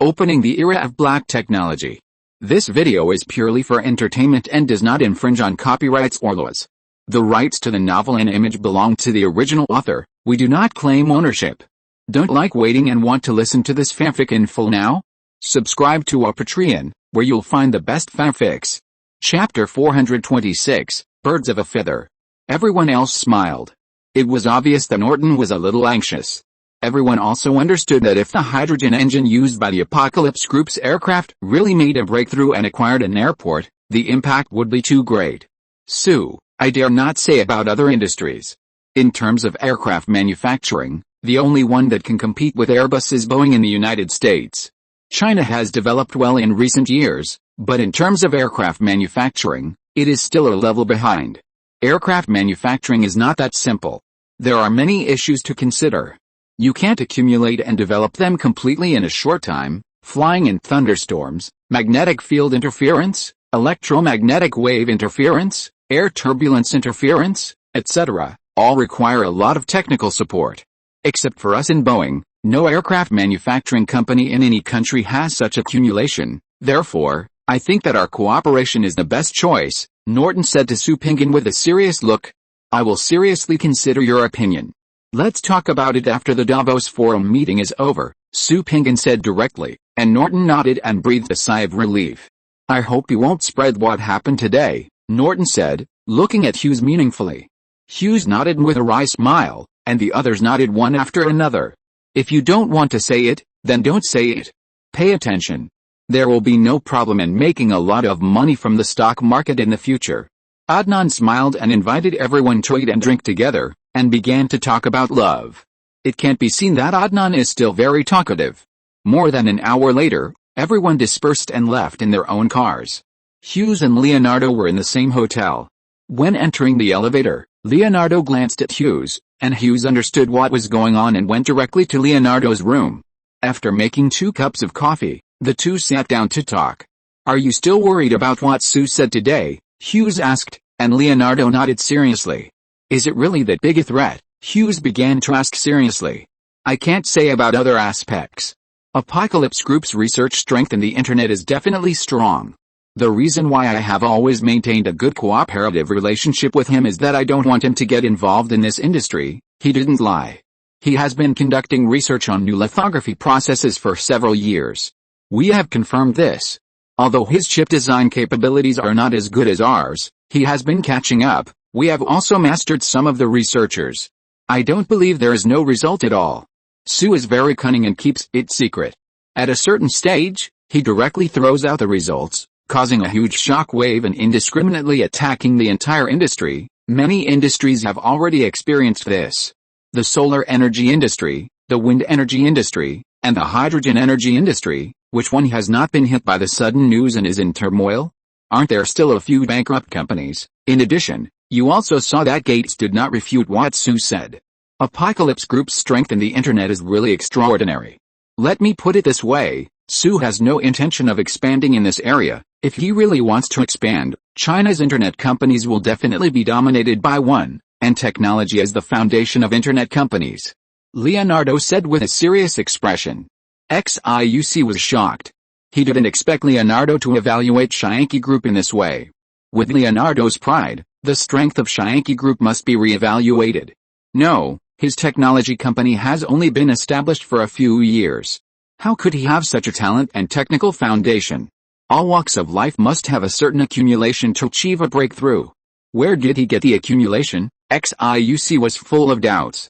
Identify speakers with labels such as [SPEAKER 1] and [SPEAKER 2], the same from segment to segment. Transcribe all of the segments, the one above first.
[SPEAKER 1] Opening the era of black technology. This video is purely for entertainment and does not infringe on copyrights or laws. The rights to the novel and image belong to the original author. We do not claim ownership. Don't like waiting and want to listen to this fanfic in full now? Subscribe to our Patreon, where you'll find the best fanfics. Chapter 426, Birds of a Feather. Everyone else smiled. It was obvious that Norton was a little anxious. Everyone also understood that if the hydrogen engine used by the Apocalypse Group's aircraft really made a breakthrough and acquired an airport, the impact would be too great. Sue, I dare not say about other industries. In terms of aircraft manufacturing, the only one that can compete with Airbus is Boeing in the United States. China has developed well in recent years, but in terms of aircraft manufacturing, it is still a level behind. Aircraft manufacturing is not that simple. There are many issues to consider. You can't accumulate and develop them completely in a short time. Flying in thunderstorms, magnetic field interference, electromagnetic wave interference, air turbulence interference, etc., all require a lot of technical support. Except for us in Boeing, no aircraft manufacturing company in any country has such accumulation. Therefore, I think that our cooperation is the best choice, Norton said to Su Pinggan with a serious look. I will seriously consider your opinion. Let's talk about it after the Davos Forum meeting is over, Su Pinggan said directly, and Norton nodded and breathed a sigh of relief. I hope you won't spread what happened today, Norton said, looking at Hughes meaningfully. Hughes nodded with a wry smile, and the others nodded one after another. If you don't want to say it, then don't say it. Pay attention. There will be no problem in making a lot of money from the stock market in the future. Adnan smiled and invited everyone to eat and drink together, and began to talk about love. It can't be seen that Adnan is still very talkative. More than an hour later, everyone dispersed and left in their own cars. Hughes and Leonardo were in the same hotel. When entering the elevator, Leonardo glanced at Hughes, and Hughes understood what was going on and went directly to Leonardo's room. After making 2 cups of coffee, the two sat down to talk. Are you still worried about what Sue said today? Hughes asked, and Leonardo nodded seriously. Is it really that big a threat? Hughes began to ask seriously. I can't say about other aspects. Apocalypse Group's research strength in the internet is definitely strong. The reason why I have always maintained a good cooperative relationship with him is that I don't want him to get involved in this industry. He didn't lie. He has been conducting research on new lithography processes for several years. We have confirmed this. Although his chip design capabilities are not as good as ours, he has been catching up. We have also mastered some of the researchers. I don't believe there is no result at all. Sue is very cunning and keeps it secret. At a certain stage, he directly throws out the results, causing a huge shock wave and indiscriminately attacking the entire industry. Many industries have already experienced this. The solar energy industry, the wind energy industry, and the hydrogen energy industry. Which one has not been hit by the sudden news and is in turmoil? Aren't there still a few bankrupt companies? In addition, you also saw that Gates did not refute what Sue said. Apocalypse Group's strength in the internet is really extraordinary. Let me put it this way, Sue has no intention of expanding in this area. If he really wants to expand, China's internet companies will definitely be dominated by one, and technology is the foundation of internet companies. Leonardo said with a serious expression. XIUC was shocked. He didn't expect Leonardo to evaluate Scienky Group in this way. With Leonardo's pride, the strength of Scienky Group must be re-evaluated. No, his technology company has only been established for a few years. How could he have such a talent and technical foundation? All walks of life must have a certain accumulation to achieve a breakthrough. Where did he get the accumulation? XIUC was full of doubts.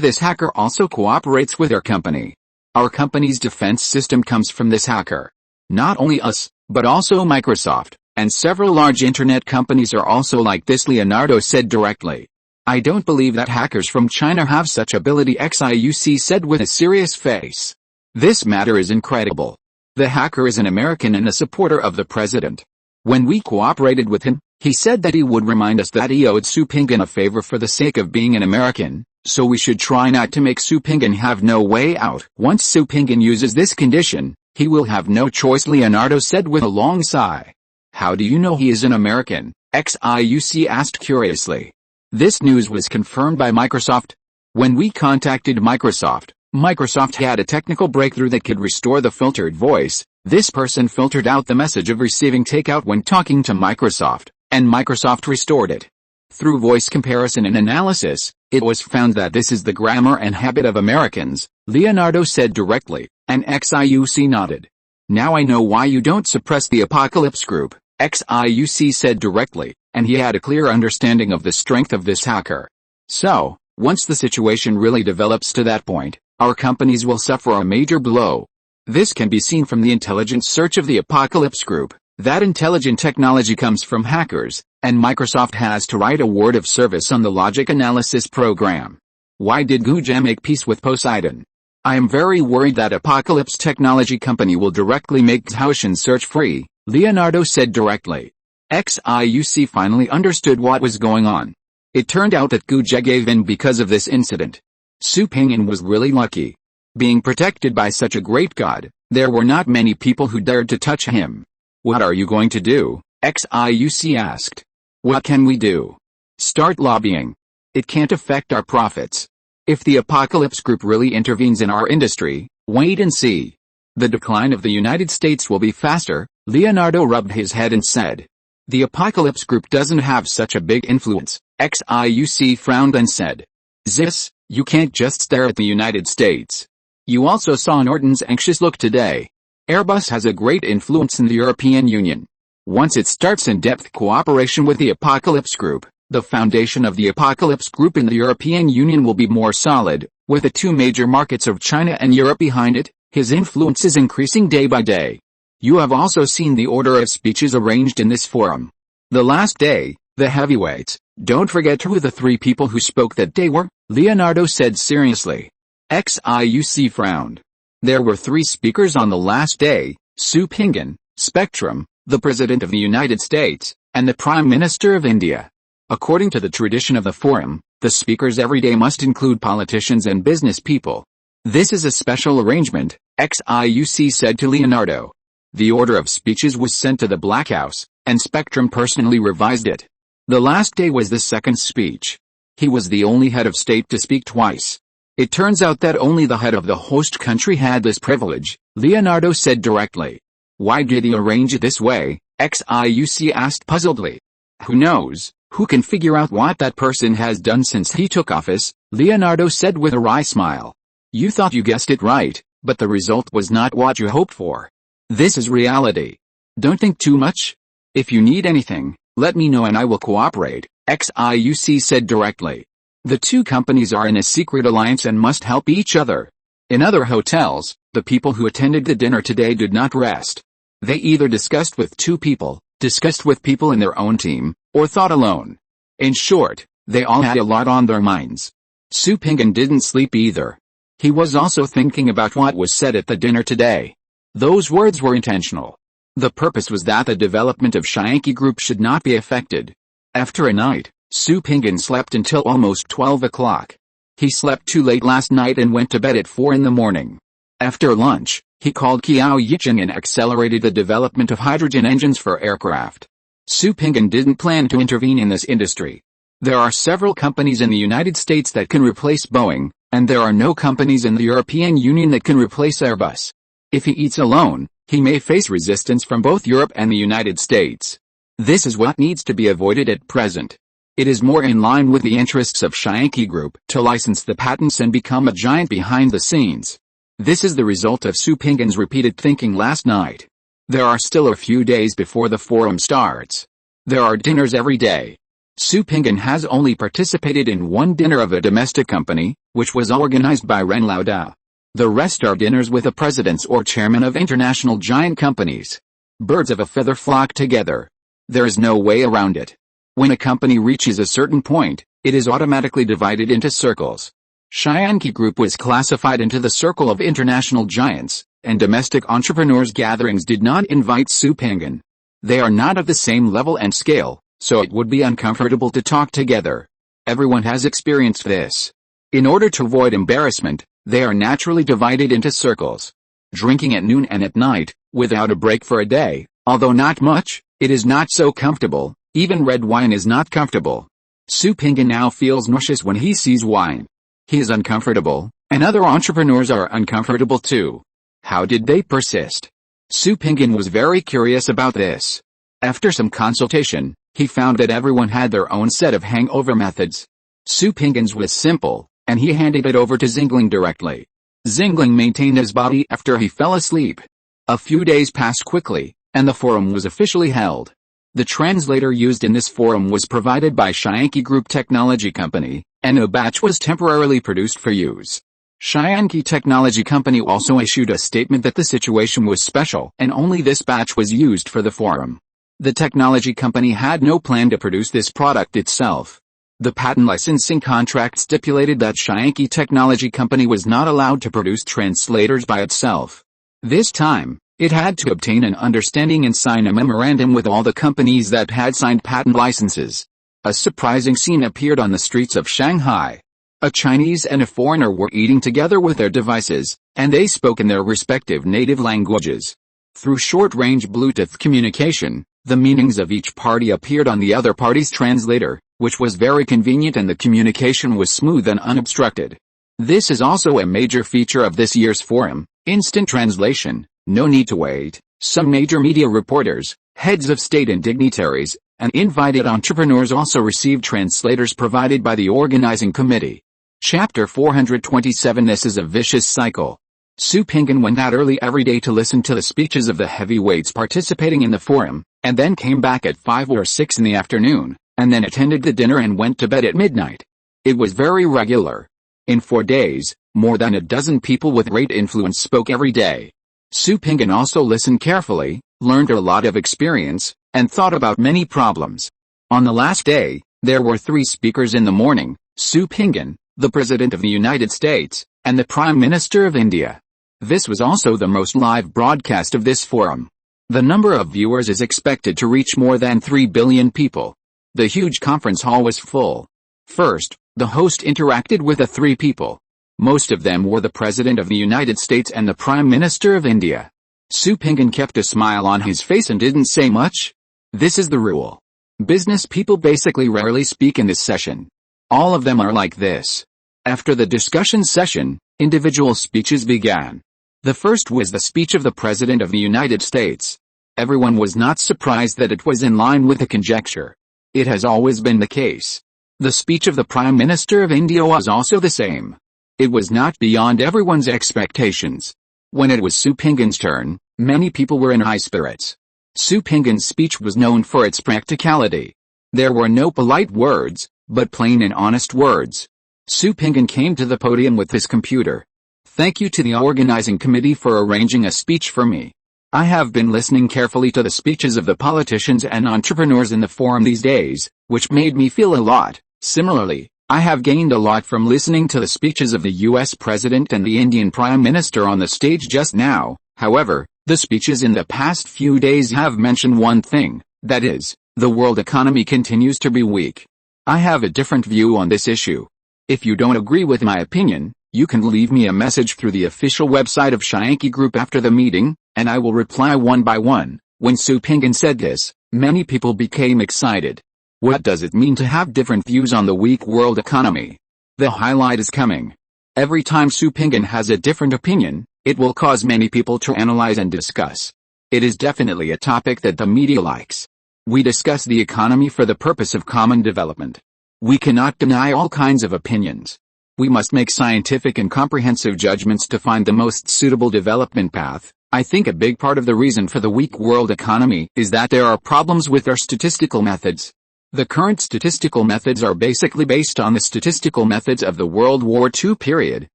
[SPEAKER 1] This hacker also cooperates with our company. Our company's defense system comes from this hacker. Not only us, but also Microsoft, and several large internet companies are also like this, Leonardo said directly. I don't believe that hackers from China have such ability, XIUC said with a serious face. This matter is incredible. The hacker is an American and a supporter of the president. When we cooperated with him, he said that he would remind us that he owed Su Pinggan a favor for the sake of being an American. So we should try not to make Su Pinggan have no way out. Once Su Pinggan uses this condition, he will have no choice, Leonardo said with a long sigh. How do you know he is an American? XIUC asked curiously. This news was confirmed by Microsoft. When we contacted Microsoft, Microsoft had a technical breakthrough that could restore the filtered voice. This person filtered out the message of receiving takeout when talking to Microsoft, and Microsoft restored it. Through voice comparison and analysis, it was found that this is the grammar and habit of Americans, Leonardo said directly, and XIUC nodded. Now I know why you don't suppress the Apocalypse Group, XIUC said directly, and he had a clear understanding of the strength of this hacker. So, once the situation really develops to that point, our companies will suffer a major blow. This can be seen from the intelligence search of the Apocalypse Group. That intelligent technology comes from hackers, and Microsoft has to write a word of service on the logic analysis program. Why did Guja make peace with Poseidon? I am very worried that Apocalypse Technology Company will directly make Zhaoshan search free, Leonardo said directly. XIUC finally understood what was going on. It turned out that Guja gave in because of this incident. Su Pingyan was really lucky. Being protected by such a great god, there were not many people who dared to touch him. What are you going to do? XIUC asked. What can we do? Start lobbying. It can't affect our profits. If the Apocalypse Group really intervenes in our industry, wait and see. The decline of the United States will be faster, Leonardo rubbed his head and said. The Apocalypse Group doesn't have such a big influence, XIUC frowned and said. Zis, you can't just stare at the United States. You also saw Norton's anxious look today. Airbus has a great influence in the European Union. Once it starts in-depth cooperation with the Apocalypse Group, the foundation of the Apocalypse Group in the European Union will be more solid, with the two major markets of China and Europe behind it. His influence is increasing day by day. You have also seen the order of speeches arranged in this forum. The last day, the heavyweights, don't forget who the three people who spoke that day were, Leonardo said seriously. XIUC frowned. There were three speakers on the last day, Su Pingyan, Spectrum, the President of the United States, and the Prime Minister of India. According to the tradition of the forum, the speakers every day must include politicians and business people. This is a special arrangement, XIUC said to Leonardo. The order of speeches was sent to the Black House, and Spectrum personally revised it. The last day was the second speech. He was the only head of state to speak twice. It turns out that only the head of the host country had this privilege, Leonardo said directly. Why did he arrange it this way? XIUC asked puzzledly. Who knows? Who can figure out what that person has done since he took office? Leonardo said with a wry smile. You thought you guessed it right, but the result was not what you hoped for. This is reality. Don't think too much. If you need anything, let me know and I will cooperate, XIUC said directly. The two companies are in a secret alliance and must help each other. In other hotels, the people who attended the dinner today did not rest. They either discussed with two people, discussed with people in their own team, or thought alone. In short, they all had a lot on their minds. Su Pingyan didn't sleep either. He was also thinking about what was said at the dinner today. Those words were intentional. The purpose was that the development of Shyanki Group should not be affected. After a night, Su Pingyan slept until almost 12 o'clock. He slept too late last night and went to bed at 4 in the morning. After lunch, he called Qiao Yicheng and accelerated the development of hydrogen engines for aircraft. Su Pingyan didn't plan to intervene in this industry. There are several companies in the United States that can replace Boeing, and there are no companies in the European Union that can replace Airbus. If he eats alone, he may face resistance from both Europe and the United States. This is what needs to be avoided at present. It is more in line with the interests of Shyanki Group to license the patents and become a giant behind the scenes. This is the result of Su Pingyan's repeated thinking last night. There are still a few days before the forum starts. There are dinners every day. Su Pingyan has only participated in one dinner of a domestic company, which was organized by Ren Laodao. The rest are dinners with the presidents or chairmen of international giant companies. Birds of a feather flock together. There is no way around it. When a company reaches a certain point, it is automatically divided into circles. Shyanki Group was classified into the circle of international giants, and domestic entrepreneurs gatherings did not invite Su Pingyan. They are not of the same level and scale, so it would be uncomfortable to talk together. Everyone has experienced this. In order to avoid embarrassment, they are naturally divided into circles. Drinking at noon and at night, without a break for a day, although not much, it is not so comfortable. Even red wine is not comfortable. Su Pingyan now feels nauseous when he sees wine. He is uncomfortable, And other entrepreneurs are uncomfortable too. How did they persist? Su Pinggan was very curious about this. After some consultation, he found that everyone had their own set of hangover methods. Su Pinggan's was simple, and he handed it over to Zingling directly. Zingling maintained his body after he fell asleep. A few days passed quickly, and the forum was officially held. The translator used in this forum was provided by Shyanki Group Technology Company, and a batch was temporarily produced for use. Shyanki Technology Company also issued a statement that the situation was special and only this batch was used for the forum. The technology company had no plan to produce this product itself. The patent licensing contract stipulated that Shyanki Technology Company was not allowed to produce translators by itself. This time, it had to obtain an understanding and sign a memorandum with all the companies that had signed patent licenses. A surprising scene appeared on the streets of Shanghai. A Chinese and a foreigner were eating together with their devices, and they spoke in their respective native languages. Through short-range Bluetooth communication, the meanings of each party appeared on the other party's translator, which was very convenient and the communication was smooth and unobstructed. This is also a major feature of this year's forum, instant translation, no need to wait. Some major media reporters, heads of state and dignitaries, and invited entrepreneurs also received translators provided by the organizing committee. Chapter 427. This is a vicious cycle. Su Pinggan went out early every day to listen to the speeches of the heavyweights participating in the forum, and then came back at 5 or 6 in the afternoon, and then attended the dinner and went to bed at midnight. It was very regular. In 4 days, more than a dozen people with great influence spoke every day. Su Pinggan also listened carefully, learned a lot of experience, and thought about many problems. On the last day, there were 3 speakers in the morning: Su Pinggan, the President of the United States, and the Prime Minister of India. This was also the most live broadcast of this forum. The number of viewers is expected to reach more than 3 billion people. The huge conference hall was full. First, the host interacted with the 3 people. Most of them were the President of the United States and the Prime Minister of India. Su Pinggan kept a smile on his face and didn't say much. This is the rule. Business people basically rarely speak in this session. All of them are like this. After the discussion session, individual speeches began. The first was the speech of the President of the United States. Everyone was not surprised that it was in line with the conjecture. It has always been the case. The speech of the Prime Minister of India was also the same. It was not beyond everyone's expectations. When it was Su Pinggan's turn, many people were in high spirits. Su Pinggan's speech was known for its practicality. There were no polite words, but plain and honest words. Su Pinggan came to the podium with his computer. Thank you to the organizing committee for arranging a speech for me. I have been listening carefully to the speeches of the politicians and entrepreneurs in the forum these days, which made me feel a lot. Similarly, I have gained a lot from listening to the speeches of the US President and the Indian Prime Minister on the stage just now. However, the speeches in the past few days have mentioned one thing, that is, the world economy continues to be weak. I have a different view on this issue. If you don't agree with my opinion, you can leave me a message through the official website of Shyanki Group after the meeting, and I will reply one by one. When Su Pinggan said this, many people became excited. What does it mean to have different views on the weak world economy? The highlight is coming. Every time Su Pinggan has a different opinion, it will cause many people to analyze and discuss. It is definitely a topic that the media likes. We discuss the economy for the purpose of common development. We cannot deny all kinds of opinions. We must make scientific and comprehensive judgments to find the most suitable development path. I think a big part of the reason for the weak world economy is that there are problems with our statistical methods. The current statistical methods are basically based on the statistical methods of the World War II period,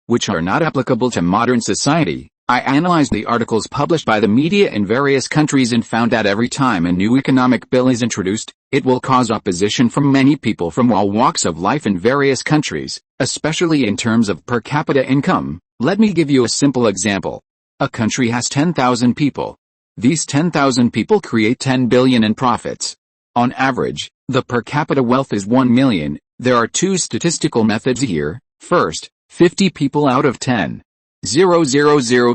[SPEAKER 1] which are not applicable to modern society. I analyzed the articles published by the media in various countries and found that every time a new economic bill is introduced, it will cause opposition from many people from all walks of life in various countries, especially in terms of per capita income. Let me give you a simple example. A country has 10,000 people. These 10,000 people create 10 billion in profits. On average, the per capita wealth is 1 million. There are 2 statistical methods here. First, 50 people out of 10,000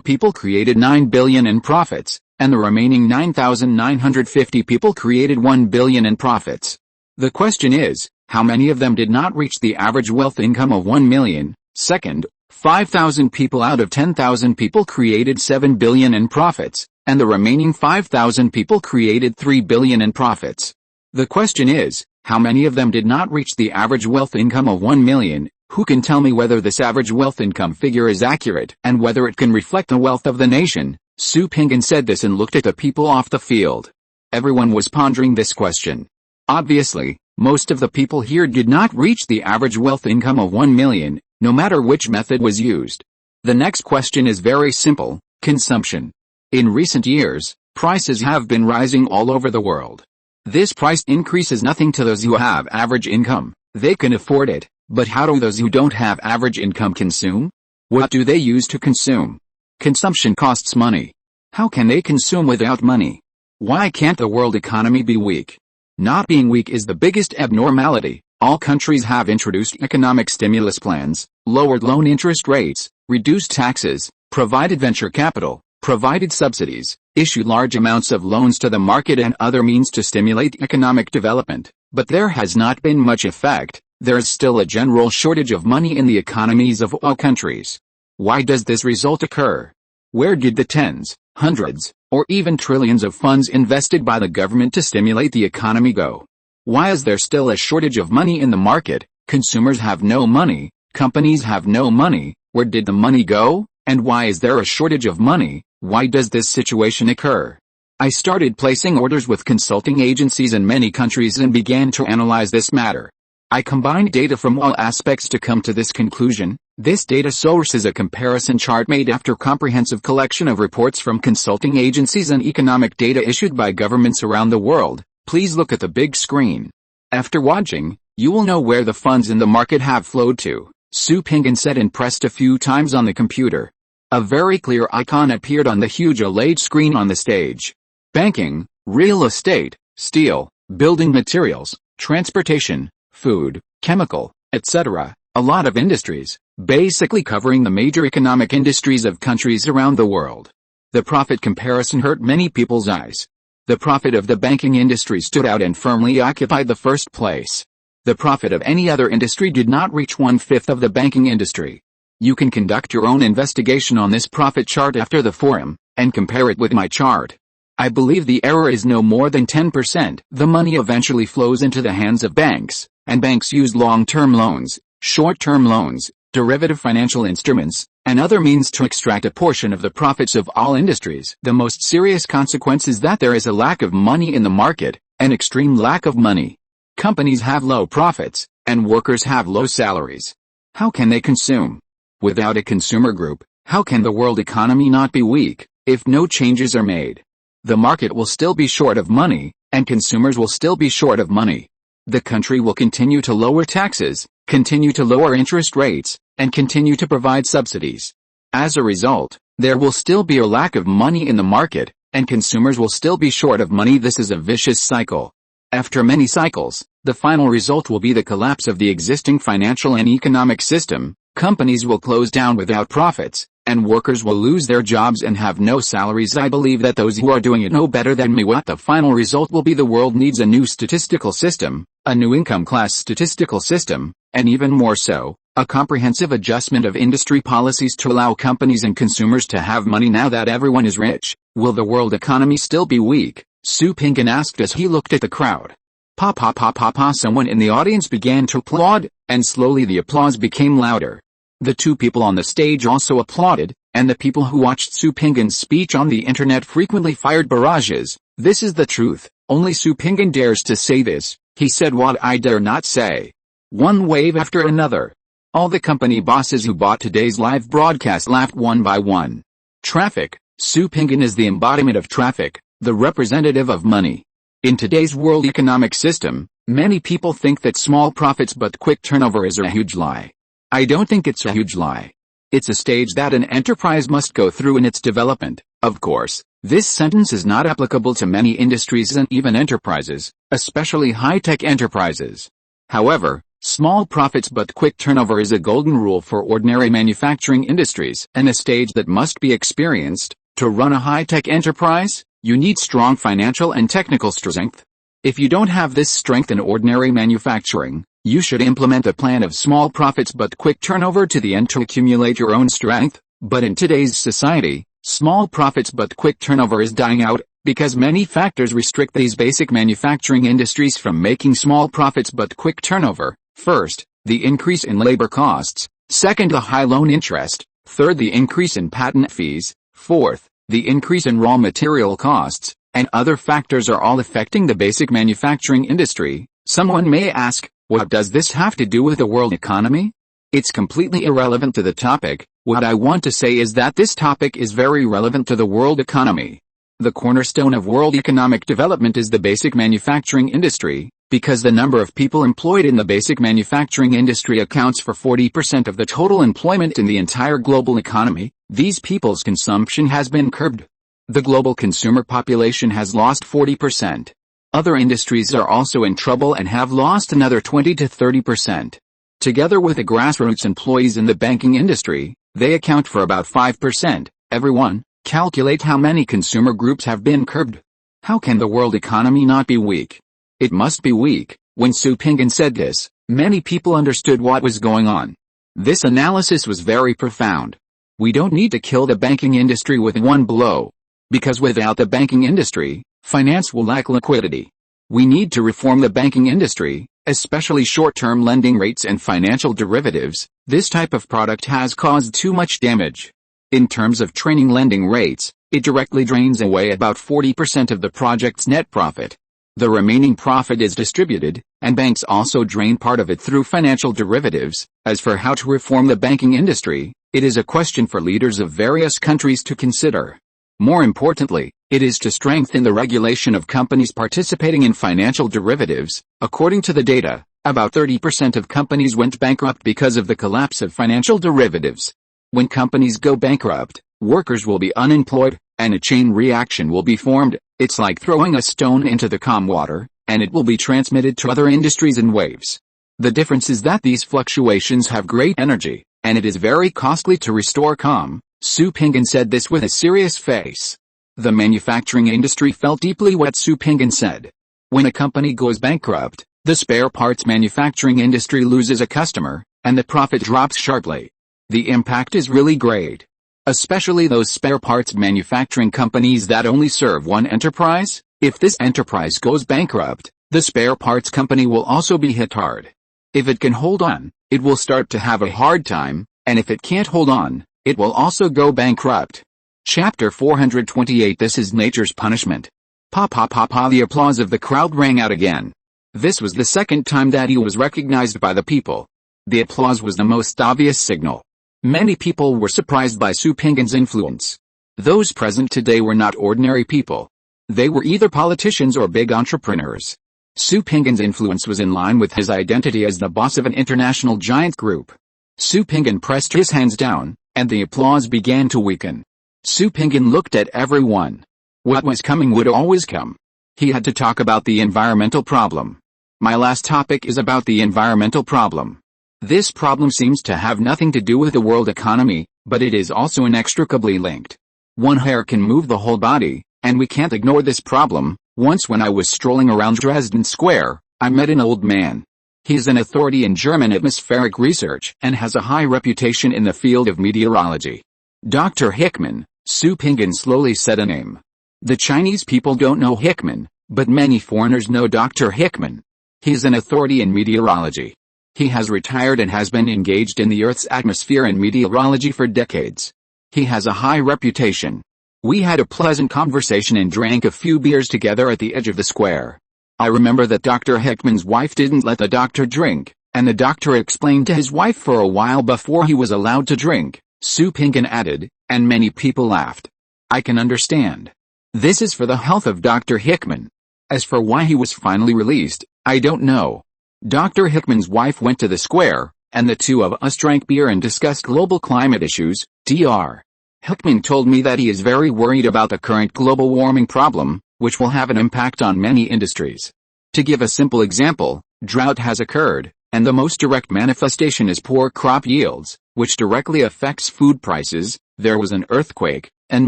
[SPEAKER 1] people created 9 billion in profits, and the remaining 9,950 people created 1 billion in profits. The question is, how many of them did not reach the average wealth income of 1 million? Second, 5,000 people out of 10,000 people created 7 billion in profits, and the remaining 5,000 people created 3 billion in profits. The question is, how many of them did not reach the average wealth income of 1 million? Who can tell me whether this average wealth income figure is accurate and whether it can reflect the wealth of the nation? Su Pinggan said this and looked at the people off the field. Everyone was pondering this question. Obviously, most of the people here did not reach the average wealth income of 1 million, no matter which method was used. The next question is very simple: consumption. In recent years, prices have been rising all over the world. This price increase is nothing to those who have average income. They can afford it, but how do those who don't have average income consume? What do they use to consume? Consumption costs money. How can they consume without money? Why can't the world economy be weak? Not being weak is the biggest abnormality. All countries have introduced economic stimulus plans, lowered loan interest rates, reduced taxes, provided venture capital, provided subsidies, issued large amounts of loans to the market and other means to stimulate economic development, but there has not been much effect. There is still a general shortage of money in the economies of all countries. Why does this result occur? Where did the tens, hundreds, or even trillions of funds invested by the government to stimulate the economy go? Why is there still a shortage of money in the market? Consumers have no money, companies have no money. Where did the money go? And why is there a shortage of money? Why does this situation occur? I started placing orders with consulting agencies in many countries and began to analyze this matter. I combined data from all aspects to come to this conclusion. This data source is a comparison chart made after comprehensive collection of reports from consulting agencies and economic data issued by governments around the world. Please look at the big screen. After watching, you will know where the funds in the market have flowed to. Su Pinggan said and pressed a few times on the computer. A very clear icon appeared on the huge OLED screen on the stage. Banking, real estate, steel, building materials, transportation, food, chemical, etc. A lot of industries, basically covering the major economic industries of countries around the world. The profit comparison hurt many people's eyes. The profit of the banking industry stood out and firmly occupied the first place. The profit of any other industry did not reach 1/5 of the banking industry. You can conduct your own investigation on this profit chart after the forum, and compare it with my chart. I believe the error is no more than 10%. The money eventually flows into the hands of banks, and banks use long-term loans, short-term loans, derivative financial instruments, and other means to extract a portion of the profits of all industries. The most serious consequence is that there is a lack of money in the market, an extreme lack of money. Companies have low profits, and workers have low salaries. How can they consume? Without a consumer group, how can the world economy not be weak, if no changes are made? The market will still be short of money, and consumers will still be short of money. The country will continue to lower taxes, continue to lower interest rates, and continue to provide subsidies. As a result, there will still be a lack of money in the market, and consumers will still be short of money. This is a vicious cycle. After many cycles, the final result will be the collapse of the existing financial and economic system. Companies will close down without profits, and workers will lose their jobs and have no salaries. I believe that those who are doing it know better than me what the final result will be. The world needs a new statistical system, a new income class statistical system, and even more so, a comprehensive adjustment of industry policies to allow companies and consumers to have money now that everyone is rich. Will the world economy still be weak? Su Pinggan asked as he looked at the crowd. Pa pa pa pa pa. Someone in the audience began to applaud, and slowly the applause became louder. The two people on the stage also applauded, and the people who watched Su Pinggan's speech on the internet frequently fired barrages. This is the truth. Only Su Pinggan dares to say this. He said what I dare not say. One wave after another. All the company bosses who bought today's live broadcast laughed one by one. Traffic. Su Pinggan is the embodiment of traffic, the representative of money. In today's world economic system, many people think that small profits but quick turnover is a huge lie. I don't think it's a huge lie. It's a stage that an enterprise must go through in its development. Of course, this sentence is not applicable to many industries and even enterprises, especially high-tech enterprises. However, small profits but quick turnover is a golden rule for ordinary manufacturing industries and a stage that must be experienced. To run a high-tech enterprise, you need strong financial and technical strength. If you don't have this strength in ordinary manufacturing, You should implement a plan of small profits but quick turnover to the end to accumulate your own strength, but in today's society, small profits but quick turnover is dying out, because many factors restrict these basic manufacturing industries from making small profits but quick turnover. First, the increase in labor costs. Second, the high loan interest. Third, the increase in patent fees. Fourth, the increase in raw material costs, and other factors are all affecting the basic manufacturing industry. Someone may ask, what does this have to do with the world economy? It's completely irrelevant to the topic. What I want to say is that this topic is very relevant to the world economy. The cornerstone of world economic development is the basic manufacturing industry, because the number of people employed in the basic manufacturing industry accounts for 40% of the total employment in the entire global economy. These people's consumption has been curbed. The global consumer population has lost 40%. Other industries are also in trouble and have lost another 20 to 30%. Together with the grassroots employees in the banking industry, they account for about 5%. Everyone, calculate how many consumer groups have been curbed. How can the world economy not be weak? It must be weak. When Su Pinggan said this, many people understood what was going on. This analysis was very profound. We don't need to kill the banking industry with one blow. Because without the banking industry, finance will lack liquidity. We need to reform the banking industry, especially short-term lending rates and financial derivatives. This type of product has caused too much damage. In terms of training lending rates, it directly drains away about 40% of the project's net profit. The remaining profit is distributed, and banks also drain part of it through financial derivatives. As for how to reform the banking industry, it is a question for leaders of various countries to consider. More importantly, it is to strengthen the regulation of companies participating in financial derivatives. According to the data, about 30% of companies went bankrupt because of the collapse of financial derivatives. When companies go bankrupt, workers will be unemployed, and a chain reaction will be formed. It's like throwing a stone into the calm water, and it will be transmitted to other industries in waves. The difference is that these fluctuations have great energy, and it is very costly to restore calm. Su Pinggan said this with a serious face. The manufacturing industry felt deeply what Su Pinggan said. When a company goes bankrupt, the spare parts manufacturing industry loses a customer, and the profit drops sharply. The impact is really great. Especially those spare parts manufacturing companies that only serve one enterprise. If this enterprise goes bankrupt, the spare parts company will also be hit hard. If it can hold on, it will start to have a hard time, and if it can't hold on, it will also go bankrupt. Chapter 428. This is nature's punishment. Pa pa pa pa. The applause of the crowd rang out again. This was the second time that he was recognized by the people. The applause was the most obvious signal. Many people were surprised by Su Pinggan's influence. Those present today were not ordinary people. They were either politicians or big entrepreneurs. Su Pinggan's influence was in line with his identity as the boss of an international giant group. Su Pinggan pressed his hands down, and the applause began to weaken. Su Pinggan looked at everyone. What was coming would always come. He had to talk about the environmental problem. My last topic is about the environmental problem. This problem seems to have nothing to do with the world economy, but it is also inextricably linked. One hair can move the whole body, and we can't ignore this problem. Once when I was strolling around Dresden Square, I met an old man. He is an authority in German atmospheric research and has a high reputation in the field of meteorology. Dr. Hickman. Su Pinggan slowly said a name. The Chinese people don't know Hickman, but many foreigners know Dr. Hickman. He is an authority in meteorology. He has retired and has been engaged in the Earth's atmosphere and meteorology for decades. He has a high reputation. We had a pleasant conversation and drank a few beers together at the edge of the square. I remember that Dr. Hickman's wife didn't let the doctor drink, and the doctor explained to his wife for a while before he was allowed to drink. Su Pinggan added, and many people laughed. I can understand. This is for the health of Dr. Hickman. As for why he was finally released, I don't know. Dr. Hickman's wife went to the square, and the two of us drank beer and discussed global climate issues. Dr. Hickman told me that he is very worried about the current global warming problem, which will have an impact on many industries. To give a simple example, drought has occurred, and the most direct manifestation is poor crop yields, which directly affects food prices. There was an earthquake, and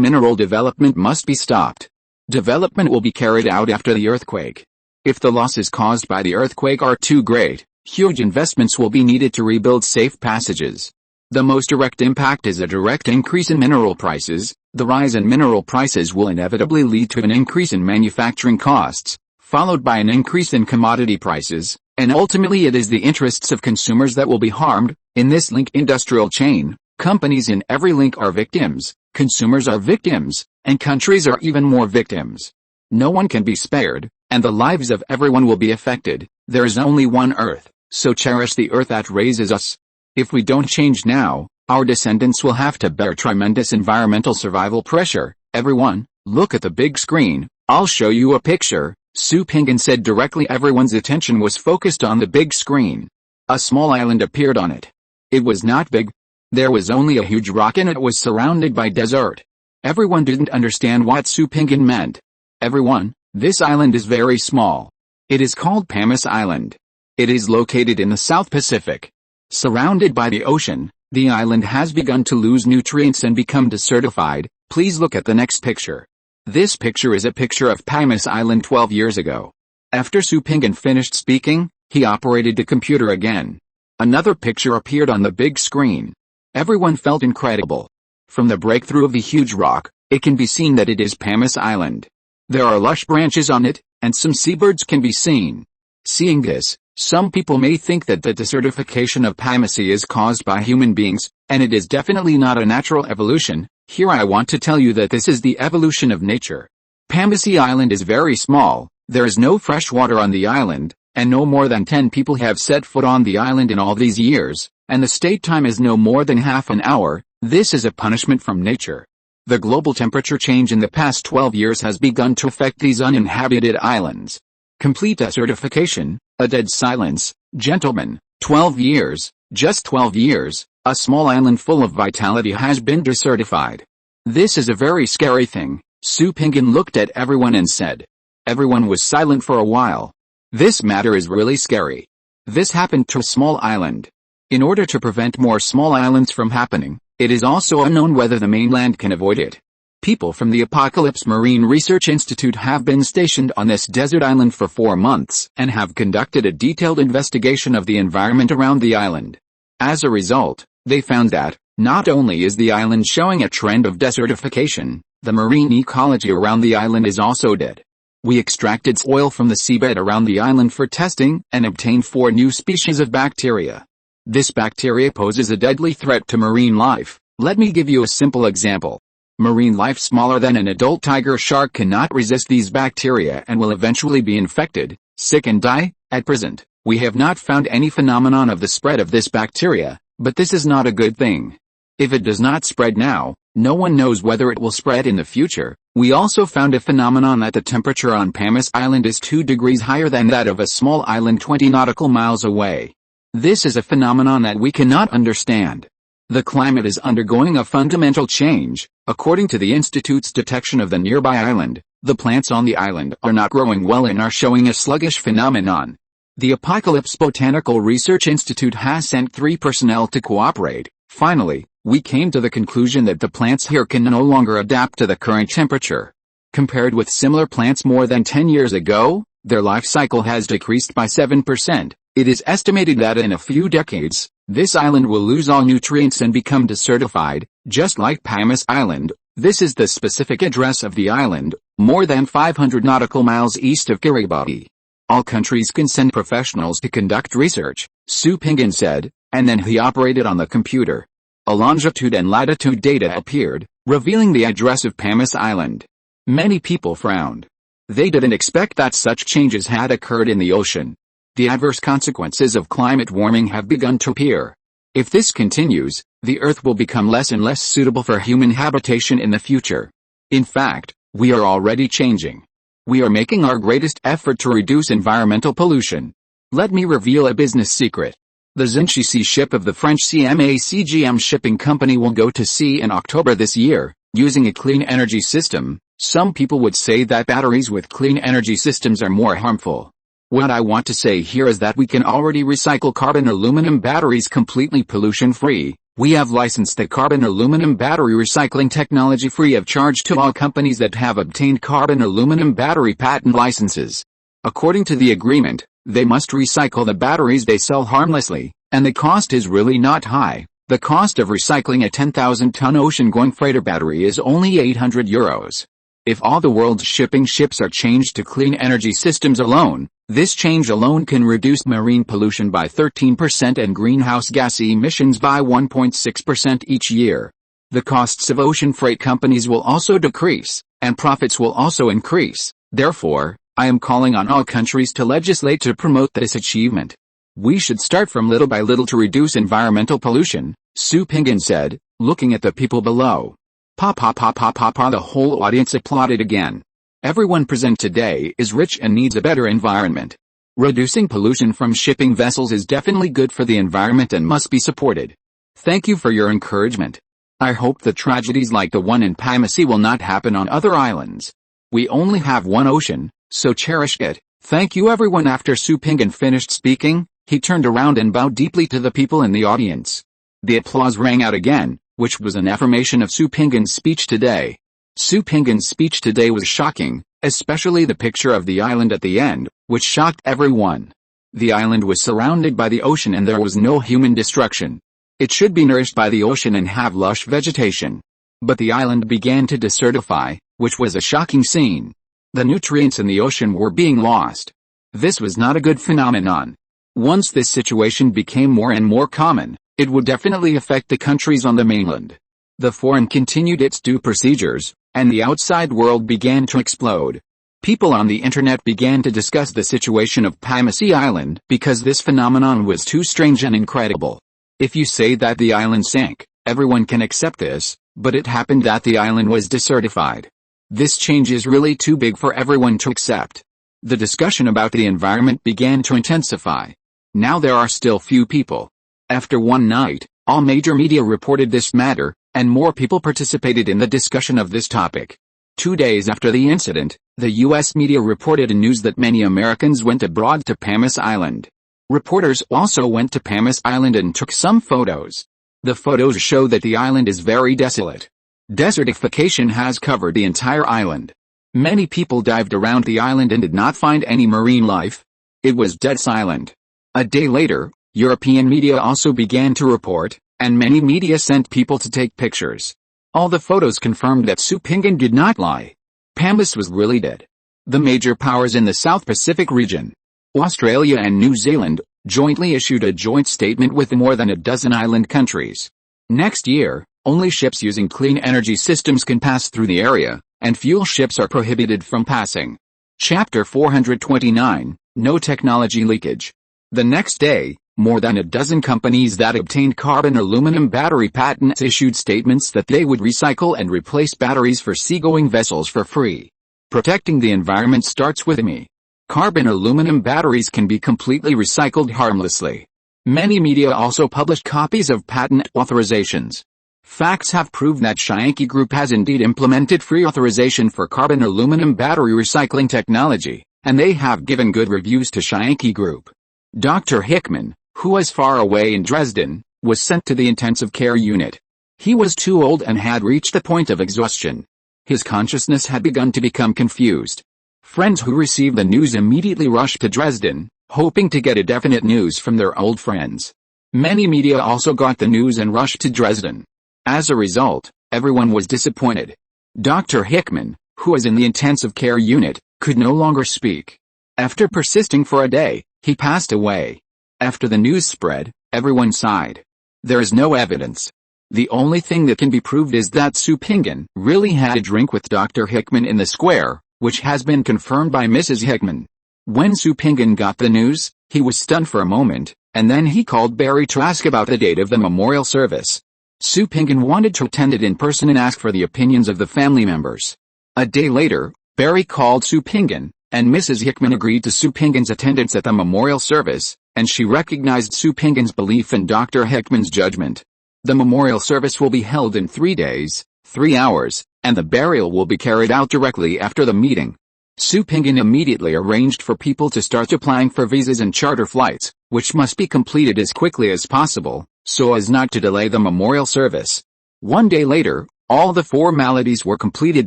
[SPEAKER 1] mineral development must be stopped. Development will be carried out after the earthquake. If the losses caused by the earthquake are too great, Huge investments will be needed to rebuild safe passages. The most direct impact is a direct increase in mineral prices. The rise in mineral prices will inevitably lead to an increase in manufacturing costs, followed by an increase in commodity prices, and ultimately it is the interests of consumers that will be harmed. In this link industrial chain, companies in every link are victims, consumers are victims, and countries are even more victims. No one can be spared, and the lives of everyone will be affected. There is only one Earth, so cherish the Earth that raises us. If we don't change now, our descendants will have to bear tremendous environmental survival pressure. Everyone, look at the big screen. I'll show you a picture. Su Ping'an said directly. Everyone's attention was focused on the big screen. A small island appeared on it. It was not big. There was only a huge rock and it was surrounded by desert. Everyone didn't understand what Su Ping'an meant. Everyone, this island is very small. It is called Pamas Island. It is located in the South Pacific. Surrounded by the ocean, the island has begun to lose nutrients and become desertified. Please look at the next picture. This picture is a picture of Pamas Island 12 years ago. After Su Ping'an finished speaking, he operated the computer again. Another picture appeared on the big screen. Everyone felt incredible. From the breakthrough of the huge rock, it can be seen that it is Pamas Island. There are lush branches on it, and some seabirds can be seen. Seeing this, some people may think that the desertification of Pamasy is caused by human beings, and it is definitely not a natural evolution. Here I want to tell you that this is the evolution of nature. Pamasy Island is very small, there is no fresh water on the island, and no more than 10 people have set foot on the island in all these years, and the stay time is no more than half an hour. This is a punishment from nature. The global temperature change in the past 12 years has begun to affect these uninhabited islands. Complete desertification, a dead silence. Gentlemen, 12 years, just 12 years, a small island full of vitality has been desertified. This is a very scary thing. Su Ping'an looked at everyone and said. Everyone was silent for a while. This matter is really scary. This happened to a small island. In order to prevent more small islands from happening, it is also unknown whether the mainland can avoid it. People from the Apocalypse Marine Research Institute have been stationed on this desert island for 4 months and have conducted a detailed investigation of the environment around the island. As a result, they found that, not only is the island showing a trend of desertification, the marine ecology around the island is also dead. We extracted oil from the seabed around the island for testing and obtained 4 new species of bacteria. This bacteria poses a deadly threat to marine life. Let me give you a simple example. Marine life smaller than an adult tiger shark cannot resist these bacteria and will eventually be infected, sick and die. At present, we have not found any phenomenon of the spread of this bacteria, but this is not a good thing. If it does not spread now, no one knows whether it will spread in the future. We also found a phenomenon that the temperature on Pamas Island is 2 degrees higher than that of a small island 20 nautical miles away. This is a phenomenon that we cannot understand. The climate is undergoing a fundamental change. According to the Institute's detection of the nearby island, the plants on the island are not growing well and are showing a sluggish phenomenon. The Apocalypse Botanical Research Institute has sent 3 personnel to cooperate. Finally, we came to the conclusion that the plants here can no longer adapt to the current temperature. Compared with similar plants more than 10 years ago, their life cycle has decreased by 7%. It is estimated that in a few decades, this island will lose all nutrients and become desertified, just like Pamas Island. This is the specific address of the island, more than 500 nautical miles east of Kiribati. All countries can send professionals to conduct research, Su Ping'an said, and then he operated on the computer. A longitude and latitude data appeared, revealing the address of Pamas Island. Many people frowned. They didn't expect that such changes had occurred in the ocean. The adverse consequences of climate warming have begun to appear. If this continues, the Earth will become less and less suitable for human habitation in the future. In fact, we are already changing. We are making our greatest effort to reduce environmental pollution. Let me reveal a business secret. The Zinchisi ship of the French CMA-CGM shipping company will go to sea in October this year, using a clean energy system. Some people would say that batteries with clean energy systems are more harmful. What I want to say here is that we can already recycle carbon aluminum batteries completely pollution-free. We have licensed the carbon aluminum battery recycling technology free of charge to all companies that have obtained carbon aluminum battery patent licenses. According to the agreement, They must recycle the batteries they sell harmlessly, and the cost is really not high. The cost of recycling a 10,000-ton ocean-going freighter battery is only €800. If all the world's shipping ships are changed to clean energy systems alone, this change alone can reduce marine pollution by 13% and greenhouse gas emissions by 1.6% each year. The costs of ocean freight companies will also decrease, and profits will also increase. Therefore, I am calling on all countries to legislate to promote this achievement. We should start from little by little to reduce environmental pollution, Su Pinggan said, looking at the people below. Pa pa pa pa pa pa. The whole audience applauded again. Everyone present today is rich and needs a better environment. Reducing pollution from shipping vessels is definitely good for the environment and must be supported. Thank you for your encouragement. I hope that tragedies like the one in Pamacy will not happen on other islands. We only have one ocean, so cherish it. Thank you everyone. After Su Pinggan finished speaking, he turned around and bowed deeply to the people in the audience. The applause rang out again, which was an affirmation of Su Pinggan's speech today. Su Pinggan's speech today was shocking, especially the picture of the island at the end, which shocked everyone. The island was surrounded by the ocean and there was no human destruction. It should be nourished by the ocean and have lush vegetation. But the island began to desertify, which was a shocking scene. The nutrients in the ocean were being lost. This was not a good phenomenon. Once this situation became more and more common, it would definitely affect the countries on the mainland. The foreign continued its due procedures, and the outside world began to explode. People on the internet began to discuss the situation of Pamacy Island because this phenomenon was too strange and incredible. If you say that the island sank, everyone can accept this, but it happened that the island was desertified. This change is really too big for everyone to accept. The discussion about the environment began to intensify. Now there are still few people. After one night, all major media reported this matter, and more people participated in the discussion of this topic. 2 days after the incident, the U.S. media reported news that many Americans went abroad to Pamacy Island. Reporters also went to Pamacy Island and took some photos. The photos show that the island is very desolate. Desertification has covered the entire island. Many people dived around the island and did not find any marine life. It was dead silent. A day later, European media also began to report, and many media sent people to take pictures. All the photos confirmed that Su Pinggan did not lie. Pamacy was really dead. The major powers in the South Pacific region, Australia and New Zealand, jointly issued a joint statement with more than a dozen island countries. Next year, only ships using clean energy systems can pass through the area, and fuel ships are prohibited from passing. Chapter 429, No Technology Leakage. The next day, more than a dozen companies that obtained carbon aluminum battery patents issued statements that they would recycle and replace batteries for seagoing vessels for free. Protecting the environment starts with me. Carbon aluminum batteries can be completely recycled harmlessly. Many media also published copies of patent authorizations. Facts have proved that Shaanxi Group has indeed implemented free authorization for carbon aluminum battery recycling technology, and they have given good reviews to Shaanxi Group. Dr. Hickman, who was far away in Dresden, was sent to the intensive care unit. He was too old and had reached the point of exhaustion. His consciousness had begun to become confused. Friends who received the news immediately rushed to Dresden, hoping to get a definite news from their old friends. Many media also got the news and rushed to Dresden. As a result, everyone was disappointed. Dr. Hickman, who was in the intensive care unit, could no longer speak. After persisting for a day, he passed away. After the news spread, everyone sighed. There is no evidence. The only thing that can be proved is that Su Pinggan really had a drink with Dr. Hickman in the square, which has been confirmed by Mrs. Hickman. When Su Pinggan got the news, he was stunned for a moment, and then he called Barry to ask about the date of the memorial service. Su Pinggan wanted to attend it in person and ask for the opinions of the family members. A day later, Barry called Su Pinggan, and Mrs. Hickman agreed to Su Pinggan's attendance at the memorial service, and she recognized Su Pinggan's belief in Dr. Hickman's judgment. The memorial service will be held in 3 days, 3 hours, and the burial will be carried out directly after the meeting. Su Pinggan immediately arranged for people to start applying for visas and charter flights, which must be completed as quickly as possible, so as not to delay the memorial service. 1 day later, all the formalities were completed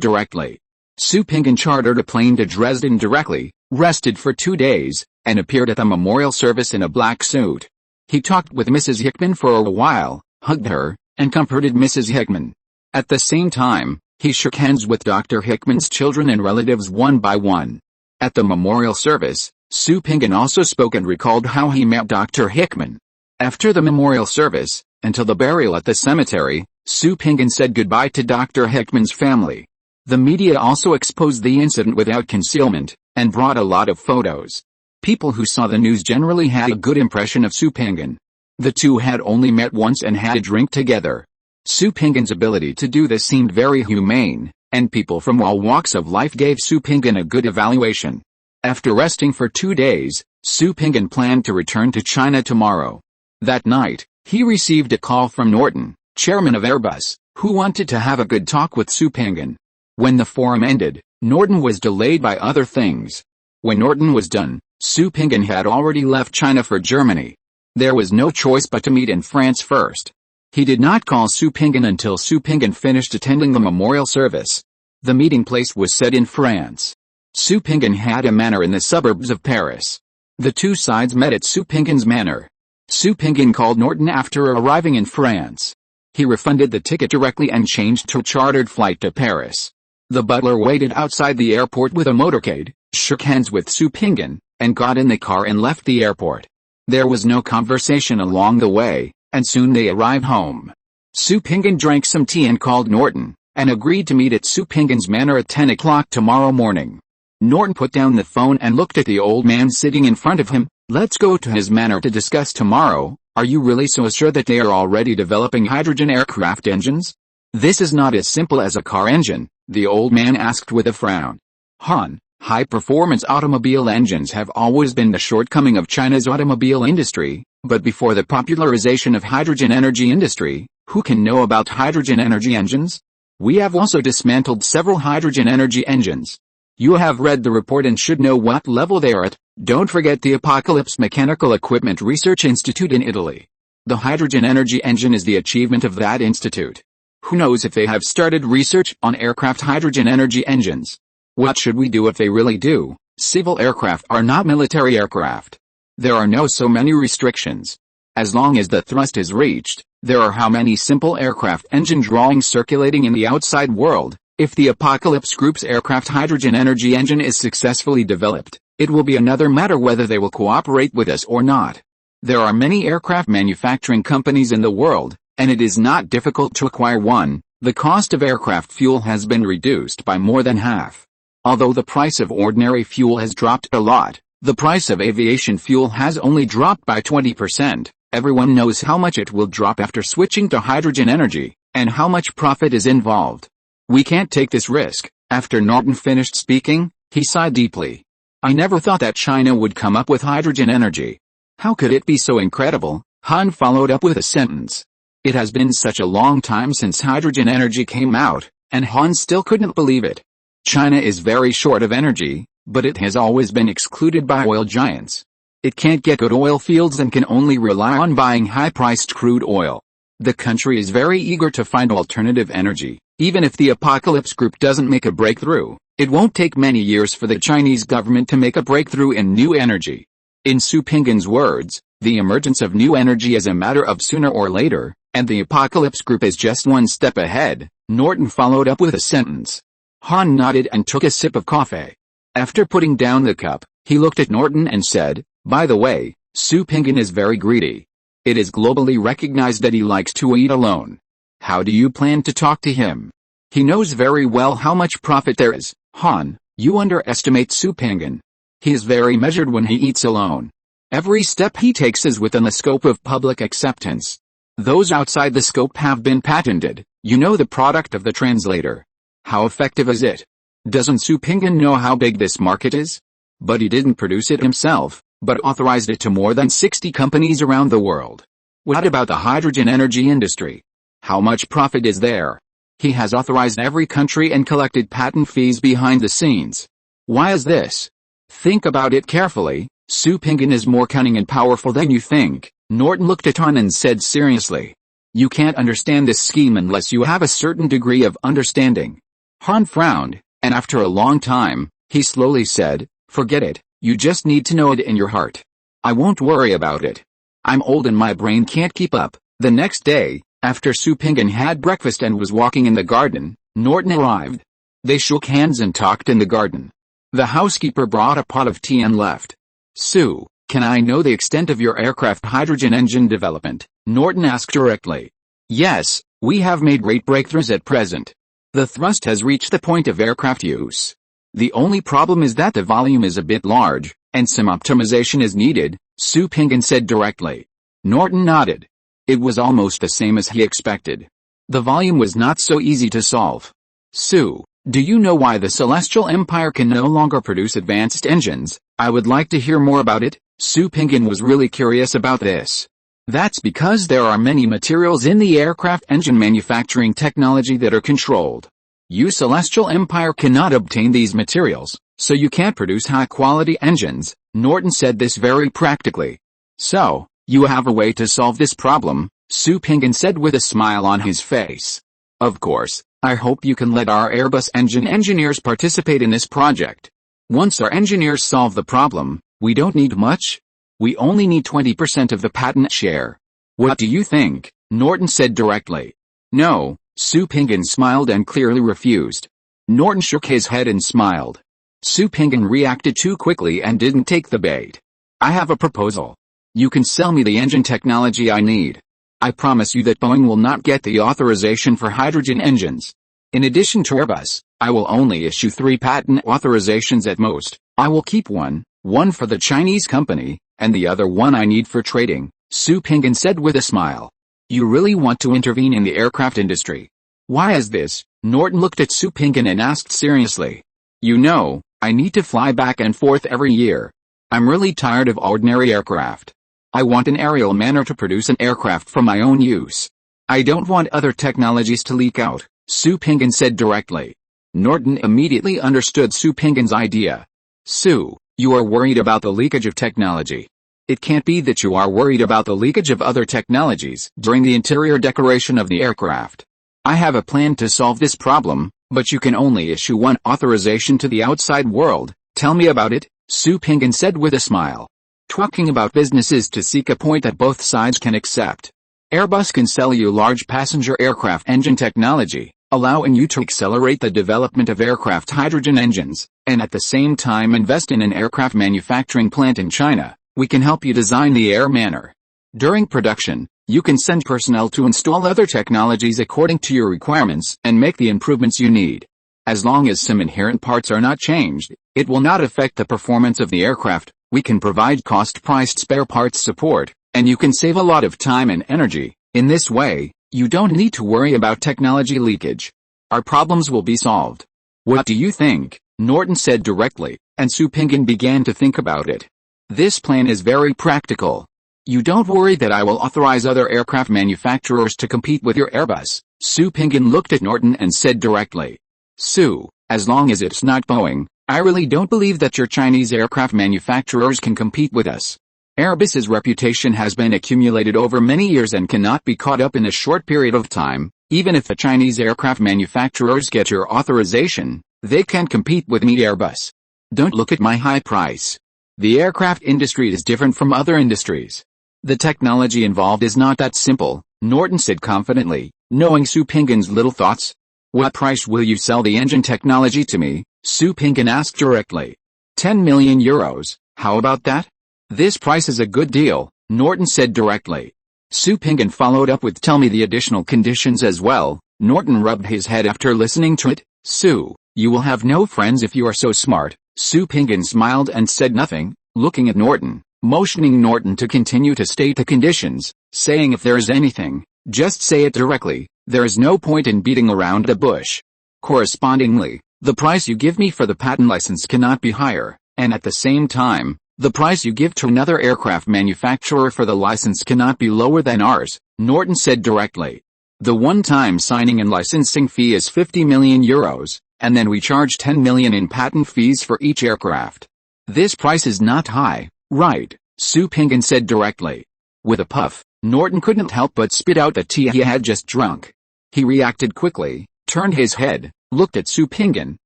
[SPEAKER 1] directly. Su Pinggan chartered a plane to Dresden directly, rested for 2 days, and appeared at the memorial service in a black suit. He talked with Mrs. Hickman for a while, hugged her, and comforted Mrs. Hickman. At the same time, he shook hands with Dr. Hickman's children and relatives one by one. At the memorial service, Su Pingan also spoke and recalled how he met Dr. Hickman. After the memorial service, until the burial at the cemetery, Su Pingan said goodbye to Dr. Hickman's family. The media also exposed the incident without concealment, and brought a lot of photos. People who saw the news generally had a good impression of Su Pingan. The two had only met once and had a drink together. Su Pingan's ability to do this seemed very humane, and people from all walks of life gave Su Pingan a good evaluation. After resting for 2 days, Su Pingan planned to return to China tomorrow. That night, he received a call from Norton, chairman of Airbus, who wanted to have a good talk with Su Pingan. When the forum ended, Norton was delayed by other things. When Norton was done, Su Pingan had already left China for Germany. There was no choice but to meet in France first. He did not call Su Pingan until Su Pingan finished attending the memorial service. The meeting place was set in France. Su Pingan had a manor in the suburbs of Paris. The two sides met at Su Pingan's manor. Su Pingan called Norton after arriving in France. He refunded the ticket directly and changed to a chartered flight to Paris. The butler waited outside the airport with a motorcade, shook hands with Su Pingan, and got in the car and left the airport. There was no conversation along the way, and soon they arrived home. Su Pingan drank some tea and called Norton, and agreed to meet at Su Pingan's manor at 10 o'clock tomorrow morning. Norton put down the phone and looked at the old man sitting in front of him. Let's go to his manor to discuss tomorrow. Are you really so sure that they are already developing hydrogen aircraft engines? This is not as simple as a car engine, the old man asked with a frown. Han, high-performance automobile engines have always been the shortcoming of China's automobile industry, but before the popularization of hydrogen energy industry, who can know about hydrogen energy engines? We have also dismantled several hydrogen energy engines. You have read the report and should know what level they are at. Don't forget the Apocalypse Mechanical Equipment Research Institute in Italy. The hydrogen energy engine is the achievement of that institute. Who knows if they have started research on aircraft hydrogen energy engines? What should we do if they really do? Civil aircraft are not military aircraft. There are no so many restrictions. As long as the thrust is reached, there are how many simple aircraft engine drawings circulating in the outside world. If the Apocalypse Group's aircraft hydrogen energy engine is successfully developed, it will be another matter whether they will cooperate with us or not. There are many aircraft manufacturing companies in the world, and it is not difficult to acquire one. The cost of aircraft fuel has been reduced by more than half. Although the price of ordinary fuel has dropped a lot, the price of aviation fuel has only dropped by 20%. Everyone knows how much it will drop after switching to hydrogen energy, and how much profit is involved. We can't take this risk. After Norton finished speaking, he sighed deeply. I never thought that China would come up with hydrogen energy. How could it be so incredible? Han followed up with a sentence. It has been such a long time since hydrogen energy came out, and Han still couldn't believe it. China is very short of energy, but it has always been excluded by oil giants. It can't get good oil fields and can only rely on buying high-priced crude oil. The country is very eager to find alternative energy. Even if the Apocalypse Group doesn't make a breakthrough, it won't take many years for the Chinese government to make a breakthrough in new energy. In Su Pingan's words, the emergence of new energy is a matter of sooner or later, and the Apocalypse Group is just one step ahead. Norton followed up with a sentence. Han nodded and took a sip of coffee. After putting down the cup, he looked at Norton and said, by the way, Su Pingan is very greedy. It is globally recognized that he likes to eat alone. How do you plan to talk to him? He knows very well how much profit there is. Han, you underestimate Su Pingan. He is very measured when he eats alone. Every step he takes is within the scope of public acceptance. Those outside the scope have been patented. You know the product of the translator. How effective is it? Doesn't Su Pingan know how big this market is? But he didn't produce it himself, but authorized it to more than 60 companies around the world. What about the hydrogen energy industry? How much profit is there? He has authorized every country and collected patent fees behind the scenes. Why is this? Think about it carefully. Su Pingan is more cunning and powerful than you think. Norton looked at Han and said seriously. You can't understand this scheme unless you have a certain degree of understanding. Han frowned, and after a long time, he slowly said, forget it. You just need to know it in your heart. I won't worry about it. I'm old and my brain can't keep up. The next day, after Su Pinggan had breakfast and was walking in the garden, Norton arrived. They shook hands and talked in the garden. The housekeeper brought a pot of tea and left. Su, can I know the extent of your aircraft hydrogen engine development? Norton asked directly. Yes, we have made great breakthroughs at present. The thrust has reached the point of aircraft use. The only problem is that the volume is a bit large, and some optimization is needed, Su Pinggan said directly. Norton nodded. It was almost the same as he expected. The volume was not so easy to solve. Su, do you know why the Celestial Empire can no longer produce advanced engines? I would like to hear more about it. Su Pinggan was really curious about this. That's because there are many materials in the aircraft engine manufacturing technology that are controlled. You Celestial Empire cannot obtain these materials, so you can't produce high-quality engines. Norton said this very practically. So, you have a way to solve this problem, Su Pinggan said with a smile on his face. Of course, I hope you can let our Airbus engine engineers participate in this project. Once our engineers solve the problem, we don't need much. We only need 20% of the patent share. What do you think? Norton said directly. No, Su Pinggan smiled and clearly refused. Norton shook his head and smiled. Su Pinggan reacted too quickly and didn't take the bait. I have a proposal. You can sell me the engine technology I need. I promise you that Boeing will not get the authorization for hydrogen engines. In addition to Airbus, I will only issue 3 patent authorizations at most. I will keep one for the Chinese company, and the other one I need for trading, Su Pinggan said with a smile. You really want to intervene in the aircraft industry? Why is this? Norton looked at Su Pinggan and asked seriously. You know, I need to fly back and forth every year. I'm really tired of ordinary aircraft. I want an aerial manner to produce an aircraft for my own use. I don't want other technologies to leak out, Su Pinggan said directly. Norton immediately understood Su Pinggan's idea. Su, you are worried about the leakage of technology. It can't be that you are worried about the leakage of other technologies during the interior decoration of the aircraft. I have a plan to solve this problem, but you can only issue one authorization to the outside world. Tell me about it, Su Pinggan said with a smile. Talking about business is to seek a point that both sides can accept. Airbus can sell you large passenger aircraft engine technology, allowing you to accelerate the development of aircraft hydrogen engines, and at the same time invest in an aircraft manufacturing plant in China. We can help you design the air manner. During production, you can send personnel to install other technologies according to your requirements and make the improvements you need. As long as some inherent parts are not changed, it will not affect the performance of the aircraft. We can provide cost-priced spare parts support, and you can save a lot of time and energy. In this way, you don't need to worry about technology leakage. Our problems will be solved. What do you think? Norton said directly, and Su Pinggan began to think about it. This plan is very practical. You don't worry that I will authorize other aircraft manufacturers to compete with your Airbus. Su Pinggan looked at Norton and said directly. Su, as long as it's not Boeing, I really don't believe that your Chinese aircraft manufacturers can compete with us. Airbus's reputation has been accumulated over many years and cannot be caught up in a short period of time. Even if the Chinese aircraft manufacturers get your authorization, they can't compete with me Airbus. Don't look at my high price. The aircraft industry is different from other industries. The technology involved is not that simple, Norton said confidently, knowing Su Pinggan's little thoughts. What price will you sell the engine technology to me? Su Pinggan asked directly. 10 million euros, how about that? This price is a good deal, Norton said directly. Su Pinggan followed up with tell me the additional conditions as well. Norton rubbed his head after listening to it. Su, you will have no friends if you are so smart. Su Pinggan smiled and said nothing, looking at Norton, motioning Norton to continue to state the conditions, saying if there is anything, just say it directly. There is no point in beating around the bush. Correspondingly, the price you give me for the patent license cannot be higher, and at the same time, the price you give to another aircraft manufacturer for the license cannot be lower than ours, Norton said directly. The one-time signing and licensing fee is 50 million euros, and then we charge 10 million in patent fees for each aircraft. This price is not high, right? Su Pinggan said directly. With a puff, Norton couldn't help but spit out the tea he had just drunk. He reacted quickly, turned his head, looked at Su Pinggan,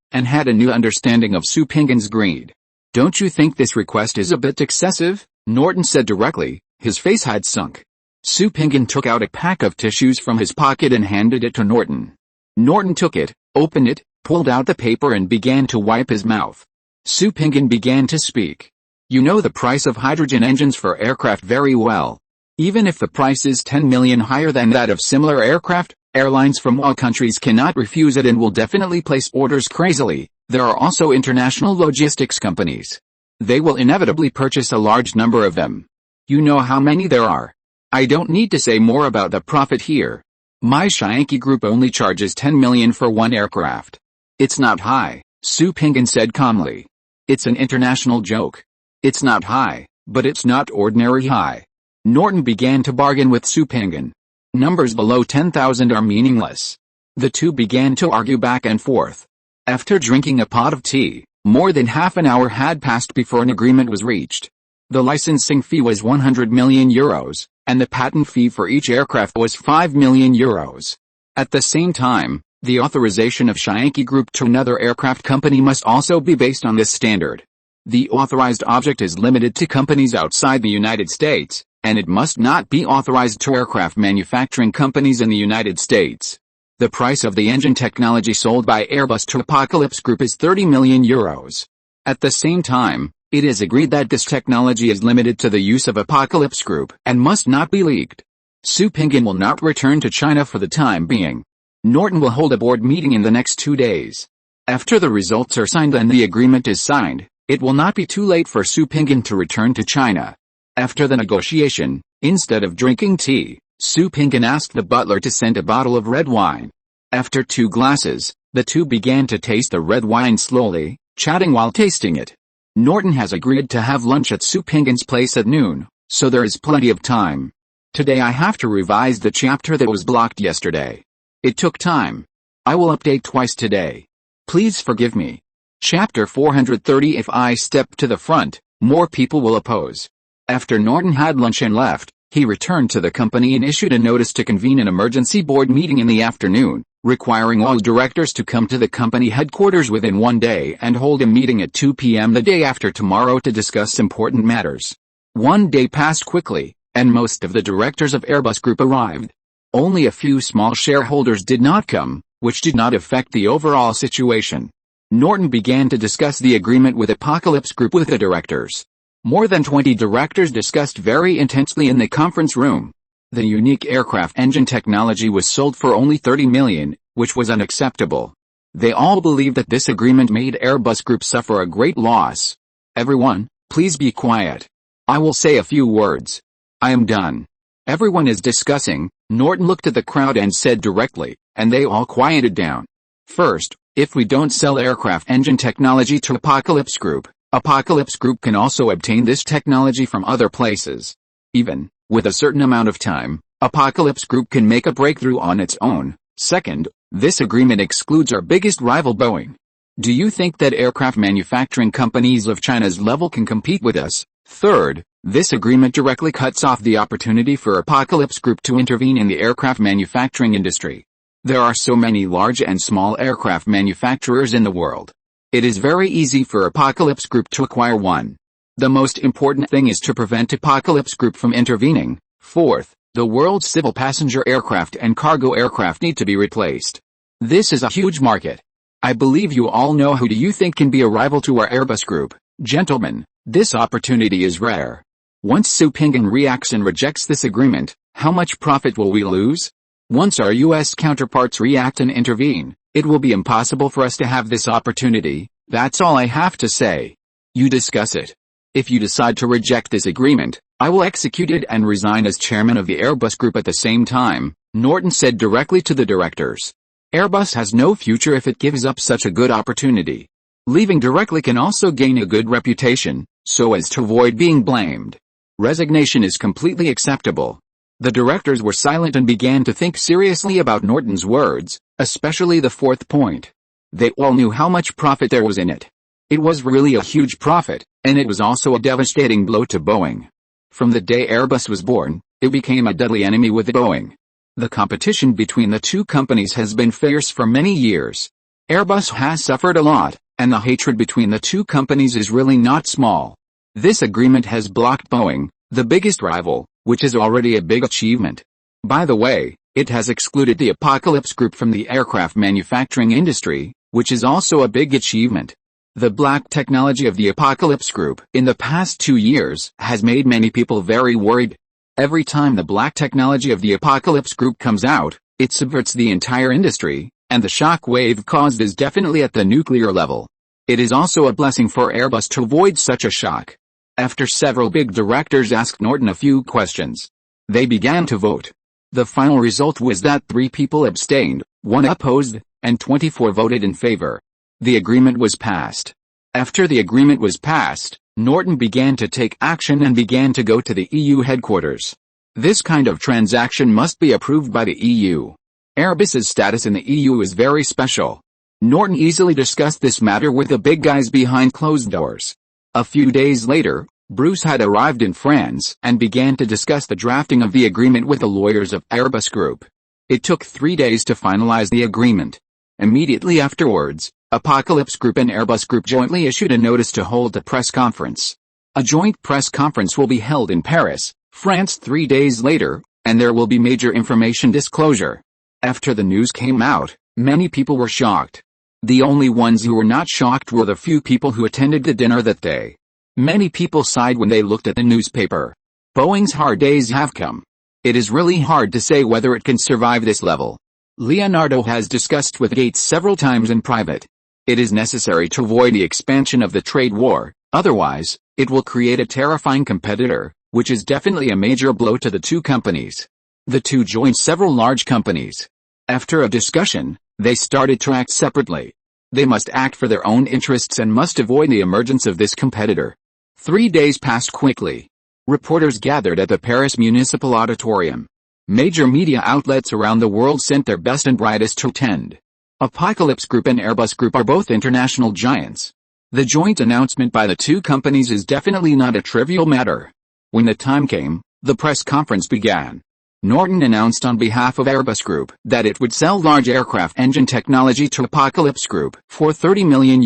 [SPEAKER 1] and had a new understanding of Su Pinggan's greed. Don't you think this request is a bit excessive? Norton said directly. His face had sunk. Su Pinggan took out a pack of tissues from his pocket and handed it to Norton. Norton took it, opened it, pulled out the paper and began to wipe his mouth. Su Pinggan began to speak. You know the price of hydrogen engines for aircraft very well. Even if the price is 10 million higher than that of similar aircraft, airlines from all countries cannot refuse it and will definitely place orders crazily. There are also international logistics companies. They will inevitably purchase a large number of them. You know how many there are. I don't need to say more about the profit here. My Shyanki group only charges 10 million for one aircraft. It's not high, Su Pinggan said calmly. It's an international joke. It's not high, but it's not ordinary high. Norton began to bargain with Su Pinggan. Numbers below 10,000 are meaningless. The two began to argue back and forth. After drinking a pot of tea, more than half an hour had passed before an agreement was reached. The licensing fee was 100 million euros, and the patent fee for each aircraft was 5 million euros. At the same time, the authorization of Shyanki Group to another aircraft company must also be based on this standard. The authorized object is limited to companies outside the United States, and it must not be authorized to aircraft manufacturing companies in the United States. The price of the engine technology sold by Airbus to Apocalypse Group is 30 million euros. At the same time, it is agreed that this technology is limited to the use of Apocalypse Group and must not be leaked. Su Pinggan will not return to China for the time being. Norton will hold a board meeting in the next 2 days. After the results are signed and the agreement is signed, it will not be too late for Su Pinggan to return to China. After the negotiation, instead of drinking tea, Su Pinggan asked the butler to send a bottle of red wine. After 2 glasses, the two began to taste the red wine slowly, chatting while tasting it. Norton has agreed to have lunch at Su Pinggan's place at noon, so there is plenty of time. Today I have to revise the chapter that was blocked yesterday. It took time. I will update twice today. Please forgive me. Chapter 430. If I step to the front, more people will oppose. After Norton had lunch and left, he returned to the company and issued a notice to convene an emergency board meeting in the afternoon, requiring all directors to come to the company headquarters within 1 day and hold a meeting at 2 p.m. the day after tomorrow to discuss important matters. 1 day passed quickly, and most of the directors of Airbus Group arrived. Only a few small shareholders did not come, which did not affect the overall situation. Norton began to discuss the agreement with Apocalypse Group with the directors. More than 20 directors discussed very intensely in the conference room. The unique aircraft engine technology was sold for only 30 million, which was unacceptable. They all believed that this agreement made Airbus Group suffer a great loss. Everyone, please be quiet. I will say a few words. I am done. Everyone is discussing. Norton looked at the crowd and said directly, and they all quieted down. First, if we don't sell aircraft engine technology to Apocalypse Group can also obtain this technology from other places. Even, with a certain amount of time, Apocalypse Group can make a breakthrough on its own. Second, this agreement excludes our biggest rival Boeing. Do you think that aircraft manufacturing companies of China's level can compete with us? Third, this agreement directly cuts off the opportunity for Apocalypse Group to intervene in the aircraft manufacturing industry. There are so many large and small aircraft manufacturers in the world. It is very easy for Apocalypse Group to acquire one. The most important thing is to prevent Apocalypse Group from intervening. Fourth, the world's civil passenger aircraft and cargo aircraft need to be replaced. This is a huge market. I believe you all know who do you think can be a rival to our Airbus Group. Gentlemen, this opportunity is rare. Once Su Pinggan reacts and rejects this agreement, how much profit will we lose? Once our US counterparts react and intervene, it will be impossible for us to have this opportunity. That's all I have to say. You discuss it. If you decide to reject this agreement, I will execute it and resign as chairman of the Airbus Group at the same time, Norton said directly to the directors. Airbus has no future if it gives up such a good opportunity. Leaving directly can also gain a good reputation, so as to avoid being blamed. Resignation is completely acceptable. The directors were silent and began to think seriously about Norton's words, especially the fourth point. They all knew how much profit there was in it. It was really a huge profit, and it was also a devastating blow to Boeing. From the day Airbus was born, it became a deadly enemy with Boeing. The competition between the two companies has been fierce for many years. Airbus has suffered a lot, and the hatred between the two companies is really not small. This agreement has blocked Boeing, the biggest rival, which is already a big achievement. By the way, it has excluded the Apocalypse Group from the aircraft manufacturing industry, which is also a big achievement. The black technology of the Apocalypse Group in the past 2 years has made many people very worried. Every time the black technology of the Apocalypse Group comes out, it subverts the entire industry, and the shock wave caused is definitely at the nuclear level. It is also a blessing for Airbus to avoid such a shock. After several big directors asked Norton a few questions, they began to vote. The final result was that 3 people abstained, 1 opposed, and 24 voted in favor. The agreement was passed. After the agreement was passed, Norton began to take action and began to go to the EU headquarters. This kind of transaction must be approved by the EU. Airbus's status in the EU is very special. Norton easily discussed this matter with the big guys behind closed doors. A few days later, Bruce had arrived in France and began to discuss the drafting of the agreement with the lawyers of Airbus Group. It took 3 days to finalize the agreement. Immediately afterwards, Apocalypse Group and Airbus Group jointly issued a notice to hold a press conference. A joint press conference will be held in Paris, France 3 days later, and there will be major information disclosure. After the news came out, many people were shocked. The only ones who were not shocked were the few people who attended the dinner that day. Many people sighed when they looked at the newspaper. Boeing's hard days have come. It is really hard to say whether it can survive this level. Leonardo has discussed with Gates several times in private. It is necessary to avoid the expansion of the trade war, otherwise, it will create a terrifying competitor, which is definitely a major blow to the two companies. The two joined several large companies. After a discussion, they started to act separately. They must act for their own interests and must avoid the emergence of this competitor. 3 days passed quickly. Reporters gathered at the Paris Municipal Auditorium. Major media outlets around the world sent their best and brightest to attend. Apocalypse Group and Airbus Group are both international giants. The joint announcement by the two companies is definitely not a trivial matter. When the time came, the press conference began. Norton announced on behalf of Airbus Group that it would sell large aircraft engine technology to Apocalypse Group for €30 million.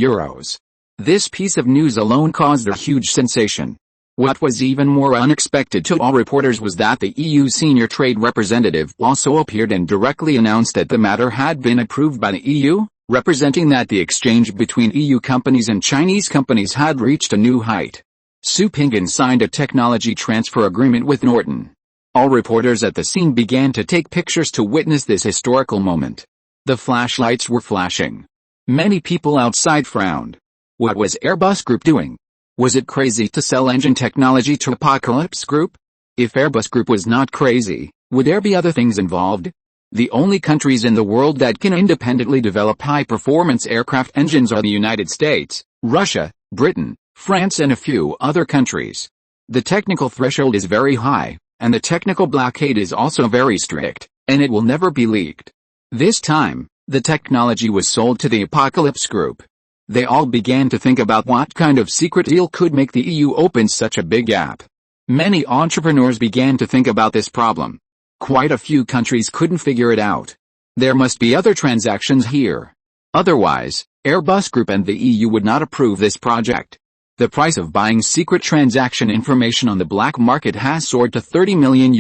[SPEAKER 1] This piece of news alone caused a huge sensation. What was even more unexpected to all reporters was that the EU senior trade representative also appeared and directly announced that the matter had been approved by the EU, representing that the exchange between EU companies and Chinese companies had reached a new height. Su Pinggan signed a technology transfer agreement with Norton. All reporters at the scene began to take pictures to witness this historical moment. The flashlights were flashing. Many people outside frowned. What was Airbus Group doing? Was it crazy to sell engine technology to Apocalypse Group? If Airbus Group was not crazy, would there be other things involved? The only countries in the world that can independently develop high-performance aircraft engines are the United States, Russia, Britain, France and a few other countries. The technical threshold is very high, and the technical blockade is also very strict, and it will never be leaked. This time, the technology was sold to the Apocalypse Group. They all began to think about what kind of secret deal could make the EU open such a big gap. Many entrepreneurs began to think about this problem. Quite a few countries couldn't figure it out. There must be other transactions here. Otherwise, Airbus Group and the EU would not approve this project. The price of buying secret transaction information on the black market has soared to €30 million.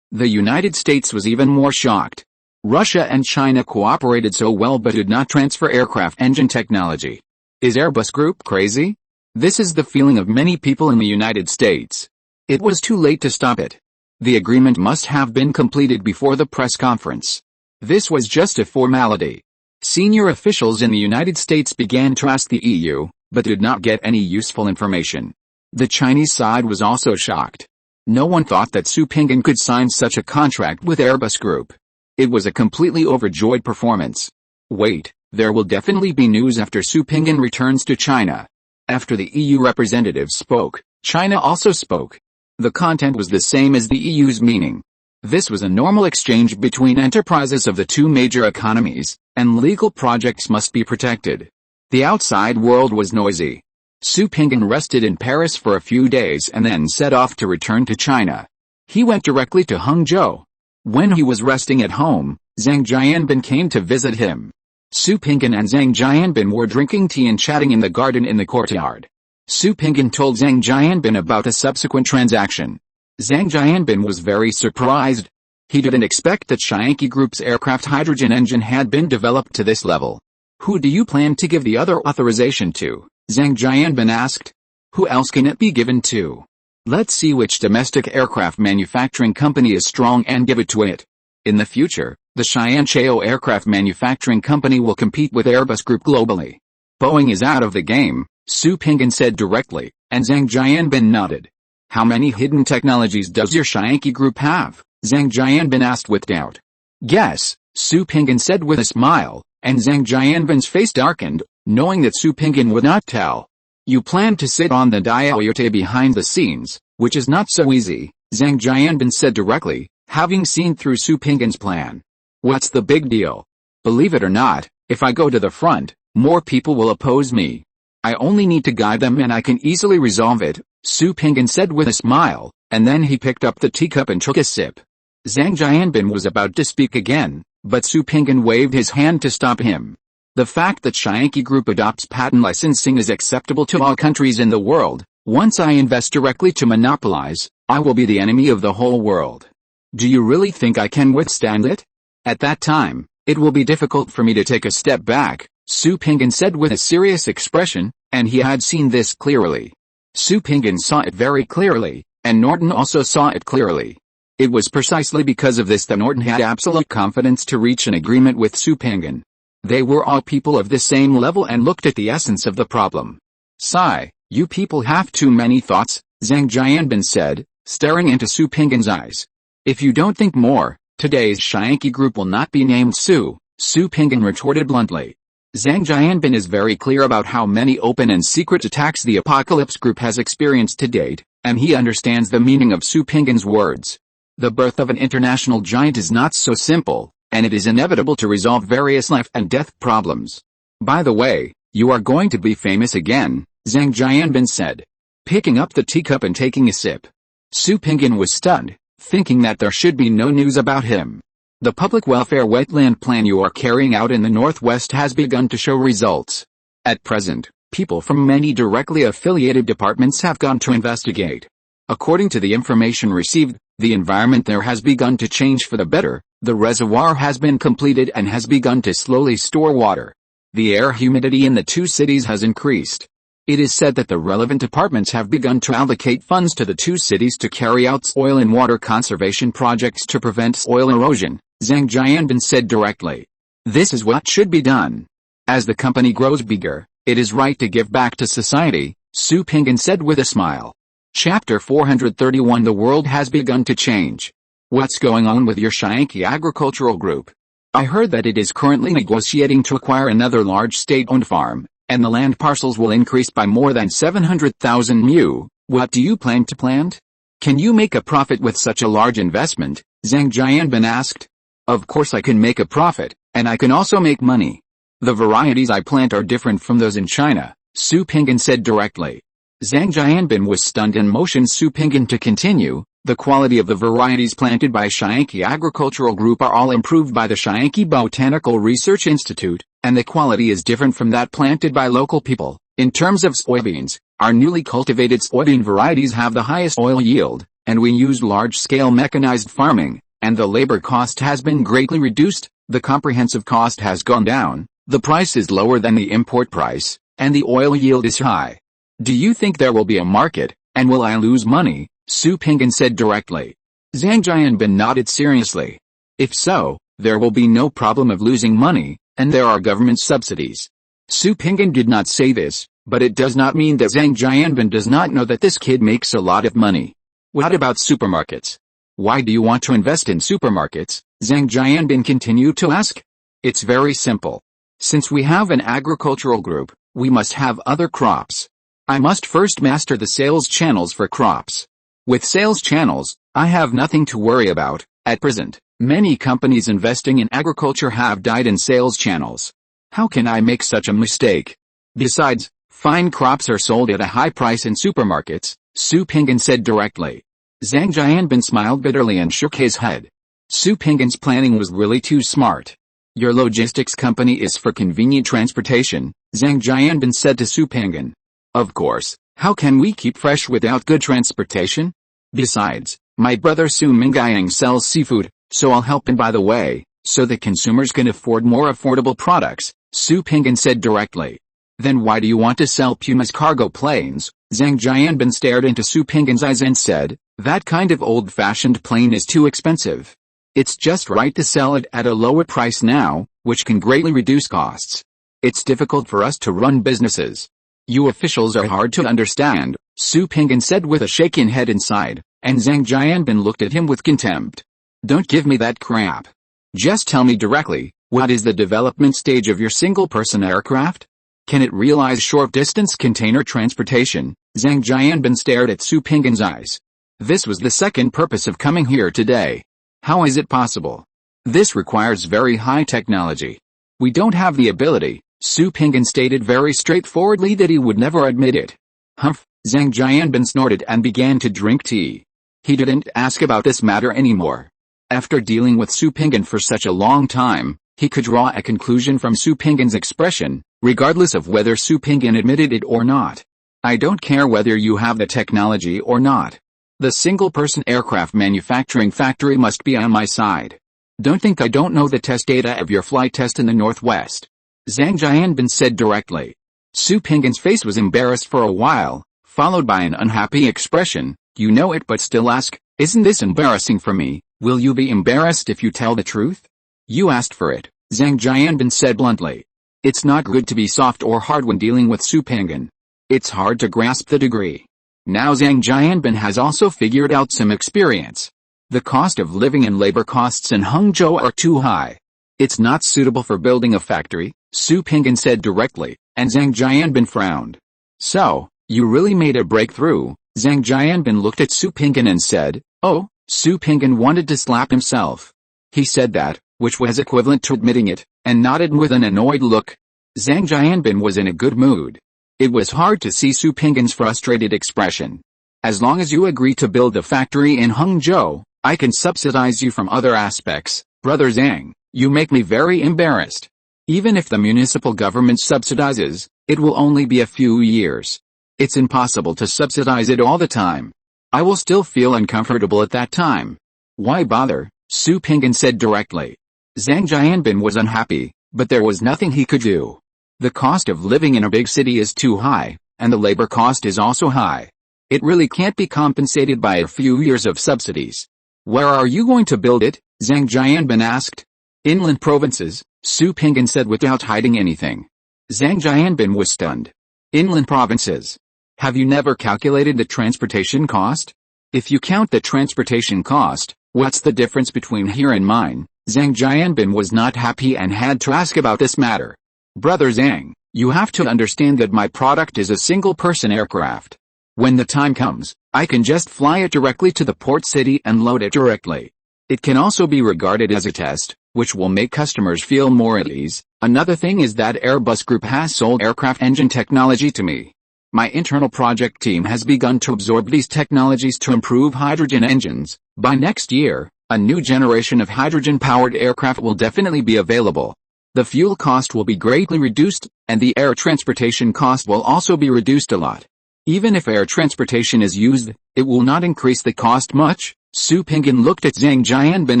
[SPEAKER 1] The United States was even more shocked. Russia and China cooperated so well but did not transfer aircraft engine technology. Is Airbus Group crazy? This is the feeling of many people in the United States. It was too late to stop it. The agreement must have been completed before the press conference. This was just a formality. Senior officials in the United States began to ask the EU, but did not get any useful information. The Chinese side was also shocked. No one thought that Su Pinggan could sign such a contract with Airbus Group. It was a completely overjoyed performance. Wait, there will definitely be news after Su Pinggan returns to China. After the EU representative spoke, China also spoke. The content was the same as the EU's meaning. This was a normal exchange between enterprises of the two major economies, and legal projects must be protected. The outside world was noisy. Su Pinggan rested in Paris for a few days and then set off to return to China. He went directly to Hangzhou. When he was resting at home, Zhang Jianbin came to visit him. Su Pinggan and Zhang Jianbin were drinking tea and chatting in the garden in the courtyard. Su Pinggan told Zhang Jianbin about a subsequent transaction. Zhang Jianbin was very surprised. He didn't expect that Shaanxi Group's aircraft hydrogen engine had been developed to this level. Who do you plan to give the other authorization to? Zhang Jianbin asked. Who else can it be given to? Let's see which domestic aircraft manufacturing company is strong and give it to it. In the future, the Xianchao Aircraft Manufacturing Company will compete with Airbus Group globally. Boeing is out of the game, Su Pinggan said directly, and Zhang Jianbin nodded. How many hidden technologies does your Shaanxi Group have? Zhang Jianbin asked with doubt. Guess, Su Pinggan said with a smile, and Zhang Jianbin's face darkened, knowing that Su Pinggan would not tell. You plan to sit on the Diaoyote behind the scenes, which is not so easy, Zhang Jianbin said directly, having seen through Su Pinggan's plan. What's the big deal? Believe it or not, if I go to the front, more people will oppose me. I only need to guide them and I can easily resolve it, Su Pinggan said with a smile, and then he picked up the teacup and took a sip. Zhang Jianbin was about to speak again, but Su Pinggan waved his hand to stop him. The fact that Shaanxi Group adopts patent licensing is acceptable to all countries in the world. Once I invest directly to monopolize, I will be the enemy of the whole world. Do you really think I can withstand it? At that time, it will be difficult for me to take a step back, Su Pinggan said with a serious expression, and he had seen this clearly. Su Pinggan saw it very clearly, and Norton also saw it clearly. It was precisely because of this that Norton had absolute confidence to reach an agreement with Su Pinggan. They were all people of the same level and looked at the essence of the problem. Sigh, you people have too many thoughts, Zhang Jianbin said, staring into Su Pinggan's eyes. If you don't think more, today's Shaanxi Group will not be named Su Pinggan retorted bluntly. Zhang Jianbin is very clear about how many open and secret attacks the Apocalypse Group has experienced to date, and he understands the meaning of Su Pinggan's words. The birth of an international giant is not so simple, and it is inevitable to resolve various life and death problems. By the way, you are going to be famous again, Zhang Jianbin said, picking up the teacup and taking a sip. Su Pinggan was stunned, thinking that there should be no news about him. The public welfare wetland plan you are carrying out in the Northwest has begun to show results. At present, people from many directly affiliated departments have gone to investigate. According to the information received, the environment there has begun to change for the better. The reservoir has been completed and has begun to slowly store water. The air humidity in the two cities has increased. It is said that the relevant departments have begun to allocate funds to the two cities to carry out soil and water conservation projects to prevent soil erosion, Zhang Jianbin said directly. This is what should be done. As the company grows bigger, it is right to give back to society, Su Pinggan said with a smile. Chapter 431 The world has begun to change. What's going on with your Shaanxi Agricultural Group? I heard that it is currently negotiating to acquire another large state-owned farm, and the land parcels will increase by more than 700,000 mu. What do you plan to plant? Can you make a profit with such a large investment? Zhang Jianbin asked. Of course I can make a profit, and I can also make money. The varieties I plant are different from those in China, Su Pinggan said directly. Zhang Jianbin was stunned and motioned Su Pinggan to continue. The quality of the varieties planted by Shaanxi Agricultural Group are all improved by the Shaanxi Botanical Research Institute, and the quality is different from that planted by local people. In terms of soybeans, our newly cultivated soybean varieties have the highest oil yield, and we use large-scale mechanized farming, and the labor cost has been greatly reduced, the comprehensive cost has gone down, the price is lower than the import price, and the oil yield is high. Do you think there will be a market, and will I lose money? Su Pinggan said directly. Zhang Jianbin nodded seriously. If so, there will be no problem of losing money, and there are government subsidies. Su Pinggan did not say this, but it does not mean that Zhang Jianbin does not know that this kid makes a lot of money. What about supermarkets? Why do you want to invest in supermarkets? Zhang Jianbin continued to ask. It's very simple. Since we have an agricultural group, we must have other crops. I must first master the sales channels for crops. With sales channels, I have nothing to worry about. At present, many companies investing in agriculture have died in sales channels. How can I make such a mistake? Besides, fine crops are sold at a high price in supermarkets, Su Pinggan said directly. Zhang Jianbin smiled bitterly and shook his head. Su Pinggan's planning was really too smart. Your logistics company is for convenient transportation, Zhang Jianbin said to Su Pinggan. Of course, how can we keep fresh without good transportation? Besides, my brother Su Mingyang sells seafood, so I'll help him by the way, so that consumers can afford more affordable products, Su Pinggan said directly. Then why do you want to sell Puma's cargo planes? Zhang Jianbin stared into Su Pinggan's eyes and said, that kind of old-fashioned plane is too expensive. It's just right to sell it at a lower price now, which can greatly reduce costs. It's difficult for us to run businesses. You officials are hard to understand, Su Pinggan said with a shaken head inside, and Zhang Jianbin looked at him with contempt. Don't give me that crap. Just tell me directly, what is the development stage of your single-person aircraft? Can it realize short-distance container transportation? Zhang Jianbin stared at Su Pinggan's eyes. This was the second purpose of coming here today. How is it possible? This requires very high technology. We don't have the ability. Su Pinggan stated very straightforwardly that he would never admit it. Humph, Zhang Jianbin snorted and began to drink tea. He didn't ask about this matter anymore. After dealing with Su Pinggan for such a long time, he could draw a conclusion from Su Pinggan's expression, regardless of whether Su Pinggan admitted it or not. I don't care whether you have the technology or not. The single-person aircraft manufacturing factory must be on my side. Don't think I don't know the test data of your flight test in the Northwest. Zhang Jianbin said directly. Su Pinggan's face was embarrassed for a while, followed by an unhappy expression. You know it but still ask, isn't this embarrassing for me? Will you be embarrassed if you tell the truth? You asked for it, Zhang Jianbin said bluntly. It's not good to be soft or hard when dealing with Su Pinggan. It's hard to grasp the degree. Now Zhang Jianbin has also figured out some experience. The cost of living and labor costs in Hangzhou are too high. It's not suitable for building a factory, Su Pinggan said directly, and Zhang Jianbin frowned. So, you really made a breakthrough? Zhang Jianbin looked at Su Pinggan and said, oh, Su Pinggan wanted to slap himself. He said that, which was equivalent to admitting it, and nodded with an annoyed look. Zhang Jianbin was in a good mood. It was hard to see Su Pinggan's frustrated expression. As long as you agree to build a factory in Hangzhou, I can subsidize you from other aspects. Brother Zhang, you make me very embarrassed. Even if the municipal government subsidizes, it will only be a few years. It's impossible to subsidize it all the time. I will still feel uncomfortable at that time. Why bother? Su Pinggan said directly. Zhang Jianbin was unhappy, but there was nothing he could do. The cost of living in a big city is too high, and the labor cost is also high. It really can't be compensated by a few years of subsidies. Where are you going to build it? Zhang Jianbin asked. Inland provinces, Su Pinggan said without hiding anything. Zhang Jianbin was stunned. Inland provinces. Have you never calculated the transportation cost? If you count the transportation cost, what's the difference between here and mine? Zhang Jianbin was not happy and had to ask about this matter. Brother Zhang, you have to understand that my product is a single-person aircraft. When the time comes, I can just fly it directly to the port city and load it directly. It can also be regarded as a test, which will make customers feel more at ease. Another thing is that Airbus Group has sold aircraft engine technology to me. My internal project team has begun to absorb these technologies to improve hydrogen engines. By next year, a new generation of hydrogen-powered aircraft will definitely be available. The fuel cost will be greatly reduced, and the air transportation cost will also be reduced a lot. Even if air transportation is used, it will not increase the cost much. Su Pinggan looked at Zhang Jianbin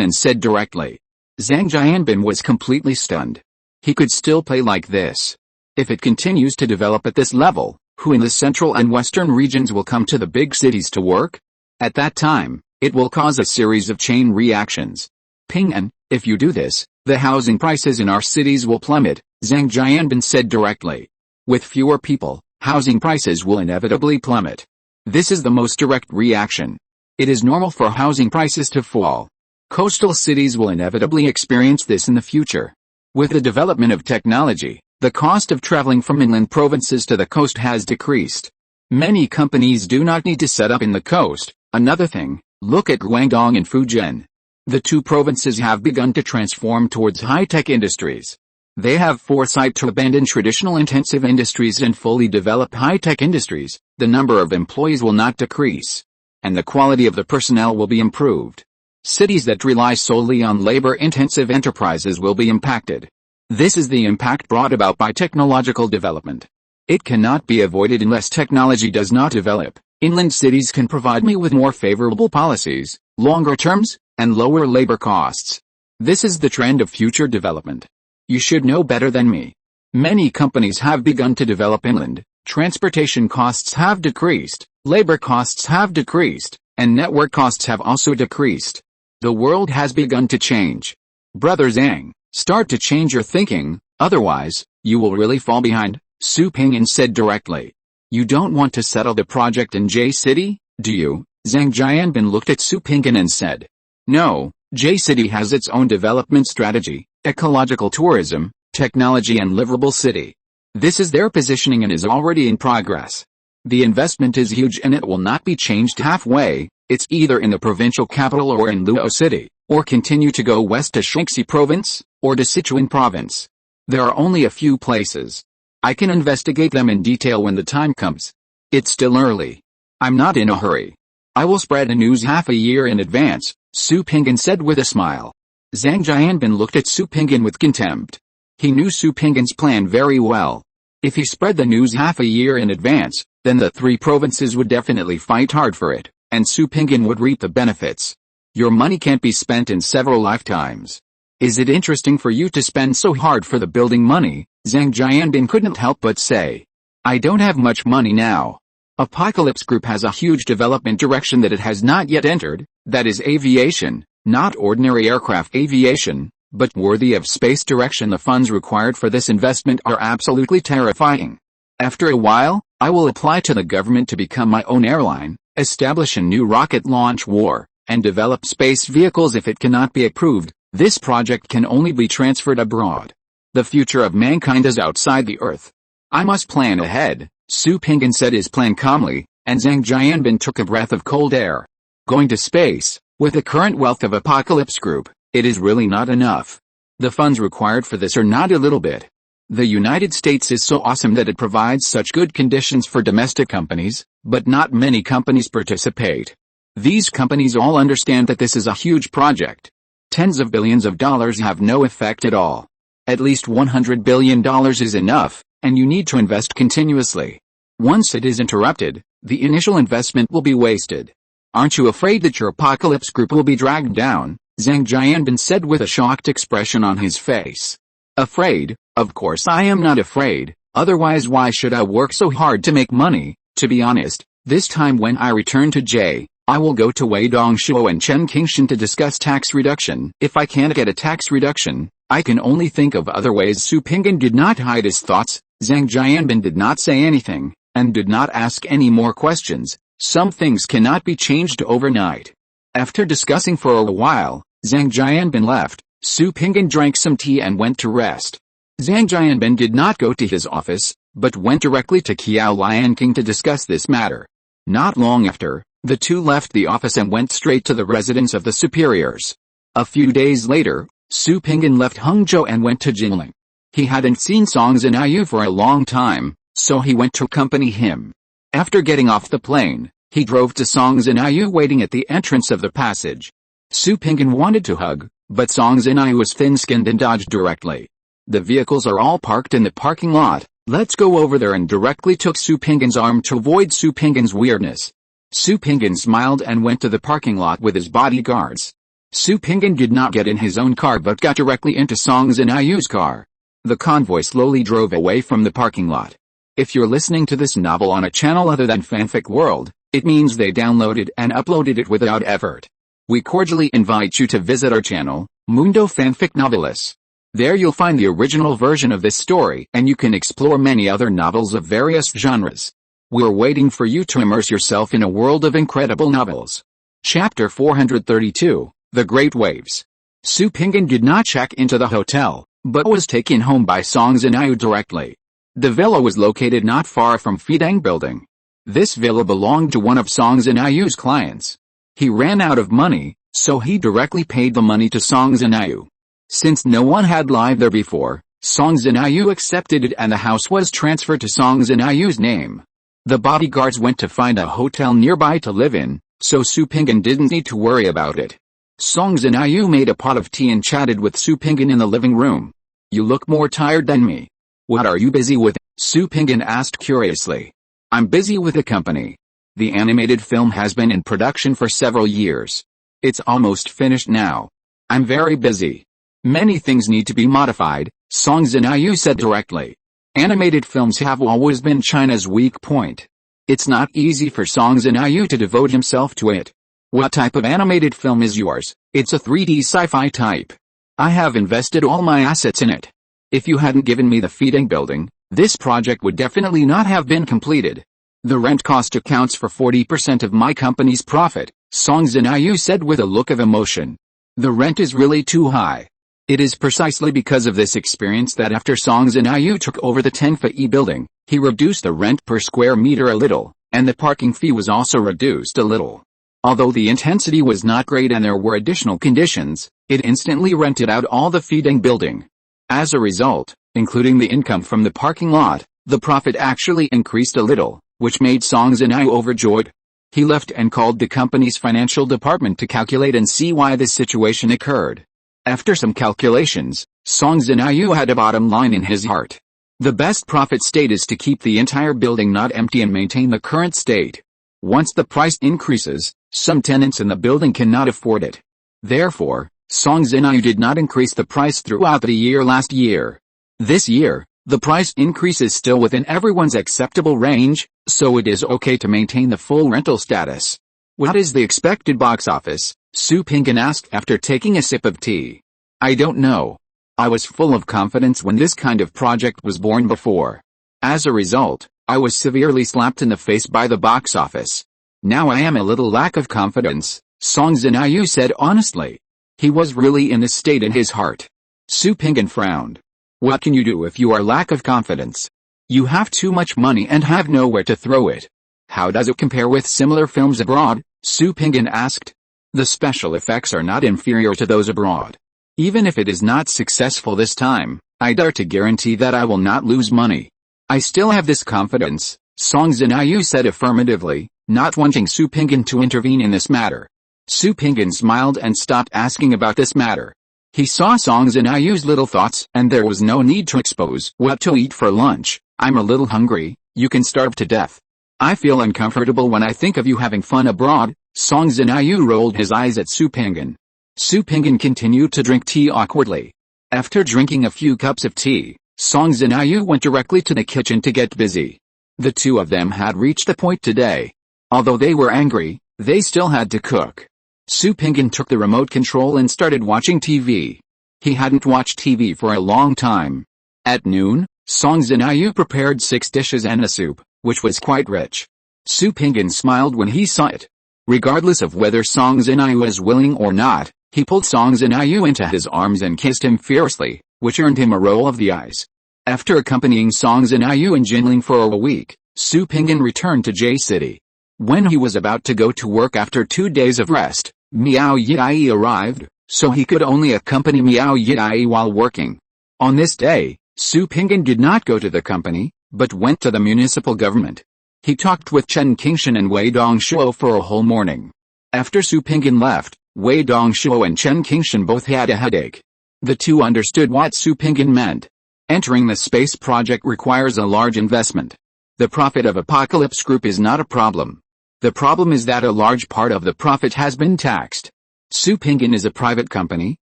[SPEAKER 1] and said directly. Zhang Jianbin was completely stunned. He could still play like this. If it continues to develop at this level, who in the central and western regions will come to the big cities to work? At that time, it will cause a series of chain reactions. Pinggan, if you do this, the housing prices in our cities will plummet, Zhang Jianbin said directly. With fewer people, housing prices will inevitably plummet. This is the most direct reaction. It is normal for housing prices to fall. Coastal cities will inevitably experience this in the future. With the development of technology, the cost of traveling from inland provinces to the coast has decreased. Many companies do not need to set up in the coast. Another thing, look at Guangdong and Fujian. The two provinces have begun to transform towards high-tech industries. They have foresight to abandon traditional intensive industries and fully develop high-tech industries. The number of employees will not decrease, and the quality of the personnel will be improved. Cities that rely solely on labor-intensive enterprises will be impacted. This is the impact brought about by technological development. It cannot be avoided unless technology does not develop. Inland cities can provide me with more favorable policies, longer terms, and lower labor costs. This is the trend of future development. You should know better than me. Many companies have begun to develop inland. Transportation costs have decreased, labor costs have decreased, and network costs have also decreased. The world has begun to change. Brother Zhang, start to change your thinking, otherwise, you will really fall behind, Su Pingyan said directly. You don't want to settle the project in J City, do you? Zhang Jianbin looked at Su Pingyan and said. No, J City has its own development strategy, ecological tourism, technology and livable city. This is their positioning and is already in progress. The investment is huge and it will not be changed halfway. It's either in the provincial capital or in Luo City, or continue to go west to Shanxi Province, or to Sichuan Province. There are only a few places. I can investigate them in detail when the time comes. It's still early. I'm not in a hurry. I will spread the news half a year in advance, Su Pingyan said with a smile. Zhang Jianbin looked at Su Pingyan with contempt. He knew Su Pingyan's plan very well. If he spread the news half a year in advance, then the 3 provinces would definitely fight hard for it, and Su Pingyan would reap the benefits. Your money can't be spent in several lifetimes. Is it interesting for you to spend so hard for the building money? Zhang Jianbin couldn't help but say. I don't have much money now. Apocalypse Group has a huge development direction that it has not yet entered, that is aviation, not ordinary aircraft aviation, but worthy of space direction. The funds required for this investment are absolutely terrifying. After a while, I will apply to the government to become my own airline, establish a new rocket launch war, and develop space vehicles. If it cannot be approved, this project can only be transferred abroad. The future of mankind is outside the Earth. I must plan ahead, Su Pingyan said his plan calmly, and Zhang Jianbin took a breath of cold air. Going to space, with the current wealth of Apocalypse Group, it is really not enough. The funds required for this are not a little bit. The United States is so awesome that it provides such good conditions for domestic companies, but not many companies participate. These companies all understand that this is a huge project. Tens of billions of dollars have no effect at all. At least $100 billion is enough, and you need to invest continuously. Once it is interrupted, the initial investment will be wasted. Aren't you afraid that your Apocalypse Group will be dragged down? Zhang Jianbin said with a shocked expression on his face. Afraid? Of course I am not afraid, otherwise why should I work so hard to make money? To be honest, this time when I return to J, I will go to Weidongshou and Chengqingshan to discuss tax reduction. If I can't get a tax reduction, I can only think of other ways. Su Pingyan did not hide his thoughts. Zhang Jianbin did not say anything, and did not ask any more questions. Some things cannot be changed overnight. After discussing for a while, Zhang Jianbin left. Su Pingyan drank some tea and went to rest. Zhang Jianbin did not go to his office, but went directly to Qiao Lianqing to discuss this matter. Not long after, the two left the office and went straight to the residence of the superiors. A few days later, Su Pingyan left Hangzhou and went to Jinling. He hadn't seen Song Zinayu for a long time, so he went to accompany him. After getting off the plane, he drove to Song Zinayu waiting at the entrance of the passage. Su Pingyan wanted to hug, but Song Zinayu was thin-skinned and dodged directly. The vehicles are all parked in the parking lot, let's go over there, and directly took Su Pingyan's arm to avoid Su Pingyan's weirdness. Su Pingyan smiled and went to the parking lot with his bodyguards. Su Pingyan did not get in his own car but got directly into Song Zinayu's car. The convoy slowly drove away from the parking lot. If you're listening to this novel on a channel other than Fanfic World, it means they downloaded and uploaded it without effort. We cordially invite you to visit our channel, Mundo Fanfic Novelis. There you'll find the original version of this story, and you can explore many other novels of various genres. We're waiting for you to immerse yourself in a world of incredible novels. Chapter 432, The Great Waves. Su Pingyan did not check into the hotel, but was taken home by Song Zinayu directly. The villa was located not far from Fidang Building. This villa belonged to one of Song Zinayu's clients. He ran out of money, so he directly paid the money to Song Zinayu. Since no one had lived there before, Song Zinayu accepted it and the house was transferred to Song Zinayu's name. The bodyguards went to find a hotel nearby to live in, so Su Pingyan didn't need to worry about it. Song Zinayu made a pot of tea and chatted with Su Pinggan in the living room. You look more tired than me. What are you busy with? Su Pinggan asked curiously. I'm busy with a company. The animated film has been in production for several years. It's almost finished now. I'm very busy. Many things need to be modified, Song Zinayu said directly. Animated films have always been China's weak point. It's not easy for Song Zinayu to devote himself to it. What type of animated film is yours? It's a 3D sci-fi type. I have invested all my assets in it. If you hadn't given me the feeding building, this project would definitely not have been completed. The rent cost accounts for 40% of my company's profit, Song Zinayu said with a look of emotion. The rent is really too high. It is precisely because of this experience that after Song Zinayu took over the Tengfei building, he reduced the rent per square meter a little, and the parking fee was also reduced a little. Although the intensity was not great and there were additional conditions, it instantly rented out all the feeding building. As a result, including the income from the parking lot, the profit actually increased a little, which made Song Zinayu overjoyed. He left and called the company's financial department to calculate and see why this situation occurred. After some calculations, Song Zinayu had a bottom line in his heart. The best profit state is to keep the entire building not empty and maintain the current state. Once the price increases, some tenants in the building cannot afford it. Therefore, Song Zinayu did not increase the price throughout the year last year. This year, the price increase is still within everyone's acceptable range, so it is okay to maintain the full rental status. What is the expected box office? Su Pinggan asked after taking a sip of tea. I don't know. I was full of confidence when this kind of project was born before. As a result, I was severely slapped in the face by the box office. Now I am a little lack of confidence, Song Zinayu said honestly. He was really in this state in his heart. Su Pinggan frowned. What can you do if you are lack of confidence? You have too much money and have nowhere to throw it. How does it compare with similar films abroad? Su Pinggan asked. The special effects are not inferior to those abroad. Even if it is not successful this time, I dare to guarantee that I will not lose money. I still have this confidence, Song Zinayu said affirmatively, not wanting Su Pinggan to intervene in this matter. Su Pinggan smiled and stopped asking about this matter. He saw Song Zinayu's little thoughts and there was no need to expose what to eat for lunch. I'm a little hungry, you can starve to death. I feel uncomfortable when I think of you having fun abroad, Song Zinayu rolled his eyes at Su Pinggan. Su Pinggan continued to drink tea awkwardly. After drinking a few cups of tea, Song Zinayu went directly to the kitchen to get busy. The two of them had reached the point today. Although they were angry, they still had to cook. Su Pinggan took the remote control and started watching TV. He hadn't watched TV for a long time. At noon, Song Zinayu prepared 6 dishes and a soup, which was quite rich. Su Pinggan smiled when he saw it. Regardless of whether Song Zinayu was willing or not, he pulled Song Zinayu into his arms and kissed him fiercely, which earned him a roll of the eyes. After accompanying Song Zinayu in Jinling for a week, Su Pinggan returned to J City. When he was about to go to work after 2 days of rest, Miao Yi arrived, so he could only accompany Miao Yi while working. On this day, Su Pinggan did not go to the company, but went to the municipal government. He talked with Chen Qingshan and Wei Dongshuo for a whole morning. After Su Pinggan left, Wei Dongshuo and Chen Qingshan both had a headache. The two understood what Su Pinggan meant. Entering the space project requires a large investment. The profit of Apocalypse Group is not a problem. The problem is that a large part of the profit has been taxed. Su Pinggan is a private company,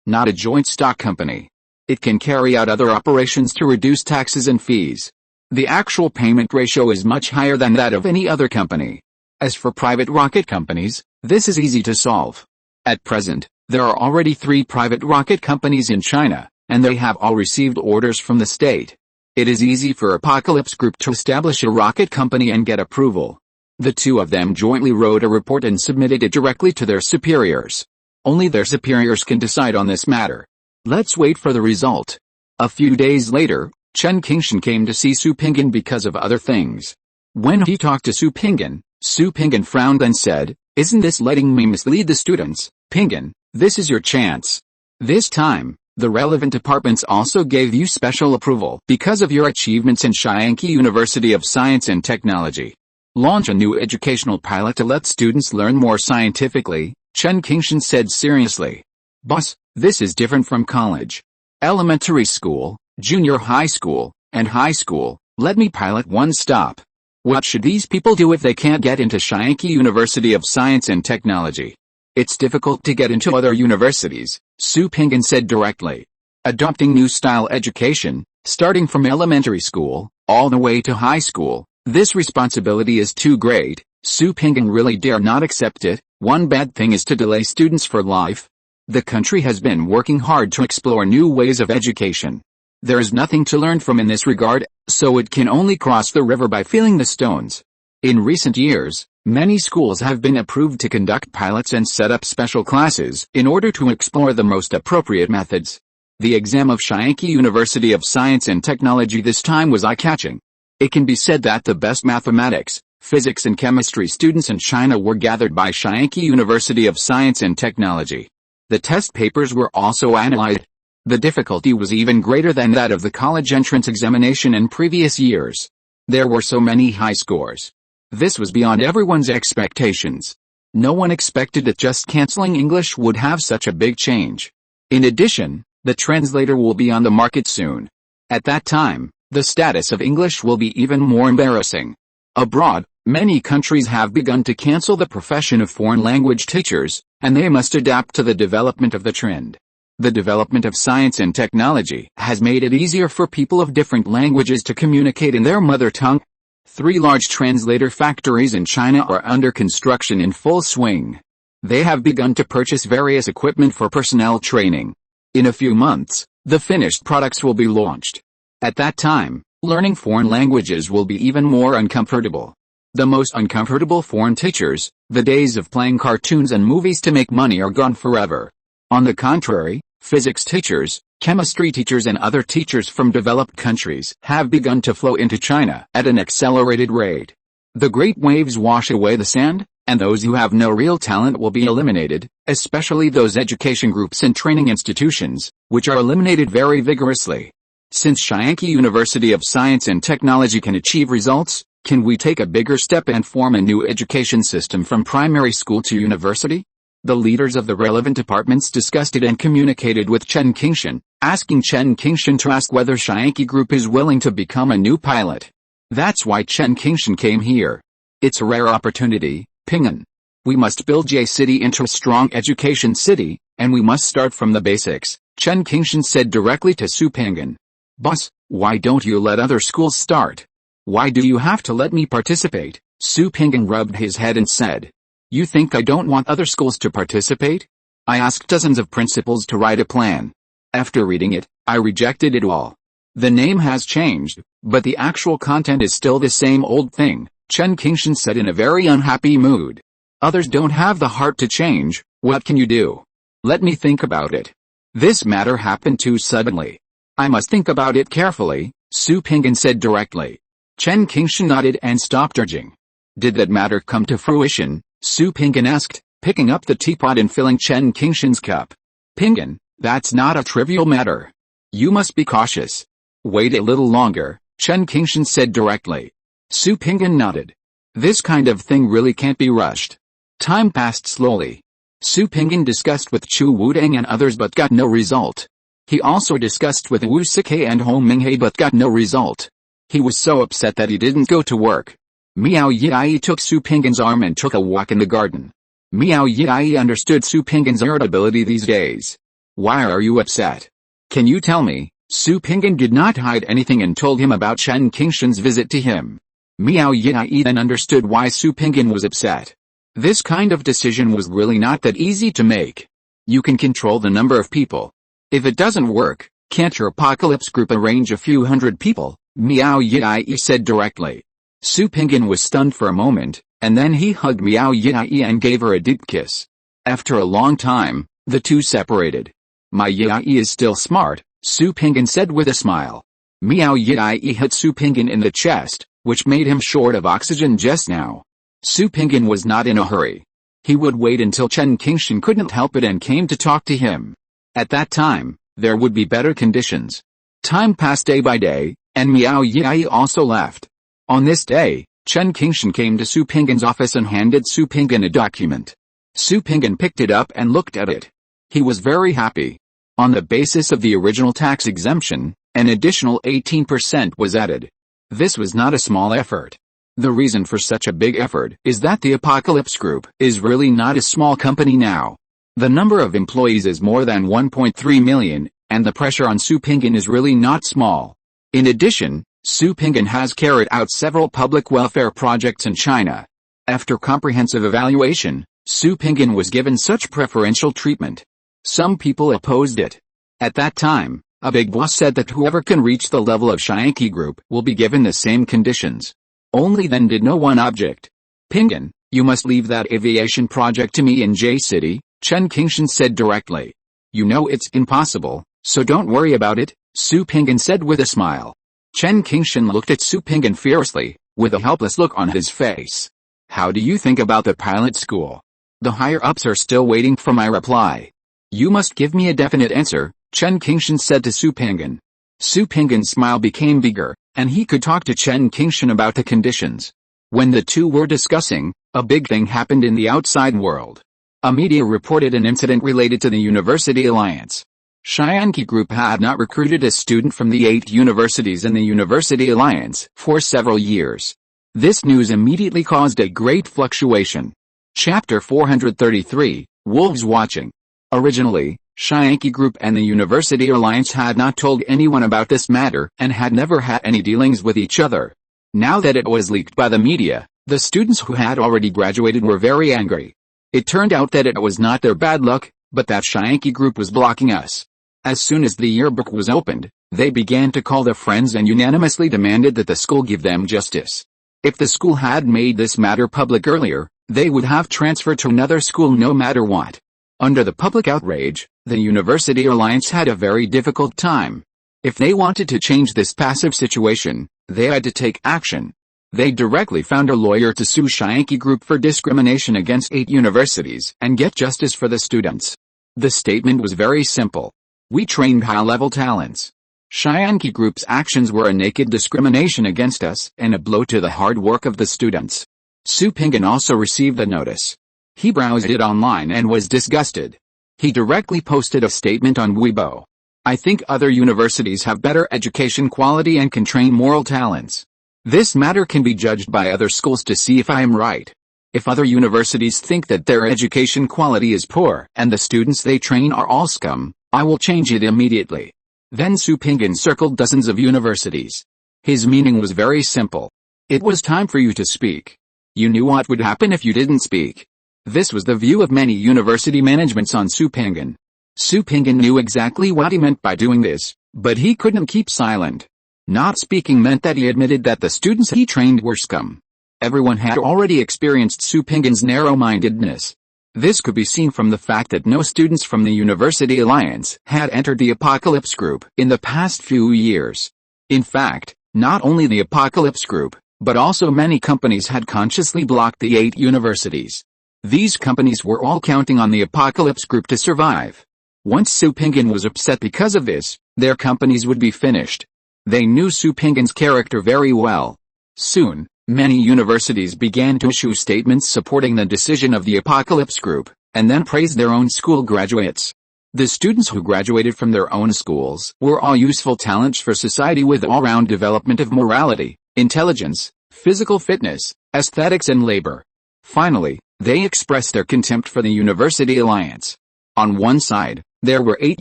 [SPEAKER 1] not a joint stock company. It can carry out other operations to reduce taxes and fees. The actual payment ratio is much higher than that of any other company. As for private rocket companies, this is easy to solve. At present, there are already 3 private rocket companies in China, and they have all received orders from the state. It is easy for Apocalypse Group to establish a rocket company and get approval. The two of them jointly wrote a report and submitted it directly to their superiors. Only their superiors can decide on this matter. Let's wait for the result. A few days later, Chen Qingshan came to see Su Pinggan because of other things. When he talked to Su Pinggan frowned and said, "Isn't this letting me mislead the students, Pinggan? This is your chance. This time, the relevant departments also gave you special approval because of your achievements in Shianqi University of Science and Technology. Launch a new educational pilot to let students learn more scientifically, Chen Qingshan said seriously. Boss, this is different from college. Elementary school, junior high school, and high school, let me pilot one stop. What should these people do if they can't get into Shanghai University of Science and Technology? It's difficult to get into other universities, Su Pinggan said directly. Adopting new style education, starting from elementary school, all the way to high school, this responsibility is too great. Su Pinggan really dare not accept it. One bad thing is to delay students for life. The country has been working hard to explore new ways of education. There is nothing to learn from in this regard, so it can only cross the river by feeling the stones. In recent years, many schools have been approved to conduct pilots and set up special classes in order to explore the most appropriate methods. The exam of Shanghai University of Science and Technology this time was eye-catching. It can be said that the best mathematics, physics and chemistry students in China were gathered by Shanghai University of Science and Technology. The test papers were also analyzed. The difficulty was even greater than that of the college entrance examination in previous years. There were so many high scores. This was beyond everyone's expectations. No one expected that just canceling English would have such a big change. In addition, the translator will be on the market soon. At that time, the status of English will be even more embarrassing. Abroad, many countries have begun to cancel the profession of foreign language teachers, and they must adapt to the development of the trend. The development of science and technology has made it easier for people of different languages to communicate in their mother tongue. 3 large translator factories in China are under construction in full swing. They have begun to purchase various equipment for personnel training. In a few months, the finished products will be launched. At that time, learning foreign languages will be even more uncomfortable. The most uncomfortable foreign teachers, the days of playing cartoons and movies to make money are gone forever. On the contrary, physics teachers, chemistry teachers and other teachers from developed countries have begun to flow into China at an accelerated rate. The great waves wash away the sand, and those who have no real talent will be eliminated, especially those education groups and training institutions, which are eliminated very vigorously. Since Shanghai University of Science and Technology can achieve results, can we take a bigger step and form a new education system from primary school to university? The leaders of the relevant departments discussed it and communicated with Chen Qingshan, asking Chen Qingshan to ask whether Shanghai Group is willing to become a new pilot. That's why Chen Qingshan came here. It's a rare opportunity, Pinggan. We must build J City into a strong education city, and we must start from the basics, Chen Qingshan said directly to Su Pinggan. Boss, why don't you let other schools start? Why do you have to let me participate? Su Pinggan rubbed his head and said. You think I don't want other schools to participate? I asked dozens of principals to write a plan. After reading it, I rejected it all. The name has changed, but the actual content is still the same old thing, Chen Qingshan said in a very unhappy mood. Others don't have the heart to change, what can you do? Let me think about it. This matter happened too suddenly. I must think about it carefully, Su Pinggan said directly. Chen Qingshan nodded and stopped urging. Did that matter come to fruition? Su Pinggan asked, picking up the teapot and filling Chen Qingshan's cup. Pinggan, that's not a trivial matter. You must be cautious. Wait a little longer, Chen Qingshan said directly. Su Pinggan nodded. This kind of thing really can't be rushed. Time passed slowly. Su Pinggan discussed with Chu Wudang and others but got no result. He also discussed with Wu Sikai and Hong Minghe but got no result. He was so upset that he didn't go to work. Miao Yi took Su Pinggan's arm and took a walk in the garden. Miao Yi understood Su Pinggan's irritability these days. Why are you upset? Can you tell me? Su Pinggan did not hide anything and told him about Chen Qingshan's visit to him. Miao Yi then understood why Su Pinggan was upset. This kind of decision was really not that easy to make. You can control the number of people. If it doesn't work, can't your apocalypse group arrange a few hundred people? Miao Yi said directly. Su Pinggan was stunned for a moment, and then he hugged Miao Yi and gave her a deep kiss. After a long time, the two separated. My Yi is still smart, Su Pinggan said with a smile. Miao Yi hit Su Pinggan in the chest, which made him short of oxygen just now. Su Pinggan was not in a hurry. He would wait until Chen Qingshan couldn't help it and came to talk to him. At that time, there would be better conditions. Time passed day by day, and Miao Yi also left. On this day, Chen Qingshan came to Su Pinggan's office and handed Su Pinggan a document. Su Pinggan picked it up and looked at it. He was very happy. On the basis of the original tax exemption, an additional 18% was added. This was not a small effort. The reason for such a big effort is that the Apocalypse Group is really not a small company now. The number of employees is more than 1.3 million, and the pressure on Su Pinggan is really not small. In addition, Su Pinggan has carried out several public welfare projects in China. After comprehensive evaluation, Su Pinggan was given such preferential treatment. Some people opposed it. At that time, a big boss said that whoever can reach the level of Shyanki Group will be given the same conditions. Only then did no one object. Pinggan, you must leave that aviation project to me in J-City, Chen Qingshan said directly. You know it's impossible, so don't worry about it, Su Pinggan said with a smile. Chen Qingshan looked at Su Pinggan fiercely, with a helpless look on his face. How do you think about the pilot school? The higher-ups are still waiting for my reply. You must give me a definite answer, Chen Qingshan said to Su Pinggan. Su Pinggan's smile became bigger, and he could talk to Chen Qingshan about the conditions. When the two were discussing, a big thing happened in the outside world. A media reported an incident related to the University Alliance. Shyanki Group had not recruited a student from the 8 universities in the University Alliance for several years. This news immediately caused a great fluctuation. Chapter 433, Wolves Watching. Originally, Shyanki Group and the University Alliance had not told anyone about this matter and had never had any dealings with each other. Now that it was leaked by the media, the students who had already graduated were very angry. It turned out that it was not their bad luck, but that Shyanki Group was blocking us. As soon as the yearbook was opened, they began to call their friends and unanimously demanded that the school give them justice. If the school had made this matter public earlier, they would have transferred to another school no matter what. Under the public outrage, the University Alliance had a very difficult time. If they wanted to change this passive situation, they had to take action. They directly found a lawyer to sue Shyanki Group for discrimination against 8 universities and get justice for the students. The statement was very simple. We trained high-level talents. Shyanki Group's actions were a naked discrimination against us and a blow to the hard work of the students. Su Pinggan also received the notice. He browsed it online and was disgusted. He directly posted a statement on Weibo. I think other universities have better education quality and can train moral talents. This matter can be judged by other schools to see if I am right. If other universities think that their education quality is poor and the students they train are all scum, I will change it immediately. Then Su Pinggan circled dozens of universities. His meaning was very simple. It was time for you to speak. You knew what would happen if you didn't speak. This was the view of many university managements on Su Pinggan. Su Pinggan knew exactly what he meant by doing this, but he couldn't keep silent. Not speaking meant that he admitted that the students he trained were scum. Everyone had already experienced Su Pinggan's narrow-mindedness. This could be seen from the fact that no students from the University Alliance had entered the Apocalypse Group in the past few years. In fact, not only the Apocalypse Group, but also many companies had consciously blocked the 8 universities. These companies were all counting on the Apocalypse Group to survive. Once Su Pinggan was upset because of this, their companies would be finished. They knew Su Pinggan's character very well. Soon, many universities began to issue statements supporting the decision of the Apocalypse Group, and then praised their own school graduates. The students who graduated from their own schools were all useful talents for society with all-round development of morality, intelligence, physical fitness, aesthetics and labor. Finally, they expressed their contempt for the University Alliance. On one side, there were 8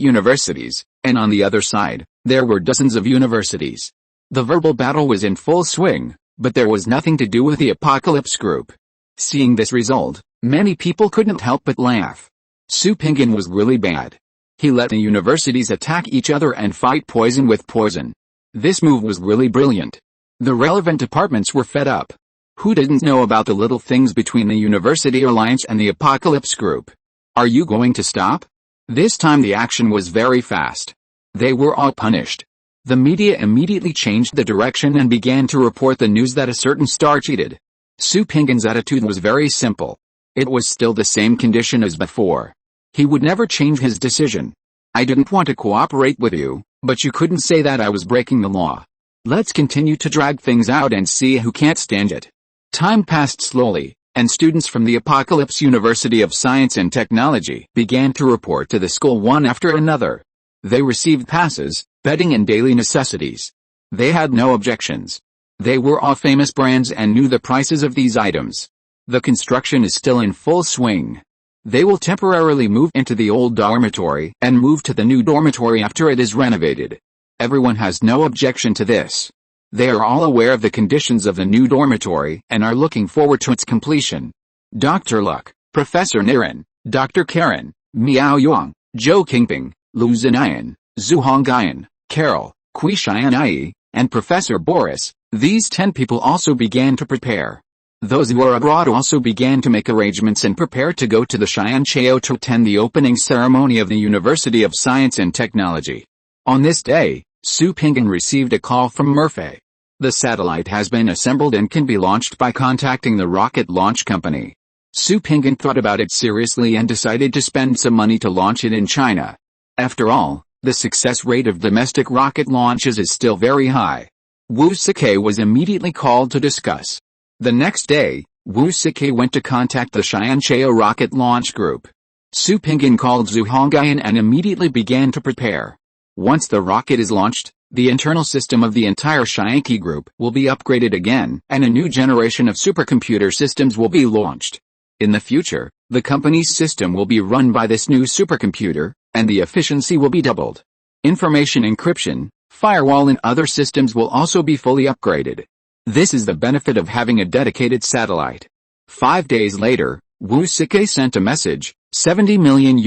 [SPEAKER 1] universities, and on the other side, there were dozens of universities. The verbal battle was in full swing, but there was nothing to do with the Apocalypse Group. Seeing this result, many people couldn't help but laugh. Su Pinggan was really bad. He let the universities attack each other and fight poison with poison. This move was really brilliant. The relevant departments were fed up. Who didn't know about the little things between the University Alliance and the Apocalypse Group? Are you going to stop? This time the action was very fast. They were all punished. The media immediately changed the direction and began to report the news that a certain star cheated. Su Pinggan's attitude was very simple. It was still the same condition as before. He would never change his decision. I didn't want to cooperate with you, but you couldn't say that I was breaking the law. Let's continue to drag things out and see who can't stand it. Time passed slowly. and students from the Apocalypse University of Science and Technology began to report to the school one after another. They received passes, bedding and daily necessities. They had no objections. They were all famous brands and knew the prices of these items. The construction is still in full swing. They will temporarily move into the old dormitory and move to the new dormitory after it is renovated. Everyone has no objection to this. They are all aware of the conditions of the new dormitory and are looking forward to its completion. Dr. Luck, Professor Niren, Dr. Karen, Miao Yang, Zhou Qingping, Lu Zinayan, Zhu Hongyan, Carol, Kui Xianai, and Professor Boris, these 10 people also began to prepare. Those who are abroad also began to make arrangements and prepare to go to the Xianchao to attend the opening ceremony of the University of Science and Technology. On this day, Su Pinggan received a call from Murphy. The satellite has been assembled and can be launched by contacting the rocket launch company. Su Pinggan thought about it seriously and decided to spend some money to launch it in China. After all, the success rate of domestic rocket launches is still very high. Wu Sike was immediately called to discuss. The next day, Wu Sike went to contact the Xianchao rocket launch group. Su Pinggan called Zhu Hongyan and immediately began to prepare. Once the rocket is launched, the internal system of the entire Xianqi group will be upgraded again, and a new generation of supercomputer systems will be launched. In the future, the company's system will be run by this new supercomputer, and the efficiency will be doubled. Information encryption, firewall and other systems will also be fully upgraded. This is the benefit of having a dedicated satellite. 5 days later, Wu Sike sent a message, $70 million.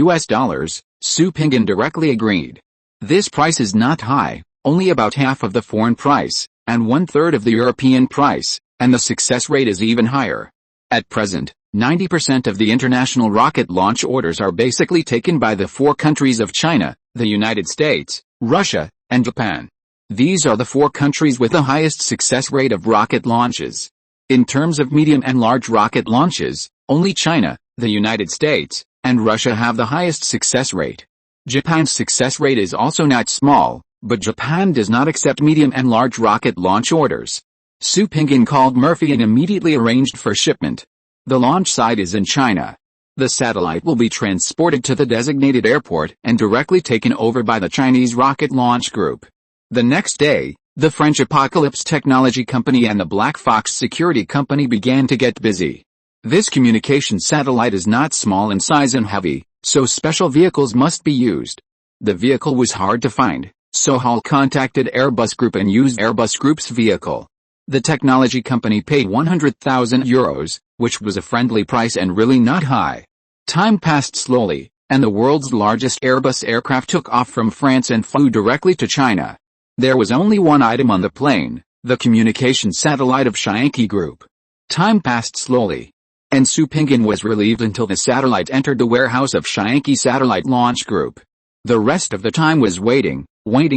[SPEAKER 1] Su Pinggan directly agreed. This price is not high, only about half of the foreign price, and 1/3 of the European price, and the success rate is even higher. At present, 90% of the international rocket launch orders are basically taken by the 4 countries of China, the United States, Russia, and Japan. These are the 4 countries with the highest success rate of rocket launches. In terms of medium and large rocket launches, only China, the United States, and Russia have the highest success rate. Japan's success rate is also not small, but Japan does not accept medium and large rocket launch orders. Su Pinggan called Murphy and immediately arranged for shipment. The launch site is in China. The satellite will be transported to the designated airport and directly taken over by the Chinese rocket launch group. The next day, the French Apocalypse Technology Company and the Black Fox Security Company began to get busy. This communication satellite is not small in size and heavy, so special vehicles must be used. The vehicle was hard to find, so Hall contacted Airbus Group and used Airbus Group's vehicle. The technology company paid €100,000, which was a friendly price and really not high. Time passed slowly, and the world's largest Airbus aircraft took off from France and flew directly to China. There was only one item on the plane, the communication satellite of Xianqi Group. Time passed slowly, and Su Pinggan was relieved until the satellite entered the warehouse of Xianqi Satellite Launch Group. The rest of the time was waiting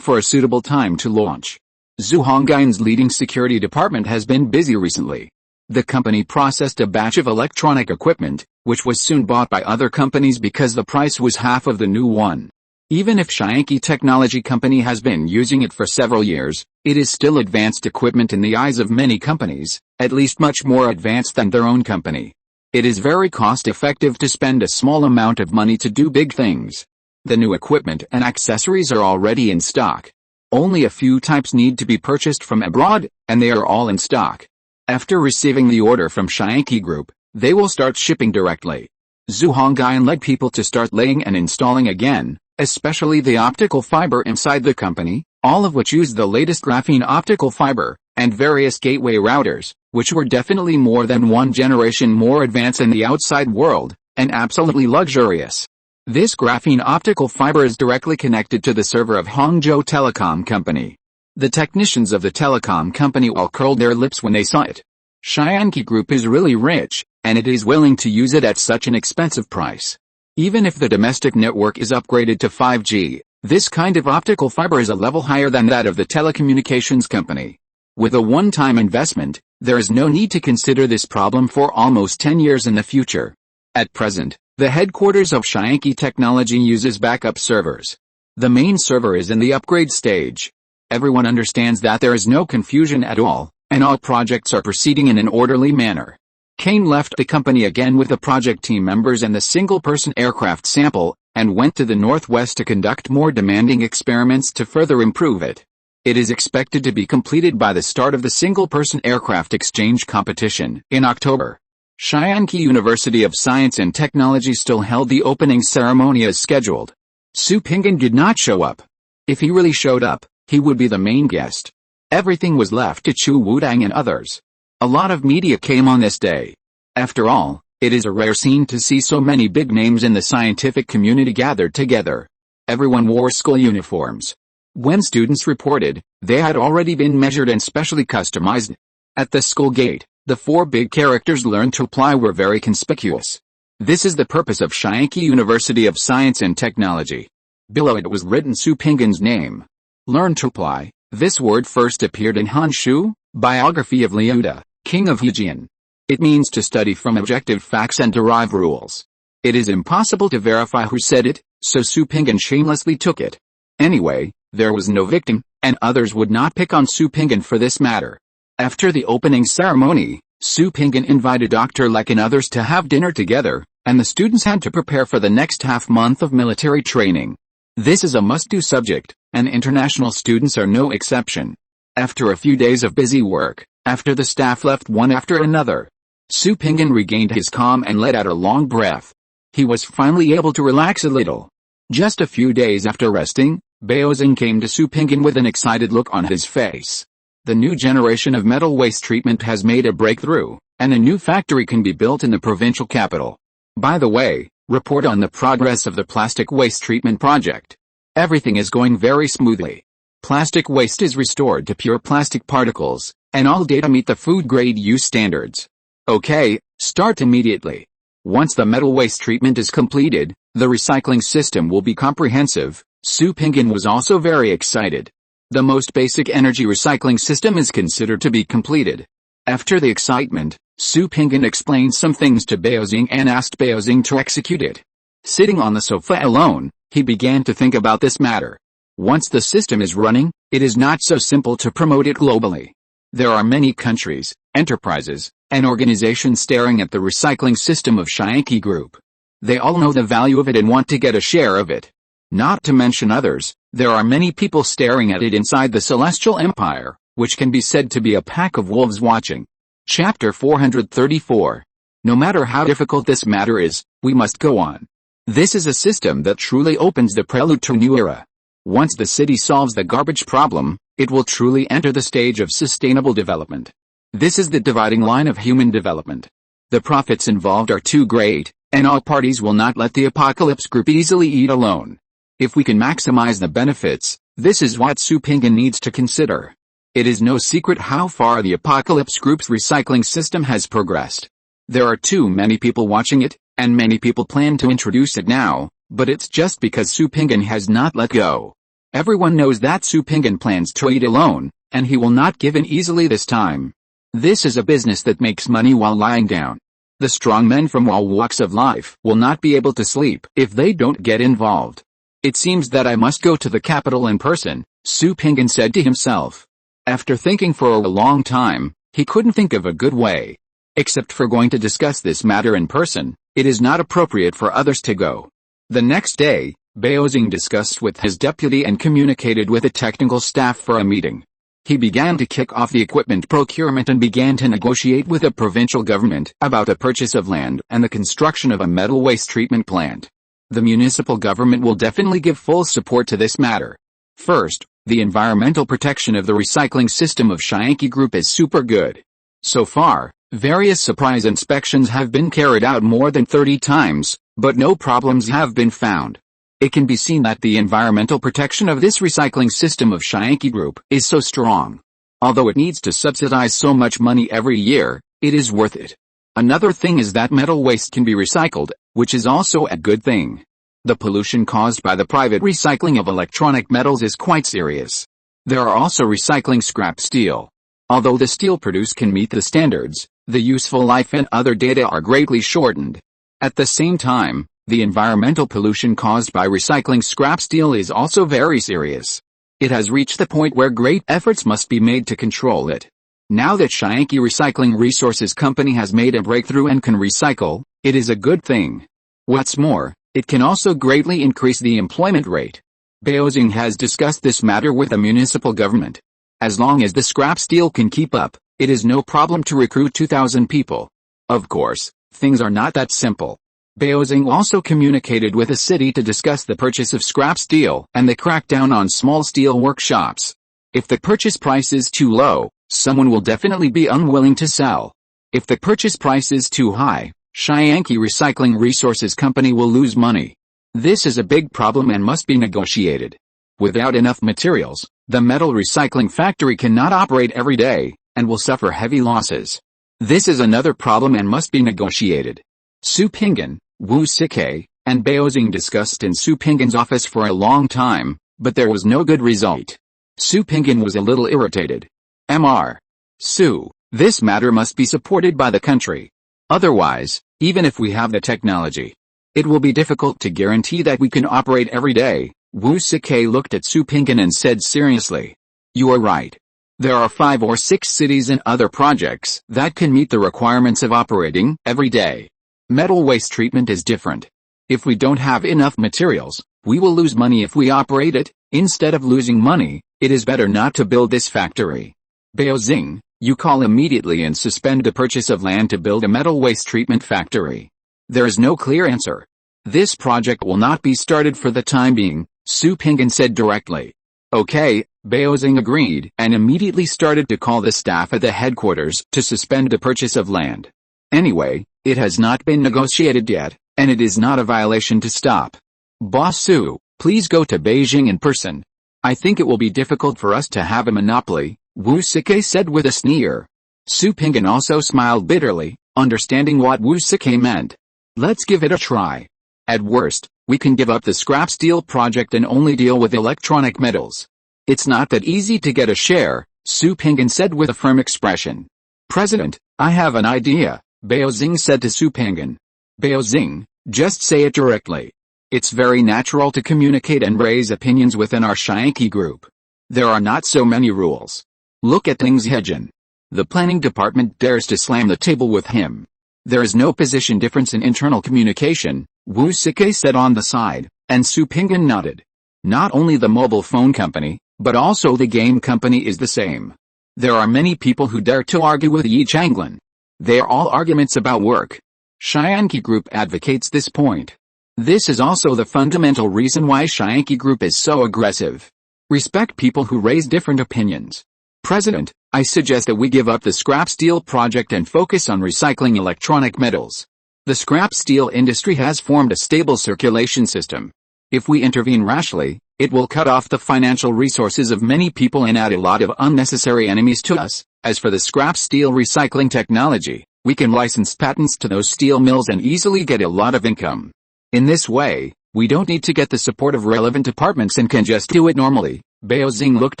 [SPEAKER 1] for a suitable time to launch. Zhu Hongyan's leading security department has been busy recently. The company processed a batch of electronic equipment, which was soon bought by other companies because the price was half of the new one. Even if Xianqi Technology Company has been using it for several years, it is still advanced equipment in the eyes of many companies, at least much more advanced than their own company. It is very cost-effective to spend a small amount of money to do big things. The new equipment and accessories are already in stock. Only a few types need to be purchased from abroad, and they are all in stock. After receiving the order from Xianqi Group, they will start shipping directly. Zhu Hongyan led people to start laying and installing again, especially the optical fiber inside the company, all of which use the latest graphene optical fiber, and various gateway routers, which were definitely more than one generation more advanced in the outside world, and absolutely luxurious. This graphene optical fiber is directly connected to the server of Hangzhou Telecom Company. The technicians of the telecom company all curled their lips when they saw it. Xianqi Group is really rich, and it is willing to use it at such an expensive price. Even if the domestic network is upgraded to 5G, this kind of optical fiber is a level higher than that of the telecommunications company. With a one-time investment, there is no need to consider this problem for almost 10 years in the future. At present, the headquarters of Xianqi Technology uses backup servers. The main server is in the upgrade stage. Everyone understands that there is no confusion at all, and all projects are proceeding in an orderly manner. Kane left the company again with the project team members and the single-person aircraft sample, and went to the Northwest to conduct more demanding experiments to further improve it. It is expected to be completed by the start of the single-person aircraft exchange competition in October. Chiangkai University of Science and Technology still held the opening ceremony as scheduled. Su Pinggan did not show up. If he really showed up, he would be the main guest. Everything was left to Chu Wudang and others. A lot of media came on this day. After all, it is a rare scene to see so many big names in the scientific community gathered together. Everyone wore school uniforms. When students reported, they had already been measured and specially customized. At the school gate, the four big characters "Learn to Apply" were very conspicuous. This is the purpose of Chiangkai University of Science and Technology. Below it was written Su Pinggan's name. Learn to Apply. This word first appeared in Hanshu, biography of Liuda, king of Hejian. It means to study from objective facts and derive rules. It is impossible to verify who said it, so Su Pinggan shamelessly took it. Anyway, there was no victim, and others would not pick on Su Pinggan for this matter. After the opening ceremony, Su Pinggan invited Dr. Lek and others to have dinner together, and the students had to prepare for the next half-month of military training. This is a must-do subject, and international students are no exception. After a few days of busy work, after the staff left one after another, Su Pinggan regained his calm and let out a long breath. He was finally able to relax a little. Just a few days after resting, Baozing came to Su Pinggan with an excited look on his face. The new generation of metal waste treatment has made a breakthrough, and a new factory can be built in the provincial capital. By the way, report on the progress of the plastic waste treatment project. Everything is going very smoothly. Plastic waste is restored to pure plastic particles, and all data meet the food-grade use standards. Okay, start immediately. Once the metal waste treatment is completed, the recycling system will be comprehensive. Su Pinggan was also very excited. The most basic energy recycling system is considered to be completed. After the excitement, Su Pinggan explained some things to Baozing and asked Baozing to execute it. Sitting on the sofa alone, he began to think about this matter. Once the system is running, it is not so simple to promote it globally. There are many countries, enterprises, and organizations staring at the recycling system of Chiangkai Group. They all know the value of it and want to get a share of it. Not to mention others, there are many people staring at it inside the Celestial Empire, which can be said to be a pack of wolves watching. Chapter 434. No matter how difficult this matter is, we must go on. This is a system that truly opens the prelude to a new era. Once the city solves the garbage problem, it will truly enter the stage of sustainable development. This is the dividing line of human development. The profits involved are too great, and all parties will not let the apocalypse group easily eat alone. If we can maximize the benefits, this is what Su Pinggan needs to consider. It is no secret how far the apocalypse group's recycling system has progressed. There are too many people watching it, and many people plan to introduce it now, but it's just because Su Pinggan has not let go. Everyone knows that Su Pinggan plans to eat alone, and he will not give in easily this time. This is a business that makes money while lying down. The strong men from all walks of life will not be able to sleep if they don't get involved. It seems that I must go to the capital in person, Su Pinggan said to himself. After thinking for a long time, he couldn't think of a good way. Except for going to discuss this matter in person, it is not appropriate for others to go. The next day, Baozing discussed with his deputy and communicated with the technical staff for a meeting. He began to kick off the equipment procurement and began to negotiate with the provincial government about the purchase of land and the construction of a metal waste treatment plant. The municipal government will definitely give full support to this matter. First, the environmental protection of the recycling system of Chiangkai Group is super good. So far, various surprise inspections have been carried out more than 30 times, but no problems have been found. It can be seen that the environmental protection of this recycling system of Chiangkai Group is so strong. Although it needs to subsidize so much money every year, it is worth it. Another thing is that metal waste can be recycled, which is also a good thing. The pollution caused by the private recycling of electronic metals is quite serious. There are also recycling scrap steel. Although the steel produced can meet the standards, the useful life and other data are greatly shortened. At the same time, the environmental pollution caused by recycling scrap steel is also very serious. It has reached the point where great efforts must be made to control it. Now that Shianki Recycling Resources Company has made a breakthrough and can recycle, it is a good thing. What's more, it can also greatly increase the employment rate. Beijing has discussed this matter with the municipal government. As long as the scrap steel can keep up, it is no problem to recruit 2,000 people. Of course, things are not that simple. Beijing also communicated with the city to discuss the purchase of scrap steel and the crackdown on small steel workshops. If the purchase price is too low, someone will definitely be unwilling to sell. If the purchase price is too high, Shianki Recycling Resources Company will lose money. This is a big problem and must be negotiated. Without enough materials, the metal recycling factory cannot operate every day, and will suffer heavy losses. This is another problem and must be negotiated. Su Pinggan, Wu Sike, and Beijing discussed in Su Pinggan's office for a long time, but there was no good result. Su Pinggan was a little irritated. Mr. Su, this matter must be supported by the country. Otherwise, even if we have the technology, it will be difficult to guarantee that we can operate every day. Wu Sike looked at Su Pinggan and said seriously. You are right. There are 5 or 6 cities and other projects that can meet the requirements of operating every day. Metal waste treatment is different. If we don't have enough materials, we will lose money if we operate it. Instead of losing money, it is better not to build this factory. Beijing, you call immediately and suspend the purchase of land to build a metal waste treatment factory. There is no clear answer. This project will not be started for the time being, Su Pinggan said directly. Okay, Beijing agreed and immediately started to call the staff at the headquarters to suspend the purchase of land. Anyway, it has not been negotiated yet, and it is not a violation to stop. Boss Su, please go to Beijing in person. I think it will be difficult for us to have a monopoly, Wu Sike said with a sneer. Su Pinggan also smiled bitterly, understanding what Wu Sike meant. Let's give it a try. At worst, we can give up the scrap steel project and only deal with electronic metals. It's not that easy to get a share, Su Pinggan said with a firm expression. President, I have an idea, Beijing said to Su Pinggan. Beijing, just say it directly. It's very natural to communicate and raise opinions within our Shianki group. There are not so many rules. Look at Ling Zhejian. The planning department dares to slam the table with him. There is no position difference in internal communication, Wu Sike said on the side, and Su Pinggan nodded. Not only the mobile phone company, but also the game company is the same. There are many people who dare to argue with Yi Changlin. They are all arguments about work. Shianki Group advocates this point. This is also the fundamental reason why Shianki Group is so aggressive. Respect people who raise different opinions. President, I suggest that we give up the scrap steel project and focus on recycling electronic metals. The scrap steel industry has formed a stable circulation system. If we intervene rashly, it will cut off the financial resources of many people and add a lot of unnecessary enemies to us. As for the scrap steel recycling technology, we can license patents to those steel mills and easily get a lot of income. In this way, we don't need to get the support of relevant departments and can just do it normally. Beijing looked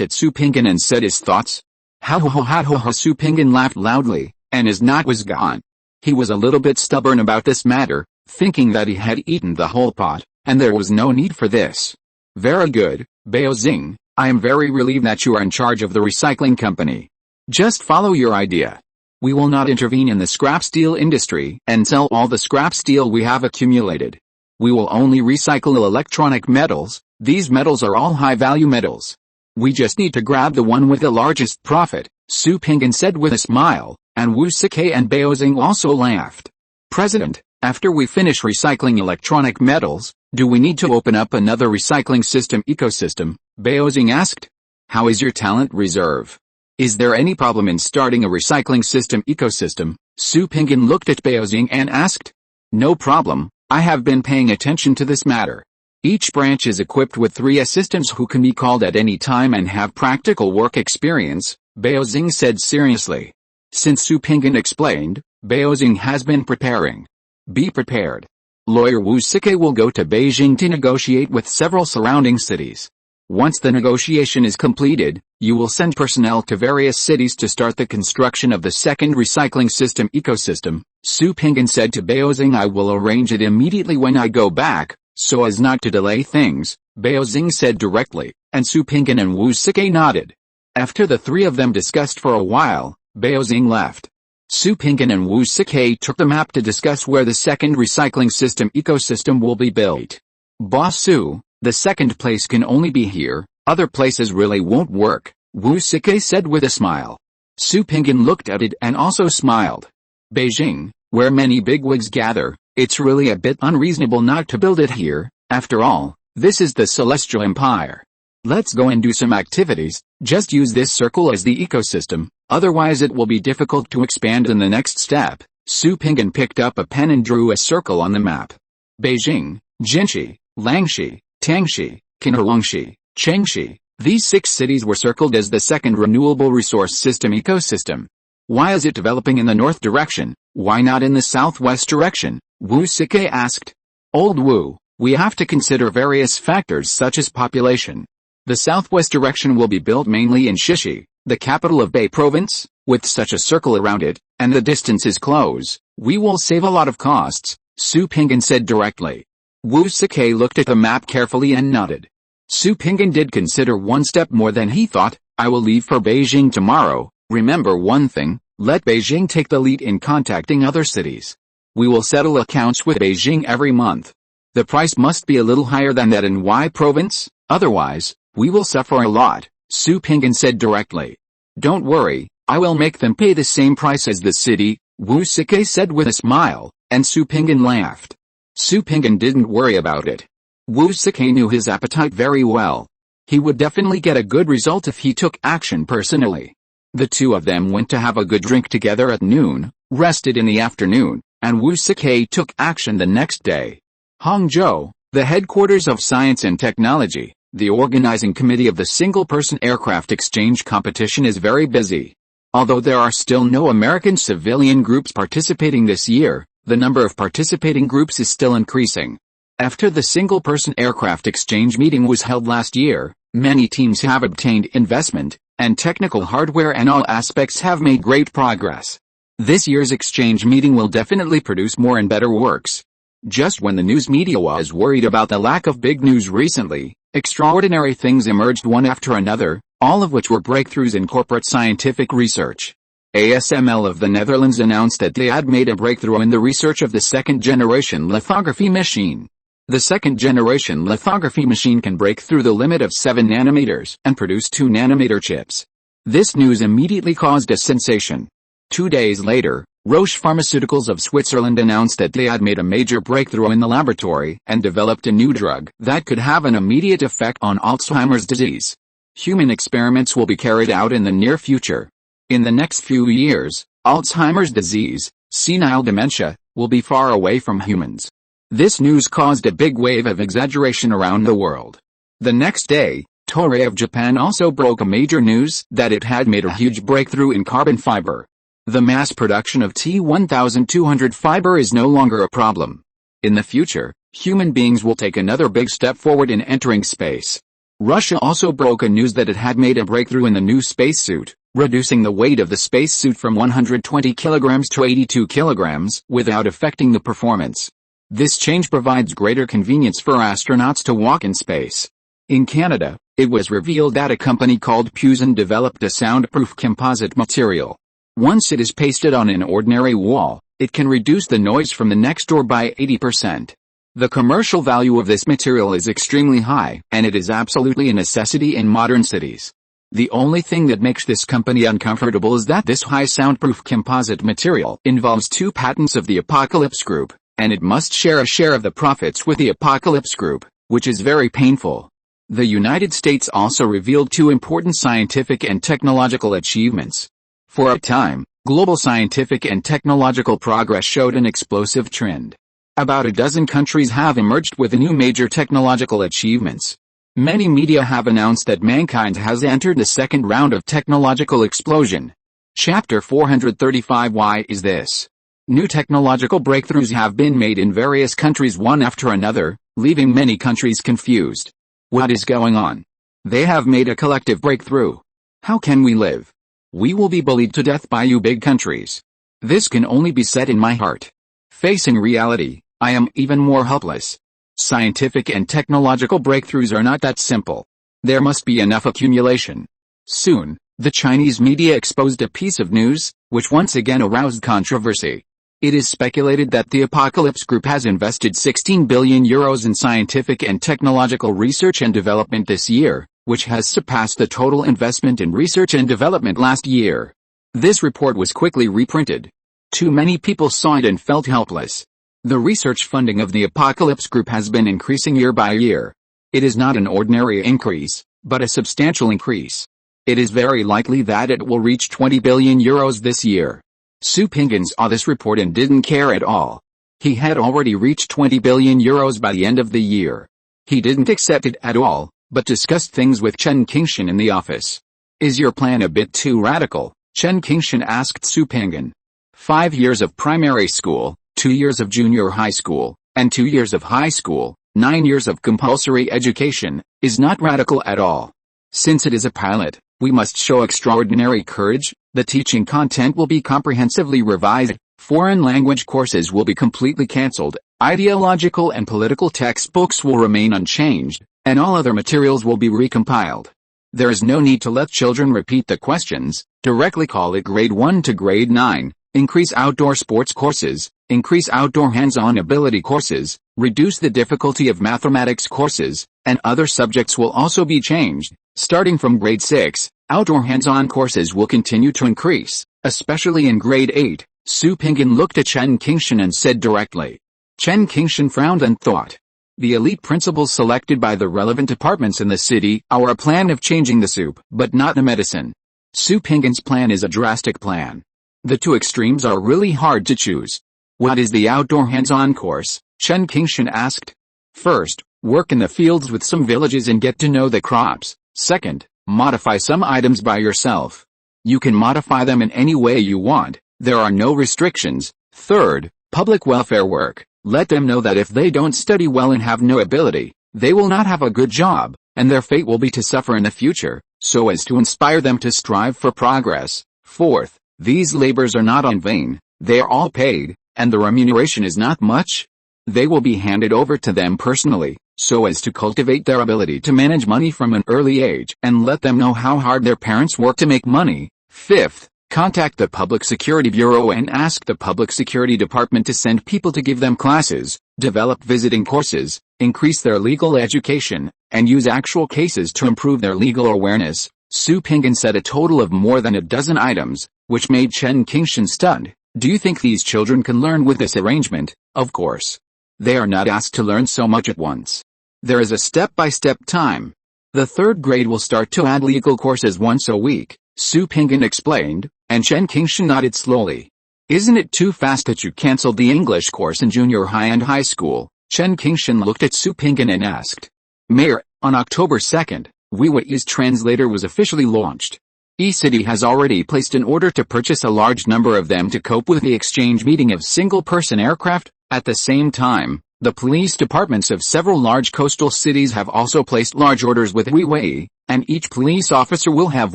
[SPEAKER 1] at Su Pinggan and said his thoughts. Su Pinggan laughed loudly, and his knot was gone. He was a little bit stubborn about this matter, thinking that he had eaten the whole pot, and there was no need for this. Very good, Beijing, I am very relieved that you are in charge of the recycling company. Just follow your idea. We will not intervene in the scrap steel industry and sell all the scrap steel we have accumulated. We will only recycle electronic metals. These metals are all high-value metals. We just need to grab the one with the largest profit, Su Pinggan said with a smile, and Wu Sike and Beijing also laughed. President, after we finish recycling electronic metals, do we need to open up another recycling system ecosystem? Beijing asked. How is your talent reserve? Is there any problem in starting a recycling system ecosystem? Su Pinggan looked at Beijing and asked. No problem, I have been paying attention to this matter. Each branch is equipped with 3 assistants who can be called at any time and have practical work experience, Beijing said seriously. Since Su Pinggan explained, Beijing has been preparing. Be prepared. Lawyer Wu Sike will go to Beijing to negotiate with several surrounding cities. Once the negotiation is completed, you will send personnel to various cities to start the construction of the second recycling system ecosystem, Su Pinggan said to Beijing. I will arrange it immediately when I go back, so as not to delay things, Beijing said directly, and Su Pinggan and Wu Sike nodded. After the 3 of them discussed for a while, Beijing left. Su Pinggan and Wu Sikei took the map to discuss where the second recycling system ecosystem will be built. Boss Su, the second place can only be here, other places really won't work, Wu Sikei said with a smile. Su Pinggan looked at it and also smiled. Beijing, where many bigwigs gather, it's really a bit unreasonable not to build it here, after all, this is the Celestial Empire. Let's go and do some activities, just use this circle as the ecosystem, otherwise it will be difficult to expand in the next step. Su Pinggan picked up a pen and drew a circle on the map. Beijing, Jinshi, Langshi, Tangshi, Qinhuangshi, Chengshi, these 6 cities were circled as the second renewable resource system ecosystem. Why is it developing in the north direction, why not in the southwest direction? Wu Sikei asked. Old Wu, we have to consider various factors such as population. The southwest direction will be built mainly in Shishi, the capital of Bei Province, with such a circle around it, and the distance is close, we will save a lot of costs, Su Pinggan said directly. Wu Sikei looked at the map carefully and nodded. Su Pinggan did consider one step more than he thought. I will leave for Beijing tomorrow. Remember one thing, let Beijing take the lead in contacting other cities. We will settle accounts with Beijing every month. The price must be a little higher than that in Y province, otherwise, we will suffer a lot, Su Pinggan said directly. Don't worry, I will make them pay the same price as the city, Wu Sikei said with a smile, and Su Pinggan laughed. Su Pinggan didn't worry about it. Wu Sikei knew his appetite very well. He would definitely get a good result if he took action personally. The two of them went to have a good drink together at noon, rested in the afternoon, and Wu Sikei took action the next day. Hangzhou, the headquarters of science and technology, the organizing committee of the single-person aircraft exchange competition is very busy. Although there are still no American civilian groups participating this year, the number of participating groups is still increasing. After the single-person aircraft exchange meeting was held last year, many teams have obtained investment, and technical hardware and all aspects have made great progress. This year's exchange meeting will definitely produce more and better works. Just when the news media was worried about the lack of big news recently, extraordinary things emerged one after another, all of which were breakthroughs in corporate scientific research. ASML of the Netherlands announced that they had made a breakthrough in the research of the second-generation lithography machine. The second-generation lithography machine can break through the limit of 7 nanometers and produce 2 nanometer chips. This news immediately caused a sensation. 2 days later, Roche Pharmaceuticals of Switzerland announced that they had made a major breakthrough in the laboratory and developed a new drug that could have an immediate effect on Alzheimer's disease. Human experiments will be carried out in the near future. In the next few years, Alzheimer's disease, senile dementia, will be far away from humans. This news caused a big wave of exaggeration around the world. The next day, Toray of Japan also broke a major news that it had made a huge breakthrough in carbon fiber. The mass production of T1200 fiber is no longer a problem. In the future, human beings will take another big step forward in entering space. Russia also broke a news that it had made a breakthrough in the new spacesuit, reducing the weight of the spacesuit from 120 kilograms to 82 kilograms without affecting the performance. This change provides greater convenience for astronauts to walk in space. In Canada, it was revealed that a company called Pusen developed a soundproof composite material. Once it is pasted on an ordinary wall, it can reduce the noise from the next door by 80%. The commercial value of this material is extremely high, and it is absolutely a necessity in modern cities. The only thing that makes this company uncomfortable is that this high soundproof composite material involves 2 patents of the Apocalypse Group, and it must share a share of the profits with the Apocalypse Group, which is very painful. The United States also revealed 2 important scientific and technological achievements. For a time, global scientific and technological progress showed an explosive trend. About a dozen countries have emerged with new major technological achievements. Many media have announced that mankind has entered the second round of technological explosion. Chapter 435. Why is this? New technological breakthroughs have been made in various countries one after another, leaving many countries confused. What is going on? They have made a collective breakthrough. How can we live? We will be bullied to death by you big countries. This can only be said in my heart. Facing reality, I am even more helpless. Scientific and technological breakthroughs are not that simple. There must be enough accumulation. Soon, The Chinese media exposed a piece of news, which once again aroused controversy. It is speculated that the Apocalypse Group has invested 16 billion euros in scientific and technological research and development this year, which has surpassed the total investment in research and development last year. This report was quickly reprinted. Too many people saw it and felt helpless. The research funding of the Apocalypse Group has been increasing year by year. It is not an ordinary increase, but a substantial increase. It is very likely that it will reach 20 billion euros this year. Xu Pinggan saw this report and didn't care at all. He had already reached 20 billion euros by the end of the year. He didn't accept it at all, but discussed things with Chen Qingshan in the office. Is your plan a bit too radical? Chen Qingshan asked Xu Pinggan. 5 years of primary school, 2 years of junior high school, and 2 years of high school, 9 years of compulsory education, is not radical at all. Since it is a pilot, we must show extraordinary courage. The teaching content will be comprehensively revised, foreign language courses will be completely cancelled, ideological and political textbooks will remain unchanged, and all other materials will be recompiled. There is no need to let children repeat the questions, directly call it grade 1 to grade 9, increase outdoor sports courses, increase outdoor hands-on ability courses, reduce the difficulty of mathematics courses, and other subjects will also be changed. Starting from grade 6, outdoor hands-on courses will continue to increase, especially in grade 8. Xu Pinggan looked at Chen Qingshan and said directly. Chen Qingshan frowned and thought. The elite principals selected by the relevant departments in the city are a plan of changing the soup, but not the medicine. Xu Pinggan's plan is a drastic plan. The two extremes are really hard to choose. What is the outdoor hands-on course? Chen Qingshan asked. First, work in the fields with some villages and get to know the crops. Second, modify some items by yourself. You can modify them in any way you want, there are no restrictions. Third, public welfare work. Let them know that if they don't study well and have no ability, they will not have a good job, and their fate will be to suffer in the future, so as to inspire them to strive for progress. Fourth, these labors are not in vain, they are all paid, and the remuneration is not much. They will be handed over to them personally, so as to cultivate their ability to manage money from an early age and let them know how hard their parents work to make money. Fifth, contact the Public Security Bureau and ask the Public Security Department to send people to give them classes, develop visiting courses, increase their legal education, and use actual cases to improve their legal awareness. Xu Pinggan said a total of more than a dozen items, which made Chen Qingshan stunned. Do you think these children can learn with this arrangement? Of course. They are not asked to learn so much at once. There is a step-by-step time. The third grade will start to add legal courses once a week, Xu Pinggan explained, and Chen Qingshan nodded slowly. Isn't it too fast that you cancelled the English course in junior high and high school? Chen Qingshan looked at Xu Pinggan and asked. Mayor, on October 2nd, Weiwei's translator was officially launched. E-City has already placed an order to purchase a large number of them to cope with the exchange meeting of single-person aircraft. At the same time, the police departments of several large coastal cities have also placed large orders with Weiwei, and each police officer will have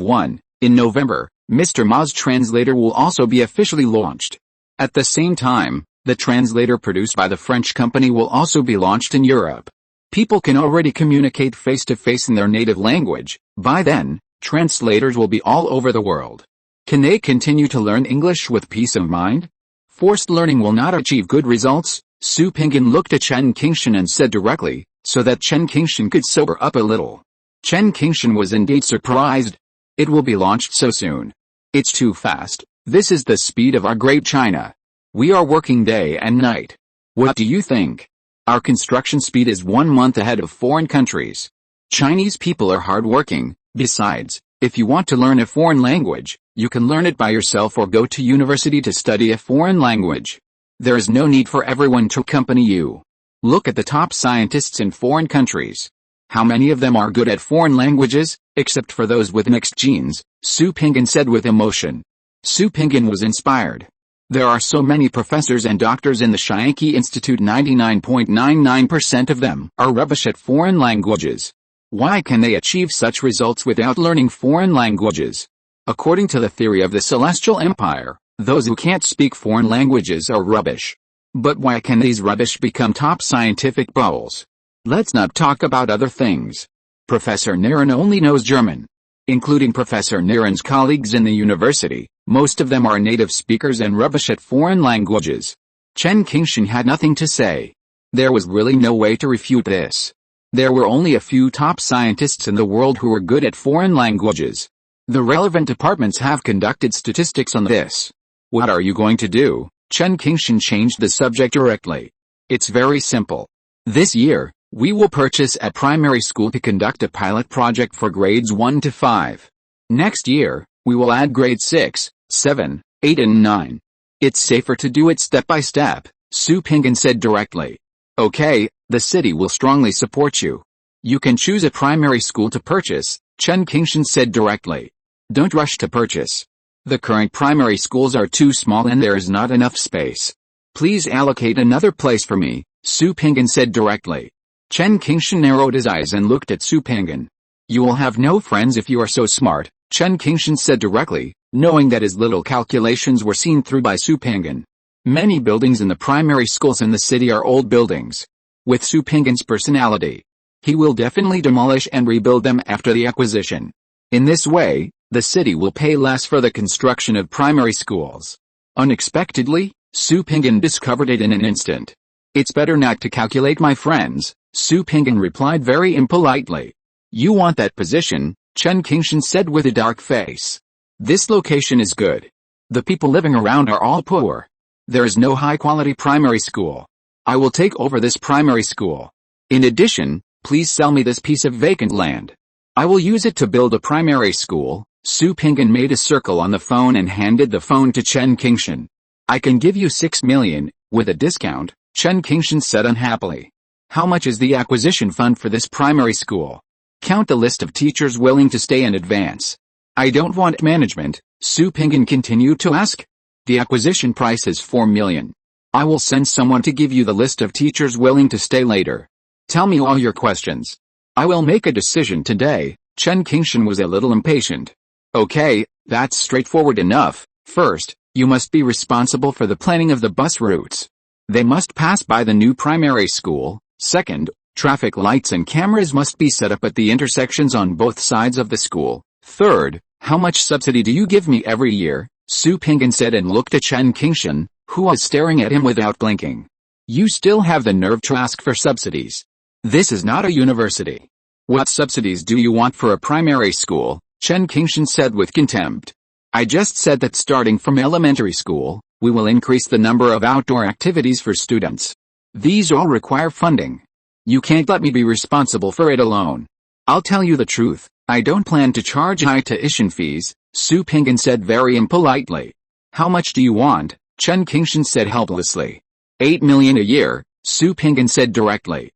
[SPEAKER 1] one. In November, Mr. Ma's translator will also be officially launched. At the same time, the translator produced by the French company will also be launched in Europe. People can already communicate face-to-face in their native language. By then, translators will be all over the world. Can they continue to learn English with peace of mind? Forced learning will not achieve good results. Xu Pinggan looked at Chen Qingshan and said directly, so that Chen Qingshan could sober up a little. Chen Qingshan was indeed surprised. It will be launched so soon. It's too fast. This is the speed of our great China. We are working day and night. What do you think? Our construction speed is 1 month ahead of foreign countries. Chinese people are hardworking. Besides, if you want to learn a foreign language, you can learn it by yourself or go to university to study a foreign language. There is no need for everyone to accompany you. Look at the top scientists in foreign countries. How many of them are good at foreign languages, except for those with mixed genes? Xu Pinggan said with emotion. Xu Pinggan was inspired. There are so many professors and doctors in the Shianqi Institute, 99.99% of them are rubbish at foreign languages. Why can they achieve such results without learning foreign languages? According to the theory of the Celestial Empire, those who can't speak foreign languages are rubbish. But why can these rubbish become top scientific bowls? Let's not talk about other things. Professor Naren only knows German. including Professor Niren's colleagues in the university. Most of them are native speakers and rubbish at foreign languages. Chen Qingshan had nothing to say. There was really no way to refute this. There were only a few top scientists in the world who were good at foreign languages. The relevant departments have conducted statistics on this. What are you going to do? Chen Qingshan changed the subject directly. It's very simple. This year, we will purchase a primary school to conduct a pilot project for grades 1 to 5. Next year, we will add grades 6, 7, 8 and 9. It's safer to do it step by step, Su Pinggan said directly. Okay, the city will strongly support you. You can choose a primary school to purchase, Chen Qingshan said directly. Don't rush to purchase. The current primary schools are too small and there is not enough space. Please allocate another place for me, Su Pinggan said directly. Chen Qingshan narrowed his eyes and looked at Su Pinggan. You will have no friends if you are so smart, Chen Qingshan said directly, knowing that his little calculations were seen through by Su Pinggan. Many buildings in the primary schools in the city are old buildings. With Su Pinggan's personality, he will definitely demolish and rebuild them after the acquisition. In this way, the city will pay less for the construction of primary schools. Unexpectedly, Su Pinggan discovered it in an instant. It's better not to calculate, my friends, Su Pinggan replied very impolitely. You want that position, Chen Qingshan said with a dark face. This location is good. The people living around are all poor. There is no high-quality primary school. I will take over this primary school. In addition, please sell me this piece of vacant land. I will use it to build a primary school. Su Pinggan made a circle on the phone and handed the phone to Chen Qingshan. I can give you 6 million, with a discount, Chen Qingshan said unhappily. How much is the acquisition fund for this primary school? Count the list of teachers willing to stay in advance. I don't want management, Su Pinggan continued to ask. The acquisition price is 4 million. I will send someone to give you the list of teachers willing to stay later. Tell me all your questions. I will make a decision today. Chen Qingshan was a little impatient. Okay, that's straightforward enough. First, you must be responsible for the planning of the bus routes. They must pass by the new primary school. Second, traffic lights and cameras must be set up at the intersections on both sides of the school. Third, how much subsidy do you give me every year? Su Pinggan said and looked at Chen Qingshan, who was staring at him without blinking. You still have the nerve to ask for subsidies. This is not a university. What subsidies do you want for a primary school? Chen Qingshan said with contempt. I just said that starting from elementary school, we will increase the number of outdoor activities for students. These all require funding. You can't let me be responsible for it alone. I'll tell you the truth, I don't plan to charge high tuition fees, Su Pinggan said very impolitely. How much do you want? Chen Qingshan said helplessly. 8 million a year, Su Pinggan said directly.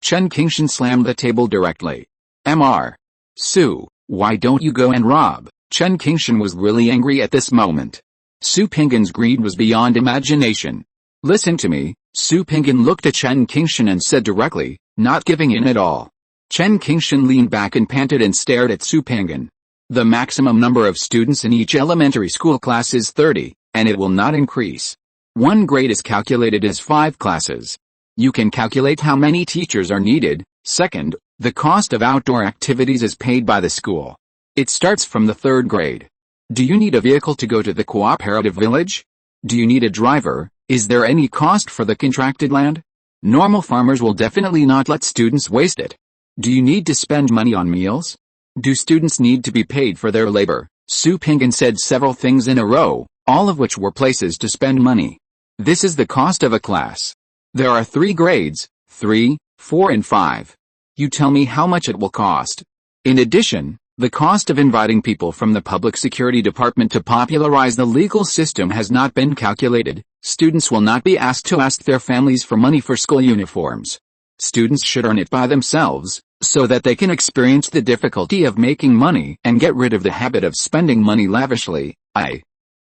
[SPEAKER 1] Chen Qingshan slammed the table directly. Mr. Su, why don't you go and rob? Chen Qingshan was really angry at this moment. Su Pinggan's greed was beyond imagination. Listen to me, Su Pinggan looked at Chen Qingshan and said directly, not giving in at all. Chen Qingshan leaned back and panted and stared at Su Pinggan. The maximum number of students in each elementary school class is 30, and it will not increase. One grade is calculated as 5 classes. You can calculate how many teachers are needed. Second, the cost of outdoor activities is paid by the school. It starts from the 3rd grade. Do you need a vehicle to go to the cooperative village? Do you need a driver? Is there any cost for the contracted land? Normal farmers will definitely not let students waste it. Do you need to spend money on meals? Do students need to be paid for their labor? Su Pinggan said several things in a row, all of which were places to spend money. This is the cost of a class. There are 3 grades, 3, 4 and 5. You tell me how much it will cost. In addition, the cost of inviting people from the Public Security Department to popularize the legal system has not been calculated. Students will not be asked to ask their families for money for school uniforms. Students should earn it by themselves, so that they can experience the difficulty of making money and get rid of the habit of spending money lavishly.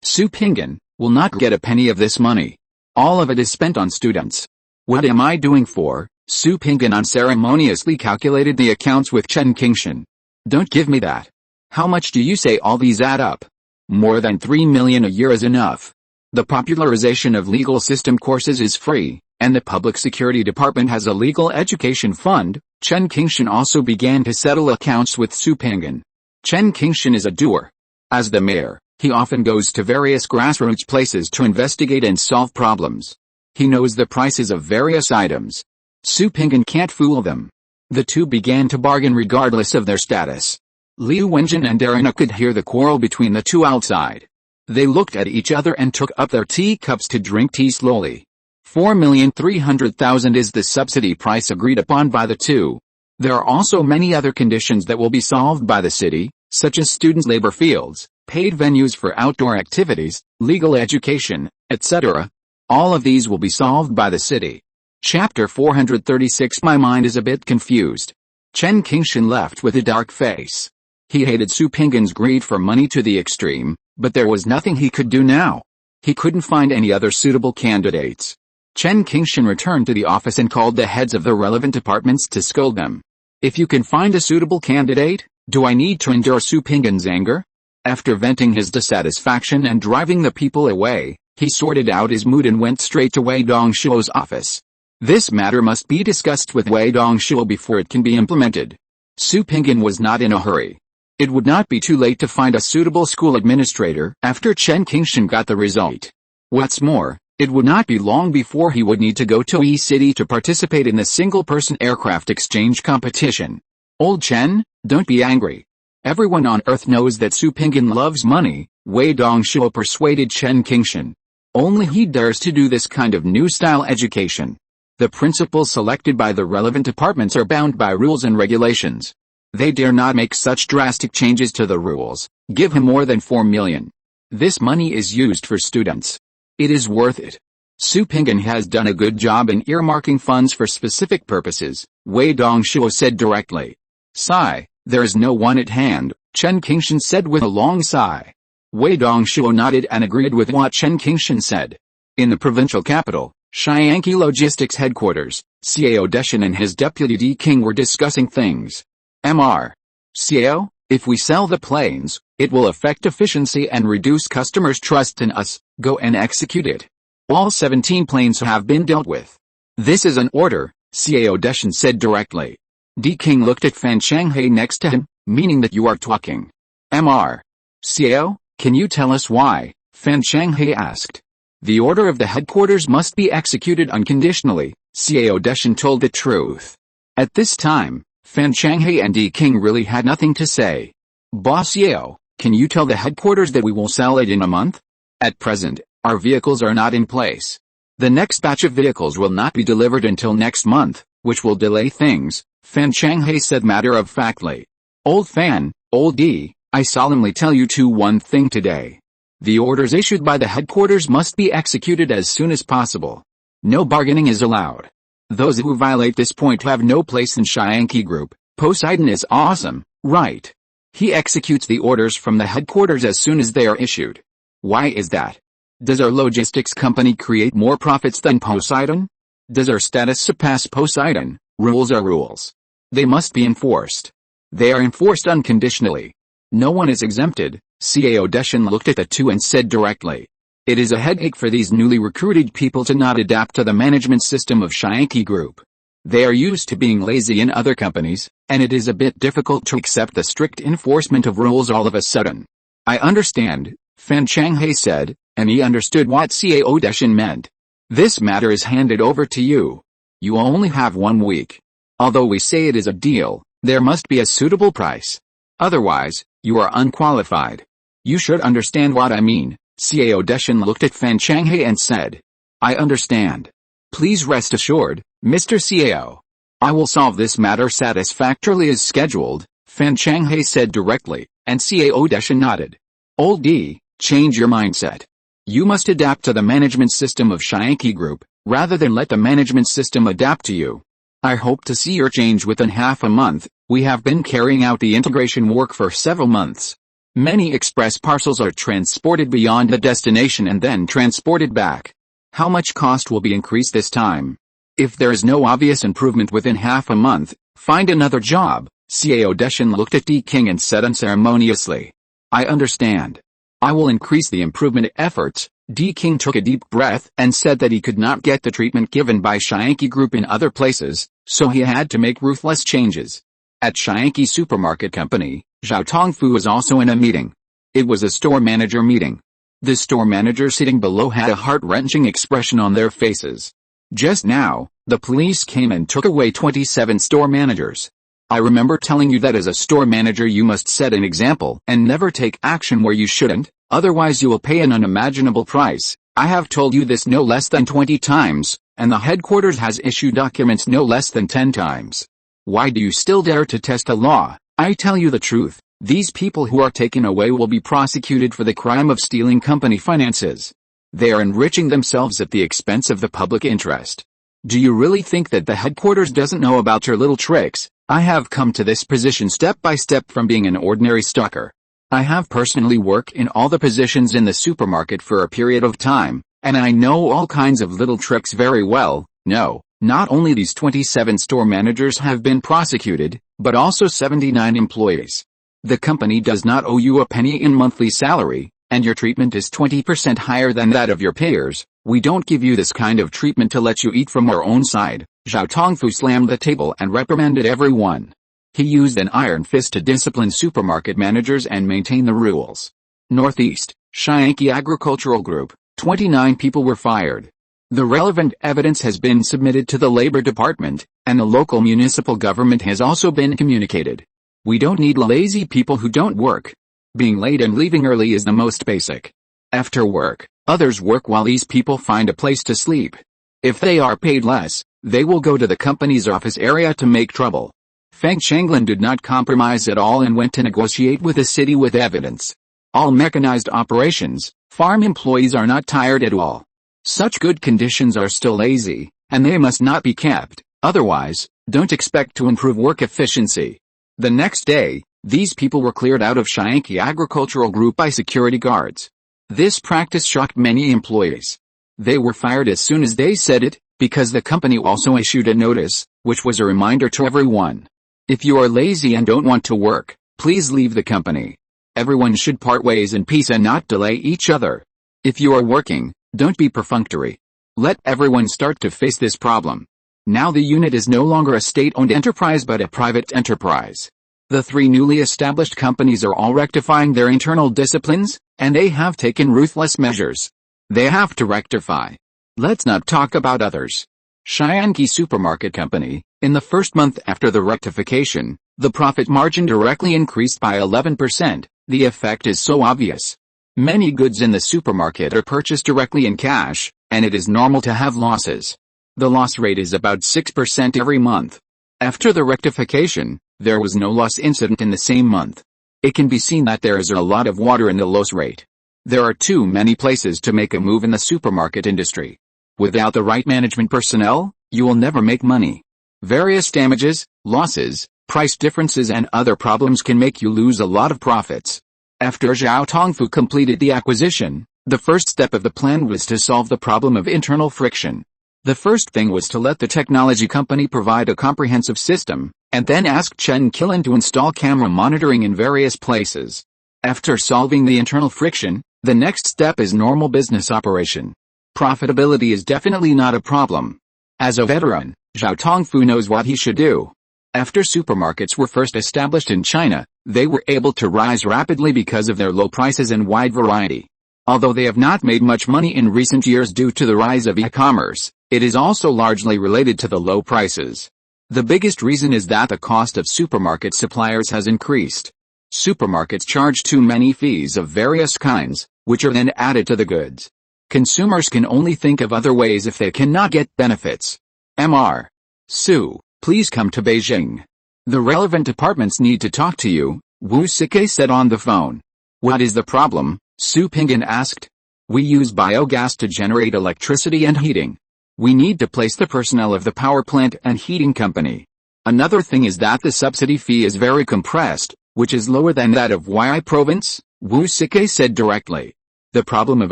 [SPEAKER 1] Su Pinggan, will not get a penny of this money. All of it is spent on students. What am I doing for? Su Pinggan unceremoniously calculated the accounts with Chen Qingshan. Don't give me that. How much do you say all these add up? More than 3 million a year is enough. The popularization of legal system courses is free, and the Public Security Department has a legal education fund. Chen Qingshan also began to settle accounts with Su Pinggan. Chen Qingshan is a doer. As the mayor, he often goes to various grassroots places to investigate and solve problems. He knows the prices of various items. Su Pinggan can't fool them. The two began to bargain regardless of their status. Liu Wenjin and Darina could hear the quarrel between the two outside. They looked at each other and took up their teacups to drink tea slowly. 4,300,000 is the subsidy price agreed upon by the two. There are also many other conditions that will be solved by the city, such as students' labor fields, paid venues for outdoor activities, legal education, etc. All of these will be solved by the city. Chapter 436. My mind is a bit confused. Chen Qingshan left with a dark face. He hated Su Pinggan's greed for money to the extreme, but there was nothing he could do now. He couldn't find any other suitable candidates. Chen Qingshan returned to the office and called the heads of the relevant departments to scold them. If you can find a suitable candidate, do I need to endure Su Pinggan's anger? After venting his dissatisfaction and driving the people away, he sorted out his mood and went straight to Wei Dongshuo's office. This matter must be discussed with Wei Dongshuo before it can be implemented. Su Pinggan was not in a hurry. It would not be too late to find a suitable school administrator after Chen Qingshan got the result. What's more, it would not be long before he would need to go to E-City to participate in the single-person aircraft exchange competition. Old Chen, don't be angry. Everyone on Earth knows that Su Pinggan loves money, Wei Dongshuo persuaded Chen Qingshan. Only he dares to do this kind of new-style education. The principals selected by the relevant departments are bound by rules and regulations. They dare not make such drastic changes to the rules. Give him more than 4 million. This money is used for students. It is worth it. Su Pinggan has done a good job in earmarking funds for specific purposes, Wei Dongshuo said directly. Sigh, there is no one at hand, Chen Qingshan said with a long sigh. Wei Dongshuo nodded and agreed with what Chen Qingshan said. In the provincial capital, Shianqi Logistics headquarters, Cao Deshan and his deputy D King were discussing things. Mr. Cao, if we sell the planes, it will affect efficiency and reduce customers' trust in us. Go and execute it. All 17 planes have been dealt with. This is an order, Cao Deshan said directly. D King looked at Fan Shanghai next to him, meaning that you are talking. Mr. Cao, can you tell us why? Fan Shanghai asked. The order of the headquarters must be executed unconditionally, Cao Deshan told the truth. At this time, Fan Shanghai and D King really had nothing to say. Boss Yao, can you tell the headquarters that we will sell it in a month? At present, our vehicles are not in place. The next batch of vehicles will not be delivered until next month, which will delay things, Fan Shanghai said matter-of-factly. Old Fan, old D, I solemnly tell you one thing today. The orders issued by the headquarters must be executed as soon as possible. No bargaining is allowed. Those who violate this point have no place in Shianqi Group. Poseidon is awesome, right? He executes the orders from the headquarters as soon as they are issued. Why is that? Does our logistics company create more profits than Poseidon? Does our status surpass Poseidon? Rules are rules. They must be enforced. They are enforced unconditionally. No one is exempted, Cao Deshan looked at the two and said directly. It is a headache for these newly recruited people to not adapt to the management system of Shianqi Group. They are used to being lazy in other companies, and it is a bit difficult to accept the strict enforcement of rules all of a sudden. I understand, Fan Shanghai said, and he understood what Cao Deshan meant. This matter is handed over to you. You only have 1 week. Although we say it is a deal, there must be a suitable price. Otherwise, you are unqualified. You should understand what I mean, Cao Deshan looked at Fan Shanghai and said. I understand. Please rest assured, Mr. Cao. I will solve this matter satisfactorily as scheduled, Fan Shanghai said directly, and Cao Deshan nodded. Old D, change your mindset. You must adapt to the management system of Shianqi Group, rather than let the management system adapt to you. I hope to see your change within half a month. We have been carrying out the integration work for several months. Many express parcels are transported beyond the destination and then transported back. How much cost will be increased this time? If there is no obvious improvement within half a month, find another job, Cao Deshan looked at D King and said unceremoniously. I understand. I will increase the improvement efforts. D King took a deep breath and said that he could not get the treatment given by Shianqi Group in other places, so he had to make ruthless changes. At Shianki Supermarket Company, Zhao Tongfu was also in a meeting. It was a store manager meeting. The store manager sitting below had a heart-wrenching expression on their faces. Just now, the police came and took away 27 store managers. I remember telling you that as a store manager you must set an example and never take action where you shouldn't, otherwise you will pay an unimaginable price. I have told you this no less than 20 times, and the headquarters has issued documents no less than 10 times. Why do you still dare to test a law? I tell you the truth, these people who are taken away will be prosecuted for the crime of stealing company finances. They are enriching themselves at the expense of the public interest. Do you really think that the headquarters doesn't know about your little tricks? I have come to this position step by step from being an ordinary stalker. I have personally worked in all the positions in the supermarket for a period of time, and I know all kinds of little tricks very well. No, not only these 27 store managers have been prosecuted, but also 79 employees. The company does not owe you a penny in monthly salary, and your treatment is 20% higher than that of your peers. We don't give you this kind of treatment to let you eat from our own side. Zhao Tongfu slammed the table and reprimanded everyone. He used an iron fist to discipline supermarket managers and maintain the rules. Northeast, Shianki Agricultural Group, 29 people were fired. The relevant evidence has been submitted to the Labor Department, and the local municipal government has also been communicated. We don't need lazy people who don't work. Being late and leaving early is the most basic. After work, others work while these people find a place to sleep. If they are paid less, they will go to the company's office area to make trouble. Feng Changlin did not compromise at all and went to negotiate with the city with evidence. All mechanized operations, farm employees are not tired at all. Such good conditions are still lazy, and they must not be kept, otherwise, don't expect to improve work efficiency. The next day, these people were cleared out of Shianki Agricultural Group by security guards. This practice shocked many employees. They were fired as soon as they said it, because the company also issued a notice, which was a reminder to everyone. If you are lazy and don't want to work, please leave the company. Everyone should part ways in peace and not delay each other. If you are working, don't be perfunctory. Let everyone start to face this problem. Now the unit is no longer a state-owned enterprise but a private enterprise. The three newly established companies are all rectifying their internal disciplines, and they have taken ruthless measures. They have to rectify. Let's not talk about others. Shianki Supermarket Company, in the first month after the rectification, the profit margin directly increased by 11%. The effect is so obvious. Many goods in the supermarket are purchased directly in cash, and it is normal to have losses. The loss rate is about 6% every month. After the rectification, there was no loss incident in the same month. It can be seen that there is a lot of water in the loss rate. There are too many places to make a move in the supermarket industry. Without the right management personnel, you will never make money. Various damages, losses, price differences and other problems can make you lose a lot of profits. After Zhao Tongfu completed the acquisition, the first step of the plan was to solve the problem of internal friction. The first thing was to let the technology company provide a comprehensive system, and then ask Chen Qilin to install camera monitoring in various places. After solving the internal friction, the next step is normal business operation. Profitability is definitely not a problem. As a veteran, Zhao Tongfu knows what he should do. After supermarkets were first established in China, they were able to rise rapidly because of their low prices and wide variety. Although they have not made much money in recent years due to the rise of e-commerce, it is also largely related to the low prices. The biggest reason is that the cost of supermarket suppliers has increased. Supermarkets charge too many fees of various kinds, which are then added to the goods. Consumers can only think of other ways if they cannot get benefits. Mr. Su, please come to Beijing. The relevant departments need to talk to you, Wu Sike said on the phone. What is the problem? Su Pinggan asked. We use biogas to generate electricity and heating. We need to place the personnel of the power plant and heating company. Another thing is that the subsidy fee is very compressed, which is lower than that of Yi province, Wu Sike said directly. The problem of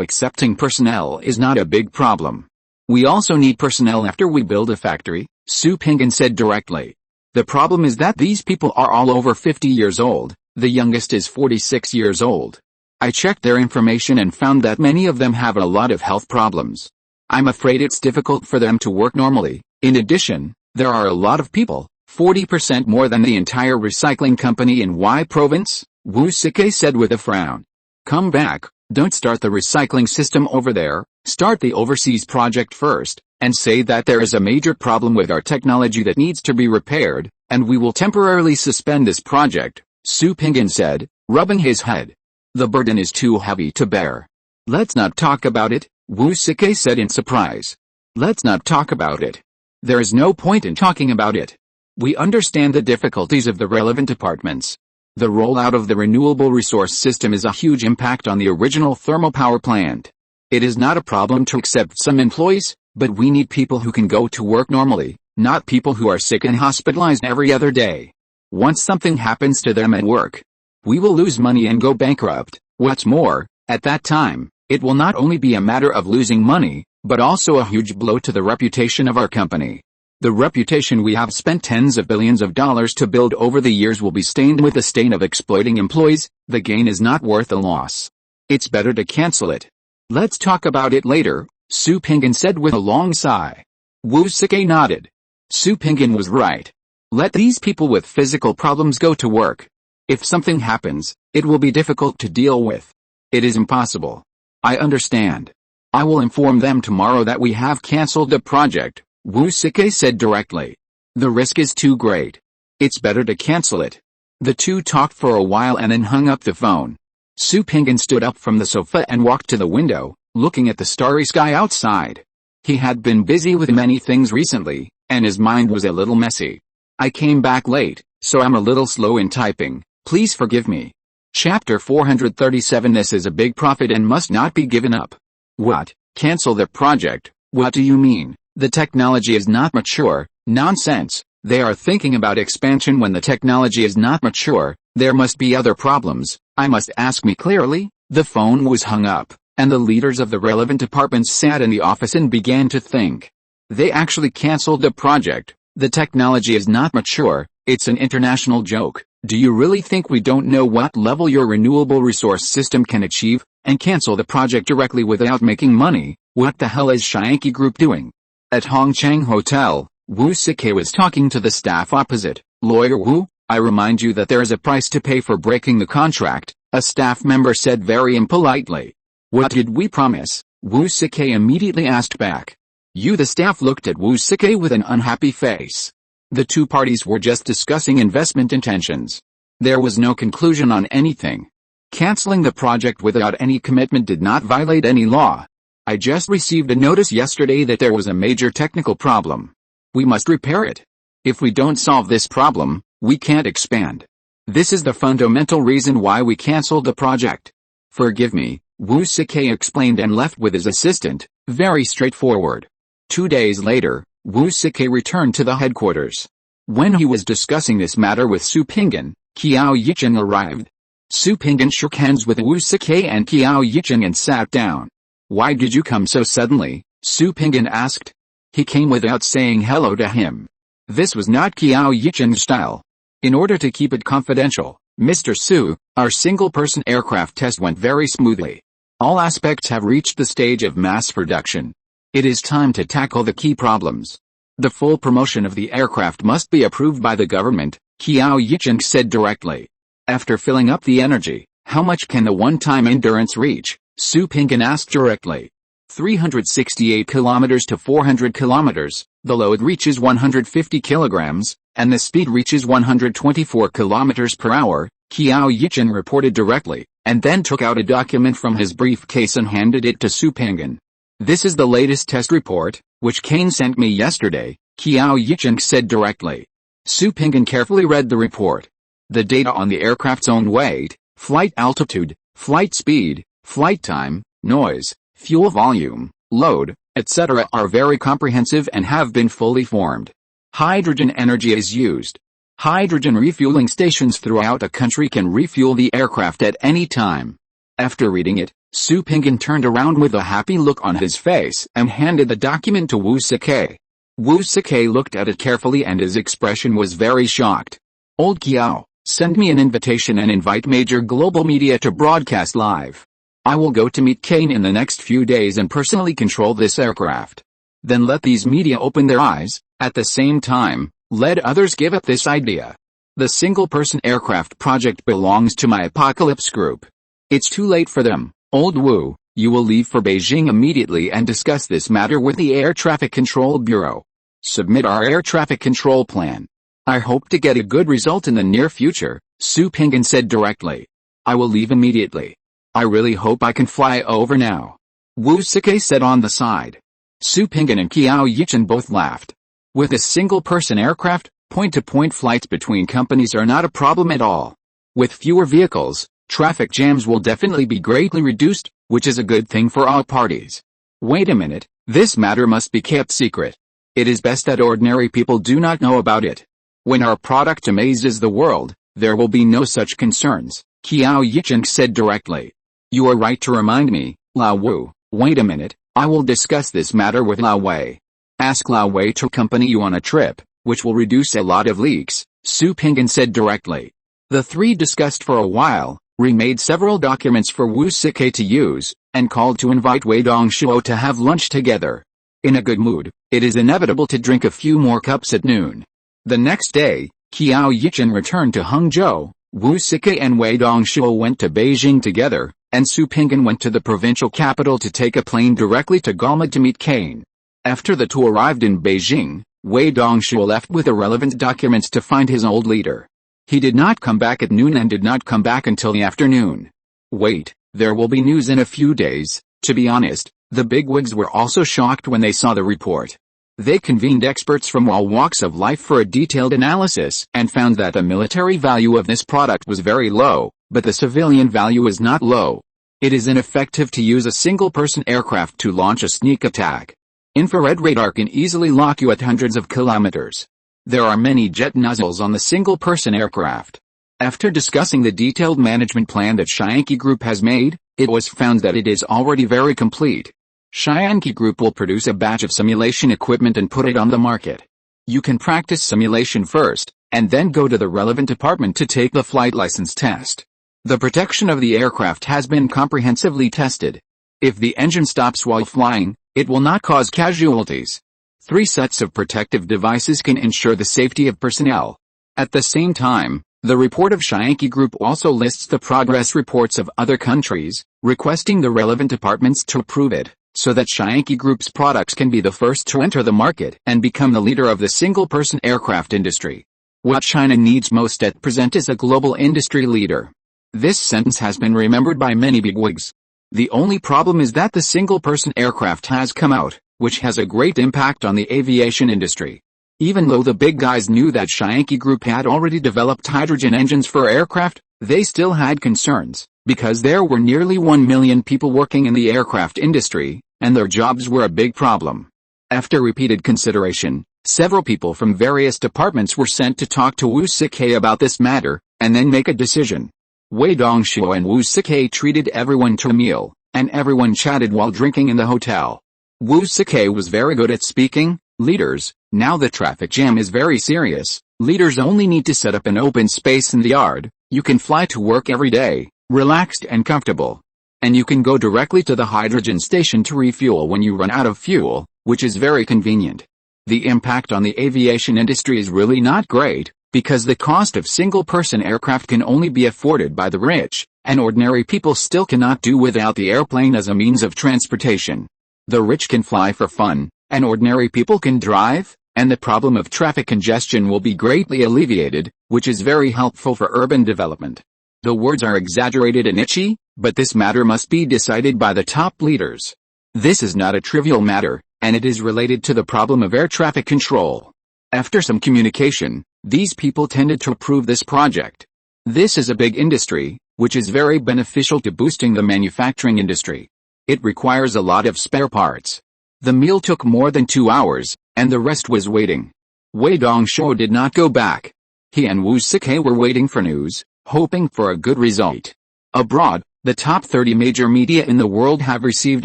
[SPEAKER 1] accepting personnel is not a big problem. We also need personnel after we build a factory, Su Pinggan said directly. The problem is that these people are all over 50 years old, the youngest is 46 years old. I checked their information and found that many of them have a lot of health problems. I'm afraid it's difficult for them to work normally. In addition, there are a lot of people, 40% more than the entire recycling company in Y province, Wu Sike said with a frown. Come back, don't start the recycling system over there, start the overseas project first, and say that there is a major problem with our technology that needs to be repaired, and we will temporarily suspend this project, Su Pingyan said, rubbing his head. The burden is too heavy to bear. Let's not talk about it, Wu Sike said in surprise. Let's not talk about it. There is no point in talking about it. We understand the difficulties of the relevant departments. The rollout of the renewable resource system is a huge impact on the original thermal power plant. It is not a problem to accept some employees, but we need people who can go to work normally, not people who are sick and hospitalized every other day. Once something happens to them at work, we will lose money and go bankrupt. What's more, at that time, it will not only be a matter of losing money, but also a huge blow to the reputation of our company. The reputation we have spent tens of billions of dollars to build over the years will be stained with the stain of exploiting employees. The gain is not worth the loss. It's better to cancel it. Let's talk about it later, Su Pingyan said with a long sigh. Wu Sike nodded. Su Pingyan was right. Let these people with physical problems go to work. If something happens, it will be difficult to deal with. It is impossible. I understand. I will inform them tomorrow that we have cancelled the project, Wu Sike said directly. The risk is too great. It's better to cancel it. The two talked for a while and then hung up the phone. Su Pingyan stood up from the sofa and walked to the window, looking at the starry sky outside. He had been busy with many things recently, and his mind was a little messy. I came back late, so I'm a little slow in typing. Please forgive me. Chapter 437. This is a big profit and must not be given up. What? Cancel the project? What do you mean? The technology is not mature. Nonsense. They are thinking about expansion when the technology is not mature. There must be other problems. I must ask me clearly. The phone was hung up, and the leaders of the relevant departments sat in the office and began to think. They actually cancelled the project. The technology is not mature. It's an international joke. Do you really think we don't know what level your renewable resource system can achieve, and cancel the project directly without making money? What the hell is Shianki Group doing? At Hongchang Hotel, Wu Sike was talking to the staff opposite. Lawyer Wu, I remind you that there is a price to pay for breaking the contract, a staff member said very impolitely. What did we promise? Wu Sike immediately asked back. You the staff looked at Wu Sike with an unhappy face. The two parties were just discussing investment intentions. There was no conclusion on anything. Canceling the project without any commitment did not violate any law. I just received a notice yesterday that there was a major technical problem. We must repair it. If we don't solve this problem, we can't expand. This is the fundamental reason why we canceled the project. Forgive me, Wu Sike explained and left with his assistant, very straightforward. 2 days later, Wu Sike returned to the headquarters. When he was discussing this matter with Su Pingyan, Qiao Yicheng arrived. Su Pingyan shook hands with Wu Sike and Qiao Yicheng and sat down. Why did you come so suddenly? Su Pingyan asked. He came without saying hello to him. This was not Qiao Yicheng's style. In order to keep it confidential, Mr. Su, our single-person aircraft test went very smoothly. All aspects have reached the stage of mass production. It is time to tackle the key problems. The full promotion of the aircraft must be approved by the government, Qiao Yicheng said directly. After filling up the energy, how much can the one-time endurance reach? Su Pingyan asked directly. 368 kilometers to 400 kilometers, the load reaches 150 kilograms, and the speed reaches 124 kilometers per hour, Qiao Yicheng reported directly, and then took out a document from his briefcase and handed it to Su Pingyan. This is the latest test report, which Kane sent me yesterday, Qiao Yicheng said directly. Su Pingyan carefully read the report. The data on the aircraft's own weight, flight altitude, flight speed, flight time, noise, fuel volume, load, etc. are very comprehensive and have been fully formed. Hydrogen energy is used. Hydrogen refueling stations throughout the country can refuel the aircraft at any time. After reading it, Su Pingyan turned around with a happy look on his face and handed the document to Wu Sike. Wu Sike looked at it carefully and his expression was very shocked. Old Qiao, send me an invitation and invite major global media to broadcast live. I will go to meet Kane in the next few days and personally control this aircraft. Then let these media open their eyes. At the same time, Let others give up this idea. The single-person aircraft project belongs to my apocalypse group. It's too late for them, old Wu. You will leave for Beijing immediately and discuss this matter with the Air Traffic Control Bureau. Submit our air traffic control plan. I hope to get a good result in the near future, Su Pinggan said directly. I will leave immediately. I really hope I can fly over now. Wu Sike said on the side. Su Pinggan and Qiao Yichen both laughed. With a single-person aircraft, point-to-point flights between companies are not a problem at all. With fewer vehicles, traffic jams will definitely be greatly reduced, which is a good thing for all parties. Wait a minute, this matter must be kept secret. It is best that ordinary people do not know about it. When our product amazes the world, there will be no such concerns, Qiao Yichen said directly. You are right to remind me, Lao Wu. Wait a minute, I will discuss this matter with Lao Wei. Ask Lao Wei to accompany you on a trip, which will reduce a lot of leaks, Su Pinggan said directly. The three discussed for a while, remade several documents for Wu Sike to use, and called to invite Wei Dongshuo to have lunch together. In a good mood, it is inevitable to drink a few more cups at noon. The next day, Qiao Yichen returned to Hangzhou, Wu Sike and Wei Dongshuo went to Beijing together, and Su Pinggan went to the provincial capital to take a plane directly to Galma to meet Kane. After the two arrived in Beijing, Wei Dongshuo left with irrelevant documents to find his old leader. He did not come back at noon and did not come back until the afternoon. Wait, there will be news in a few days. To be honest, the bigwigs were also shocked when they saw the report. They convened experts from all walks of life for a detailed analysis and found that the military value of this product was very low, but the civilian value is not low. It is ineffective to use a single-person aircraft to launch a sneak attack. Infrared radar can easily lock you at hundreds of kilometers. There are many jet nozzles on the single-person aircraft. After discussing the detailed management plan that Shyanki Group has made, it was found that it is already very complete. Shyanki Group will produce a batch of simulation equipment and put it on the market. You can practice simulation first, and then go to the relevant department to take the flight license test. The protection of the aircraft has been comprehensively tested. If the engine stops while flying, it will not cause casualties. 3 sets of protective devices can ensure the safety of personnel. At the same time, the report of Shyanki Group also lists the progress reports of other countries, requesting the relevant departments to approve it, so that Shyanki Group's products can be the first to enter the market and become the leader of the single-person aircraft industry. What China needs most at present is a global industry leader. This sentence has been remembered by many bigwigs. The only problem is that the single-person aircraft has come out, which has a great impact on the aviation industry. Even though the big guys knew that Shyanki Group had already developed hydrogen engines for aircraft, they still had concerns, because there were nearly 1 million people working in the aircraft industry, and their jobs were a big problem. After repeated consideration, several people from various departments were sent to talk to Wu Sike about this matter, and then make a decision. Wei Dongshuo and Wu Sike treated everyone to a meal, and everyone chatted while drinking in the hotel. Wu Sike was very good at speaking. Leaders, now the traffic jam is very serious. Leaders only need to set up an open space in the yard. You can fly to work every day, relaxed and comfortable. And you can go directly to the hydrogen station to refuel when you run out of fuel, which is very convenient. The impact on the aviation industry is really not great, because the cost of single-person aircraft can only be afforded by the rich, and ordinary people still cannot do without the airplane as a means of transportation. The rich can fly for fun, and ordinary people can drive, and the problem of traffic congestion will be greatly alleviated, which is very helpful for urban development. The words are exaggerated and itchy, but this matter must be decided by the top leaders. This is not a trivial matter, and it is related to the problem of air traffic control. After some communication, these people tended to approve this project. This is a big industry, which is very beneficial to boosting the manufacturing industry. It requires a lot of spare parts. The meal took more than 2 hours, and the rest was waiting. Wei Dongshuo did not go back. He and Wu Sike were waiting for news, hoping for a good result. Abroad, the top 30 major media in the world have received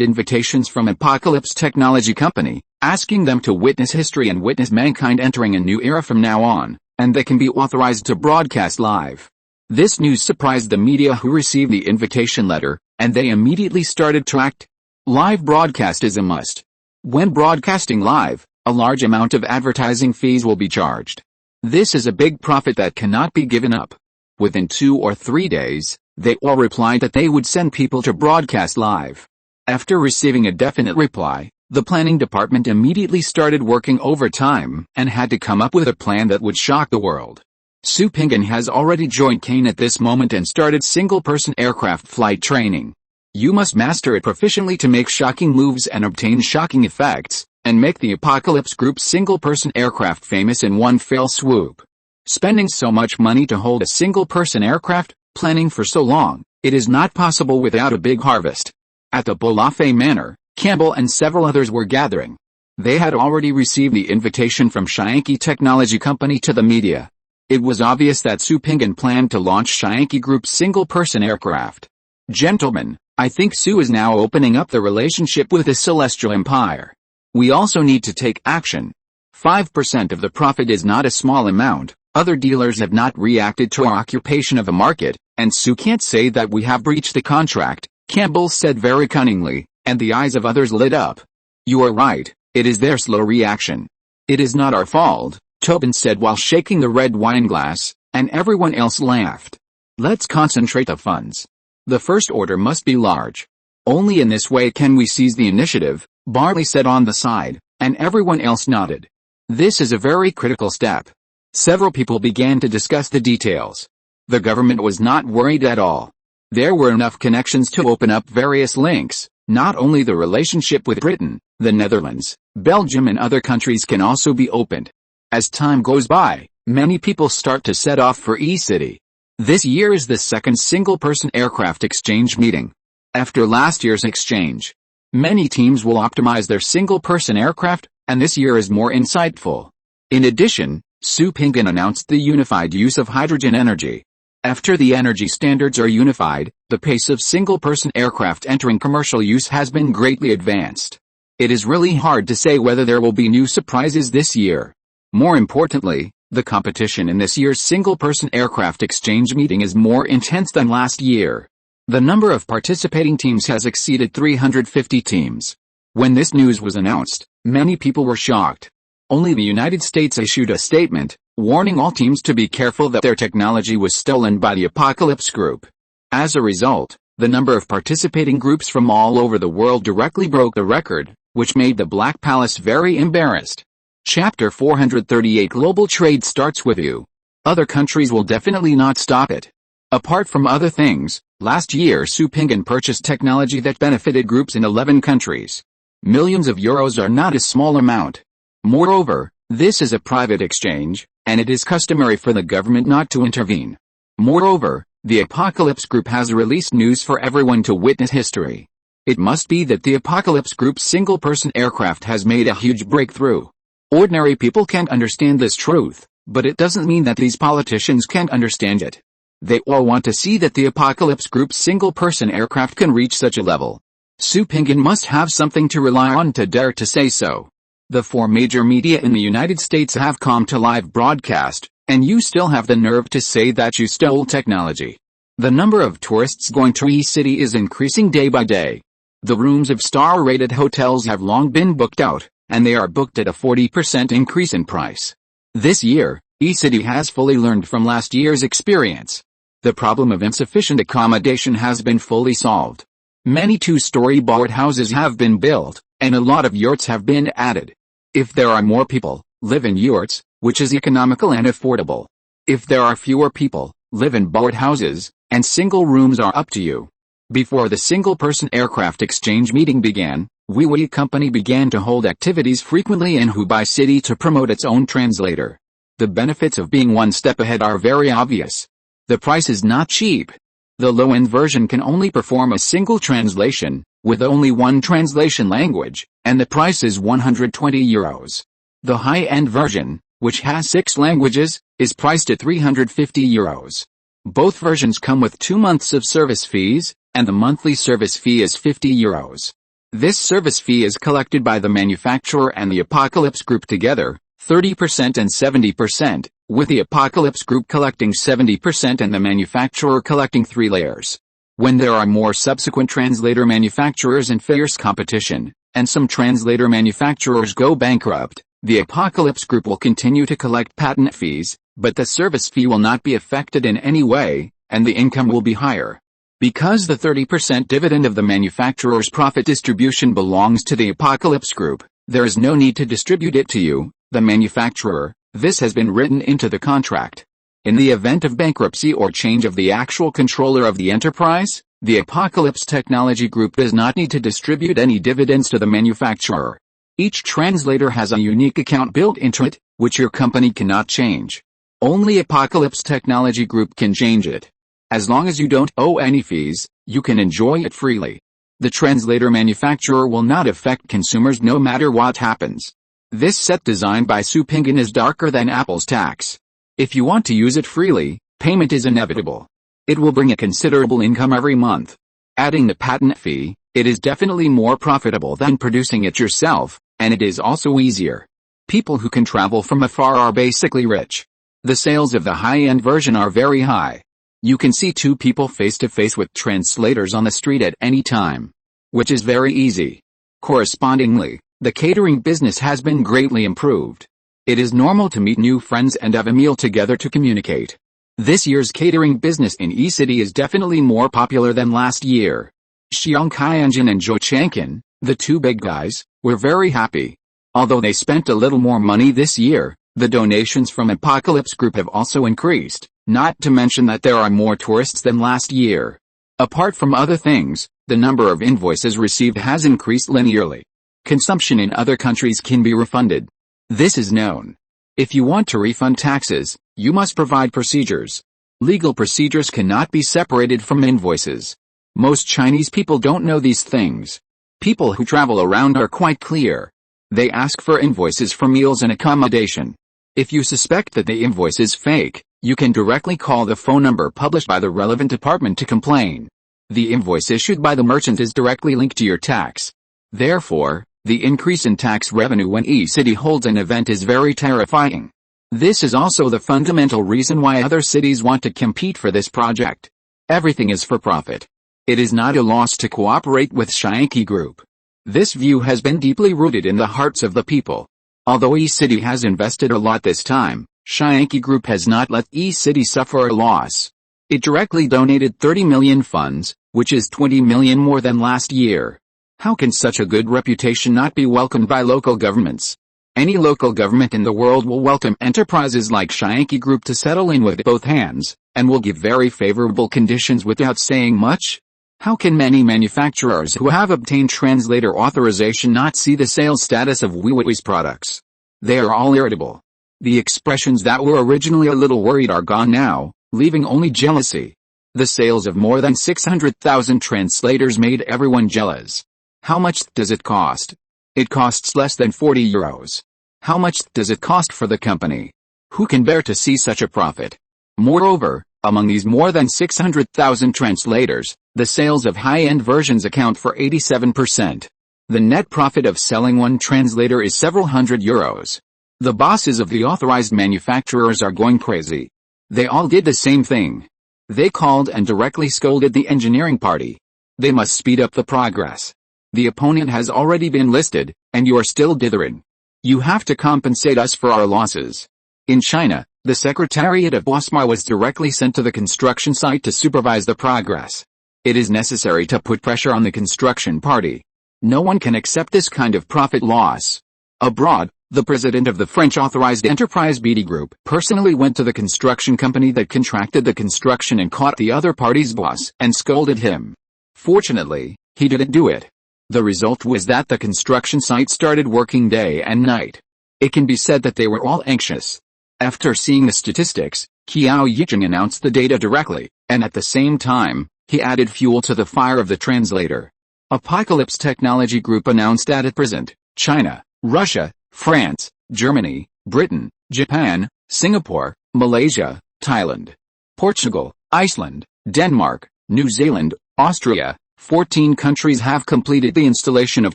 [SPEAKER 1] invitations from Apocalypse Technology Company, asking them to witness history and witness mankind entering a new era from now on, and they can be authorized to broadcast live. This news surprised the media who received the invitation letter, and they immediately started to act. Live broadcast is a must. When broadcasting live, a large amount of advertising fees will be charged. This is a big profit that cannot be given up. Within 2 or 3 days, they all replied that they would send people to broadcast live. After receiving a definite reply, the planning department immediately started working overtime and had to come up with a plan that would shock the world. Su Pinggan has already joined Kane at this moment and started single-person aircraft flight training. You must master it proficiently to make shocking moves and obtain shocking effects, and make the Apocalypse Group's single-person aircraft famous in one fell swoop. Spending so much money to hold a single-person aircraft, planning for so long, it is not possible without a big harvest. At the Bolafé Manor, Campbell and several others were gathering. They had already received the invitation from Shyanki Technology Company to the media. It was obvious that Su Pinggan planned to launch Shyanki Group's single-person aircraft. Gentlemen, I think Su is now opening up the relationship with the Celestial Empire. We also need to take action. 5% of the profit is not a small amount. Other dealers have not reacted to our occupation of the market, and Su can't say that we have breached the contract, Campbell said very cunningly, and the eyes of others lit up. You are right, it is their slow reaction. It is not our fault, Tobin said while shaking the red wine glass, and everyone else laughed. Let's concentrate the funds. The first order must be large. Only in this way can we seize the initiative, Barley said on the side, and everyone else nodded. This is a very critical step. Several people began to discuss the details. The government was not worried at all. There were enough connections to open up various links. Not only the relationship with Britain, the Netherlands, Belgium and other countries can also be opened. As time goes by, many people start to set off for E-City. This year is the second single-person aircraft exchange meeting. After last year's exchange, many teams will optimize their single-person aircraft, and this year is more insightful. In addition, Su Pinggan announced the unified use of hydrogen energy. After the energy standards are unified, the pace of single-person aircraft entering commercial use has been greatly advanced. It is really hard to say whether there will be new surprises this year. More importantly, the competition in this year's single-person aircraft exchange meeting is more intense than last year. The number of participating teams has exceeded 350 teams. When this news was announced, many people were shocked. Only the United States issued a statement, warning all teams to be careful that their technology was stolen by the Apocalypse Group. As a result, the number of participating groups from all over the world directly broke the record, which made the Black Palace very embarrassed. Chapter 438 Global Trade starts with you. Other countries will definitely not stop it. Apart from other things, last year Su Pinggan purchased technology that benefited groups in 11 countries. Millions of euros are not a small amount. Moreover, this is a private exchange, and it is customary for the government not to intervene. Moreover, the Apocalypse Group has released news for everyone to witness history. It must be that the Apocalypse Group's single-person aircraft has made a huge breakthrough. Ordinary people can't understand this truth, but it doesn't mean that these politicians can't understand it. They all want to see that the Apocalypse Group's single-person aircraft can reach such a level. Su Pinggan must have something to rely on to dare to say so. The 4 major media in the United States have come to live broadcast, and you still have the nerve to say that you stole technology. The number of tourists going to E-City is increasing day by day. The rooms of star-rated hotels have long been booked out, and they are booked at a 40% increase in price. This year, E-City has fully learned from last year's experience. The problem of insufficient accommodation has been fully solved. Many 2-story boathouses have been built, and a lot of yurts have been added. If there are more people, live in yurts, which is economical and affordable. If there are fewer people, live in boathouses, and single rooms are up to you. Before the single-person aircraft exchange meeting began, Huawei company began to hold activities frequently in Hubei City to promote its own translator. The benefits of being one step ahead are very obvious. The price is not cheap. The low-end version can only perform a single translation, with only one translation language, and the price is 120 euros. The high-end version, which has 6 languages, is priced at 350 euros. Both versions come with 2 months of service fees, and the monthly service fee is 50 euros. This service fee is collected by the manufacturer and the Apocalypse Group together, 30% and 70%, with the Apocalypse Group collecting 70% and the manufacturer collecting 3 layers. When there are more subsequent translator manufacturers and fierce competition, and some translator manufacturers go bankrupt, the Apocalypse Group will continue to collect patent fees, but the service fee will not be affected in any way, and the income will be higher. Because the 30% dividend of the manufacturer's profit distribution belongs to the Apocalypse Group, there is no need to distribute it to you, the manufacturer. This has been written into the contract. In the event of bankruptcy or change of the actual controller of the enterprise, the Apocalypse Technology Group does not need to distribute any dividends to the manufacturer. Each translator has a unique account built into it, which your company cannot change. Only Apocalypse Technology Group can change it. As long as you don't owe any fees, you can enjoy it freely. The translator manufacturer will not affect consumers no matter what happens. This set designed by Su Pinggan is darker than Apple's tax. If you want to use it freely, payment is inevitable. It will bring a considerable income every month. Adding the patent fee, it is definitely more profitable than producing it yourself, and it is also easier. People who can travel from afar are basically rich. The sales of the high-end version are very high. You can see two people face to face with translators on the street at any time, which is very easy. Correspondingly, the catering business has been greatly improved. It is normal to meet new friends and have a meal together to communicate. This year's catering business in E-City is definitely more popular than last year. Xiang Kaianjin and Zhou Changqin, the two big guys, were very happy. Although they spent a little more money this year, the donations from Apocalypse Group have also increased, not to mention that there are more tourists than last year. Apart from other things, the number of invoices received has increased linearly. Consumption in other countries can be refunded. This is known. If you want to refund taxes, you must provide procedures. Legal procedures cannot be separated from invoices. Most Chinese people don't know these things. People who travel around are quite clear. They ask for invoices for meals and accommodation. If you suspect that the invoice is fake, you can directly call the phone number published by the relevant department to complain. The invoice issued by the merchant is directly linked to your tax. Therefore, the increase in tax revenue when E-City holds an event is very terrifying. This is also the fundamental reason why other cities want to compete for this project. Everything is for profit. It is not a loss to cooperate with Xiangqi Group. This view has been deeply rooted in the hearts of the people. Although E-City has invested a lot this time, Xiangqi Group has not let E-City suffer a loss. It directly donated 30 million funds, which is 20 million more than last year. How can such a good reputation not be welcomed by local governments? Any local government in the world will welcome enterprises like Xiangqi Group to settle in with both hands, and will give very favorable conditions without saying much. How can many manufacturers who have obtained translator authorization not see the sales status of Huawei's products? They are all irritable. The expressions that were originally a little worried are gone now, leaving only jealousy. The sales of more than 600,000 translators made everyone jealous. How much does it cost? It costs less than 40 euros. How much does it cost for the company? Who can bear to see such a profit? Moreover, among these more than 600,000 translators, the sales of high-end versions account for 87%. The net profit of selling one translator is several hundred euros. The bosses of the authorized manufacturers are going crazy. They all did the same thing. They called and directly scolded the engineering party. They must speed up the progress. The opponent has already been listed, and you are still dithering. You have to compensate us for our losses. In China, the Secretariat of BOSMA was directly sent to the construction site to supervise the progress. It is necessary to put pressure on the construction party. No one can accept this kind of profit loss. Abroad, the president of the French authorized enterprise BD Group personally went to the construction company that contracted the construction and caught the other party's boss and scolded him. Fortunately, he didn't do it. The result was that the construction site started working day and night. It can be said that they were all anxious. After seeing the statistics, Qiao Yicheng announced the data directly, and at the same time, he added fuel to the fire of the translator. Apocalypse Technology Group announced that at present, China, Russia, France, Germany, Britain, Japan, Singapore, Malaysia, Thailand, Portugal, Iceland, Denmark, New Zealand, Austria, 14 countries have completed the installation of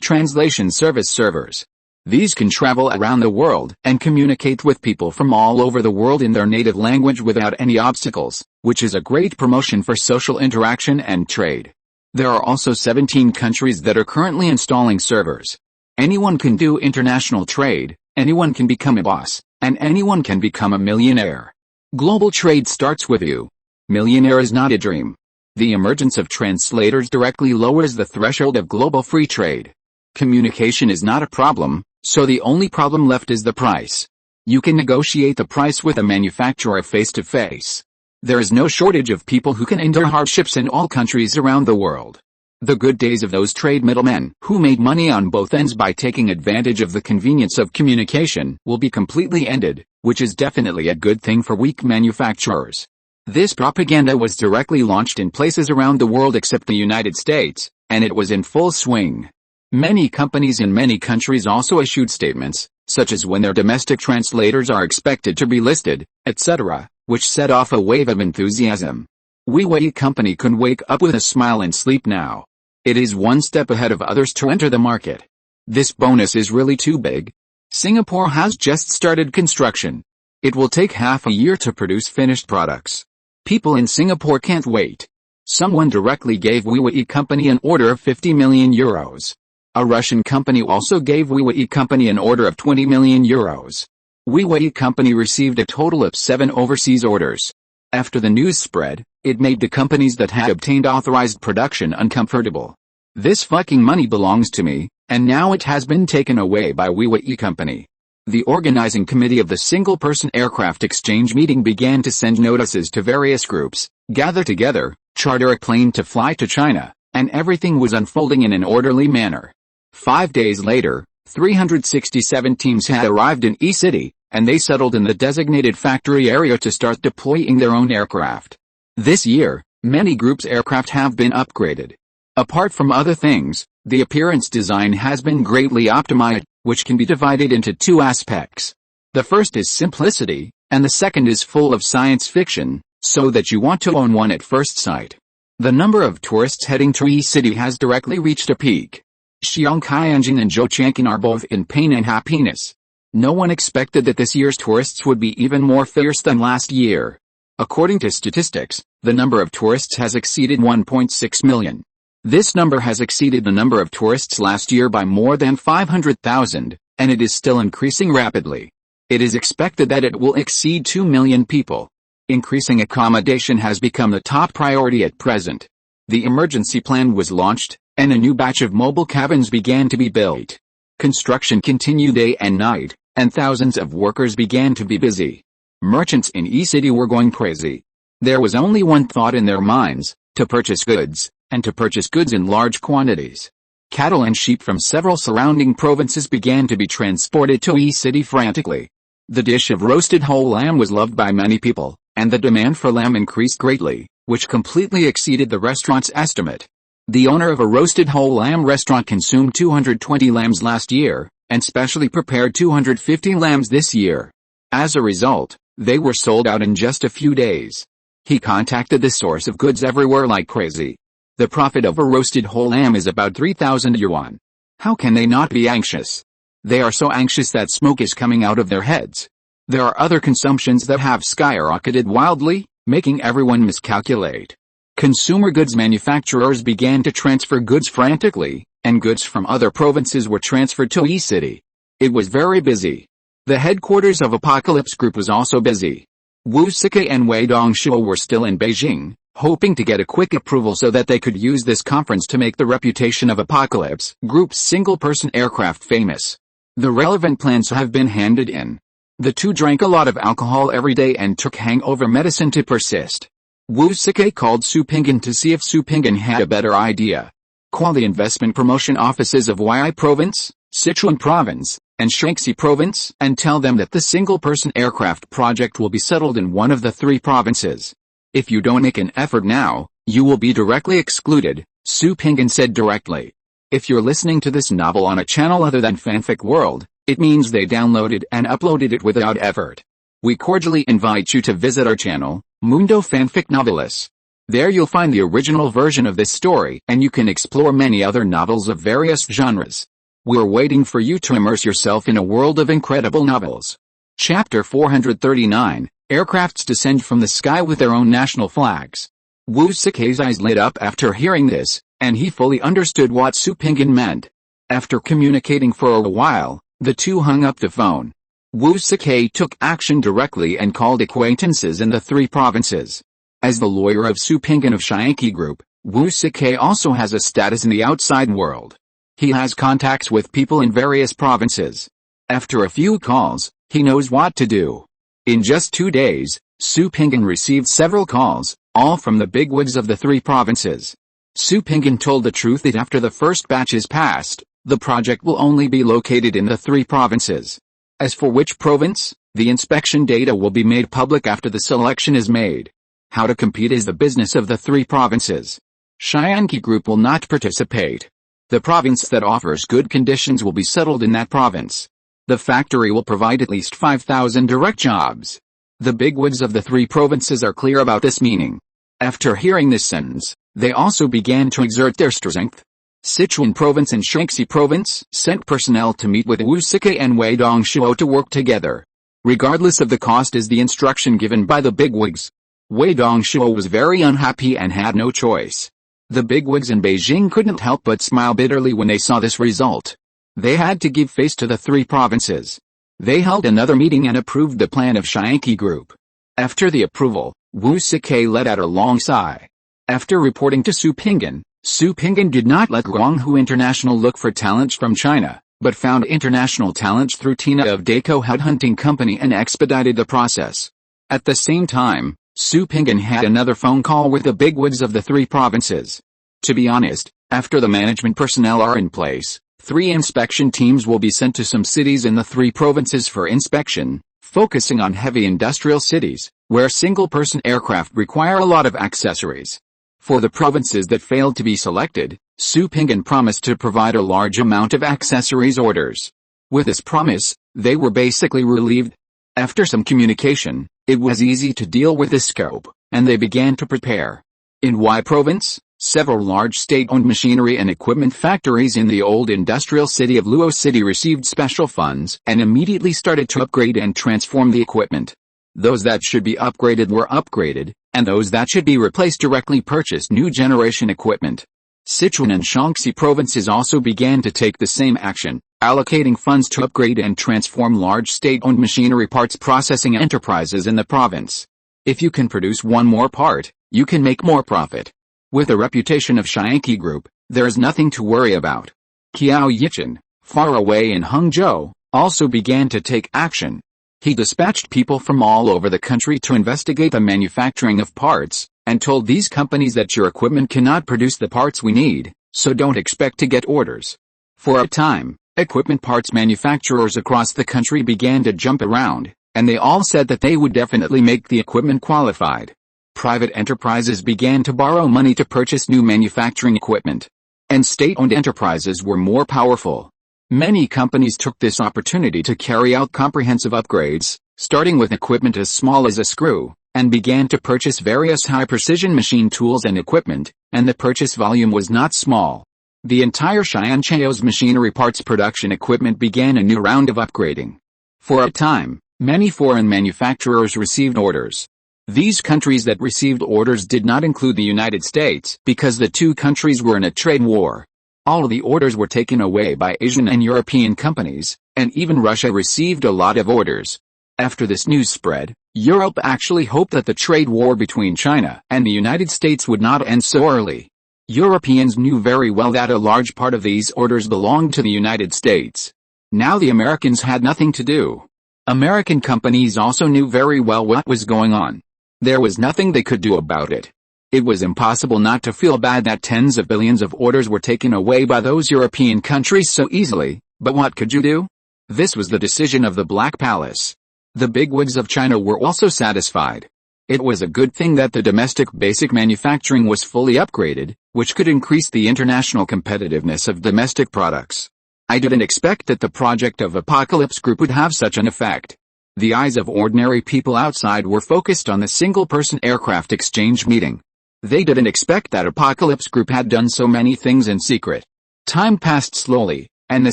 [SPEAKER 1] translation service servers. These can travel around the world and communicate with people from all over the world in their native language without any obstacles, which is a great promotion for social interaction and trade. There are also 17 countries that are currently installing servers. Anyone can do international trade, anyone can become a boss, and anyone can become a millionaire. Global trade starts with you. Millionaire is not a dream. The emergence of translators directly lowers the threshold of global free trade. Communication is not a problem, so the only problem left is the price. You can negotiate the price with a manufacturer face to face. There is no shortage of people who can endure hardships in all countries around the world. The good days of those trade middlemen who made money on both ends by taking advantage of the convenience of communication will be completely ended, which is definitely a good thing for weak manufacturers. This propaganda was directly launched in places around the world except the United States, and it was in full swing. Many companies in many countries also issued statements, such as when their domestic translators are expected to be listed, etc., which set off a wave of enthusiasm. Huawei company can wake up with a smile and sleep now. It is one step ahead of others to enter the market. This bonus is really too big. Singapore has just started construction. It will take half a year to produce finished products. People in Singapore can't wait. Someone directly gave Huawei company an order of 50 million euros. A Russian company also gave Huawei company an order of 20 million euros. Huawei company received a total of 7 overseas orders. After the news spread, it made the companies that had obtained authorized production uncomfortable. This fucking money belongs to me, and now it has been taken away by Huawei company. The organizing committee of the single-person aircraft exchange meeting began to send notices to various groups, gather together, charter a plane to fly to China, and everything was unfolding in an orderly manner. 5 days later, 367 teams had arrived in E-City, and they settled in the designated factory area to start deploying their own aircraft. This year, many groups' aircraft have been upgraded. Apart from other things, the appearance design has been greatly optimized, which can be divided into 2 aspects. The first is simplicity, and the second is full of science fiction, so that you want to own one at first sight. The number of tourists heading to E-City has directly reached a peak. Xiang Qianjin and Zhou Changqin are both in pain and happiness. No one expected that this year's tourists would be even more fierce than last year. According to statistics, the number of tourists has exceeded 1.6 million. This number has exceeded the number of tourists last year by more than 500,000, and it is still increasing rapidly. It is expected that it will exceed 2 million people. Increasing accommodation has become the top priority at present. The emergency plan was launched, and a new batch of mobile cabins began to be built. Construction continued day and night, and thousands of workers began to be busy. Merchants in E-City were going crazy. There was only one thought in their minds: to purchase goods, and to purchase goods in large quantities. Cattle and sheep from several surrounding provinces began to be transported to E-City frantically. The dish of roasted whole lamb was loved by many people, and the demand for lamb increased greatly, which completely exceeded the restaurant's estimate. The owner of a roasted whole lamb restaurant consumed 220 lambs last year, and specially prepared 250 lambs this year. As a result, they were sold out in just a few days. He contacted the source of goods everywhere like crazy. The profit of a roasted whole lamb is about 3,000 yuan. How can they not be anxious? They are so anxious that smoke is coming out of their heads. There are other consumptions that have skyrocketed wildly, making everyone miscalculate. Consumer goods manufacturers began to transfer goods frantically, and goods from other provinces were transferred to E-City. It was very busy. The headquarters of Apocalypse Group was also busy. Wu Sikai and Wei Dongshuo were still in Beijing, hoping to get a quick approval so that they could use this conference to make the reputation of Apocalypse Group's single-person aircraft famous. The relevant plans have been handed in. The two drank a lot of alcohol every day and took hangover medicine to persist. Wu Sikai called Su Pinggan to see if Su Pinggan had a better idea. Call the investment promotion offices of Huai Province, Sichuan Province, and Shaanxi Province, and tell them that the single-person aircraft project will be settled in one of the 3 provinces. If you don't make an effort now, you will be directly excluded, Su Pinggan said directly. If you're listening to this novel on a channel other than Fanfic World, it means they downloaded and uploaded it without effort. We cordially invite you to visit our channel, Mundo Fanfic Novelis. There you'll find the original version of this story, and you can explore many other novels of various genres. We're waiting for you to immerse yourself in a world of incredible novels. Chapter 439, Aircrafts descend from the sky with their own national flags. Wu Sikai's eyes lit up after hearing this, and he fully understood what Su Pinggan meant. After communicating for a while, the two hung up the phone. Wu Sakai took action directly and called acquaintances in the 3 provinces. As the lawyer of Su Pinggan of Shianqi Group, Wu Sakai also has a status in the outside world. He has contacts with people in various provinces. After a few calls, he knows what to do. In just 2 days, Su Pinggan received several calls, all from the bigwigs of the 3 provinces. Su Pinggan told the truth that after the first batch is passed, the project will only be located in the 3 provinces. As for which province, the inspection data will be made public after the selection is made. How to compete is the business of the 3 provinces. Shianqi Group will not participate. The province that offers good conditions will be settled in that province. The factory will provide at least 5,000 direct jobs. The bigwigs of the 3 provinces are clear about this meaning. After hearing this sentence, they also began to exert their strength. Sichuan Province and Shaanxi Province sent personnel to meet with Wu Sakai and Wei Dongshuo to work together. Regardless of the cost is the instruction given by the bigwigs. Wei Dongshuo was very unhappy and had no choice. The bigwigs in Beijing couldn't help but smile bitterly when they saw this result. They had to give face to the 3 provinces. They held another meeting and approved the plan of Shianqi Group. After the approval, Wu Sakai let out a long sigh. After reporting to Su Pinggan did not let Guanghu International look for talent from China, but found international talent through Tina of Daco Headhunting Company and expedited the process. At the same time, Su Pinggan had another phone call with the bigwigs of the 3 provinces. To be honest, after the management personnel are in place, 3 inspection teams will be sent to some cities in the 3 provinces for inspection, focusing on heavy industrial cities, where single-person aircraft require a lot of accessories. For the provinces that failed to be selected, Su Pinggan promised to provide a large amount of accessories orders. With this promise, they were basically relieved. After some communication, it was easy to deal with the scope, and they began to prepare. In Y Province, several large state-owned machinery and equipment factories in the old industrial city of Luo City received special funds and immediately started to upgrade and transform the equipment. Those that should be upgraded were upgraded, and those that should be replaced directly purchased new generation equipment. Sichuan and Shaanxi provinces also began to take the same action, allocating funds to upgrade and transform large state-owned machinery parts processing enterprises in the province. If you can produce one more part, you can make more profit. With the reputation of Shianqi Group, there is nothing to worry about. Qiao Yichen, far away in Hangzhou, also began to take action. He dispatched people from all over the country to investigate the manufacturing of parts, and told these companies that your equipment cannot produce the parts we need, so don't expect to get orders. For a time, equipment parts manufacturers across the country began to jump around, and they all said that they would definitely make the equipment qualified. Private enterprises began to borrow money to purchase new manufacturing equipment. And state-owned enterprises were more powerful. Many companies took this opportunity to carry out comprehensive upgrades, starting with equipment as small as a screw, and began to purchase various high-precision machine tools and equipment, and the purchase volume was not small. The entire Shianqiao's machinery parts production equipment began a new round of upgrading. For a time, many foreign manufacturers received orders. These countries that received orders did not include the United States because the 2 countries were in a trade war. All of the orders were taken away by Asian and European companies, and even Russia received a lot of orders. After this news spread, Europe actually hoped that the trade war between China and the United States would not end so early. Europeans knew very well that a large part of these orders belonged to the United States. Now the Americans had nothing to do. American companies also knew very well what was going on. There was nothing they could do about it. It was impossible not to feel bad that tens of billions of orders were taken away by those European countries so easily, but what could you do? This was the decision of the Black Palace. The bigwigs of China were also satisfied. It was a good thing that the domestic basic manufacturing was fully upgraded, which could increase the international competitiveness of domestic products. I didn't expect that the project of Apocalypse Group would have such an effect. The eyes of ordinary people outside were focused on the single-person aircraft exchange meeting. They didn't expect that Apocalypse Group had done so many things in secret. Time passed slowly, and the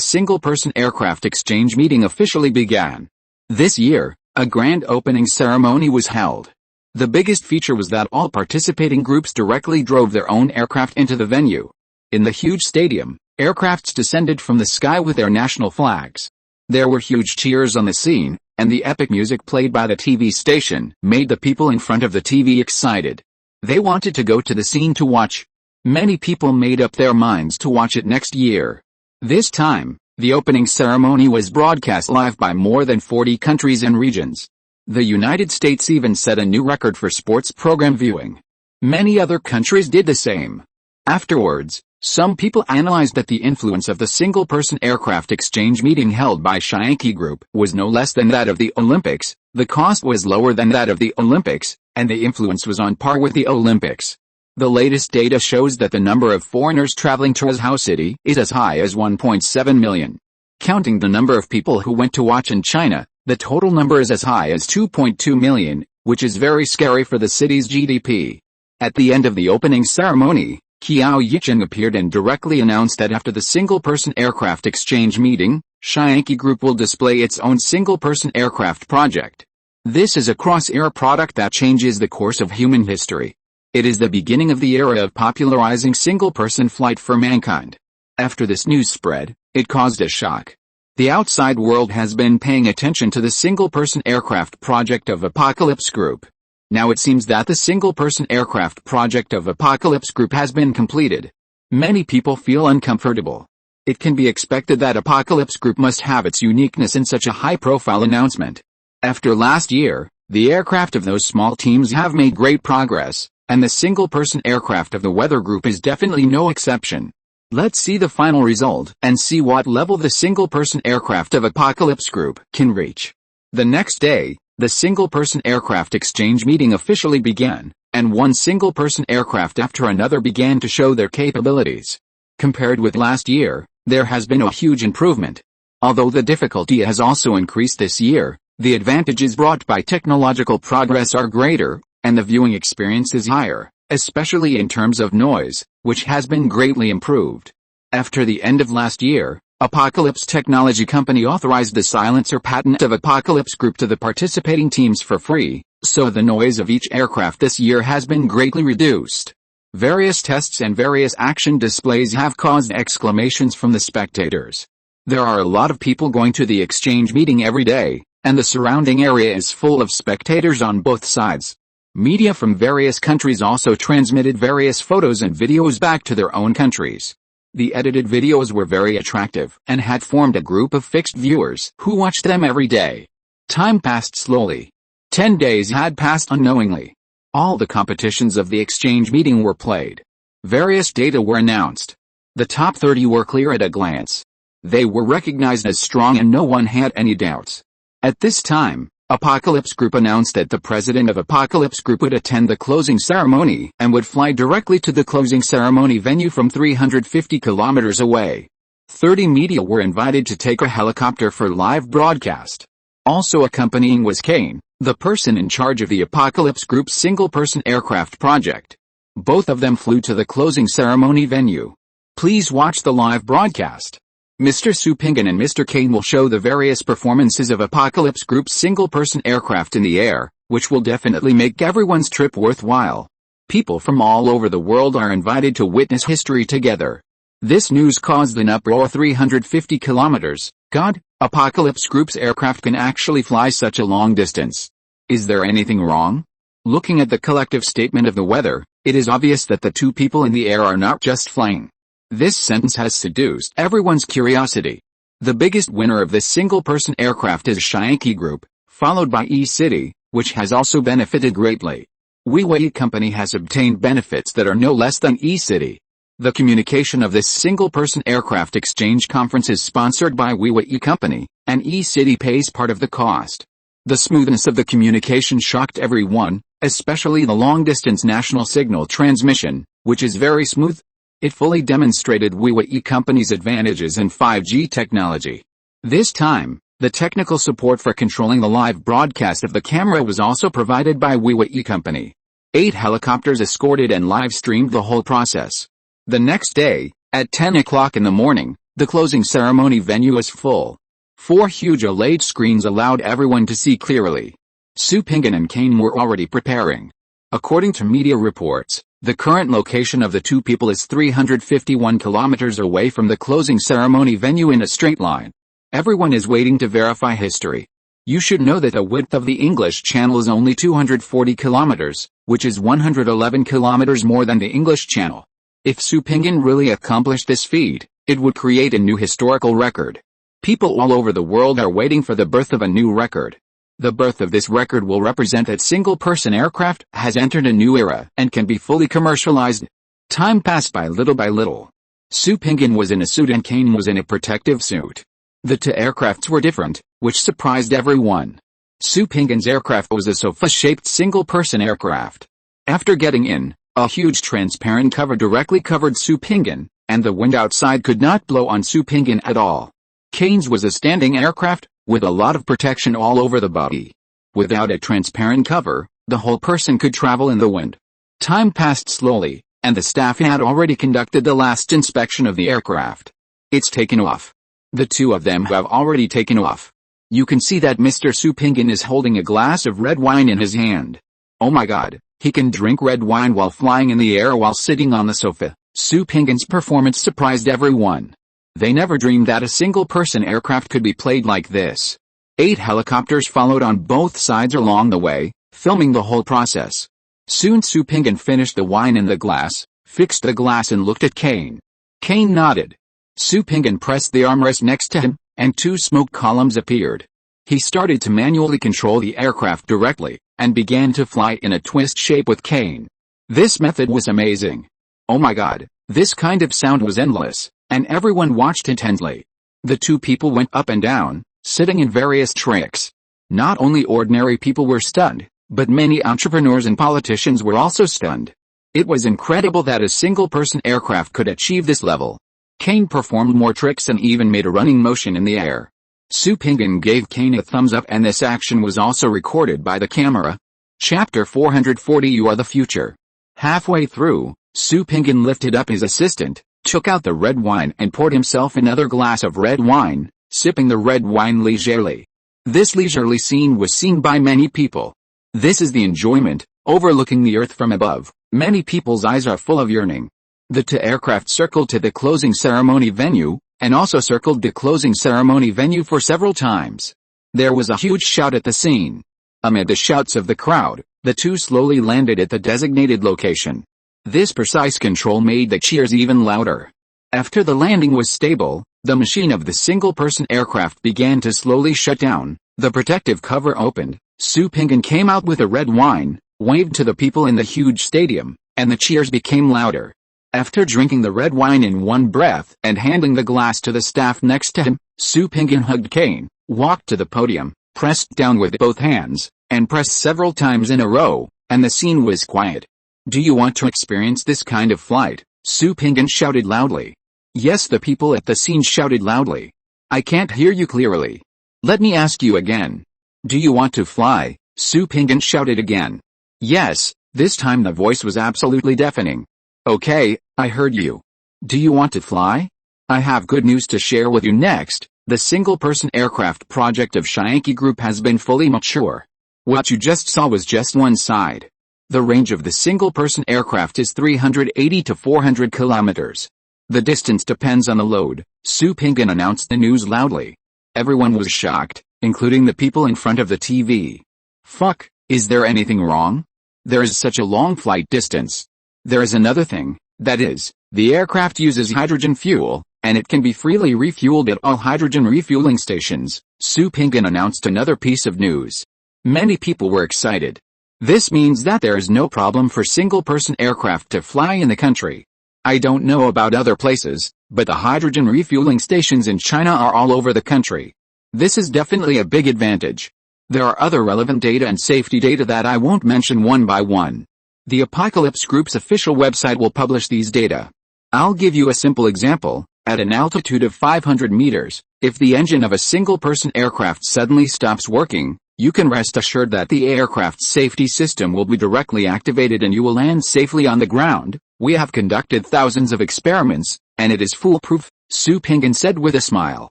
[SPEAKER 1] single-person aircraft exchange meeting officially began. This year, a grand opening ceremony was held. The biggest feature was that all participating groups directly drove their own aircraft into the venue. In the huge stadium, aircrafts descended from the sky with their national flags. There were huge cheers on the scene, and the epic music played by the TV station made the people in front of the TV excited. They wanted to go to the scene to watch. Many people made up their minds to watch it next year. This time, the opening ceremony was broadcast live by more than 40 countries and regions. The United States even set a new record for sports program viewing. Many other countries did the same. Afterwards, some people analyzed that the influence of the single-person aircraft exchange meeting held by Yankee Group was no less than that of the Olympics, the cost was lower than that of the Olympics, and the influence was on par with the Olympics. The latest data shows that the number of foreigners traveling to Zhou City is as high as 1.7 million. Counting the number of people who went to watch in China, the total number is as high as 2.2 million, which is very scary for the city's GDP. At the end of the opening ceremony, Qiao Yicheng appeared and directly announced that after the single-person aircraft exchange meeting, Yankee Group will display its own single-person aircraft project. This is a cross-era product that changes the course of human history. It is the beginning of the era of popularizing single-person flight for mankind. After this news spread, it caused a shock. The outside world has been paying attention to the single-person aircraft project of Apocalypse Group. Now it seems that the single-person aircraft project of Apocalypse Group has been completed. Many people feel uncomfortable. It can be expected that Apocalypse Group must have its uniqueness in such a high-profile announcement. After last year, the aircraft of those small teams have made great progress, and the single-person aircraft of the Weather Group is definitely no exception. Let's see the final result and see what level the single-person aircraft of Apocalypse Group can reach. The next day, the single-person aircraft exchange meeting officially began, and one single-person aircraft after another began to show their capabilities. Compared with last year, there has been a huge improvement. Although the difficulty has also increased this year, the advantages brought by technological progress are greater, and the viewing experience is higher, especially in terms of noise, which has been greatly improved. After the end of last year, Apocalypse Technology Company authorized the silencer patent of Apocalypse Group to the participating teams for free, so the noise of each aircraft this year has been greatly reduced. Various tests and various action displays have caused exclamations from the spectators. There are a lot of people going to the exchange meeting every day, and the surrounding area is full of spectators on both sides. Media from various countries also transmitted various photos and videos back to their own countries. The edited videos were very attractive and had formed a group of fixed viewers who watched them every day. Time passed slowly. 10 days had passed unknowingly. All the competitions of the exchange meeting were played. Various data were announced. The top 30 were clear at a glance. They were recognized as strong and no one had any doubts. At this time, Apocalypse Group announced that the president of Apocalypse Group would attend the closing ceremony and would fly directly to the closing ceremony venue from 350 kilometers away. 30 media were invited to take a helicopter for live broadcast. Also accompanying was Kane, the person in charge of the Apocalypse Group's single-person aircraft project. Both of them flew to the closing ceremony venue. Please watch the live broadcast. Mr. Su Pinggan and Mr. Kane will show the various performances of Apocalypse Group's single-person aircraft in the air, which will definitely make everyone's trip worthwhile. People from all over the world are invited to witness history together. This news caused an uproar. 350 kilometers. God, Apocalypse Group's aircraft can actually fly such a long distance. Is there anything wrong? Looking at the collective statement of the weather, it is obvious that the two people in the air are not just flying. This sentence has seduced everyone's curiosity. The biggest winner of this single-person aircraft is Yankee Group, followed by E-City, which has also benefited greatly. Huawei Company has obtained benefits that are no less than E-City. The communication of this single-person aircraft exchange conference is sponsored by Huawei Company, and E-City pays part of the cost. The smoothness of the communication shocked everyone, especially the long-distance national signal transmission, which is very smooth. It fully demonstrated Huawei Company's advantages in 5G technology. This time, the technical support for controlling the live broadcast of the camera was also provided by Huawei Company. 8 helicopters escorted and live-streamed the whole process. The next day, at 10 o'clock in the morning, the closing ceremony venue was full. 4 huge OLED screens allowed everyone to see clearly. Su Pinggan and Kane were already preparing. According to media reports, the current location of the two people is 351 kilometers away from the closing ceremony venue in a straight line. Everyone is waiting to verify history. You should know that the width of the English Channel is only 240 kilometers, which is 111 kilometers more than the English Channel. If Su Pingyan really accomplished this feat, it would create a new historical record. People all over the world are waiting for the birth of a new record. The birth of this record will represent that single-person aircraft has entered a new era and can be fully commercialized. Time passed by little. Su Pingyan was in a suit and Kane was in a protective suit. The two aircrafts were different, which surprised everyone. Su Pingyan's aircraft was a sofa-shaped single-person aircraft. After getting in, a huge transparent cover directly covered Su Pingyan, and the wind outside could not blow on Su Pingyan at all. Kane's was a standing aircraft, with a lot of protection all over the body. Without a transparent cover, the whole person could travel in the wind. Time passed slowly, and the staff had already conducted the last inspection of the aircraft. It's taken off. The two of them have already taken off. You can see that Mr. Su Pingyan is holding a glass of red wine in his hand. Oh my god, he can drink red wine while flying in the air while sitting on the sofa. Su Pingyan's performance surprised everyone. They never dreamed that a single-person aircraft could be played like this. 8 helicopters followed on both sides along the way, filming the whole process. Soon Su Pingyan finished the wine in the glass, fixed the glass and looked at Kane. Kane nodded. Su Pingyan pressed the armrest next to him, and 2 smoke columns appeared. He started to manually control the aircraft directly, and began to fly in a twist shape with Kane. This method was amazing. Oh my god, this kind of sound was endless, and everyone watched intently. The 2 people went up and down, sitting in various tricks. Not only ordinary people were stunned, but many entrepreneurs and politicians were also stunned. It was incredible that a single-person aircraft could achieve this level. Kane performed more tricks and even made a running motion in the air. Su Pingyan gave Kane a thumbs up and this action was also recorded by the camera. Chapter 440 You Are the Future. Halfway through, Su Pingyan lifted up his assistant, took out the red wine and poured himself another glass of red wine, sipping the red wine leisurely. This leisurely scene was seen by many people. This is the enjoyment, overlooking the earth from above. Many people's eyes are full of yearning. The 2 aircraft circled to the closing ceremony venue, and also circled the closing ceremony venue for several times. There was a huge shout at the scene. Amid the shouts of the crowd, the 2 slowly landed at the designated location. This precise control made the cheers even louder. After the landing was stable, the machine of the single-person aircraft began to slowly shut down, the protective cover opened, Su Pingyan came out with a red wine, waved to the people in the huge stadium, and the cheers became louder. After drinking the red wine in one breath and handing the glass to the staff next to him, Su Pingyan hugged Kane, walked to the podium, pressed down with both hands, and pressed several times in a row, and the scene was quiet. Do you want to experience this kind of flight? Su Pingyan shouted loudly. Yes, the people at the scene shouted loudly. I can't hear you clearly. Let me ask you again. Do you want to fly? Su Pingyan shouted again. Yes, this time the voice was absolutely deafening. Okay, I heard you. Do you want to fly? I have good news to share with you next. The single-person aircraft project of Shyankey Group has been fully mature. What you just saw was just one side. The range of the single-person aircraft is 380 to 400 kilometers. The distance depends on the load. Su Pingyan announced the news loudly. Everyone was shocked, including the people in front of the TV. Fuck, is there anything wrong? There is such a long flight distance. There is another thing, that is, the aircraft uses hydrogen fuel, and it can be freely refueled at all hydrogen refueling stations. Su Pingyan announced another piece of news. Many people were excited. This means that there is no problem for single-person aircraft to fly in the country. I don't know about other places, but the hydrogen refueling stations in China are all over the country. This is definitely a big advantage. There are other relevant data and safety data that I won't mention one by one. The Apocalypse Group's official website will publish these data. I'll give you a simple example. At an altitude of 500 meters, if the engine of a single-person aircraft suddenly stops working, you can rest assured that the aircraft's safety system will be directly activated and you will land safely on the ground. We have conducted thousands of experiments, and it is foolproof, Su Pingyan said with a smile.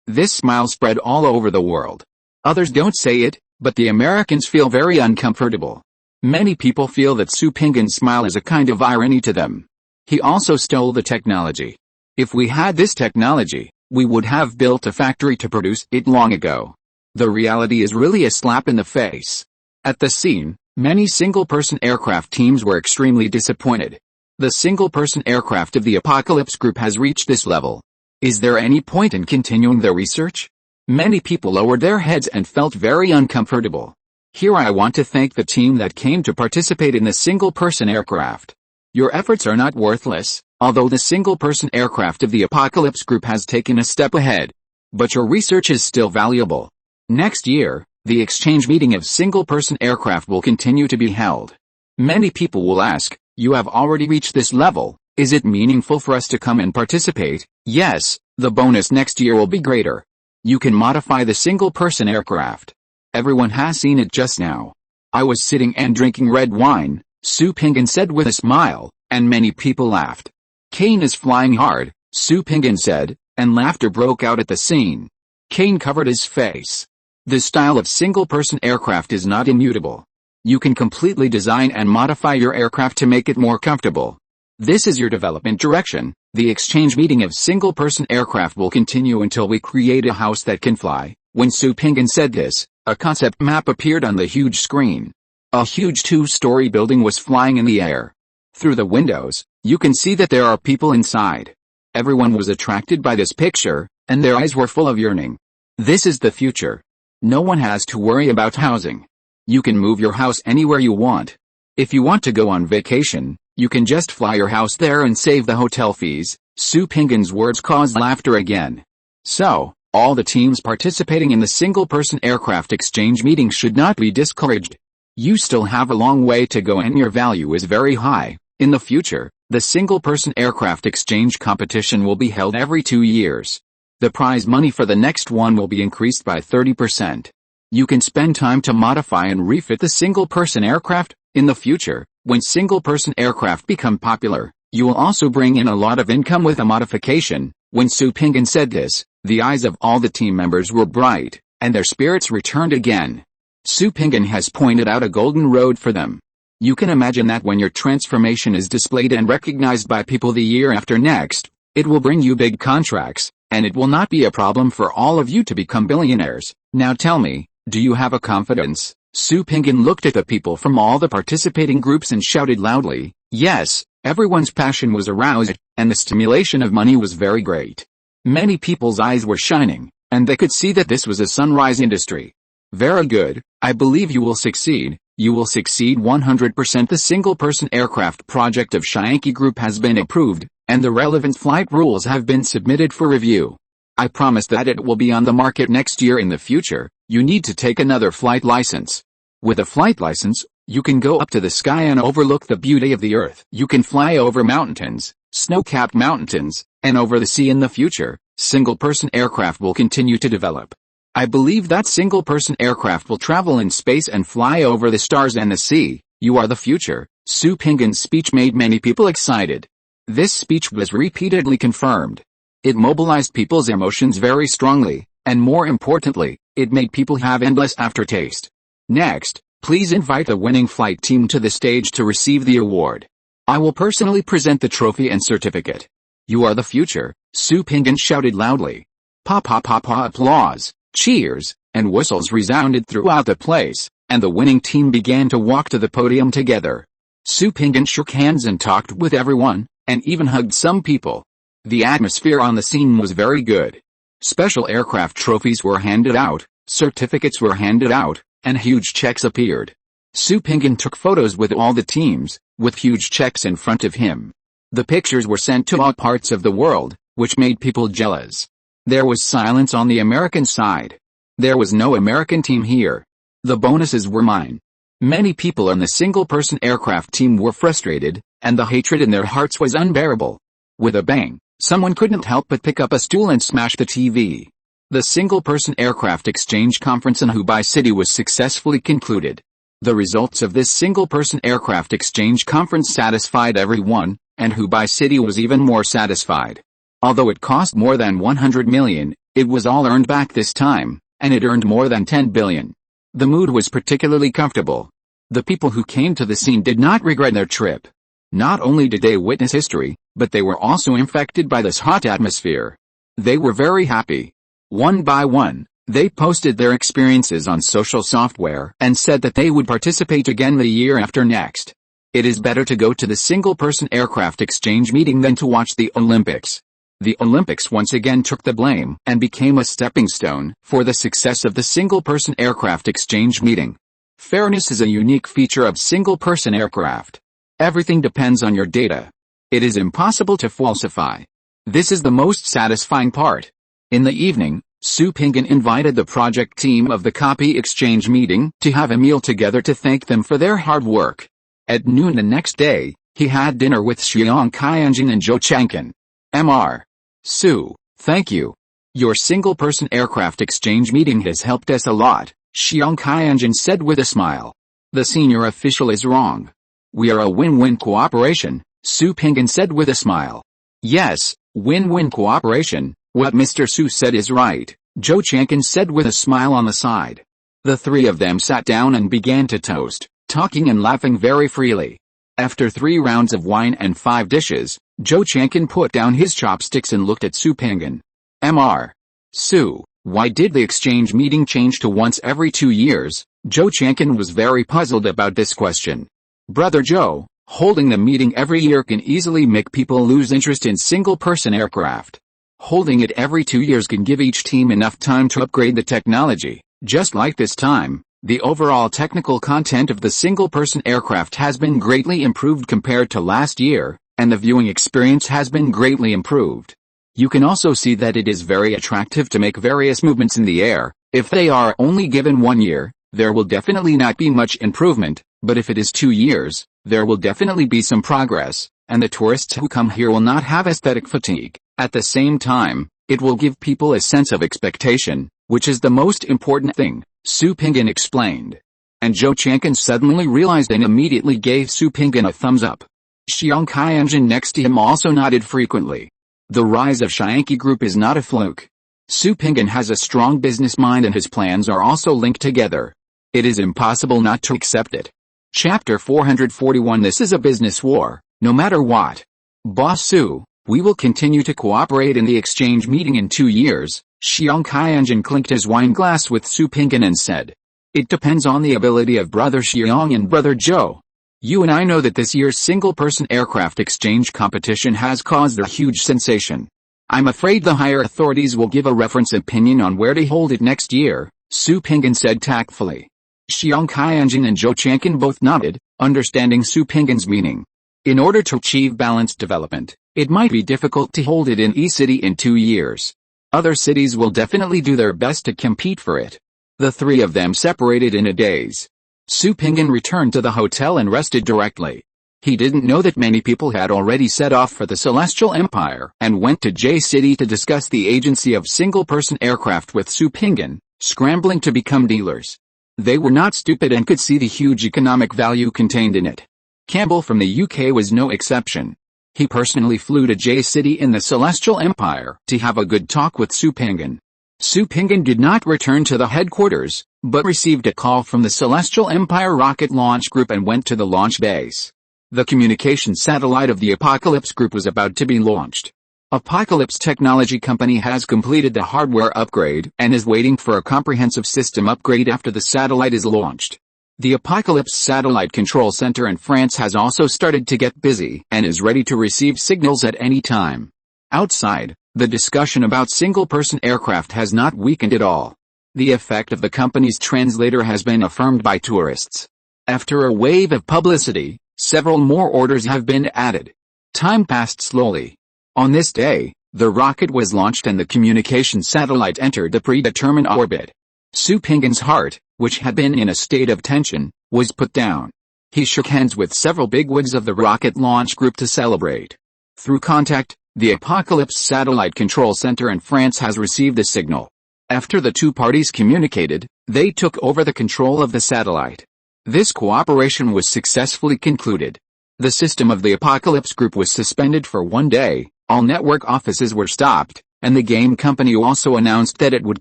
[SPEAKER 1] This smile spread all over the world. Others don't say it, but the Americans feel very uncomfortable. Many people feel that Su Pingyan's smile is a kind of irony to them. He also stole the technology. If we had this technology, we would have built a factory to produce it long ago. The reality is really a slap in the face. At the scene, many single-person aircraft teams were extremely disappointed. The single-person aircraft of the Apocalypse group has reached this level. Is there any point in continuing the research? Many people lowered their heads and felt very uncomfortable. Here I want to thank the team that came to participate in the single-person aircraft. Your efforts are not worthless, although the single-person aircraft of the Apocalypse group has taken a step ahead. But your research is still valuable. Next year, the exchange meeting of single-person aircraft will continue to be held. Many people will ask, you have already reached this level, is it meaningful for us to come and participate? Yes, the bonus next year will be greater. You can modify the single-person aircraft. Everyone has seen it just now. I was sitting and drinking red wine, Su Pingan said with a smile, and many people laughed. Kane is flying hard, Su Pingan said, and laughter broke out at the scene. Kane covered his face. The style of single-person aircraft is not immutable. You can completely design and modify your aircraft to make it more comfortable. This is your development direction. The exchange meeting of single-person aircraft will continue until we create a house that can fly. When Su Pingan said this, a concept map appeared on the huge screen. A huge 2-story building was flying in the air. Through the windows, you can see that there are people inside. Everyone was attracted by this picture, and their eyes were full of yearning. This is the future. No one has to worry about housing. You can move your house anywhere you want. If you want to go on vacation, you can just fly your house there and save the hotel fees. Su Pingan's words caused laughter again. So, all the teams participating in the single-person aircraft exchange meeting should not be discouraged. You still have a long way to go and your value is very high. In the future, the single-person aircraft exchange competition will be held every 2 years. The prize money for the next one will be increased by 30%. You can spend time to modify and refit the single-person aircraft. In the future, when single-person aircraft become popular, you will also bring in a lot of income with a modification. When Su Pingan said this, the eyes of all the team members were bright, and their spirits returned again. Su Pingan has pointed out a golden road for them. You can imagine that when your transformation is displayed and recognized by people the year after next, it will bring you big contracts, and it will not be a problem for all of you to become billionaires. Now tell me, do you have a confidence? Su Pingan looked at the people from all the participating groups and shouted loudly, yes, everyone's passion was aroused, and the stimulation of money was very great. Many people's eyes were shining, and they could see that this was a sunrise industry. Very good, I believe you will succeed. You will succeed 100%. The single-person aircraft project of Shianki Group has been approved, and the relevant flight rules have been submitted for review. I promise that it will be on the market next year. In the future, you need to take another flight license. With a flight license, you can go up to the sky and overlook the beauty of the earth. You can fly over mountains, snow-capped mountains, and over the sea. In the future, single-person aircraft will continue to develop. I believe that single-person aircraft will travel in space and fly over the stars and the sea. You are the future. Su Pingan's speech made many people excited. This speech was repeatedly confirmed. It mobilized people's emotions very strongly, and more importantly, it made people have endless aftertaste. Next, please invite the winning flight team to the stage to receive the award. I will personally present the trophy and certificate. You are the future, Su Pingan shouted loudly. Pa pa pa pa applause, cheers, and whistles resounded throughout the place, and the winning team began to walk to the podium together. Su Pingan shook hands and talked with everyone, and even hugged some people. The atmosphere on the scene was very good. Special aircraft trophies were handed out, certificates were handed out, and huge checks appeared. Su Pingan took photos with all the teams, with huge checks in front of him. The pictures were sent to all parts of the world, which made people jealous. There was silence on the American side. There was no American team here. The bonuses were mine. Many people on the single-person aircraft team were frustrated, and the hatred in their hearts was unbearable. With a bang, someone couldn't help but pick up a stool and smash the TV. The single-person aircraft exchange conference in Hubei City was successfully concluded. The results of this single-person aircraft exchange conference satisfied everyone, and Hubei City was even more satisfied. Although it cost more than 100 million, it was all earned back this time, and it earned more than 10 billion. The mood was particularly comfortable. The people who came to the scene did not regret their trip. Not only did they witness history, but they were also infected by this hot atmosphere. They were very happy. One by one, They posted their experiences on social software and said that they would participate again the year after next. It is better to go to the single-person aircraft exchange meeting than to watch the Olympics. The Olympics once again took the blame and became a stepping stone for the success of the single-person aircraft exchange meeting. Fairness is a unique feature of single-person aircraft. Everything depends on your data. It is impossible to falsify. This is the most satisfying part. In the evening, Su Pinggan invited the project team of the copy exchange meeting to have a meal together to thank them for their hard work. At noon the next day, he had dinner with Xiang Qianjin and Zhou Changqin. Mr. Su, thank you. Your single-person aircraft exchange meeting has helped us a lot, Xiang Qianjin said with a smile. The senior official is wrong. We are a win-win cooperation, Su Pinggan said with a smile. Yes, win-win cooperation, what Mr. Su said is right, Zhou Changqin said with a smile on the side. The three of them sat down and began to toast, talking and laughing very freely. After 3 rounds of wine and 5 dishes, Zhou Changqin put down his chopsticks and looked at Su Pinggan. Mr. Su, why did the exchange meeting change to once every 2 years? Zhou Changqin was very puzzled about this question. Brother Zhou, holding the meeting every year can easily make people lose interest in single-person aircraft. Holding it every 2 years can give each team enough time to upgrade the technology. Just like this time, the overall technical content of the single-person aircraft has been greatly improved compared to last year, and the viewing experience has been greatly improved. You can also see that it is very attractive to make various movements in the air. If they are only given 1 year, there will definitely not be much improvement, but if it is 2 years, there will definitely be some progress, and the tourists who come here will not have aesthetic fatigue. At the same time, it will give people a sense of expectation, which is the most important thing, Su Pinggan explained. And Zhou Changqin suddenly realized and immediately gave Su Pinggan a thumbs up. Xiang Qianjin next to him also nodded frequently. The rise of Xiangqi Group is not a fluke. Su Pinggan has a strong business mind and his plans are also linked together. It is impossible not to accept it. Chapter 441 This is a business war, no matter what. Boss Su, we will continue to cooperate in the exchange meeting in 2 years. Xiang Qianjin clinked his wine glass with Su Pinggan and said. It depends on the ability of Brother Xiang and Brother Zhou. You and I know that this year's single-person aircraft exchange competition has caused a huge sensation. I'm afraid the higher authorities will give a reference opinion on where to hold it next year, Su Pinggan said tactfully. Xiang Qianjin and Zhou Changqin both nodded, understanding Su Pinggan's meaning. In order to achieve balanced development, it might be difficult to hold it in each city in 2 years. Other cities will definitely do their best to compete for it. The three of them separated in a daze. Su Pinggan returned to the hotel and rested directly. He didn't know that many people had already set off for the Celestial Empire and went to J City to discuss the agency of single-person aircraft with Su Pinggan, scrambling to become dealers. They were not stupid and could see the huge economic value contained in it. Campbell from the UK was no exception. He personally flew to J City in the Celestial Empire to have a good talk with Su Pinggan. Su Pinggan did not return to the headquarters, but received a call from the Celestial Empire Rocket Launch Group and went to the launch base. The communication satellite of the Apocalypse Group was about to be launched. Apocalypse Technology Company has completed the hardware upgrade and is waiting for a comprehensive system upgrade after the satellite is launched. The Apocalypse Satellite Control Center in France has also started to get busy and is ready to receive signals at any time. Outside, the discussion about single-person aircraft has not weakened at all. The effect of the company's translator has been affirmed by tourists. After a wave of publicity, several more orders have been added. Time passed slowly. On this day, the rocket was launched and the communication satellite entered the predetermined orbit. Su Pinggan's heart, which had been in a state of tension, was put down. He shook hands with several bigwigs of the Rocket Launch Group to celebrate. Through contact, the Apocalypse Satellite Control Center in France has received a signal. After the two parties communicated, they took over the control of the satellite. This cooperation was successfully concluded. The system of the Apocalypse Group was suspended for 1 day, all network offices were stopped, and the game company also announced that it would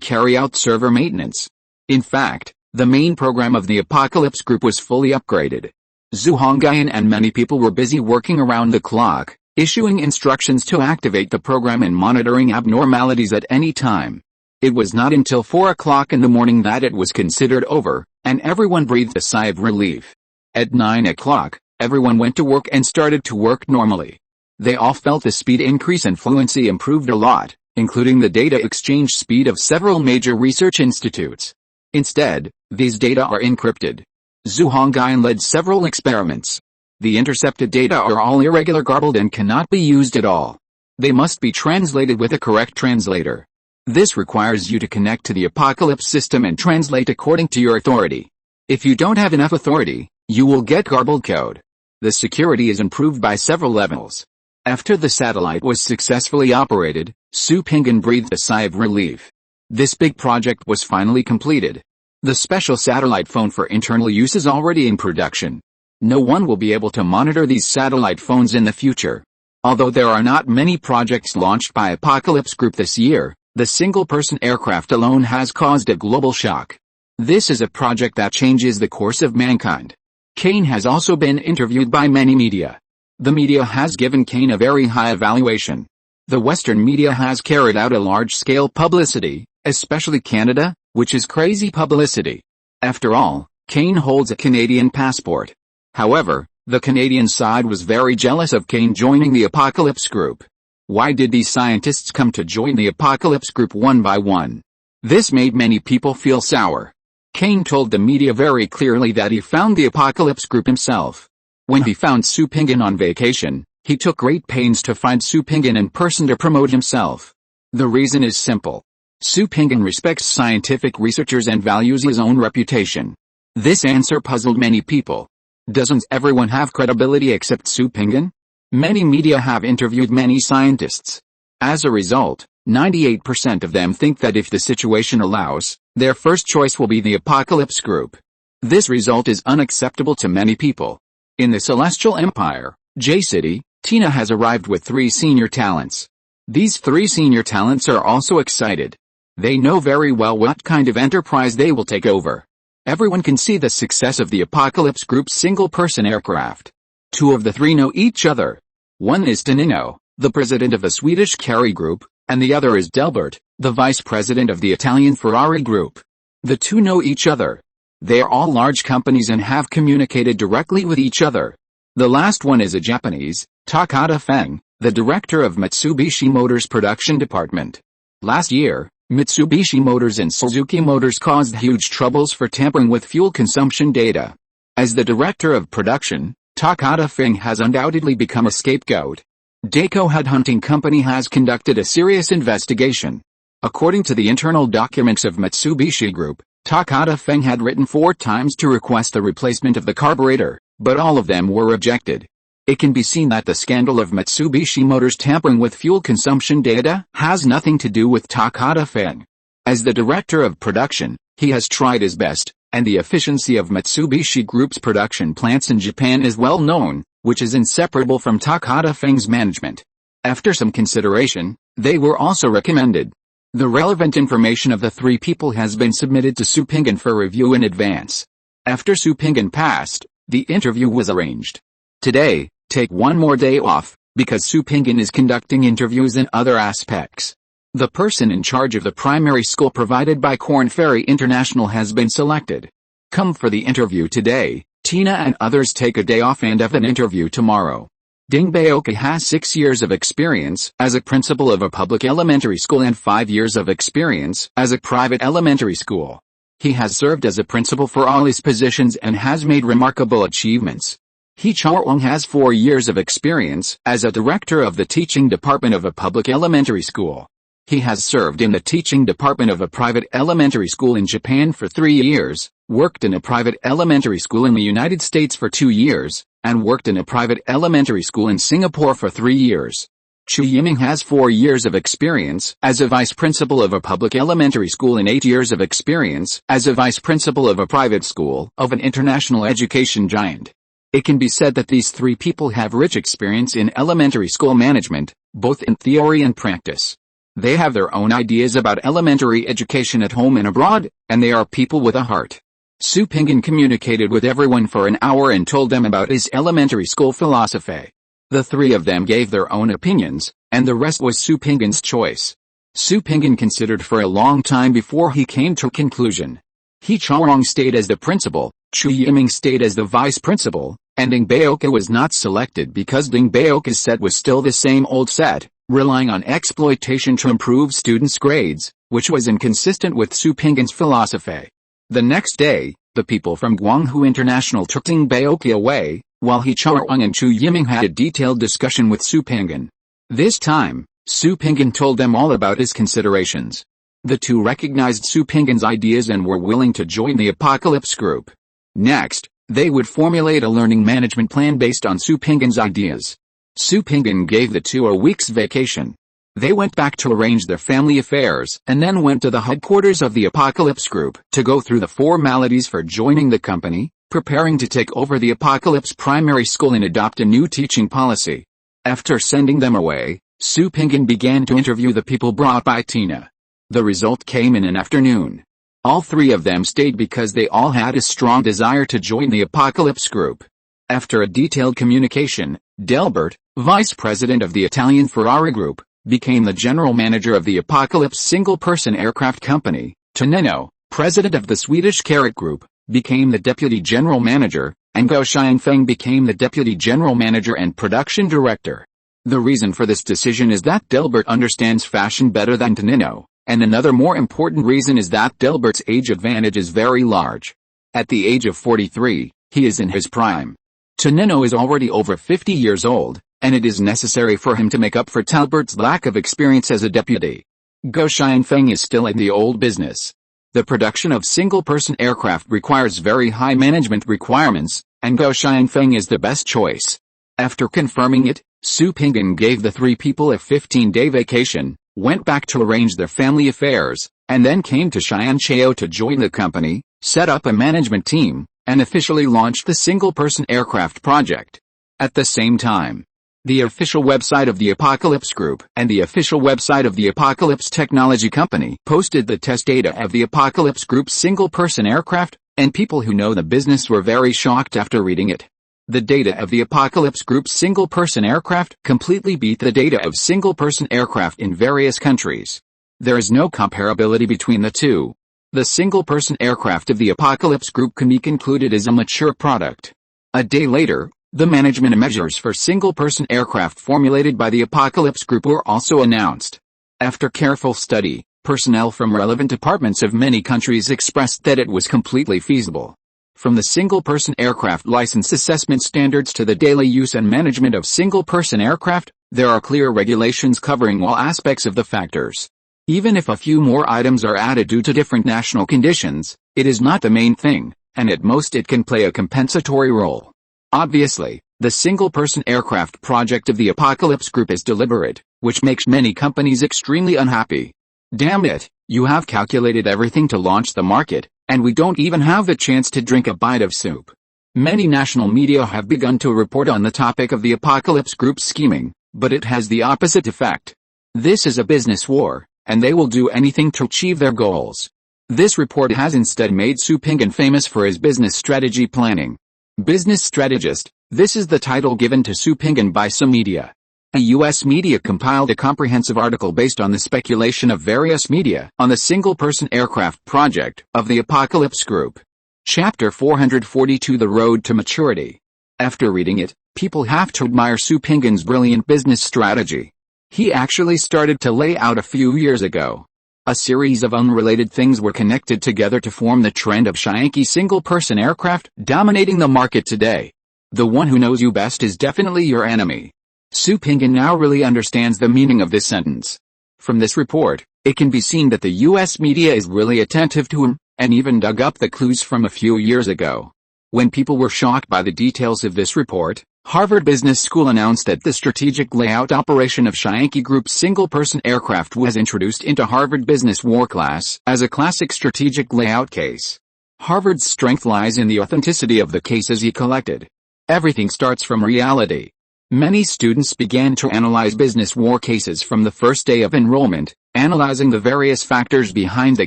[SPEAKER 1] carry out server maintenance. In fact, the main program of the Apocalypse Group was fully upgraded. Zhu Hongyan and many people were busy working around the clock, issuing instructions to activate the program and monitoring abnormalities at any time. It was not until 4 o'clock in the morning that it was considered over, and everyone breathed a sigh of relief. At 9 o'clock, everyone went to work and started to work normally. They all felt the speed increase and fluency improved a lot, including the data exchange speed of several major research institutes. Instead, these data are encrypted. Zhu Hongyan led several experiments. The intercepted data are all irregular, garbled, and cannot be used at all. They must be translated with a correct translator. This requires you to connect to the Apocalypse system and translate according to your authority. If you don't have enough authority, you will get garbled code. The security is improved by several levels. After the satellite was successfully operated, Su Pinggan breathed a sigh of relief. This big project was finally completed. The special satellite phone for internal use is already in production. No one will be able to monitor these satellite phones in the future. Although there are not many projects launched by Apocalypse Group this year, the single-person aircraft alone has caused a global shock. This is a project that changes the course of mankind. Kane has also been interviewed by many media. The media has given Kane a very high evaluation. The Western media has carried out a large-scale publicity, especially Canada, which is crazy publicity. After all, Kane holds a Canadian passport. However, the Canadian side was very jealous of Kane joining the Apocalypse Group. Why did these scientists come to join the Apocalypse Group one by one? This made many people feel sour. Kane told the media very clearly that he found the Apocalypse Group himself. When he found Su Pinggan on vacation, he took great pains to find Su Pinggan in person to promote himself. The reason is simple. Su Pinggan respects scientific researchers and values his own reputation. This answer puzzled many people. Doesn't everyone have credibility except Su Pinggan? Many media have interviewed many scientists. As a result, 98% of them think that if the situation allows, their first choice will be the Apocalypse Group. This result is unacceptable to many people. In the Celestial Empire, J-City, Tina has arrived with 3 senior talents. These 3 senior talents are also excited. They know very well what kind of enterprise they will take over. Everyone can see the success of the Apocalypse Group's single-person aircraft. 2 of the 3 know each other. One is Tonino, the president of the Swedish Carry Group, and the other is Delbert, the vice president of the Italian Ferrari Group. The 2 know each other. They are all large companies and have communicated directly with each other. The last one is a Japanese, Takada Feng, the director of Mitsubishi Motors production department. Last year, Mitsubishi Motors and Suzuki Motors caused huge troubles for tampering with fuel consumption data. As the director of production, Takada Feng has undoubtedly become a scapegoat. Daiko Headhunting Company has conducted a serious investigation. According to the internal documents of Mitsubishi Group, Takada Feng had written 4 times to request the replacement of the carburetor, but all of them were rejected. It can be seen that the scandal of Mitsubishi Motors tampering with fuel consumption data has nothing to do with Takada Feng. As the director of production, he has tried his best, and the efficiency of Mitsubishi Group's production plants in Japan is well known, which is inseparable from Takada Feng's management. After some consideration, they were also recommended. The relevant information of the 3 people has been submitted to Su Pinggan for review in advance. After Su Pinggan passed, the interview was arranged. Today, take one more day off, because Su Pinggan is conducting interviews in other aspects. The person in charge of the primary school provided by Korn Ferry International has been selected. Come for the interview today. Tina and others take a day off and have an interview tomorrow. Ding Baoka has 6 years of experience as a principal of a public elementary school and 5 years of experience as a private elementary school. He has served as a principal for all his positions and has made remarkable achievements. He Charwong has 4 years of experience as a director of the teaching department of a public elementary school. He has served in the teaching department of a private elementary school in Japan for 3 years, worked in a private elementary school in the United States for 2 years, and worked in a private elementary school in Singapore for 3 years. Chu Yiming has 4 years of experience as a vice principal of a public elementary school and 8 years of experience as a vice principal of a private school of an international education giant. It can be said that these 3 people have rich experience in elementary school management, both in theory and practice. They have their own ideas about elementary education at home and abroad, and they are people with a heart. Su Pinggan communicated with everyone for an hour and told them about his elementary school philosophy. The 3 of them gave their own opinions, and the rest was Su Pinggan's choice. Su Pinggan considered for a long time before he came to a conclusion. He Chaoyong stayed as the principal, Chu Yiming stayed as the vice principal, and Ding Baoka was not selected because Ding Baoka's set was still the same old set, relying on exploitation to improve students' grades, which was inconsistent with Su Pinggan's philosophy. The next day, the people from Guanghu International took Ding Baoka away, while He Chaoyong and Chu Yiming had a detailed discussion with Su Pinggan. This time, Su Pinggan told them all about his considerations. The two recognized Su Pinggan's ideas and were willing to join the Apocalypse Group. Next, they would formulate a learning management plan based on Su Pinggan's ideas. Su Pinggan gave the two a week's vacation. They went back to arrange their family affairs and then went to the headquarters of the Apocalypse Group to go through the formalities for joining the company, preparing to take over the Apocalypse Primary School and adopt a new teaching policy. After sending them away, Su Pinggan began to interview the people brought by Tina. The result came in an afternoon. All three of them stayed because they all had a strong desire to join the Apocalypse Group. After a detailed communication, Delbert, vice president of the Italian Ferrari Group, became the general manager of the Apocalypse single-person aircraft company. Tonino, president of the Swedish Carrot Group, became the deputy general manager, and Guo Xianfeng became the deputy general manager and production director. The reason for this decision is that Delbert understands fashion better than Tonino, and another more important reason is that Delbert's age advantage is very large. At the age of 43, he is in his prime. Tonino is already over 50 years old, and it is necessary for him to make up for Delbert's lack of experience as a deputy. Guo Xianfeng is still in the old business. The production of single-person aircraft requires very high management requirements, and Guo Xianfeng is the best choice. After confirming it, Su Pinggan gave the three people a 15-day vacation, went back to arrange their family affairs, and then came to Xianchao to join the company, set up a management team, and officially launched the single-person aircraft project. At the same time, the official website of the Apocalypse Group and the official website of the Apocalypse Technology Company posted the test data of the Apocalypse Group's single-person aircraft, and people who know the business were very shocked after reading it. The data of the Apocalypse Group's single-person aircraft completely beat the data of single-person aircraft in various countries. There is no comparability between the two. The single-person aircraft of the Apocalypse Group can be concluded as a mature product. A day later, the management measures for single-person aircraft formulated by the Apocalypse Group were also announced. After careful study, personnel from relevant departments of many countries expressed that it was completely feasible. From the single-person aircraft license assessment standards to the daily use and management of single-person aircraft, there are clear regulations covering all aspects of the factors. Even if a few more items are added due to different national conditions, it is not the main thing, and at most it can play a compensatory role. Obviously, the single-person aircraft project of the Apocalypse Group is deliberate, which makes many companies extremely unhappy. Damn it, you have calculated everything to launch the market, and we don't even have the chance to drink a bite of soup. Many national media have begun to report on the topic of the Apocalypse Group's scheming, but it has the opposite effect. This is a business war, and they will do anything to achieve their goals. This report has instead made Su Pinggan famous for his business strategy planning. Business strategist, this is the title given to Su Pinggan by some media. A U.S. media compiled a comprehensive article based on the speculation of various media on the single-person aircraft project of the Apocalypse Group. Chapter 442 The Road to Maturity. After reading it, people have to admire Su Pinggan's brilliant business strategy. He actually started to lay out a few years ago. A series of unrelated things were connected together to form the trend of Xianqi single-person aircraft dominating the market today. The one who knows you best is definitely your enemy. Su Pinggan now really understands the meaning of this sentence. From this report, it can be seen that the U.S. media is really attentive to him, and even dug up the clues from a few years ago. When people were shocked by the details of this report, Harvard Business School announced that the strategic layout operation of Xianqi Group's single-person aircraft was introduced into Harvard Business War class as a classic strategic layout case. Harvard's strength lies in the authenticity of the cases he collected. Everything starts from reality. Many students began to analyze business war cases from the first day of enrollment, analyzing the various factors behind the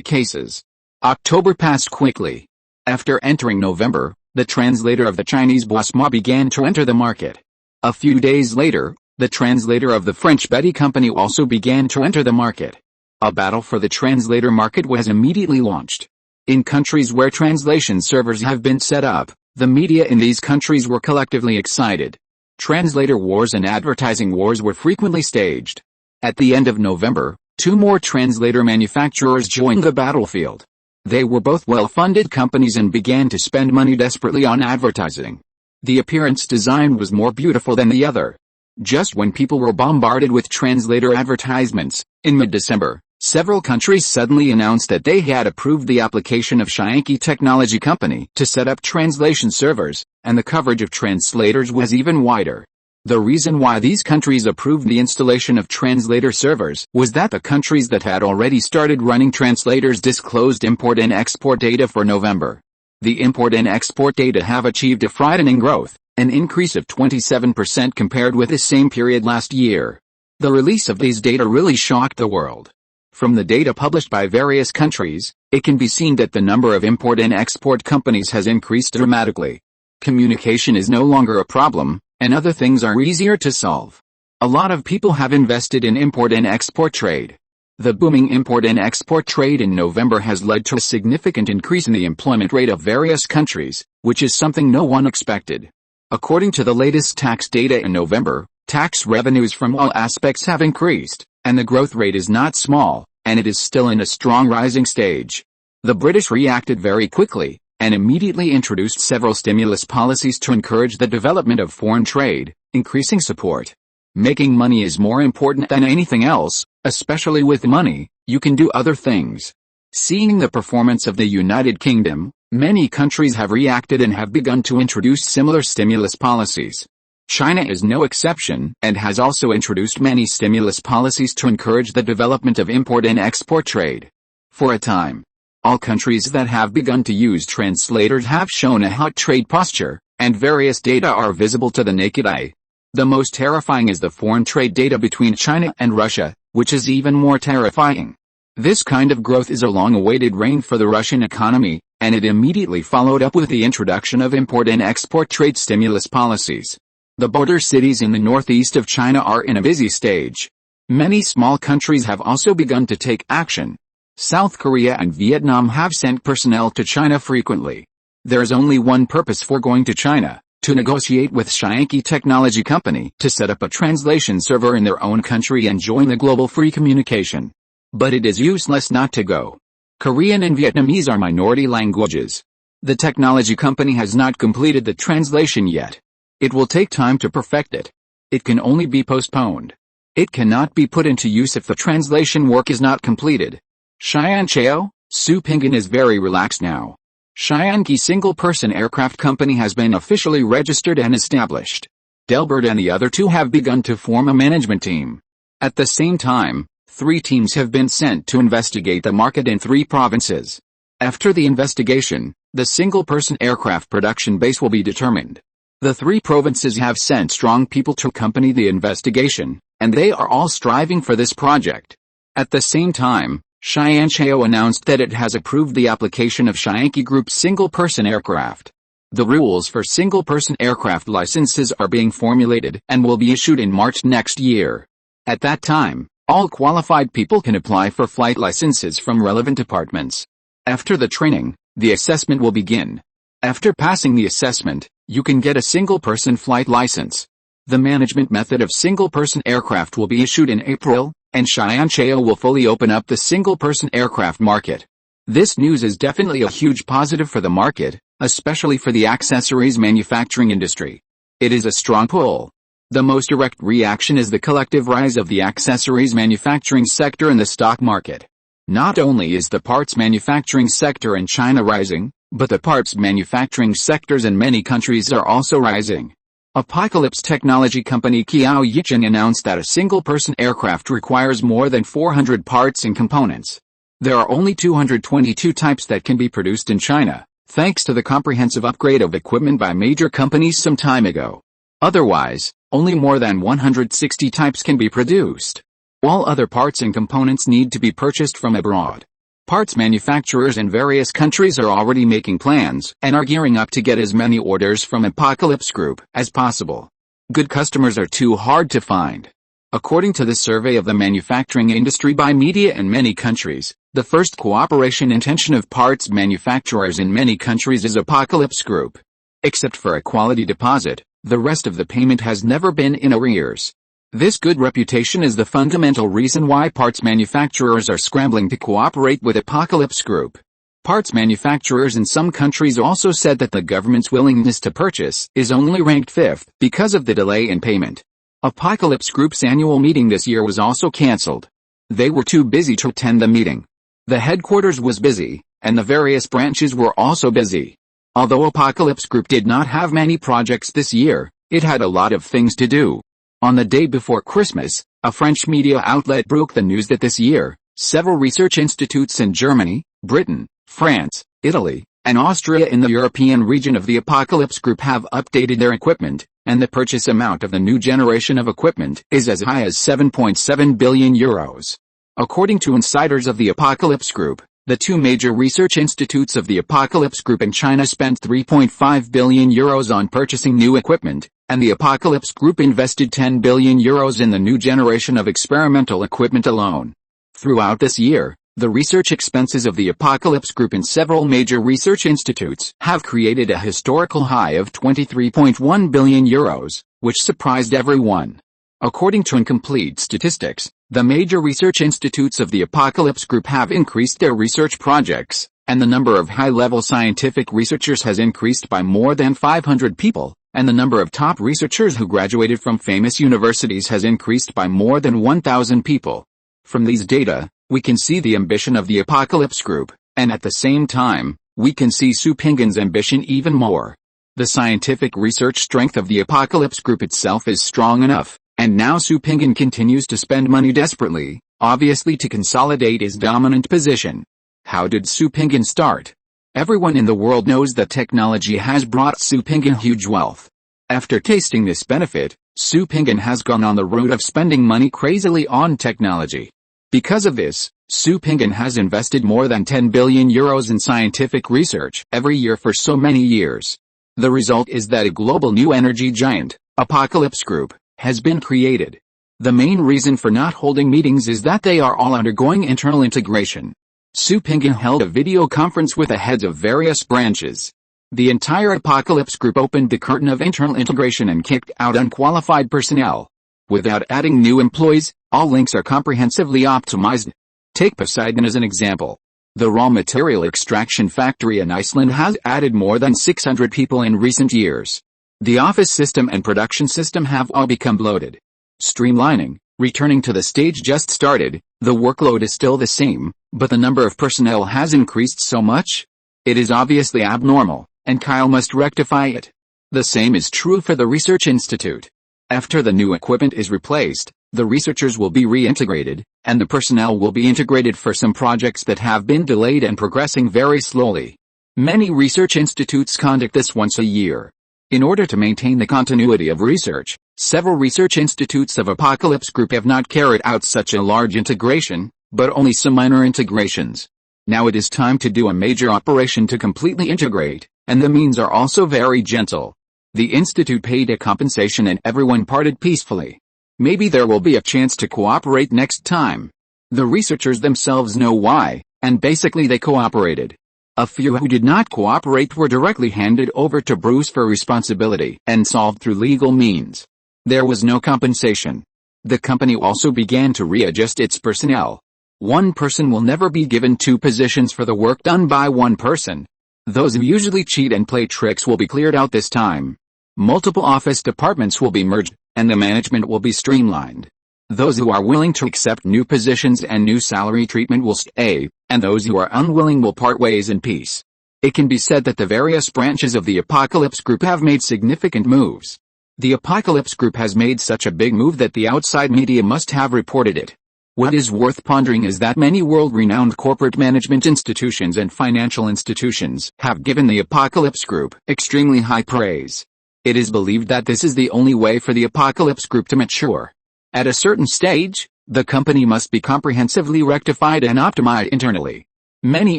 [SPEAKER 1] cases. October passed quickly. After entering November, the translator of the Chinese Boisma began to enter the market. A few days later, the translator of the French Betty Company also began to enter the market. A battle for the translator market was immediately launched. In countries where translation servers have been set up, the media in these countries were collectively excited. Translator wars and advertising wars were frequently staged. At the end of November, 2 more translator manufacturers joined the battlefield. They were both well-funded companies and began to spend money desperately on advertising. The appearance design was more beautiful than the other. Just when people were bombarded with translator advertisements, in mid-December, several countries suddenly announced that they had approved the application of Scianki Technology Company to set up translation servers, and the coverage of translators was even wider. The reason why these countries approved the installation of translator servers was that the countries that had already started running translators disclosed import and export data for November. The import and export data have achieved a frightening growth, an increase of 27% compared with the same period last year. The release of these data really shocked the world. From the data published by various countries, it can be seen that the number of import and export companies has increased dramatically. Communication is no longer a problem, and other things are easier to solve. A lot of people have invested in import and export trade. The booming import and export trade in November has led to a significant increase in the employment rate of various countries, which is something no one expected. According to the latest tax data in November, tax revenues from all aspects have increased, and the growth rate is not small, and it is still in a strong rising stage. The British reacted very quickly, and immediately introduced several stimulus policies to encourage the development of foreign trade, increasing support. Making money is more important than anything else, especially with money, you can do other things. Seeing the performance of the United Kingdom, many countries have reacted and have begun to introduce similar stimulus policies. China is no exception, and has also introduced many stimulus policies to encourage the development of import and export trade. For a time, all countries that have begun to use translators have shown a hot trade posture, and various data are visible to the naked eye. The most terrifying is the foreign trade data between China and Russia, which is even more terrifying. This kind of growth is a long-awaited rain for the Russian economy, and it immediately followed up with the introduction of import and export trade stimulus policies. The border cities in the northeast of China are in a busy stage. Many small countries have also begun to take action. South Korea and Vietnam have sent personnel to China frequently. There is only one purpose for going to China: to negotiate with Scianki Technology Company to set up a translation server in their own country and join the global free communication. But it is useless not to go. Korean and Vietnamese are minority languages. The technology company has not completed the translation yet. It will take time to perfect it. It can only be postponed. It cannot be put into use if the translation work is not completed. Xianchao, Su Pinggan is very relaxed now. Scianki single-person aircraft company has been officially registered and established. Delbert and the other 2 have begun to form a management team. At the same time, 3 teams have been sent to investigate the market in 3 provinces. After the investigation, the single-person aircraft production base will be determined. The 3 provinces have sent strong people to accompany the investigation, and they are all striving for this project. At the same time, Xianchao announced that it has approved the application of Scianki Group's single-person aircraft. The rules for single-person aircraft licenses are being formulated and will be issued in March next year. At that time, all qualified people can apply for flight licenses from relevant departments. After the training, the assessment will begin. After passing the assessment, you can get a single-person flight license. The management method of single-person aircraft will be issued in April, and Xianchao will fully open up the single-person aircraft market. This news is definitely a huge positive for the market, especially for the accessories manufacturing industry. It is a strong pull. The most direct reaction is the collective rise of the accessories manufacturing sector in the stock market. Not only is the parts manufacturing sector in China rising, but the parts manufacturing sectors in many countries are also rising. Apocalypse technology company Kiao Yichin announced that a single-person aircraft requires more than 400 parts and components. There are only 222 types that can be produced in China, thanks to the comprehensive upgrade of equipment by major companies some time ago. Otherwise, only more than 160 types can be produced. All other parts and components need to be purchased from abroad. Parts manufacturers in various countries are already making plans and are gearing up to get as many orders from Apocalypse Group as possible. Good customers are too hard to find. According to the survey of the manufacturing industry by media in many countries, the first cooperation intention of parts manufacturers in many countries is Apocalypse Group. Except for a quality deposit, the rest of the payment has never been in arrears. This good reputation is the fundamental reason why parts manufacturers are scrambling to cooperate with Apocalypse Group. Parts manufacturers in some countries also said that the government's willingness to purchase is only ranked 5th because of the delay in payment. Apocalypse Group's annual meeting this year was also cancelled. They were too busy to attend the meeting. The headquarters was busy, and the various branches were also busy. Although Apocalypse Group did not have many projects this year, it had a lot of things to do. On the day before Christmas, a French media outlet broke the news that this year, several research institutes in Germany, Britain, France, Italy, and Austria in the European region of the Apocalypse Group have updated their equipment, and the purchase amount of the new generation of equipment is as high as 7.7 billion euros. According to insiders of the Apocalypse Group, the two major research institutes of the Apocalypse Group in China spent 3.5 billion euros on purchasing new equipment, and the Apocalypse Group invested 10 billion euros in the new generation of experimental equipment alone. Throughout this year, the research expenses of the Apocalypse Group in several major research institutes have created a historical high of 23.1 billion euros, which surprised everyone. According to incomplete statistics, the major research institutes of the Apocalypse Group have increased their research projects, and the number of high-level scientific researchers has increased by more than 500 people, and the number of top researchers who graduated from famous universities has increased by more than 1,000 people. From these data, we can see the ambition of the Apocalypse Group, and at the same time, we can see Su Pinggan's ambition even more. The scientific research strength of the Apocalypse Group itself is strong enough, and now Su Pinggan continues to spend money desperately, obviously to consolidate his dominant position. How did Su Pinggan start? Everyone in the world knows that technology has brought Su Pinggan huge wealth. After tasting this benefit, Su Pinggan has gone on the road of spending money crazily on technology. Because of this, Su Pinggan has invested more than 10 billion euros in scientific research every year for so many years. The result is that a global new energy giant, Apocalypse Group, has been created. The main reason for not holding meetings is that they are all undergoing internal integration. Su Pinggan held a video conference with the heads of various branches. The entire Apocalypse Group opened the curtain of internal integration and kicked out unqualified personnel. Without adding new employees, all links are comprehensively optimized. Take Poseidon as an example. The raw material extraction factory in Iceland has added more than 600 people in recent years. The office system and production system have all become bloated. Streamlining, returning to the stage just started, the workload is still the same, but the number of personnel has increased so much? It is obviously abnormal, and Kyle must rectify it. The same is true for the Research Institute. After the new equipment is replaced, the researchers will be reintegrated, and the personnel will be integrated for some projects that have been delayed and progressing very slowly. Many research institutes conduct this once a year. In order to maintain the continuity of research, several research institutes of Apocalypse Group have not carried out such a large integration, but only some minor integrations. Now it is time to do a major operation to completely integrate, and the means are also very gentle. The institute paid a compensation and everyone parted peacefully. Maybe there will be a chance to cooperate next time. The researchers themselves know why, and basically they cooperated. A few who did not cooperate were directly handed over to Bruce for responsibility and solved through legal means. There was no compensation. The company also began to readjust its personnel. One person will never be given two positions for the work done by one person. Those who usually cheat and play tricks will be cleared out this time. Multiple office departments will be merged, and the management will be streamlined. Those who are willing to accept new positions and new salary treatment will stay, and those who are unwilling will part ways in peace. It can be said that the various branches of the Apocalypse Group have made significant moves. The Apocalypse Group has made such a big move that the outside media must have reported it. What is worth pondering is that many world-renowned corporate management institutions and financial institutions have given the Apocalypse Group extremely high praise. It is believed that this is the only way for the Apocalypse Group to mature. At a certain stage, the company must be comprehensively rectified and optimized internally. Many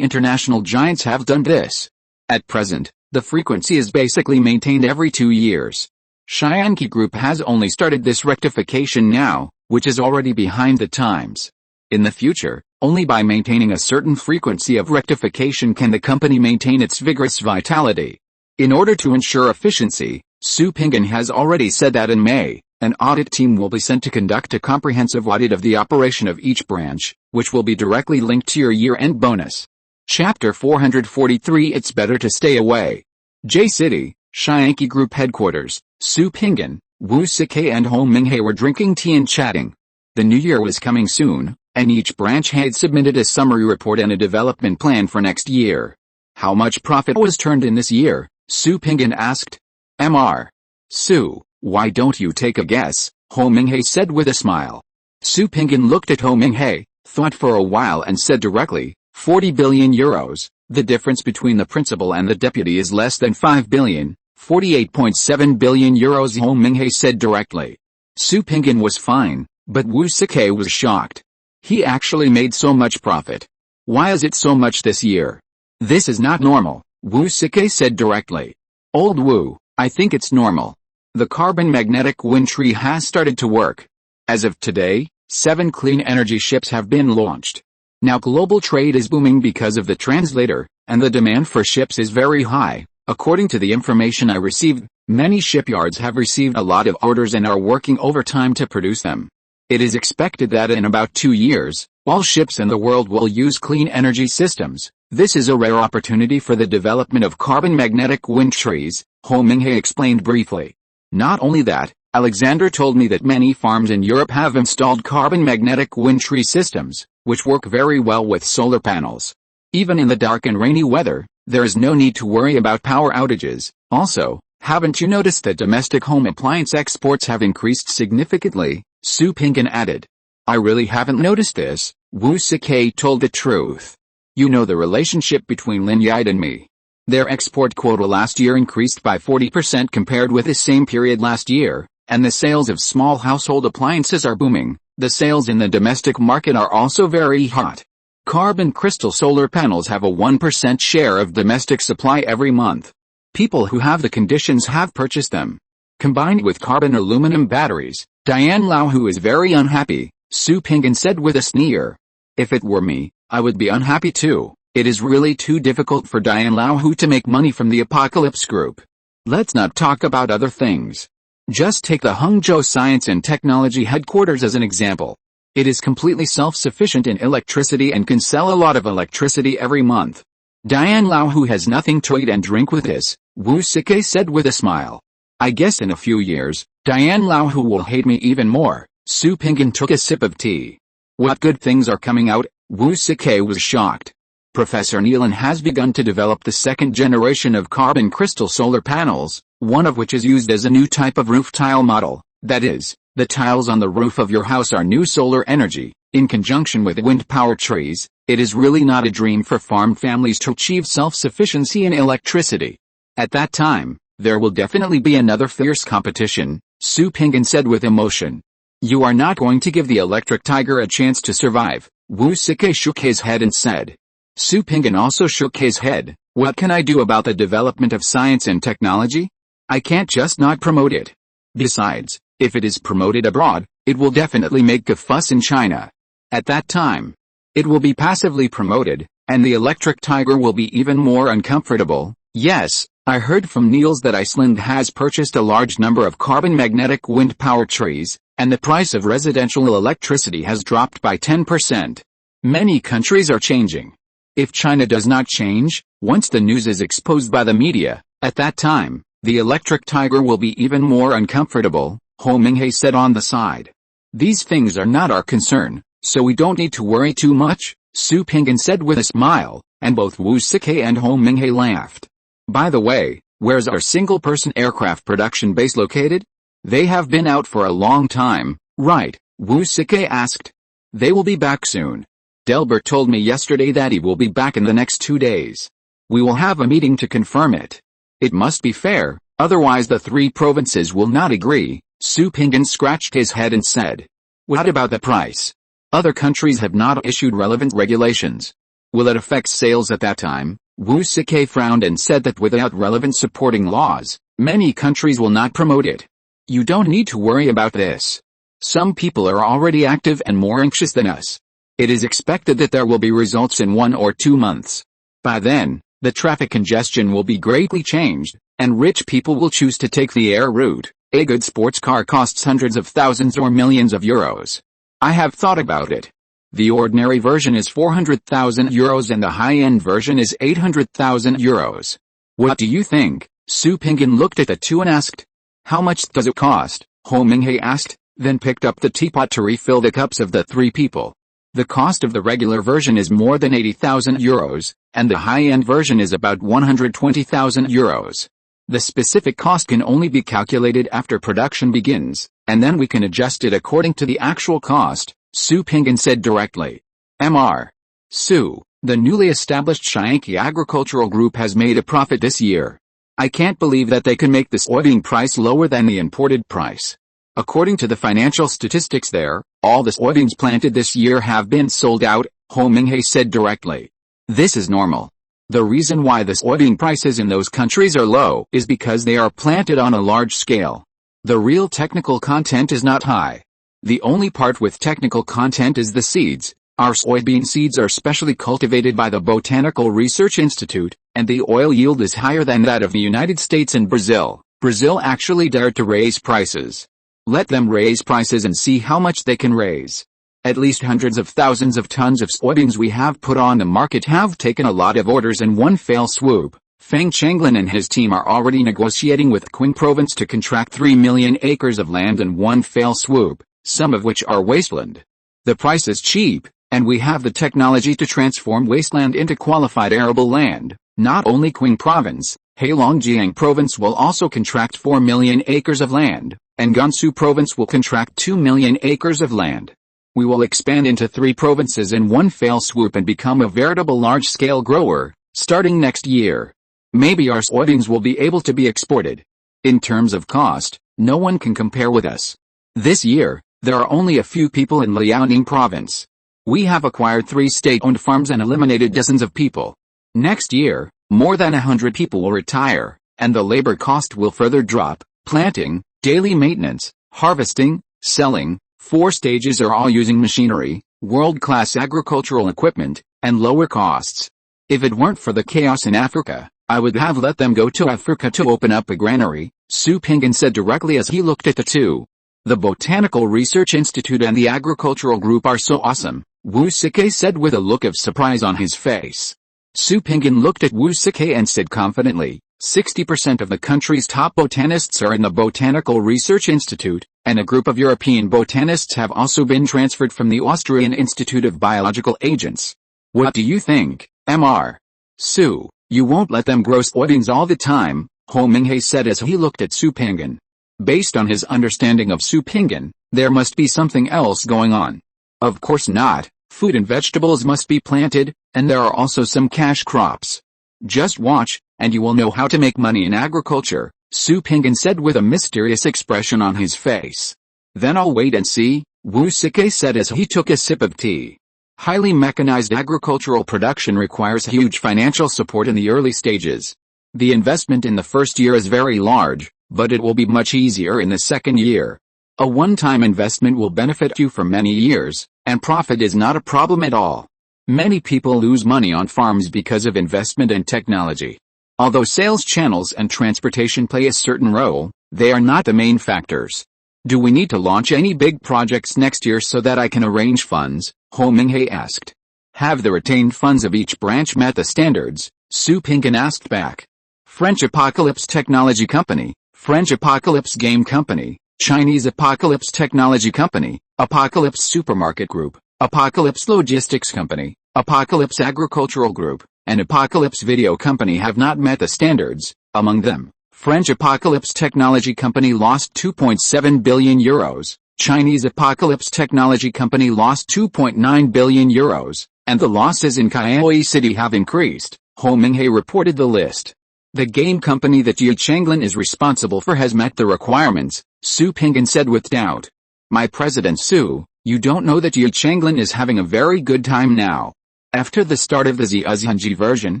[SPEAKER 1] international giants have done this. At present, the frequency is basically maintained every 2 years. Xianqi Group has only started this rectification now, which is already behind the times. In the future, only by maintaining a certain frequency of rectification can the company maintain its vigorous vitality. In order to ensure efficiency, Su Pinggan has already said that in May, an audit team will be sent to conduct a comprehensive audit of the operation of each branch, which will be directly linked to your year-end bonus. Chapter 443 It's Better to Stay Away. J-City, Xianqi Group Headquarters. Su Pinggan, Wu Sikei and Ho Minghe were drinking tea and chatting. The new year was coming soon, and each branch had submitted a summary report and a development plan for next year. How much profit was turned in this year? Su Pinggan asked. Mr. Su, why don't you take a guess? Ho Minghe said with a smile. Su Pinggan looked at Ho Minghe, thought for a while and said directly, 40 billion euros. The difference between the principal and the deputy is less than 5 billion. 48.7 billion euros, Ho Minghe said directly. Su Pinggan was fine, but Wu Sikei was shocked. He actually made so much profit. Why is it so much this year? This is not normal, Wu Sikei said directly. Old Wu, I think it's normal. The carbon magnetic wind tree has started to work. As of today, 7 clean energy ships have been launched. Now global trade is booming because of the translator, and the demand for ships is very high. According to the information I received, many shipyards have received a lot of orders and are working overtime to produce them. It is expected that in about 2 years, all ships in the world will use clean energy systems. This is a rare opportunity for the development of carbon magnetic wind trees, Ho Minghe explained briefly. Not only that, Alexander told me that many farms in Europe have installed carbon magnetic wind tree systems, which work very well with solar panels. Even in the dark and rainy weather, there is no need to worry about power outages. Also, haven't you noticed that domestic home appliance exports have increased significantly? Su Pinggan added. I really haven't noticed this, Wu Sikei told the truth. You know the relationship between Lin Yide and me. Their export quota last year increased by 40% compared with the same period last year, and the sales of small household appliances are booming. The sales in the domestic market are also very hot. Carbon crystal solar panels have a 1% share of domestic supply every month. People who have the conditions have purchased them. Combined with carbon aluminum batteries, Diane Lau who is very unhappy, Su Pinggan said with a sneer. If it were me, I would be unhappy too. It is really too difficult for Diane Lau Hu to make money from the Apocalypse Group. Let's not talk about other things. Just take the Hangzhou Science and Technology headquarters as an example. It is completely self-sufficient in electricity and can sell a lot of electricity every month. Diane Lau Hu has nothing to eat and drink with this, Wu Sikei said with a smile. I guess in a few years, Diane Lau Hu will hate me even more. Su Pinggan took a sip of tea. What good things are coming out? Wu Sikei was shocked. Professor Nealon has begun to develop the second generation of carbon crystal solar panels, one of which is used as a new type of roof tile model. That is, the tiles on the roof of your house are new solar energy. In conjunction with wind power trees, it is really not a dream for farm families to achieve self-sufficiency in electricity. At that time, there will definitely be another fierce competition, Su Pinggan said with emotion. You are not going to give the electric tiger a chance to survive, Wu Sikei shook his head and said. Su Pinggan also shook his head. What can I do about the development of science and technology? I can't just not promote it. Besides, if it is promoted abroad, it will definitely make a fuss in China. At that time, it will be passively promoted, and the electric tiger will be even more uncomfortable. Yes, I heard from Niels that Iceland has purchased a large number of carbon magnetic wind power trees, and the price of residential electricity has dropped by 10%. Many countries are changing. If China does not change, once the news is exposed by the media, at that time, the electric tiger will be even more uncomfortable, Ho Minghe said on the side. These things are not our concern, so we don't need to worry too much, Su Pinggan said with a smile, and both Wu Sikei and Ho Minghe laughed. By the way, where's our single-person aircraft production base located? They have been out for a long time, right? Wu Sikei asked. They will be back soon. Delbert told me yesterday that he will be back in the next 2 days. We will have a meeting to confirm it. It must be fair, otherwise the 3 provinces will not agree, Su Pinggan scratched his head and said. What about the price? Other countries have not issued relevant regulations. Will it affect sales at that time? Wu Sikei frowned and said that without relevant supporting laws, many countries will not promote it. You don't need to worry about this. Some people are already active and more anxious than us. It is expected that there will be results in 1 or 2 months. By then, the traffic congestion will be greatly changed, and rich people will choose to take the air route. A good sports car costs hundreds of thousands or millions of euros. I have thought about it. The ordinary version is 400,000 euros and the high-end version is 800,000 euros. What do you think? Su Pinggan looked at the two and asked. How much does it cost? Ho Minghe asked, then picked up the teapot to refill the cups of the 3 people. The cost of the regular version is more than 80,000 euros, and the high-end version is about 120,000 euros. The specific cost can only be calculated after production begins, and then we can adjust it according to the actual cost, Su Pinggan said directly. Mr. Su, the newly established Shianki Agricultural Group has made a profit this year. I can't believe that they can make the soybean price lower than the imported price. According to the financial statistics there, all the soybeans planted this year have been sold out, Ho Minghe said directly. This is normal. The reason why the soybean prices in those countries are low is because they are planted on a large scale. The real technical content is not high. The only part with technical content is the seeds. Our soybean seeds are specially cultivated by the Botanical Research Institute, and the oil yield is higher than that of the United States and Brazil. Brazil actually dared to raise prices. Let them raise prices and see how much they can raise. At least hundreds of thousands of tons of soybeans we have put on the market have taken a lot of orders in one fell swoop. Feng Changlin and his team are already negotiating with Qing province to contract 3 million acres of land in one fell swoop, some of which are wasteland. The price is cheap, and we have the technology to transform wasteland into qualified arable land. Not only Qing province, Heilongjiang province will also contract 4 million acres of land, and Gansu province will contract 2 million acres of land. We will expand into 3 provinces in one fell swoop and become a veritable large-scale grower, starting next year. Maybe our soybeans will be able to be exported. In terms of cost, no one can compare with us. This year, there are only a few people in Liaoning province. We have acquired 3 state-owned farms and eliminated dozens of people. Next year, more than 100 people will retire, and the labor cost will further drop. Planting, daily maintenance, harvesting, selling, 4 stages are all using machinery, world-class agricultural equipment, and lower costs. If it weren't for the chaos in Africa, I would have let them go to Africa to open up a granary, Su Pinggan said directly as he looked at the two. The Botanical Research Institute and the Agricultural Group are so awesome, Wu Sike said with a look of surprise on his face. Su Pinggan looked at Wu Sike and said confidently, 60% of the country's top botanists are in the Botanical Research Institute, and a group of European botanists have also been transferred from the Austrian Institute of Biological Agents. What do you think, Mr. Su? You won't let them grow soybeans all the time, Ho Minghe said as he looked at Su Pinggan. Based on his understanding of Su Pinggan, there must be something else going on. Of course not, food and vegetables must be planted, and there are also some cash crops. Just watch, and you will know how to make money in agriculture, Su Pinggan said with a mysterious expression on his face. Then I'll wait and see, Wu Sike said as he took a sip of tea. Highly mechanized agricultural production requires huge financial support in the early stages. The investment in the first year is very large, but it will be much easier in the second year. A one-time investment will benefit you for many years, and profit is not a problem at all. Many people lose money on farms because of investment and technology. Although sales channels and transportation play a certain role, they are not the main factors. Do we need to launch any big projects next year so that I can arrange funds? Ho Minghe asked. Have the retained funds of each branch met the standards? Su Pinggan asked back. French Apocalypse Technology Company, French Apocalypse Game Company, Chinese Apocalypse Technology Company, Apocalypse Supermarket Group, Apocalypse Logistics Company, Apocalypse Agricultural Group, and Apocalypse Video Company have not met the standards. Among them, French Apocalypse Technology Company lost 2.7 billion euros, Chinese Apocalypse Technology Company lost 2.9 billion euros, and the losses in Kaoi City have increased, Ho Minghe reported the list. The game company that Yi Changlin is responsible for has met the requirements, Su Pinggan said with doubt. My President Su, you don't know that Yi Changlin is having a very good time now. After the start of the Zhuzhanji version,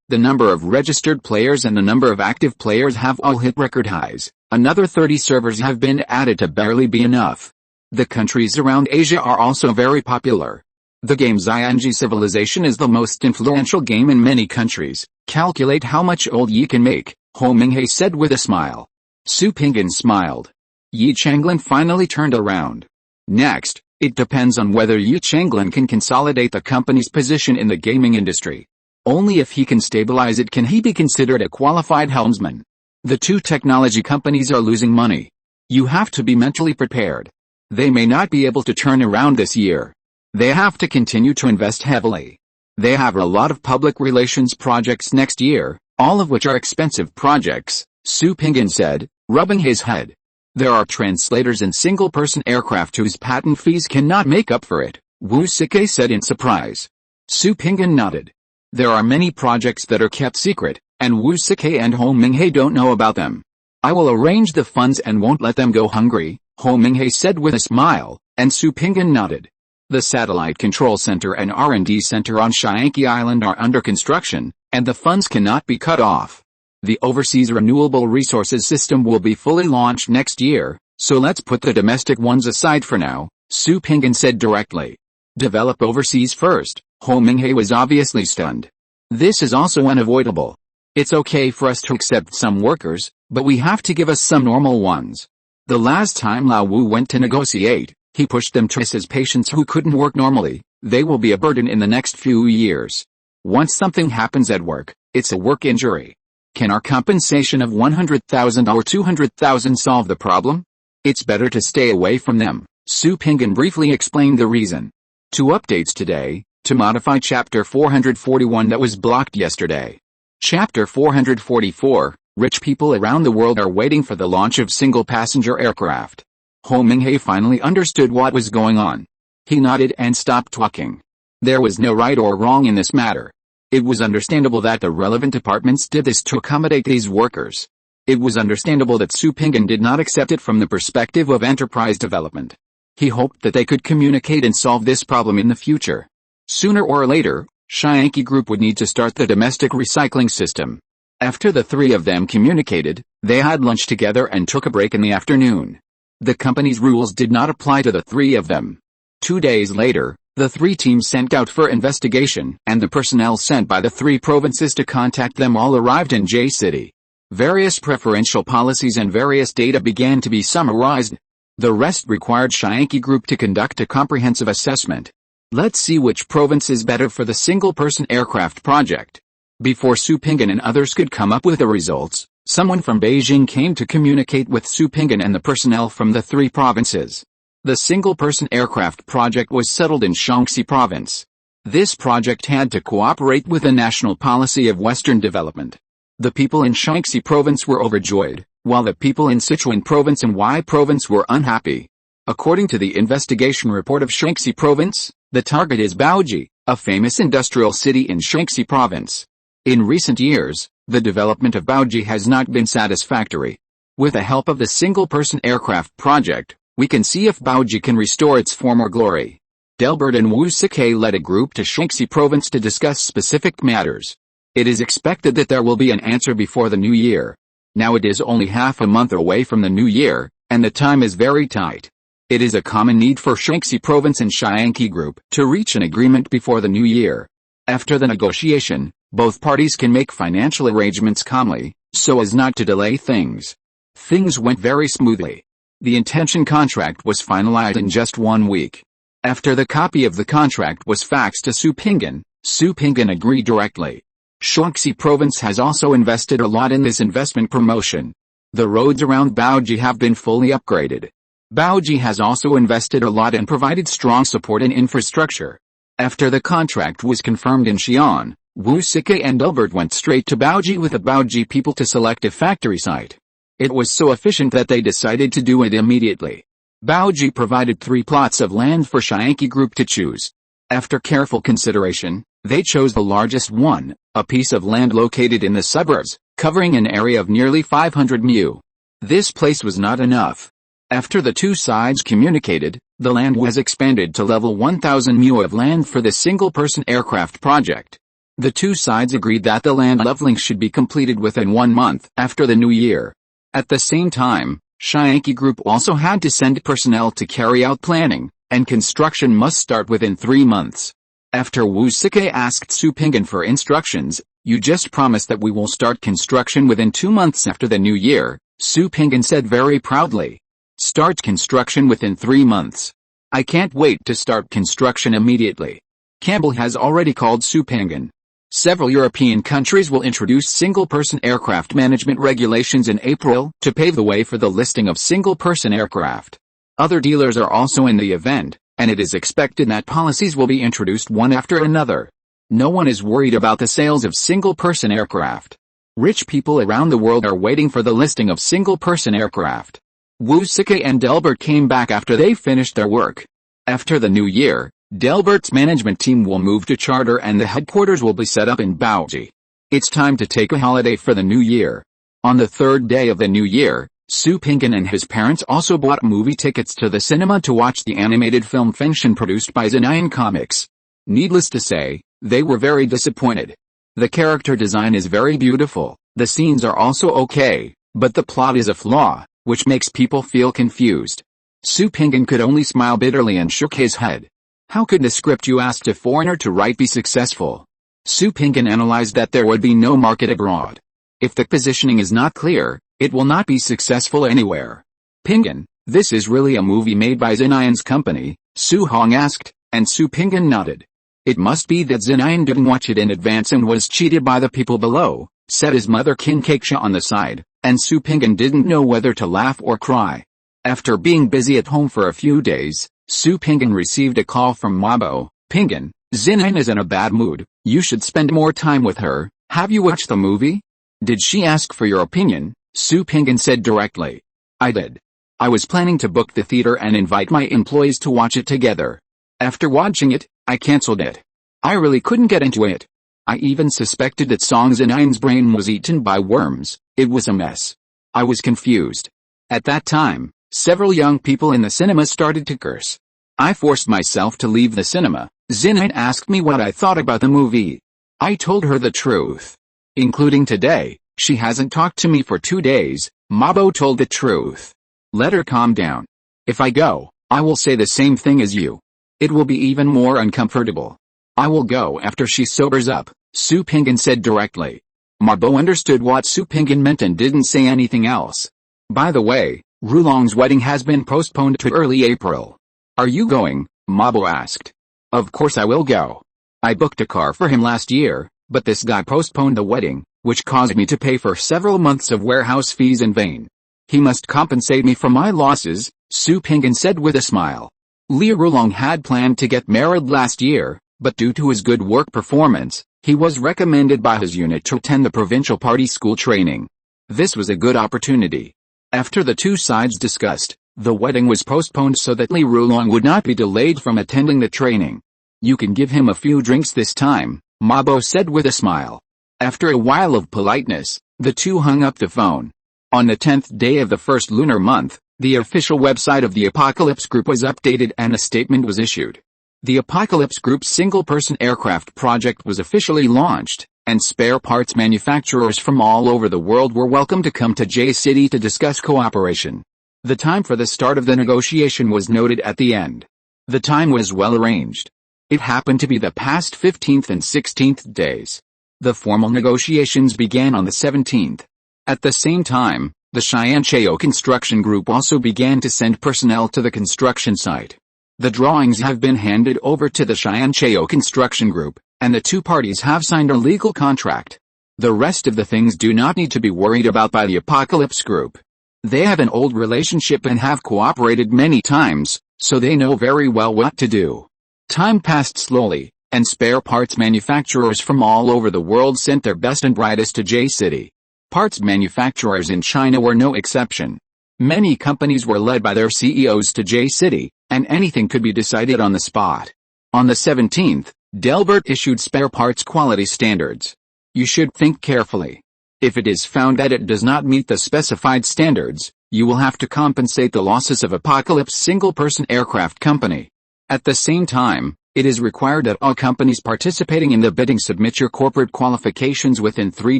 [SPEAKER 1] The number of registered players and the number of active players have all hit record highs. Another 30 servers have been added to barely be enough. The countries around Asia are also very popular. The game Xing Civilization is the most influential game in many countries. Calculate how much old ye can make, Ho Minghe said with a smile. Su Pinggan smiled. Yi Changlin finally turned around. Next, it depends on whether Yi Changlin can consolidate the company's position in the gaming industry. Only if he can stabilize it can he be considered a qualified helmsman. The two technology companies are losing money. You have to be mentally prepared. They may not be able to turn around this year. They have to continue to invest heavily. They have a lot of public relations projects next year, all of which are expensive projects, Su Pinggan said, rubbing his head. There are translators in single-person aircraft whose patent fees cannot make up for it, Wu Sike said in surprise. Su Pinggan nodded. There are many projects that are kept secret, and Wu Sike and Ho Minghe don't know about them. I will arrange the funds and won't let them go hungry, Ho Minghe said with a smile, and Su Pinggan nodded. The Satellite Control Center and R&D Center on Shianki Island are under construction, and the funds cannot be cut off. The overseas renewable resources system will be fully launched next year, so let's put the domestic ones aside for now, Su Pinggan said directly. Develop overseas first, Ho Minghe was obviously stunned. This is also unavoidable. It's okay for us to accept some workers, but we have to give us some normal ones. The last time Lao Wu went to negotiate, he pushed them to us as patients who couldn't work normally. They will be a burden in the next few years. Once something happens at work, it's a work injury. Can our compensation of 100,000 or 200,000 solve the problem? It's better to stay away from them, Su Pinggan briefly explained the reason. 2 updates today, to modify Chapter 441 that was blocked yesterday. Chapter 444, rich people around the world are waiting for the launch of single-passenger aircraft. Ho Minghe finally understood what was going on. He nodded and stopped talking. There was no right or wrong in this matter. It was understandable that the relevant departments did this to accommodate these workers. It was understandable that Su Pinggan did not accept it from the perspective of enterprise development. He hoped that they could communicate and solve this problem in the future. Sooner or later, Shianki Group would need to start the domestic recycling system. After the 3 of them communicated, they had lunch together and took a break in the afternoon. The company's rules did not apply to the 3 of them. 2 days later, the 3 teams sent out for investigation, and the personnel sent by the 3 provinces to contact them all arrived in J City. Various preferential policies and various data began to be summarized. The rest required Shianki Group to conduct a comprehensive assessment. Let's see which province is better for the single-person aircraft project. Before Su Pinggan and others could come up with the results, someone from Beijing came to communicate with Su Pinggan and the personnel from the 3 provinces. The single-person aircraft project was settled in Shaanxi province. This project had to cooperate with the national policy of Western development. The people in Shaanxi province were overjoyed, while the people in Sichuan province and Hubei province were unhappy. According to the investigation report of Shaanxi province, the target is Baoji, a famous industrial city in Shaanxi province. In recent years, the development of Baoji has not been satisfactory. With the help of the single-person aircraft project, we can see if Baoji can restore its former glory. Delbert and Wu Sike led a group to Shaanxi province to discuss specific matters. It is expected that there will be an answer before the new year. Now it is only half a month away from the new year, and the time is very tight. It is a common need for Shaanxi province and Shianki Group to reach an agreement before the new year. After the negotiation, both parties can make financial arrangements calmly, so as not to delay things. Things went very smoothly. The intention contract was finalized in just 1 week. After the copy of the contract was faxed to Su Pinggan agreed directly. Shaanxi province has also invested a lot in this investment promotion. The roads around Baoji have been fully upgraded. Baoji has also invested a lot and provided strong support in infrastructure. After the contract was confirmed in Xi'an, Wu Sike and Delbert went straight to Baoji with the Baoji people to select a factory site. It was so efficient that they decided to do it immediately. Baoji provided 3 plots of land for Shianki Group to choose. After careful consideration, they chose the largest one, a piece of land located in the suburbs, covering an area of nearly 500 mu. This place was not enough. After the 2 sides communicated, the land was expanded to level 1,000 mu of land for the single-person aircraft project. The two sides agreed that the land leveling should be completed within 1 month after the new year. At the same time, Shyankey Group also had to send personnel to carry out planning, and construction must start within 3 months. After Wu Sike asked Su Pinggan for instructions, "You just promised that we will start construction within 2 months after the new year," Su Pinggan said very proudly. "Start construction within 3 months. I can't wait to start construction immediately." Campbell has already called Su Pinggan. Several European countries will introduce single-person aircraft management regulations in April to pave the way for the listing of single-person aircraft. Other dealers are also in the event, and it is expected that policies will be introduced one after another. No one is worried about the sales of single-person aircraft. Rich people around the world are waiting for the listing of single-person aircraft. Wu Sike and Delbert came back after they finished their work. After the new year, Delbert's management team will move to charter and the headquarters will be set up in Baoji. It's time to take a holiday for the new year. On the third day of the new year, Su Pinggan and his parents also bought movie tickets to the cinema to watch the animated film Fengshen produced by Zinayan Comics. Needless to say, they were very disappointed. The character design is very beautiful, the scenes are also okay, but the plot is a flaw, which makes people feel confused. Su Pinggan could only smile bitterly and shook his head. How could the script you asked a foreigner to write be successful? Su Pinggan analyzed that there would be no market abroad. If the positioning is not clear, it will not be successful anywhere. "Pinggan, this is really a movie made by Zinayan's company?" Su Hong asked, and Su Pinggan nodded. "It must be that Zinayan didn't watch it in advance and was cheated by the people below," said his mother Kin Kaiksha on the side, and Su Pinggan didn't know whether to laugh or cry. After being busy at home for a few days, Su Pinggan received a call from Mabo. "Pinggan, Zinayan is in a bad mood, you should spend more time with her. Have you watched the movie?" "Did she ask for your opinion?" Su Pinggan said directly. "I did. I was planning to book the theater and invite my employees to watch it together. After watching it, I cancelled it. I really couldn't get into it. I even suspected that Song Zinayan's brain was eaten by worms. It was a mess. I was confused. At that time, several young people in the cinema started to curse. I forced myself to leave the cinema. Zinayan asked me what I thought about the movie. I told her the truth. Including today, she hasn't talked to me for 2 days." Mabo told the truth. "Let her calm down. If I go, I will say the same thing as you. It will be even more uncomfortable. I will go after she sobers up," Su Pinggan said directly. Mabo understood what Su Pinggan meant and didn't say anything else. "By the way, Rulong's wedding has been postponed to early April. Are you going?" Mabo asked. "Of course I will go. I booked a car for him last year, but this guy postponed the wedding, which caused me to pay for several months of warehouse fees in vain. He must compensate me for my losses," Su Pinggan said with a smile. Li Rulong had planned to get married last year, but due to his good work performance, he was recommended by his unit to attend the provincial party school training. This was a good opportunity. After the two sides discussed, the wedding was postponed so that Li Rulong would not be delayed from attending the training. "You can give him a few drinks this time," Mabo said with a smile. After a while of politeness, the two hung up the phone. On the 10th day of the first lunar month, the official website of the Apocalypse Group was updated and a statement was issued. The Apocalypse Group's single-person aircraft project was officially launched, and spare parts manufacturers from all over the world were welcome to come to J-City to discuss cooperation. The time for the start of the negotiation was noted at the end. The time was well arranged. It happened to be the past 15th and 16th days. The formal negotiations began on the 17th. At the same time, the Cheyenne-Cheo Construction Group also began to send personnel to the construction site. The drawings have been handed over to the Cheyenne-Cheo Construction Group, and the two parties have signed a legal contract. The rest of the things do not need to be worried about by the Apocalypse Group. They have an old relationship and have cooperated many times, so they know very well what to do. Time passed slowly, and spare parts manufacturers from all over the world sent their best and brightest to J-City. Parts manufacturers in China were no exception. Many companies were led by their CEOs to J-City, and anything could be decided on the spot. On the 17th, Delbert issued spare parts quality standards. You should think carefully. If it is found that it does not meet the specified standards, you will have to compensate the losses of Apocalypse single-person aircraft company. At the same time, It is required that all companies participating in the bidding submit your corporate qualifications within 3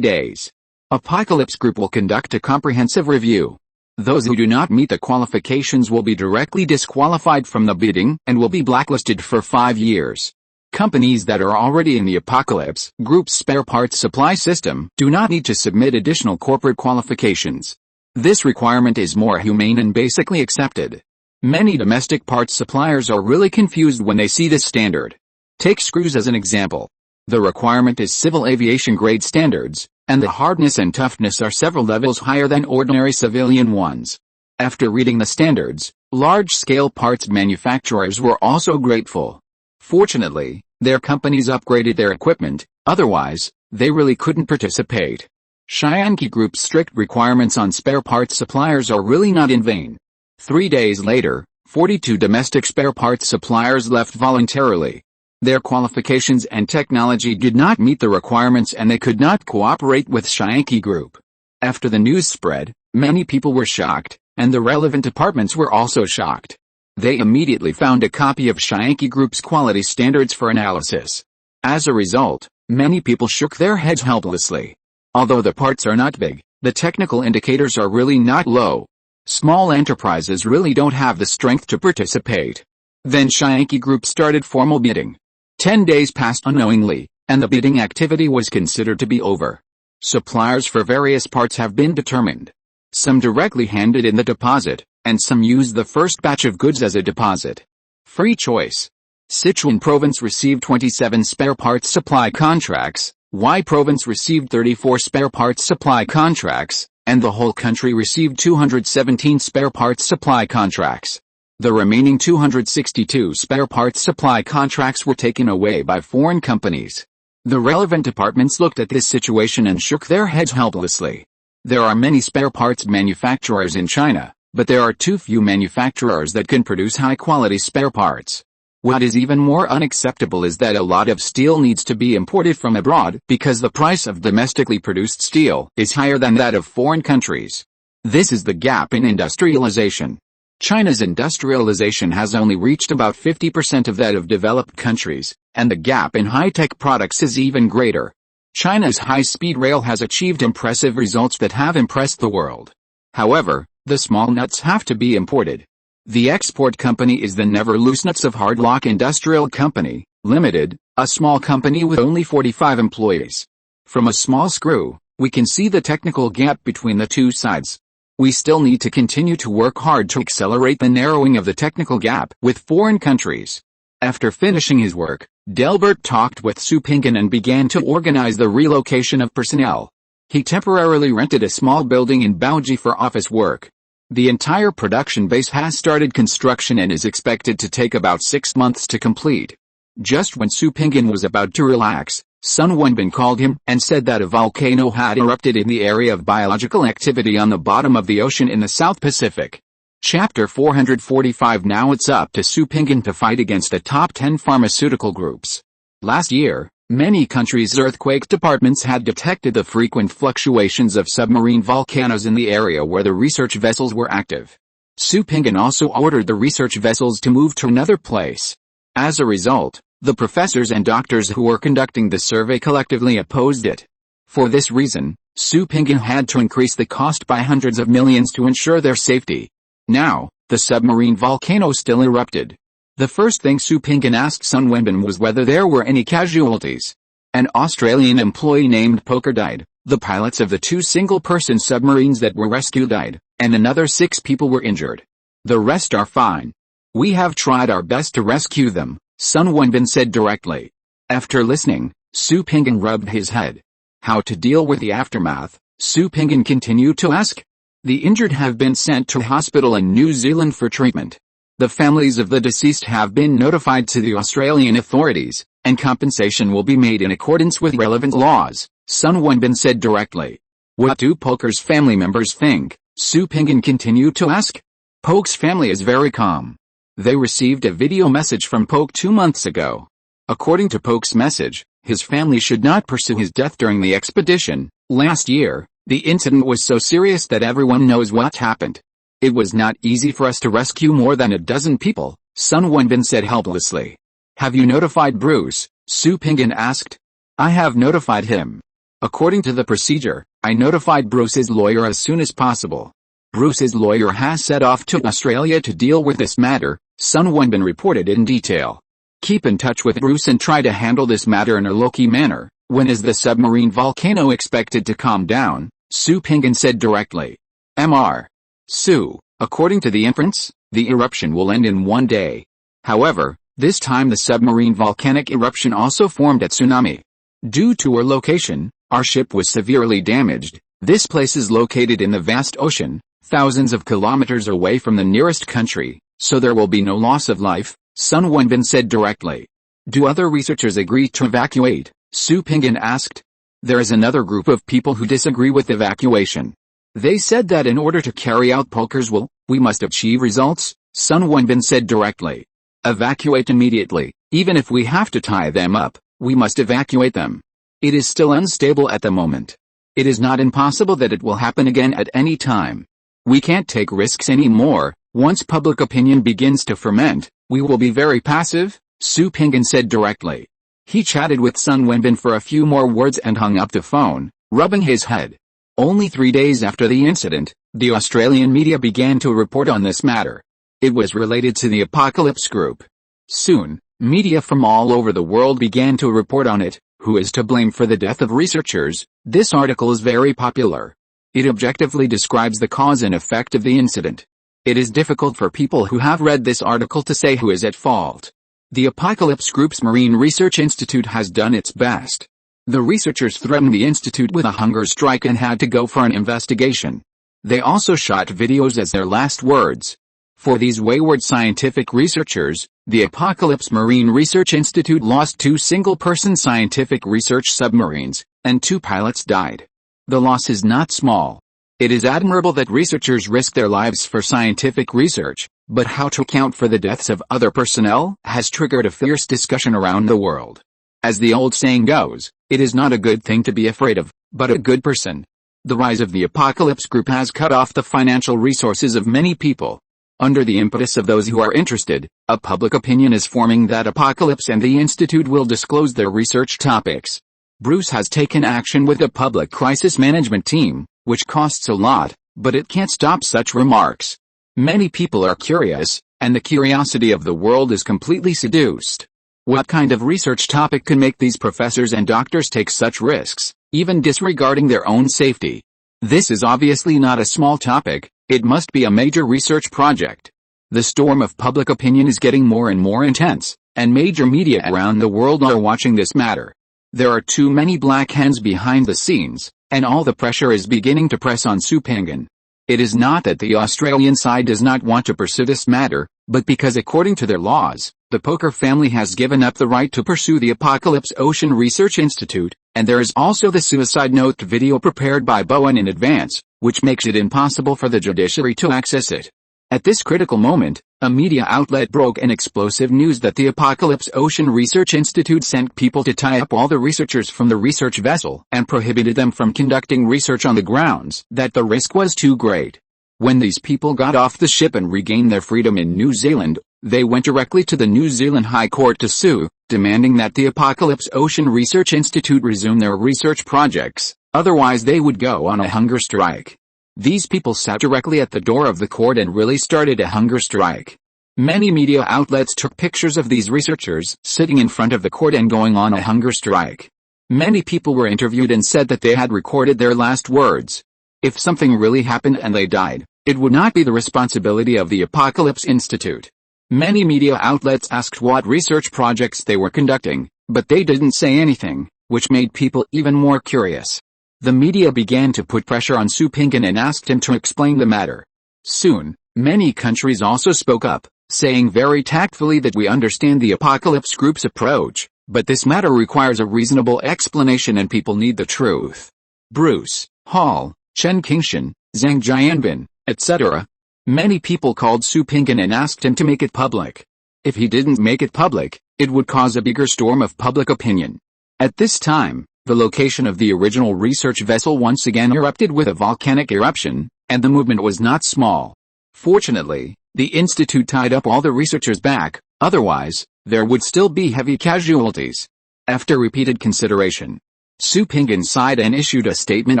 [SPEAKER 1] days. Apocalypse Group will conduct a comprehensive review. Those who do not meet the qualifications will be directly disqualified from the bidding and will be blacklisted for 5 years. Companies that are already in the Apocalypse Group's spare parts supply system do not need to submit additional corporate qualifications. This requirement is more humane and basically accepted. Many domestic parts suppliers are really confused when they see this standard. Take screws as an example. The requirement is civil aviation grade standards, and the hardness and toughness are several levels higher than ordinary civilian ones. After reading the standards, large-scale parts manufacturers were also grateful. Fortunately, their companies upgraded their equipment, otherwise, they really couldn't participate. SYNOPSIS Group's strict requirements on spare parts suppliers are really not in vain. 3 days later, 42 domestic spare parts suppliers left voluntarily. Their qualifications and technology did not meet the requirements and they could not cooperate with SYNOPSIS Group. After the news spread, many people were shocked, and the relevant departments were also shocked. They immediately found a copy of SYNOPSIS Group's quality standards for analysis. As a result, many people shook their heads helplessly. Although the parts are not big, the technical indicators are really not low. Small enterprises really don't have the strength to participate. Then SYNOPSIS Group started formal bidding. 10 days passed unknowingly, and the bidding activity was considered to be over. Suppliers for various parts have been determined. Some directly handed in the deposit, and some used the first batch of goods as a deposit. Free choice. Sichuan Province received 27 spare parts supply contracts, Y Province received 34 spare parts supply contracts, and the whole country received 217 spare parts supply contracts. The remaining 262 spare parts supply contracts were taken away by foreign companies. The relevant departments looked at this situation and shook their heads helplessly. There are many spare parts manufacturers in China, but there are too few manufacturers that can produce high-quality spare parts. What is even more unacceptable is that a lot of steel needs to be imported from abroad because the price of domestically produced steel is higher than that of foreign countries. This is the gap in industrialization. China's industrialization has only reached about 50% of that of developed countries, and the gap in high-tech products is even greater. China's high-speed rail has achieved impressive results that have impressed the world. However, the small nuts have to be imported. The export company is the Never Loose Nuts of Hardlock Industrial Company, Limited, a small company with only 45 employees. From a small screw, we can see the technical gap between the two sides. We still need to continue to work hard to accelerate the narrowing of the technical gap with foreign countries. After finishing his work, Delbert talked with Su Pinggan and began to organize the relocation of personnel. He temporarily rented a small building in Baoji for office work. The entire production base has started construction and is expected to take about 6 months to complete. Just when Su Pinggan was about to relax, Sun Wenbin called him and said that a volcano had erupted in the area of biological activity on the bottom of the ocean in the South Pacific. Chapter 445. Now it's up to Su Pinggan to fight against the top 10 pharmaceutical groups. Last year, many countries' earthquake departments had detected the frequent fluctuations of submarine volcanoes in the area where the research vessels were active. Su Pinggan also ordered the research vessels to move to another place. As a result, the professors and doctors who were conducting the survey collectively opposed it. For this reason, Su Pinggan had to increase the cost by hundreds of millions to ensure their safety. Now, the submarine volcano still erupted. The first thing Su Pinggan asked Sun Wenbin was whether there were any casualties. An Australian employee named Poker died, the pilots of the 2 single-person submarines that were rescued died, and another 6 people were injured. The rest are fine. We have tried our best to rescue them, Sun Wenbin said directly. After listening, Su Pinggan rubbed his head. How to deal with the aftermath, Su Pinggan continued to ask. The injured have been sent to a hospital in New Zealand for treatment. The families of the deceased have been notified to the Australian authorities, and compensation will be made in accordance with relevant laws, Sun Wenbin said directly. What do Poker's family members think? Su Pinggan continued to ask. Poke's family is very calm. They received a video message from Poke 2 months ago. According to Poke's message, his family should not pursue his death during the expedition. Last year, the incident was so serious that everyone knows what happened. It was not easy for us to rescue more than a dozen people, Sun Wenbin said helplessly. "Have you notified Bruce?" Su Pingan asked. "I have notified him. According to the procedure, I notified Bruce's lawyer as soon as possible. Bruce's lawyer has set off to Australia to deal with this matter," Sun Wenbin reported in detail. "Keep in touch with Bruce and try to handle this matter in a low-key manner. When is the submarine volcano expected to calm down?" Su Pingan said directly. Mr. Su, according to the inference, the eruption will end in 1 day. However, this time the submarine volcanic eruption also formed at tsunami. Due to our location, our ship was severely damaged. This place is located in the vast ocean, thousands of kilometers away from the nearest country, so there will be no loss of life, Sun Wenbin said directly. "Do other researchers agree to evacuate?" Su Pingan asked. "There is another group of people who disagree with evacuation. They said that in order to carry out Poker's will, we must achieve results," Sun Wenbin said directly. "Evacuate immediately. Even if we have to tie them up, we must evacuate them. It is still unstable at the moment. It is not impossible that it will happen again at any time. We can't take risks anymore. Once public opinion begins to ferment, we will be very passive," Su Pingan said directly. He chatted with Sun Wenbin for a few more words and hung up the phone, rubbing his head. Only 3 days after the incident, the Australian media began to report on this matter. It was related to the Apocalypse Group. Soon, media from all over the world began to report on it. Who is to blame for the death of researchers? This article is very popular. It objectively describes the cause and effect of the incident. It is difficult for people who have read this article to say who is at fault. The Apocalypse Group's Marine Research Institute has done its best. The researchers threatened the institute with a hunger strike and had to go for an investigation. They also shot videos as their last words. For these wayward scientific researchers, the Apocalypse Marine Research Institute lost 2 single-person scientific research submarines, and 2 pilots died. The loss is not small. It is admirable that researchers risk their lives for scientific research, but how to account for the deaths of other personnel has triggered a fierce discussion around the world. As the old saying goes, it is not a good thing to be afraid of, but a good person. The rise of the Apocalypse Group has cut off the financial resources of many people. Under the impetus of those who are interested, a public opinion is forming that Apocalypse and the Institute will disclose their research topics. Bruce has taken action with a public crisis management team, which costs a lot, but it can't stop such remarks. Many people are curious, and the curiosity of the world is completely seduced. What kind of research topic can make these professors and doctors take such risks, even disregarding their own safety? This is obviously not a small topic, it must be a major research project. The storm of public opinion is getting more and more intense, and major media around the world are watching this matter. There are too many black hands behind the scenes, and all the pressure is beginning to press on Su Pingan. It is not that the Australian side does not want to pursue this matter, but because according to their laws, the Poker family has given up the right to pursue the Apocalypse Ocean Research Institute, and there is also the suicide note video prepared by Bowen in advance, which makes it impossible for the judiciary to access it. At this critical moment, a media outlet broke an explosive news that the Apocalypse Ocean Research Institute sent people to tie up all the researchers from the research vessel and prohibited them from conducting research on the grounds that the risk was too great. When these people got off the ship and regained their freedom in New Zealand, they went directly to the New Zealand High Court to sue, demanding that the Apocalypse Ocean Research Institute resume their research projects, otherwise they would go on a hunger strike. These people sat directly at the door of the court and really started a hunger strike. Many media outlets took pictures of these researchers sitting in front of the court and going on a hunger strike. Many people were interviewed and said that they had recorded their last words. If something really happened and they died, it would not be the responsibility of the Apocalypse Institute. Many media outlets asked what research projects they were conducting, but they didn't say anything, which made people even more curious. The media began to put pressure on Su Pingan and asked him to explain the matter. Soon, many countries also spoke up, saying very tactfully that we understand the Apocalypse Group's approach, but this matter requires a reasonable explanation and people need the truth. Bruce Hall, Chen Qingshan, Zhang Jianbin, etc. Many people called Su Pingan and asked him to make it public. If he didn't make it public, it would cause a bigger storm of public opinion. At this time, the location of the original research vessel once again erupted with a volcanic eruption, and the movement was not small. Fortunately, the institute tied up all the researchers back, otherwise, there would still be heavy casualties. After repeated consideration, Su Pinggan sighed and issued a statement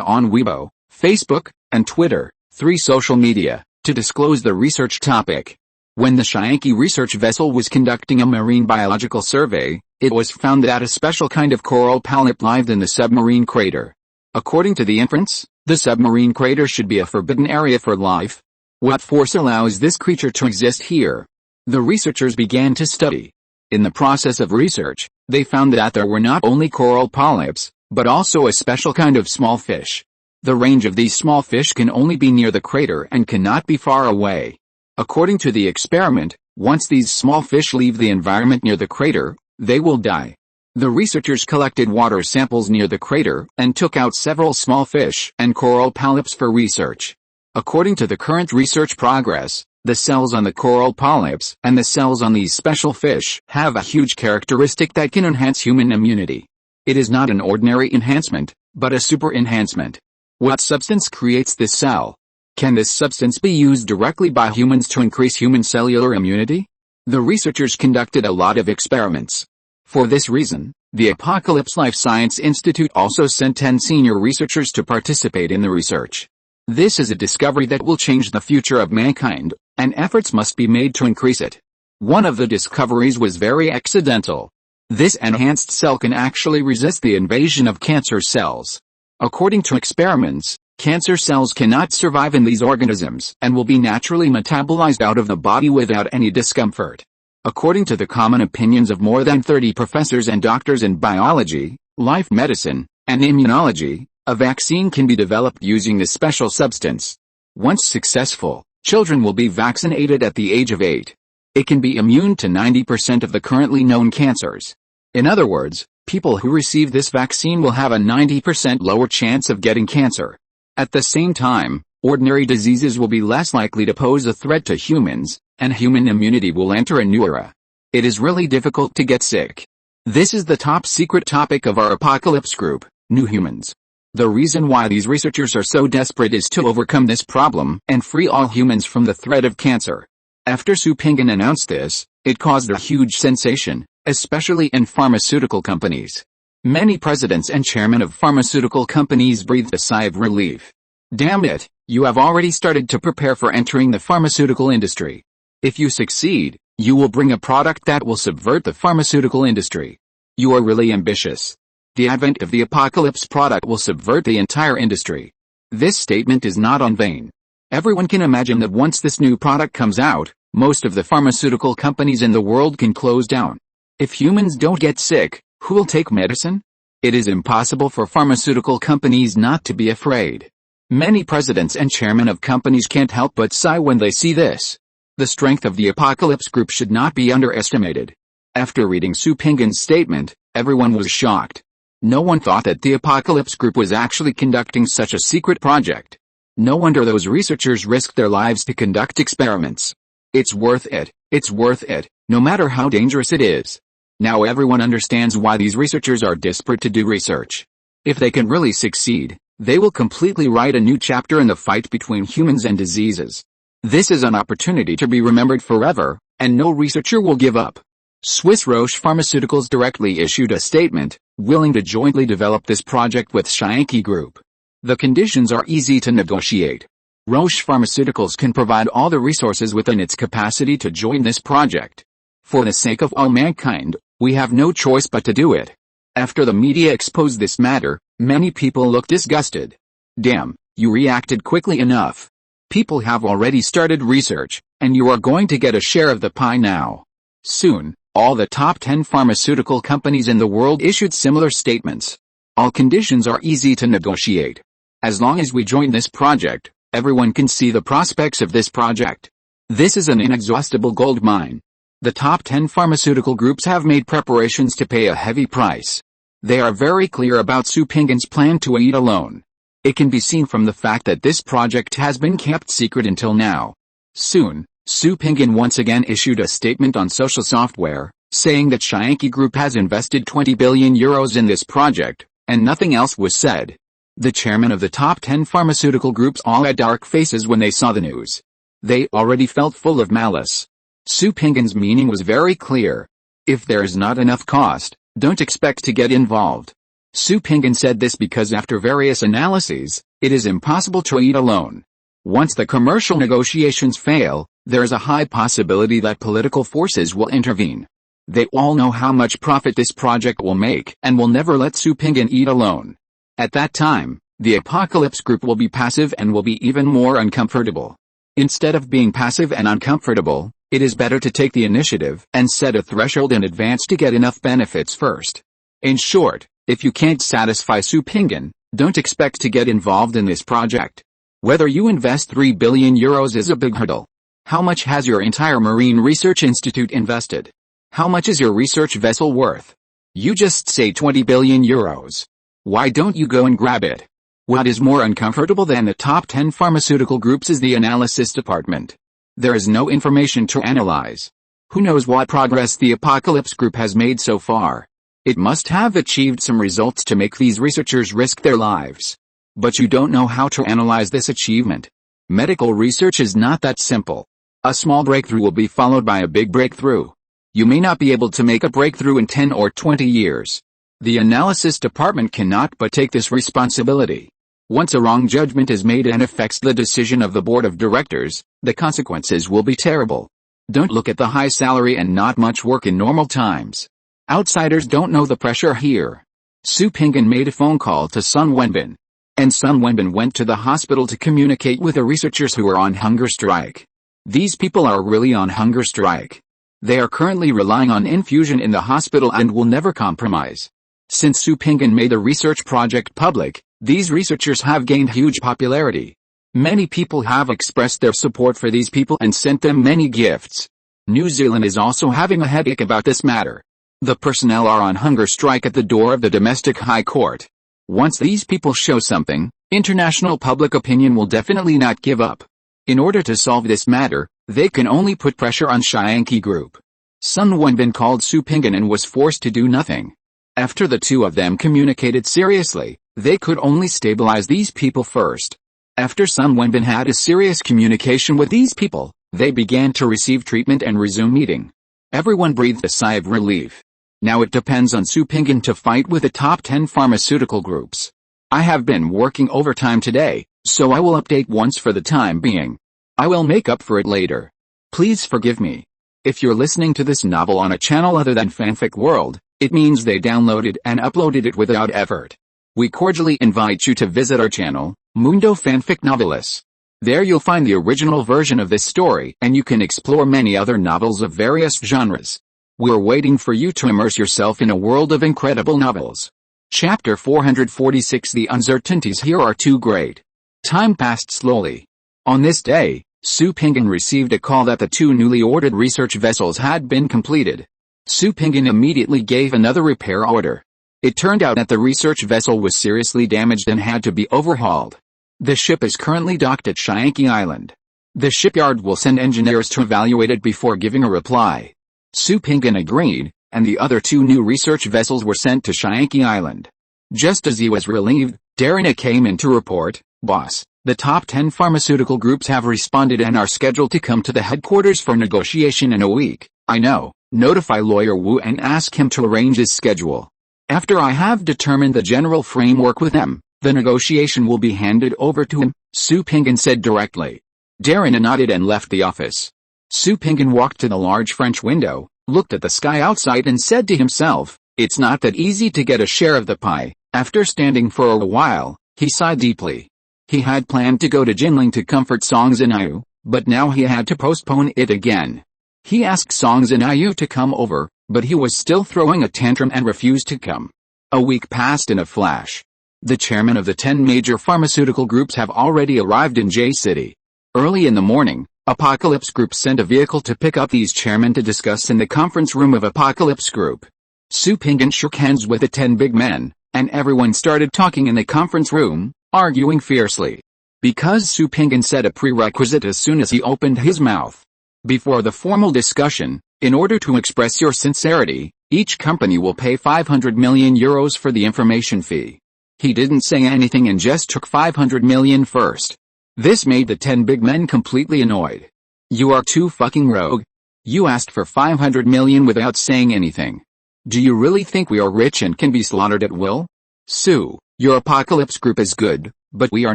[SPEAKER 1] on Weibo, Facebook, and Twitter, 3 social media, to disclose the research topic. When the Shyanki research vessel was conducting a marine biological survey, it was found that a special kind of coral polyp lived in the submarine crater. According to the inference, the submarine crater should be a forbidden area for life. What force allows this creature to exist here? The researchers began to study. In the process of research, they found that there were not only coral polyps, but also a special kind of small fish. The range of these small fish can only be near the crater and cannot be far away. According to the experiment, once these small fish leave the environment near the crater, they will die. The researchers collected water samples near the crater and took out several small fish and coral polyps for research. According to the current research progress, the cells on the coral polyps and the cells on these special fish have a huge characteristic that can enhance human immunity. It is not an ordinary enhancement, but a super enhancement. What substance creates this cell? Can this substance be used directly by humans to increase human cellular immunity? The researchers conducted a lot of experiments. For this reason, the Apocalypse Life Science Institute also sent 10 senior researchers to participate in the research. This is a discovery that will change the future of mankind, and efforts must be made to increase it. One of the discoveries was very accidental. This enhanced cell can actually resist the invasion of cancer cells. According to experiments, cancer cells cannot survive in these organisms and will be naturally metabolized out of the body without any discomfort. According to the common opinions of more than 30 professors and doctors in biology, life medicine, and immunology, a vaccine can be developed using this special substance. Once successful, children will be vaccinated at the age of 8. It can be immune to 90% of the currently known cancers. In other words, people who receive this vaccine will have a 90% lower chance of getting cancer. At the same time, ordinary diseases will be less likely to pose a threat to humans, and human immunity will enter a new era. It is really difficult to get sick. This is the top secret topic of our apocalypse group, New Humans. The reason why these researchers are so desperate is to overcome this problem and free all humans from the threat of cancer. After Su Pinggan announced this, it caused a huge sensation, especially in pharmaceutical companies. Many presidents and chairmen of pharmaceutical companies breathed a sigh of relief. Damn it, you have already started to prepare for entering the pharmaceutical industry. If you succeed, you will bring a product that will subvert the pharmaceutical industry. You are really ambitious. The advent of the apocalypse product will subvert the entire industry. This statement is not in vain. Everyone can imagine that once this new product comes out, most of the pharmaceutical companies in the world can close down. If humans don't get sick, who will take medicine? It is impossible for pharmaceutical companies not to be afraid. Many presidents and chairmen of companies can't help but sigh when they see this. The strength of the apocalypse group should not be underestimated. After reading Su Pinggan's statement, everyone was shocked. No one thought that the apocalypse group was actually conducting such a secret project. No wonder those researchers risked their lives to conduct experiments. It's worth it, no matter how dangerous it is. Now everyone understands why these researchers are desperate to do research. If they can really succeed, they will completely write a new chapter in the fight between humans and diseases. This is an opportunity to be remembered forever, and no researcher will give up. Swiss Roche Pharmaceuticals directly issued a statement, willing to jointly develop this project with Shyanki Group. The conditions are easy to negotiate. Roche Pharmaceuticals can provide all the resources within its capacity to join this project. For the sake of all mankind, we have no choice but to do it. After the media exposed this matter, many people looked disgusted. Damn, you reacted quickly enough. People have already started research, and you are going to get a share of the pie now. Soon, all the top 10 pharmaceutical companies in the world issued similar statements. All conditions are easy to negotiate. As long as we join this project, everyone can see the prospects of this project. This is an inexhaustible gold mine. The top 10 pharmaceutical groups have made preparations to pay a heavy price. They are very clear about Su Pinggan's plan to eat alone. It can be seen from the fact that this project has been kept secret until now. Soon, Su Pinggan once again issued a statement on social software, saying that Shyanki Group has invested 20 billion euros in this project, and nothing else was said. The chairman of the top 10 pharmaceutical groups all had dark faces when they saw the news. They already felt full of malice. Su Pinggan's meaning was very clear. If there is not enough cost, don't expect to get involved. Su Pinggan said this because after various analyses, it is impossible to eat alone. Once the commercial negotiations fail, there is a high possibility that political forces will intervene. They all know how much profit this project will make and will never let Su Pinggan eat alone. At that time, the Apocalypse Group will be passive and will be even more uncomfortable. Instead of being passive and uncomfortable, it is better to take the initiative and set a threshold in advance to get enough benefits first. In short, if you can't satisfy Su Pinggan, don't expect to get involved in this project. Whether you invest 3 billion euros is a big hurdle. How much has your entire Marine Research Institute invested? How much is your research vessel worth? You just say 20 billion euros. Why don't you go and grab it? What is more uncomfortable than the top 10 pharmaceutical groups is the analysis department. There is no information to analyze. Who knows what progress the Apocalypse Group has made so far? It must have achieved some results to make these researchers risk their lives. But you don't know how to analyze this achievement. Medical research is not that simple. A small breakthrough will be followed by a big breakthrough. You may not be able to make a breakthrough in 10 or 20 years. The analysis department cannot but take this responsibility. Once a wrong judgment is made and affects the decision of the board of directors, the consequences will be terrible. Don't look at the high salary and not much work in normal times. Outsiders don't know the pressure here. Su Pinggan made a phone call to Sun Wenbin. And Sun Wenbin went to the hospital to communicate with the researchers who are on hunger strike. These people are really on hunger strike. They are currently relying on infusion in the hospital and will never compromise. Since Su Pinggan made the research project public, these researchers have gained huge popularity. Many people have expressed their support for these people and sent them many gifts. New Zealand is also having a headache about this matter. The personnel are on hunger strike at the door of the domestic high court. Once these people show something, international public opinion will definitely not give up. In order to solve this matter, they can only put pressure on Shyanki Group. Sun Wenbin called Su Pinggan and was forced to do nothing. After the two of them communicated seriously, they could only stabilize these people first. After Sun Wenbin had a serious communication with these people, they began to receive treatment and resume meeting. Everyone breathed a sigh of relief. Now it depends on Su Pinggan to fight with the top 10 pharmaceutical groups. I have been working overtime today, so I will update once for the time being. I will make up for it later. Please forgive me. If you're listening to this novel on a channel other than Fanfic World, it means they downloaded and uploaded it without effort. We cordially invite you to visit our channel, Mundo Fanfic Novelis. There you'll find the original version of this story and you can explore many other novels of various genres. We're waiting for you to immerse yourself in a world of incredible novels. Chapter 446. The uncertainties here are too great. Time passed slowly. On this day, Su Pinggan received a call that the two newly ordered research vessels had been completed. Su Pinggan immediately gave another repair order. It turned out that the research vessel was seriously damaged and had to be overhauled. The ship is currently docked at Shyanki Island. The shipyard will send engineers to evaluate it before giving a reply. Su Pinggan agreed, and the other two new research vessels were sent to Shyanki Island. Just as he was relieved, Darina came in to report, "Boss, the top 10 pharmaceutical groups have responded and are scheduled to come to the headquarters for negotiation in a week. I know, notify Lawyer Wu and ask him to arrange his schedule. After I have determined the general framework with them, the negotiation will be handed over to him," Su Pinggan said directly. Darina nodded and left the office. Su Pinggan walked to the large French window, looked at the sky outside and said to himself, "It's not that easy to get a share of the pie." After standing for a while, he sighed deeply. He had planned to go to Jinling to comfort Song Zinayu, but now he had to postpone it again. He asked Song Zinayu to come over, but he was still throwing a tantrum and refused to come. A week passed in a flash. The chairmen of the 10 major pharmaceutical groups have already arrived in J City. Early in the morning, Apocalypse Group sent a vehicle to pick up these chairmen to discuss in the conference room of Apocalypse Group. Su Pinggan shook hands with the 10 big men, and everyone started talking in the conference room, arguing fiercely. Because Su Pinggan said a prerequisite as soon as he opened his mouth. Before the formal discussion, in order to express your sincerity, each company will pay 500 million euros for the information fee. He didn't say anything and just took 500 million first. This made the 10 big men completely annoyed. You are too fucking rogue. You asked for 500 million without saying anything. Do you really think we are rich and can be slaughtered at will? Sue, your apocalypse group is good, but we are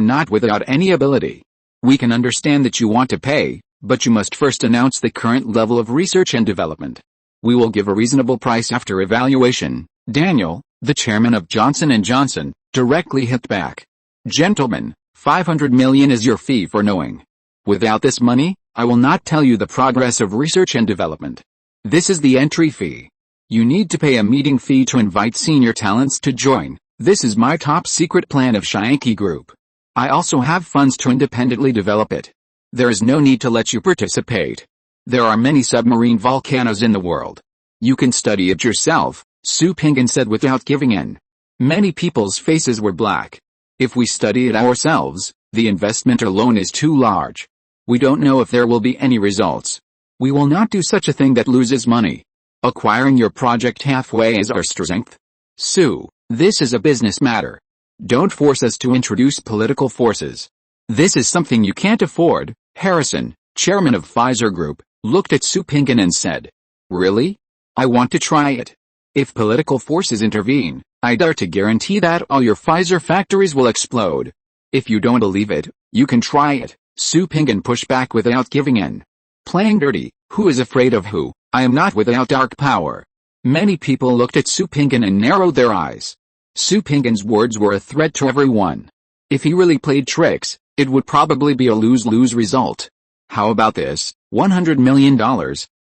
[SPEAKER 1] not without any ability. We can understand that you want to pay, but you must first announce the current level of research and development. We will give a reasonable price after evaluation. Daniel, the chairman of Johnson & Johnson, directly hit back. Gentlemen, 500 million is your fee for knowing. Without this money, I will not tell you the progress of research and development. This is the entry fee. You need to pay a meeting fee to invite senior talents to join. This is my top secret plan of Shayanki Group. I also have funds to independently develop it. There is no need to let you participate. There are many submarine volcanoes in the world. You can study it yourself, Su Pinggan said without giving in. Many people's faces were black. If we study it ourselves, the investment alone is too large. We don't know if there will be any results. We will not do such a thing that loses money. Acquiring your project halfway is our strength. Sue, this is a business matter. Don't force us to introduce political forces. This is something you can't afford. Harrison, chairman of Pfizer Group, looked at Su Pinggan and said, Really? I want to try it. If political forces intervene, I dare to guarantee that all your Pfizer factories will explode. If you don't believe it, you can try it. Su Pinggan pushed back without giving in. Playing dirty, who is afraid of who? I am not without dark power. Many people looked at Su Pinggan and narrowed their eyes. Su Pinggan's words were a threat to everyone. If he really played tricks, it would probably be a lose-lose result. How about this, $100 million,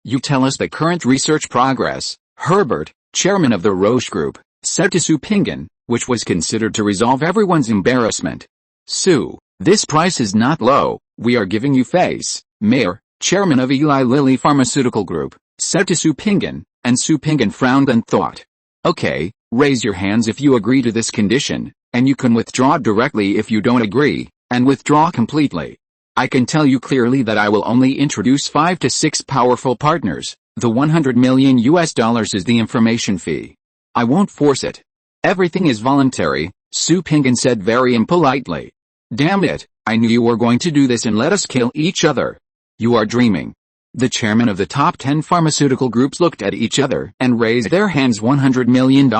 [SPEAKER 1] you tell us the current research progress, Herbert, chairman of the Roche Group, said to Su Pinggan, which was considered to resolve everyone's embarrassment. Sue, this price is not low, we are giving you face. Mayer, chairman of Eli Lilly Pharmaceutical Group, said to Su Pinggan, and Su Pinggan frowned and thought. Okay, raise your hands if you agree to this condition, and you can withdraw directly if you don't agree, and withdraw completely. I can tell you clearly that I will only introduce 5 to 6 powerful partners. The $100 million is the information fee. I won't force it. Everything is voluntary, Su Pinggan said very impolitely. Damn it, I knew you were going to do this and let us kill each other. You are dreaming. The chairman of the top 10 pharmaceutical groups looked at each other and raised their hands. $100 million.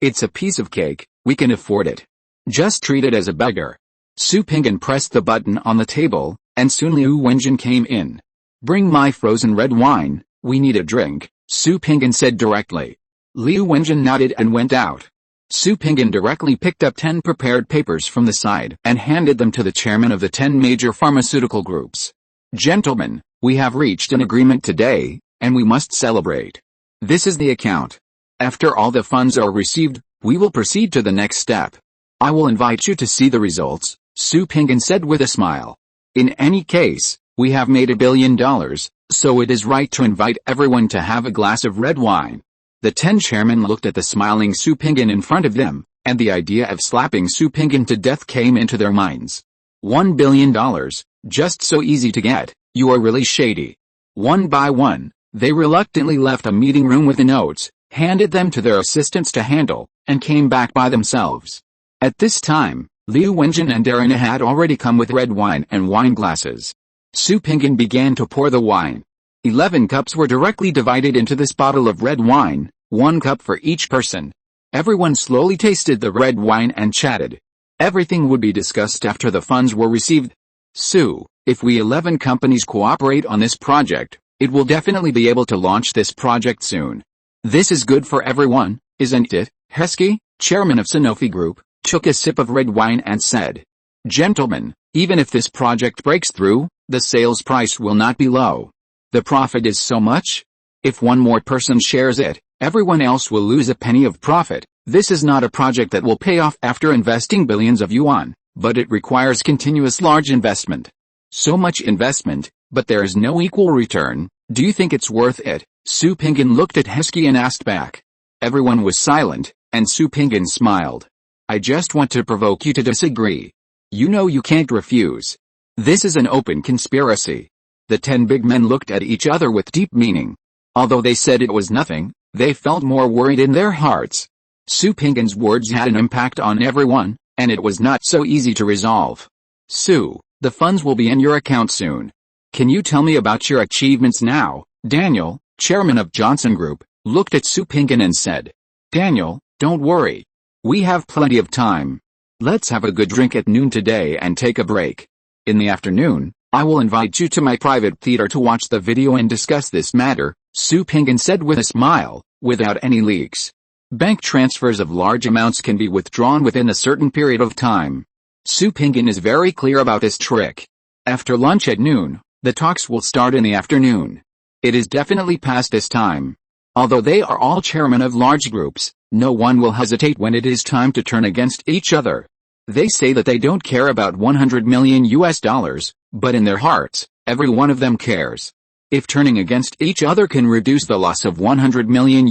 [SPEAKER 1] It's a piece of cake, we can afford it. Just treat it as a beggar. Su Pinggan pressed the button on the table, and soon Liu Wenjin came in. Bring my frozen red wine, we need a drink, Su Pinggan said directly. Liu Wenjin nodded and went out. Su Pinggan directly picked up 10 prepared papers from the side and handed them to the chairman of the 10 major pharmaceutical groups. Gentlemen, we have reached an agreement today, and we must celebrate. This is the account. After all the funds are received, we will proceed to the next step. I will invite you to see the results, Su Pinggan said with a smile. In any case, we have made $1 billion, so it is right to invite everyone to have a glass of red wine. The 10 chairmen looked at the smiling Su Pinggan in front of them, and the idea of slapping Su Pinggan to death came into their minds. $1 billion, just so easy to get, you are really shady. One by one, they reluctantly left a meeting room with the notes, handed them to their assistants to handle, and came back by themselves. At this time, Liu Wenjin and Darina had already come with red wine and wine glasses. Su Pinggan began to pour the wine. 11 cups were directly divided into this bottle of red wine, 1 cup for each person. Everyone slowly tasted the red wine and chatted. Everything would be discussed after the funds were received. Sue, if we 11 companies cooperate on this project, it will definitely be able to launch this project soon. This is good for everyone, isn't it? Heskey, chairman of Sanofi Group, took a sip of red wine and said, Gentlemen, even if this project breaks through, the sales price will not be low. The profit is so much. If one more person shares it, everyone else will lose a penny of profit. This is not a project that will pay off after investing billions of yuan, but it requires continuous large investment. So much investment, but there is no equal return. Do you think it's worth it? Su Pinggan looked at Heskey and asked back. Everyone was silent, and Su Pinggan smiled. I just want to provoke you to disagree. You know you can't refuse. This is an open conspiracy. The 10 big men looked at each other with deep meaning. Although they said it was nothing, they felt more worried in their hearts. Su Pinggan's words had an impact on everyone, and it was not so easy to resolve. Sue, the funds will be in your account soon. Can you tell me about your achievements now? Daniel, chairman of Johnson Group, looked at Su Pinggan and said, "Daniel, don't worry. We have plenty of time. Let's have a good drink at noon today and take a break. In the afternoon, I will invite you to my private theater to watch the video and discuss this matter," Su Pinggan said with a smile, "without any leaks. Bank transfers of large amounts can be withdrawn within a certain period of time." Su Pinggan is very clear about this trick. After lunch at noon, the talks will start in the afternoon. It is definitely past this time. Although they are all chairmen of large groups, no one will hesitate when it is time to turn against each other. They say that they don't care about $100 million, but in their hearts, every one of them cares. If turning against each other can reduce the loss of $100 million,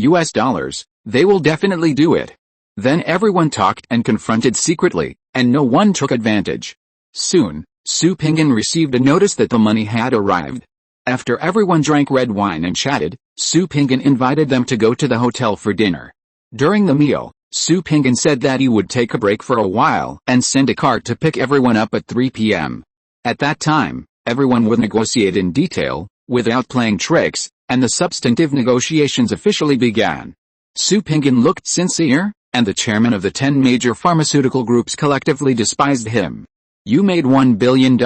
[SPEAKER 1] they will definitely do it. Then everyone talked and confronted secretly, and no one took advantage. Soon, Su Pinggan received a notice that the money had arrived. After everyone drank red wine and chatted, Su Pinggan invited them to go to the hotel for dinner. During the meal, Su Pinggan said that he would take a break for a while and send a car to pick everyone up at 3 p.m. At that time, everyone would negotiate in detail, without playing tricks, and the substantive negotiations officially began. Su Pinggan looked sincere, and the chairman of the 10 major pharmaceutical groups collectively despised him. "You made $1 billion,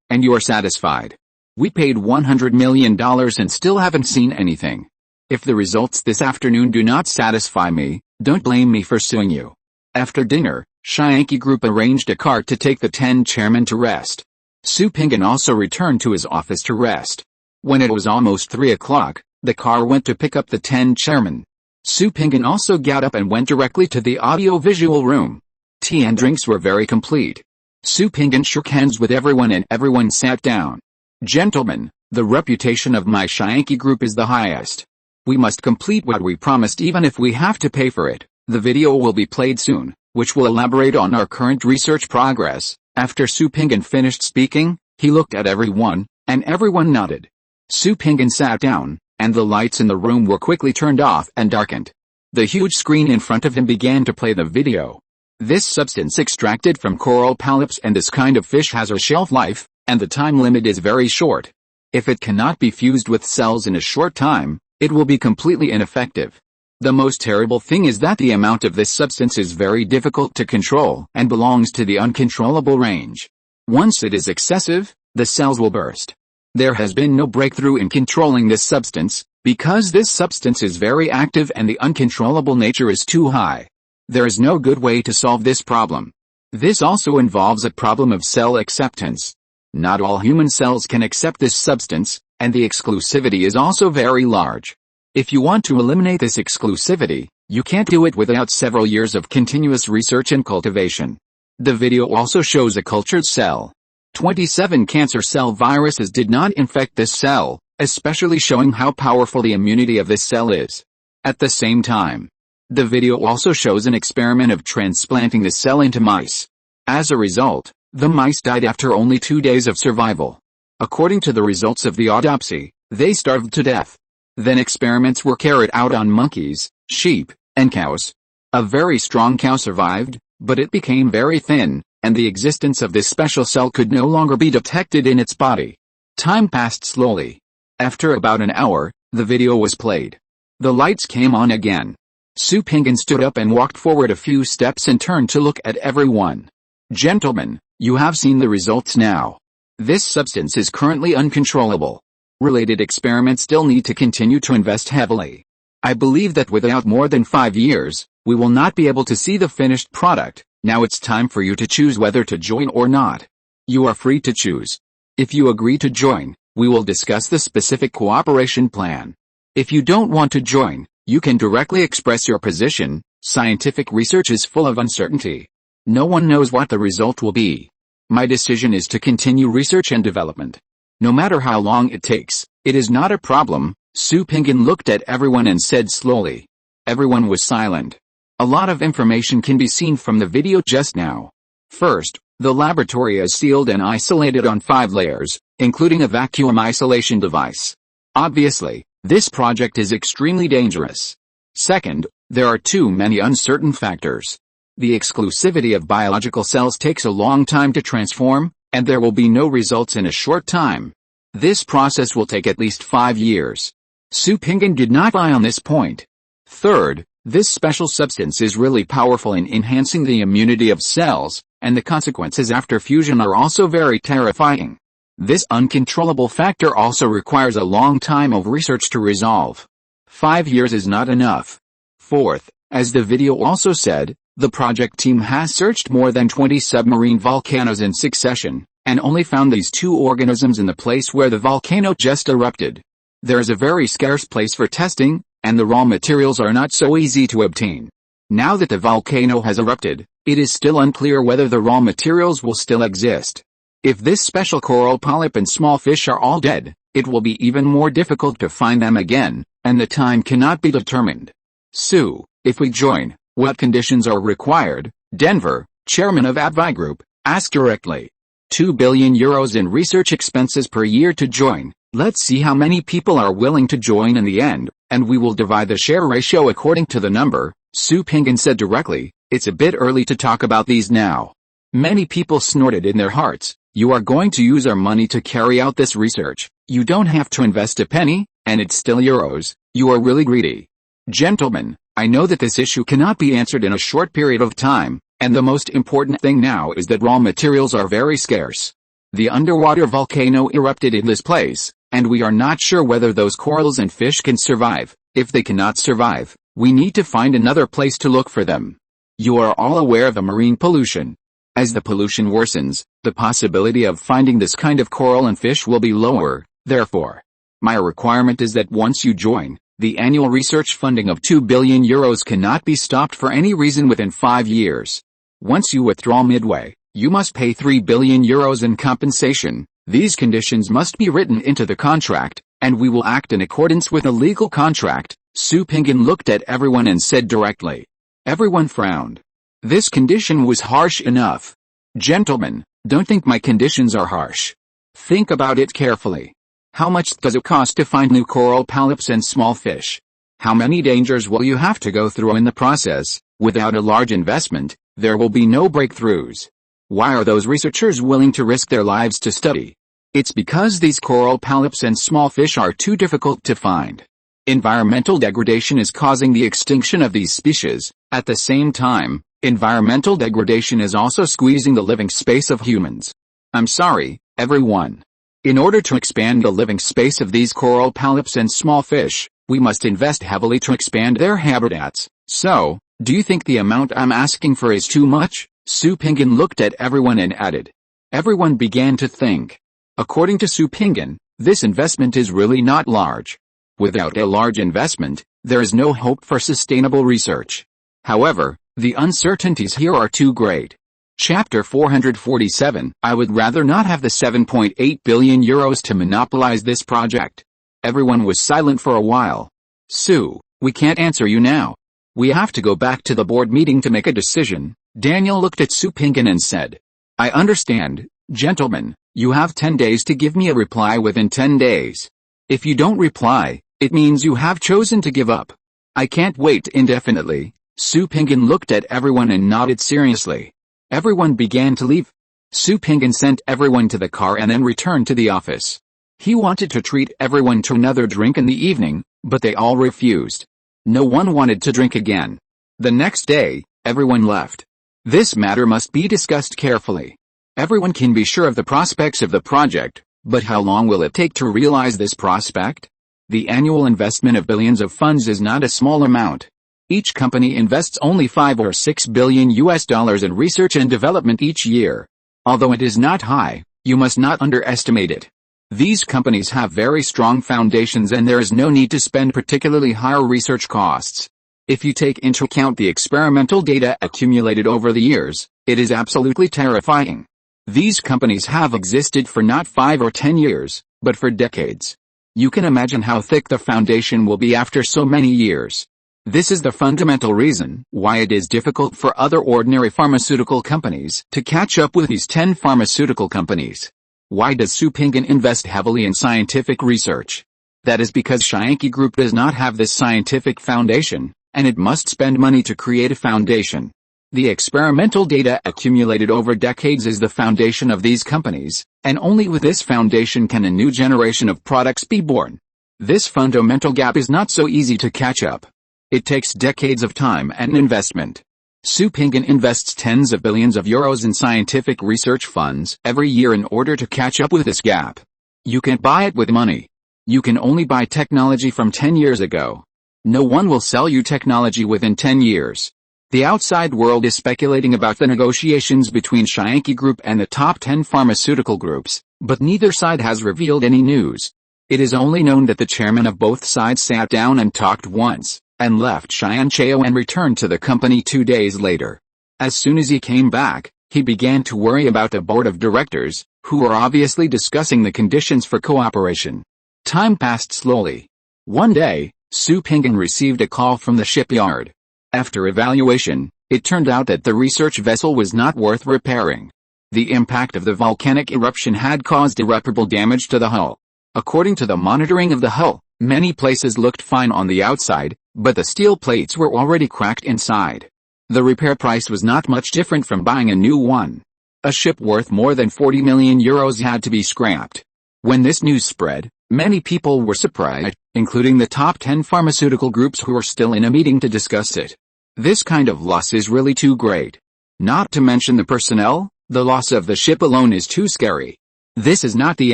[SPEAKER 1] and you're satisfied. We paid $100 million and still haven't seen anything. If the results this afternoon do not satisfy me, don't blame me for suing you." After dinner, Shayanki Group arranged a car to take the 10 chairmen to rest. Su Pinggan also returned to his office to rest. When it was almost 3 o'clock, the car went to pick up the 10 chairmen. Su Pinggan also got up and went directly to the audio-visual room. Tea and drinks were very complete. Su Pinggan shook hands with everyone and everyone sat down. "Gentlemen, the reputation of my Shayanki Group is the highest. We must complete what we promised even if we have to pay for it." The video will be played soon, which will elaborate on our current research progress. After Su Pinggan finished speaking, he looked at everyone, and everyone nodded. Su Pinggan sat down, and the lights in the room were quickly turned off and darkened. The huge screen in front of him began to play the video. This substance extracted from coral polyps and this kind of fish has a shelf life, and the time limit is very short. If it cannot be fused with cells in a short time, it will be completely ineffective. The most terrible thing is that the amount of this substance is very difficult to control and belongs to the uncontrollable range. Once it is excessive, the cells will burst. There has been no breakthrough in controlling this substance, because this substance is very active and the uncontrollable nature is too high. There is no good way to solve this problem. This also involves a problem of cell acceptance. Not all human cells can accept this substance, and the exclusivity is also very large. If you want to eliminate this exclusivity, you can't do it without several years of continuous research and cultivation. The video also shows a cultured cell. 27 cancer cell viruses did not infect this cell, especially showing how powerful the immunity of this cell is. At the same time, the video also shows an experiment of transplanting the cell into mice. As a result, the mice died after only 2 days of survival. According to the results of the autopsy, they starved to death. Then experiments were carried out on monkeys, sheep, and cows. A very strong cow survived, but it became very thin, and the existence of this special cell could no longer be detected in its body. Time passed slowly. After about an hour, the video was played. The lights came on again. Su Pinggan stood up and walked forward a few steps and turned to look at everyone. "Gentlemen, you have seen the results now. This substance is currently uncontrollable. Related experiments still need to continue to invest heavily. I believe that without more than 5 years, we will not be able to see the finished product. Now it's time for you to choose whether to join or not. You are free to choose. If you agree to join, we will discuss the specific cooperation plan. If you don't want to join, you can directly express your position. Scientific research is full of uncertainty. No one knows what the result will be. My decision is to continue research and development. No matter how long it takes, it is not a problem." Su Pinggan looked at everyone and said slowly. Everyone was silent. A lot of information can be seen from the video just now. First, the laboratory is sealed and isolated on 5 layers, including a vacuum isolation device. Obviously, this project is extremely dangerous. Second, there are too many uncertain factors. The exclusivity of biological cells takes a long time to transform, and there will be no results in a short time. This process will take at least 5 years. Su Pinggan did not lie on this point. Third, this special substance is really powerful in enhancing the immunity of cells, and the consequences after fusion are also very terrifying. This uncontrollable factor also requires a long time of research to resolve. 5 years is not enough. Fourth, as the video also said, the project team has searched more than 20 submarine volcanoes in succession, and only found these 2 organisms in the place where the volcano just erupted. There is a very scarce place for testing, and the raw materials are not so easy to obtain. Now that the volcano has erupted, it is still unclear whether the raw materials will still exist. If this special coral polyp and small fish are all dead, it will be even more difficult to find them again, and the time cannot be determined. Sue, if we join, what conditions are required? Denver, chairman of Advi Group, asked directly. 2 billion euros in research expenses per year to join. Let's see how many people are willing to join in the end, and we will divide the share ratio according to the number, Su Pinggan said directly. It's a bit early to talk about these now. Many people snorted in their hearts. You are going to use our money to carry out this research. You don't have to invest a penny, and it's still euros. You are really greedy. Gentlemen, I know that this issue cannot be answered in a short period of time, and the most important thing now is that raw materials are very scarce. The underwater volcano erupted in this place, and we are not sure whether those corals and fish can survive. If they cannot survive, we need to find another place to look for them. You are all aware of the marine pollution. As the pollution worsens, the possibility of finding this kind of coral and fish will be lower. Therefore, my requirement is that once you join, the annual research funding of 2 billion euros cannot be stopped for any reason within 5 years. Once you withdraw midway, you must pay 3 billion euros in compensation. These conditions must be written into the contract, and we will act in accordance with a legal contract. Su Pinggan looked at everyone and said directly. Everyone frowned. This condition was harsh enough. Gentlemen, don't think my conditions are harsh. Think about it carefully. How much does it cost to find new coral polyps and small fish? How many dangers will you have to go through in the process? Without a large investment, there will be no breakthroughs. Why are those researchers willing to risk their lives to study? It's because these coral polyps and small fish are too difficult to find. Environmental degradation is causing the extinction of these species. At the same time, environmental degradation is also squeezing the living space of humans. I'm sorry, everyone. In order to expand the living space of these coral polyps and small fish, we must invest heavily to expand their habitats. So, do you think the amount I'm asking for is too much? Su Pinggan looked at everyone and added. Everyone began to think. According to Su Pinggan, this investment is really not large. Without a large investment, there is no hope for sustainable research. However, the uncertainties here are too great. Chapter 447. I would rather not have the 7.8 billion euros to monopolize this project. Everyone was silent for a while. Sue, we can't answer you now. We have to go back to the board meeting to make a decision. Daniel looked at Su Pinggan and said. I understand, gentlemen, you have 10 days to give me a reply within 10 days. If you don't reply, it means you have chosen to give up. I can't wait indefinitely. Su Pinggan looked at everyone and nodded seriously. Everyone began to leave. Su Pinggan sent everyone to the car and then returned to the office. He wanted to treat everyone to another drink in the evening, but they all refused. No one wanted to drink again. The next day, everyone left. This matter must be discussed carefully. Everyone can be sure of the prospects of the project, but how long will it take to realize this prospect? The annual investment of billions of funds is not a small amount. Each company invests only 5 or 6 billion US dollars in research and development each year. Although it is not high, you must not underestimate it. These companies have very strong foundations and there is no need to spend particularly higher research costs. If you take into account the experimental data accumulated over the years, it is absolutely terrifying. These companies have existed for not 5 or 10 years, but for decades. You can imagine how thick the foundation will be after so many years. This is the fundamental reason why it is difficult for other ordinary pharmaceutical companies to catch up with these 10 pharmaceutical companies. Why does Su Pinggan invest heavily in scientific research? That is because Scienki Group does not have this scientific foundation, and it must spend money to create a foundation. The experimental data accumulated over decades is the foundation of these companies, and only with this foundation can a new generation of products be born. This fundamental gap is not so easy to catch up. It takes decades of time and investment. Su Pinggan invests tens of billions of euros in scientific research funds every year in order to catch up with this gap. You can't buy it with money. You can only buy technology from 10 years ago. No one will sell you technology within 10 years. The outside world is speculating about the negotiations between Scienky Group and the top 10 pharmaceutical groups, but neither side has revealed any news. It is only known that the chairman of both sides sat down and talked once, and left Sciencio and returned to the company 2 days later. As soon as he came back, he began to worry about the board of directors, who were obviously discussing the conditions for cooperation. Time passed slowly. One day, Su Pinggan received a call from the shipyard. After evaluation, it turned out that the research vessel was not worth repairing. The impact of the volcanic eruption had caused irreparable damage to the hull. According to the monitoring of the hull, many places looked fine on the outside, but the steel plates were already cracked inside. The repair price was not much different from buying a new one. A ship worth more than 40 million euros had to be scrapped. When this news spread, many people were surprised, including the top 10 pharmaceutical groups who were still in a meeting to discuss it. This kind of loss is really too great. Not to mention the personnel, the loss of the ship alone is too scary. This is not the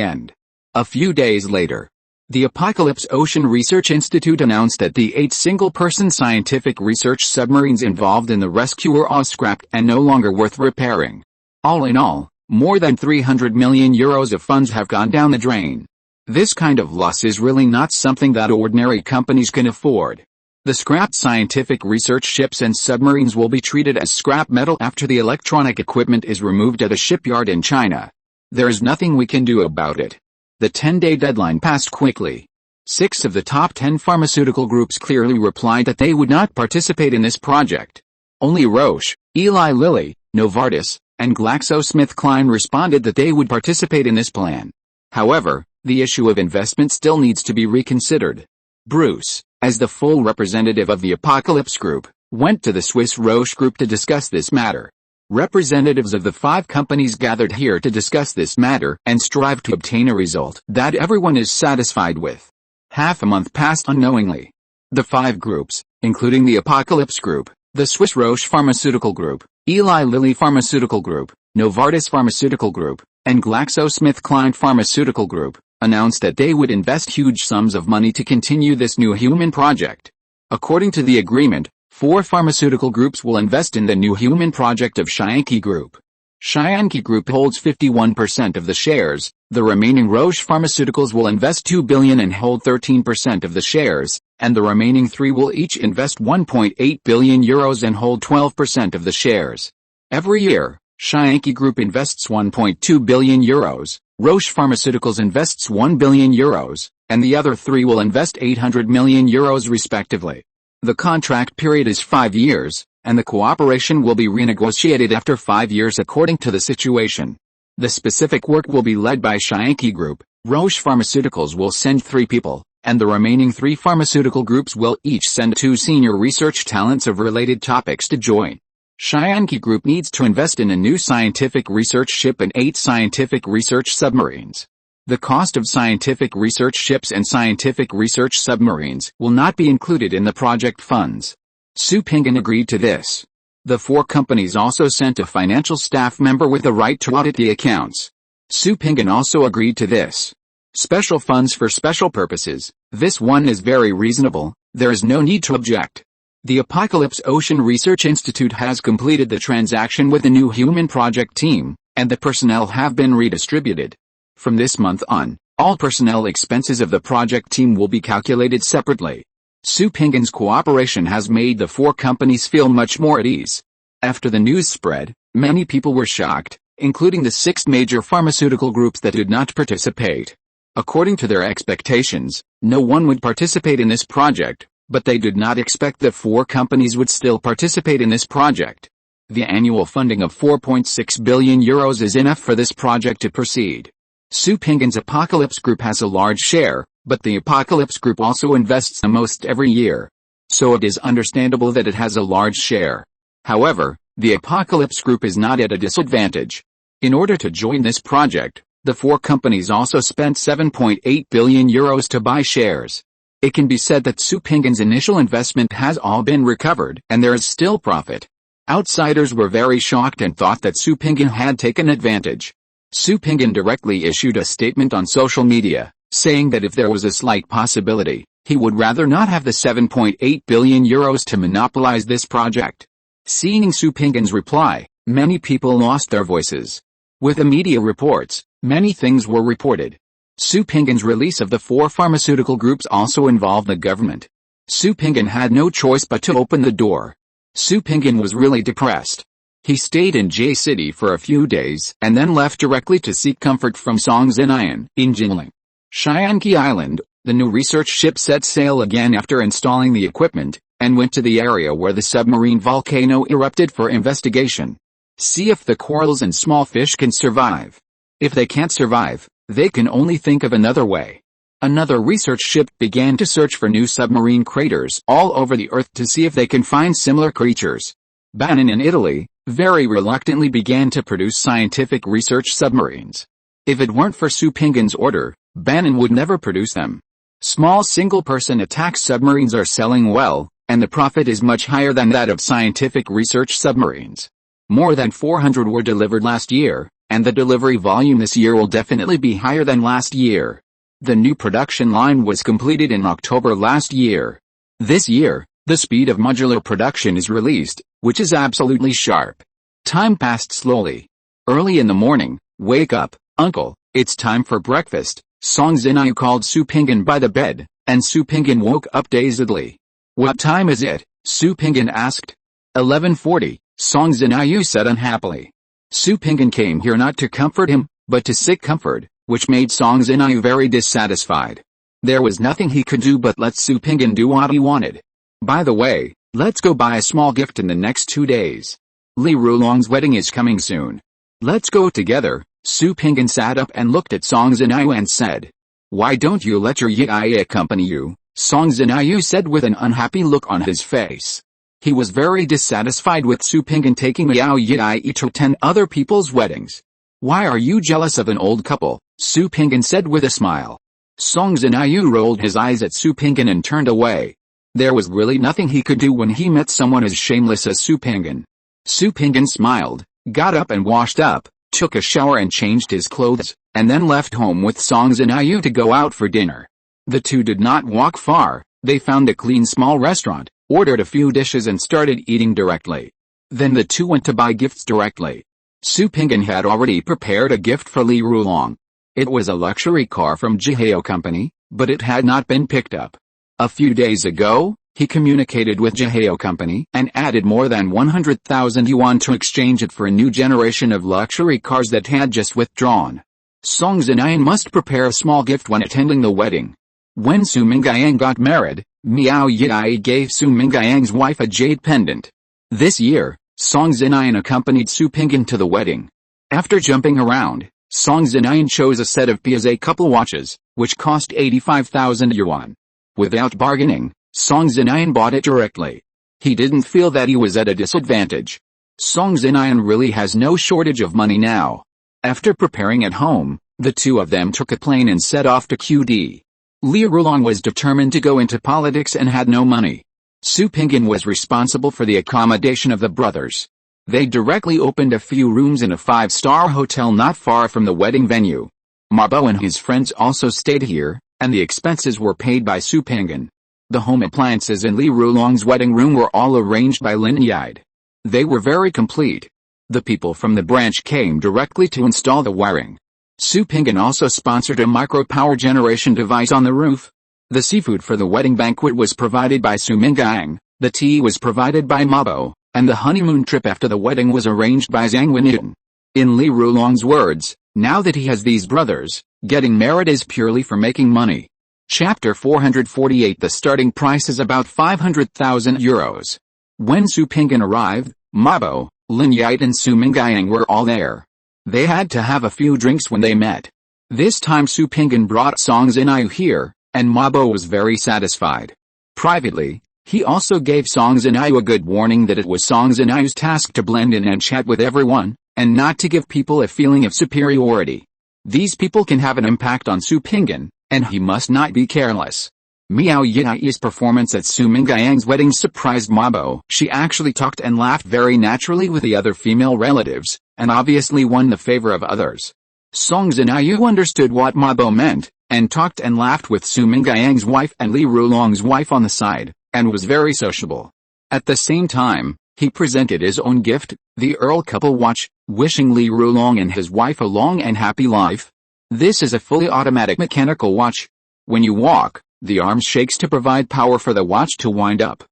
[SPEAKER 1] end. A few days later, the Apocalypse Ocean Research Institute announced that the 8 single-person scientific research submarines involved in the rescue were all scrapped and no longer worth repairing. All in all, more than 300 million euros of funds have gone down the drain. This kind of loss is really not something that ordinary companies can afford. The scrapped scientific research ships and submarines will be treated as scrap metal after the electronic equipment is removed at a shipyard in China. There is nothing we can do about it. The 10-day deadline passed quickly. 6 of the top 10 pharmaceutical groups clearly replied that they would not participate in this project. Only Roche, Eli Lilly, Novartis, and GlaxoSmithKline responded that they would participate in this plan. However, the issue of investment still needs to be reconsidered. Bruce, as the full representative of the Apocalypse Group, went to the Swiss Roche Group to discuss this matter. Representatives of the 5 companies gathered here to discuss this matter and strive to obtain a result that everyone is satisfied with. Half a month passed unknowingly. The 5 groups, including the Apocalypse Group, the Swiss Roche Pharmaceutical Group, Eli Lilly Pharmaceutical Group, Novartis Pharmaceutical Group, and GlaxoSmithKline Pharmaceutical Group, announced that they would invest huge sums of money to continue this new human project. According to the agreement, 4 pharmaceutical groups will invest in the new human project of Scienky Group. Scienky Group holds 51% of the shares, the remaining Roche Pharmaceuticals will invest 2 billion and hold 13% of the shares, and the remaining 3 will each invest 1.8 billion euros and hold 12% of the shares. Every year, Scienky Group invests 1.2 billion euros, Roche Pharmaceuticals invests 1 billion euros, and the other 3 will invest 800 million euros respectively. The contract period is 5 years, and the cooperation will be renegotiated after 5 years according to the situation. The specific work will be led by Scienky Group, Roche Pharmaceuticals will send 3 people, and the remaining 3 pharmaceutical groups will each send 2 senior research talents of related topics to join. Scienky Group needs to invest in a new scientific research ship and 8 scientific research submarines. The cost of scientific research ships and scientific research submarines will not be included in the project funds. Su Pinggan agreed to this. The 4 companies also sent a financial staff member with the right to audit the accounts. Su Pinggan also agreed to this. Special funds for special purposes, this one is very reasonable, there is no need to object. The Apocalypse Ocean Research Institute has completed the transaction with the new human project team, and the personnel have been redistributed. From this month on, all personnel expenses of the project team will be calculated separately. Su Pinggan's cooperation has made the 4 companies feel much more at ease. After the news spread, many people were shocked, including the 6 major pharmaceutical groups that did not participate. According to their expectations, no one would participate in this project, but they did not expect that 4 companies would still participate in this project. The annual funding of 4.6 billion euros is enough for this project to proceed. Su Pinggan's Apocalypse Group has a large share, but the Apocalypse Group also invests the most every year. So it is understandable that it has a large share. However, the Apocalypse Group is not at a disadvantage. In order to join this project, The four companies also spent €7.8 billion to buy shares. It can be said that Supingan's initial investment has all been recovered and there is still profit. Outsiders were very shocked and thought that Supingan had taken advantage. Supingan directly issued a statement on social media, saying that if there was a slight possibility, he would rather not have the €7.8 billion to monopolize this project. Seeing Supingan's reply, many people lost their voices. With the media reports, many things were reported. Supingan's release of the four pharmaceutical groups also involved the government. Supingan had no choice but to open the door. Supingan was really depressed. He stayed in J City for a few days and then left directly to seek comfort from Songzinayan in Jinling. Shianki Island. The new research ship set sail again after installing the equipment, and went to the area where the submarine volcano erupted for investigation. See if the corals and small fish can survive. If they can't survive, they can only think of another way. Another research ship began to search for new submarine craters all over the Earth to see if they can find similar creatures. Bannon in Italy, very reluctantly began to produce scientific research submarines. If it weren't for Supingan's order, Bannon would never produce them. Small single-person attack submarines are selling well, and the profit is much higher than that of scientific research submarines. More than 400 were delivered last year, and the delivery volume this year will definitely be higher than last year. The new production line was completed in October last year. This year, the speed of modular production is released, which is absolutely sharp. Time passed slowly. Early in the morning, wake up, uncle, it's time for breakfast. Songzinayu called Supingan by the bed, and Supingan woke up dazedly. What time is it? Supingan asked. 11:40, Songzinayu said unhappily. Supingan came here not to comfort him, but to seek comfort, which made Songzinayu very dissatisfied. There was nothing he could do but let Supingan do what he wanted. By the way, let's go buy a small gift in the next 2 days. Li Rulong's wedding is coming soon. Let's go together. Supingan sat up and looked at Songzinayu and said. Why don't you let your Yi accompany you? Songzinayu said with an unhappy look on his face. He was very dissatisfied with Supingan taking Miao Yi to attend other people's weddings. Why are you jealous of an old couple? Supingan said with a smile. Songzinayu rolled his eyes at Supingan and turned away. There was really nothing he could do when he met someone as shameless as Supingan. Supingan smiled, got up and washed up, took a shower and changed his clothes, and then left home with Songzinayu to go out for dinner. The two did not walk far. They found a clean small restaurant, ordered a few dishes and started eating directly. Then the two went to buy gifts directly. Supingan had already prepared a gift for Li Rulong. It was a luxury car from Jihao Company, but it had not been picked up. A few days ago, he communicated with Jihao Company and added more than 100,000 yuan to exchange it for a new generation of luxury cars that had just withdrawn. Songzinayan must prepare a small gift when attending the wedding. When Su Mingayang got married, Miao Yi gave Su Mingayang's wife a jade pendant. This year, Songzinayan accompanied Supingan to the wedding. After jumping around, Songzinayan chose a set of Piaget couple watches, which cost 85,000 yuan. Without bargaining, Songzinayan bought it directly. He didn't feel that he was at a disadvantage. Songzinayan really has no shortage of money now. After preparing at home, the two of them took a plane and set off to QD. Li Rulong was determined to go into politics and had no money. Supingan was responsible for the accommodation of the brothers. They directly opened a few rooms in a 5-star hotel not far from the wedding venue. Mabo and his friends also stayed here, and the expenses were paid by Supingan. The home appliances in Li Rulong's wedding room were all arranged by Lin Yide. They were very complete. The people from the branch came directly to install the wiring. Supingan also sponsored a micro-power generation device on the roof. The seafood for the wedding banquet was provided by Su Mingayang, the tea was provided by Mabo, and the honeymoon trip after the wedding was arranged by Zhang Wenyan. In Li Rulong's words, now that he has these brothers, getting married is purely for making money. Chapter 448. The starting price is about 500,000 euros. When Supingan arrived, Mabo, Lin Yite and Su Mingayang were all there. They had to have a few drinks when they met. This time Supingan brought Songzinayu here, and Mabo was very satisfied. Privately, he also gave Songzinayu a good warning that it was Songzinayu's task to blend in and chat with everyone, and not to give people a feeling of superiority. These people can have an impact on Su Pinggan, and he must not be careless. Miao Yi's performance at Su Mingyang's wedding surprised Mabo. She actually talked and laughed very naturally with the other female relatives, and obviously won the favor of others. Song Zinayu understood what Mabo meant, and talked and laughed with Su Mingyang's wife and Li Rulong's wife on the side, and was very sociable. At the same time, he presented his own gift, the Earl Couple Watch, wishing Li Rulong and his wife a long and happy life. This is a fully automatic mechanical watch. When you walk, the arm shakes to provide power for the watch to wind up.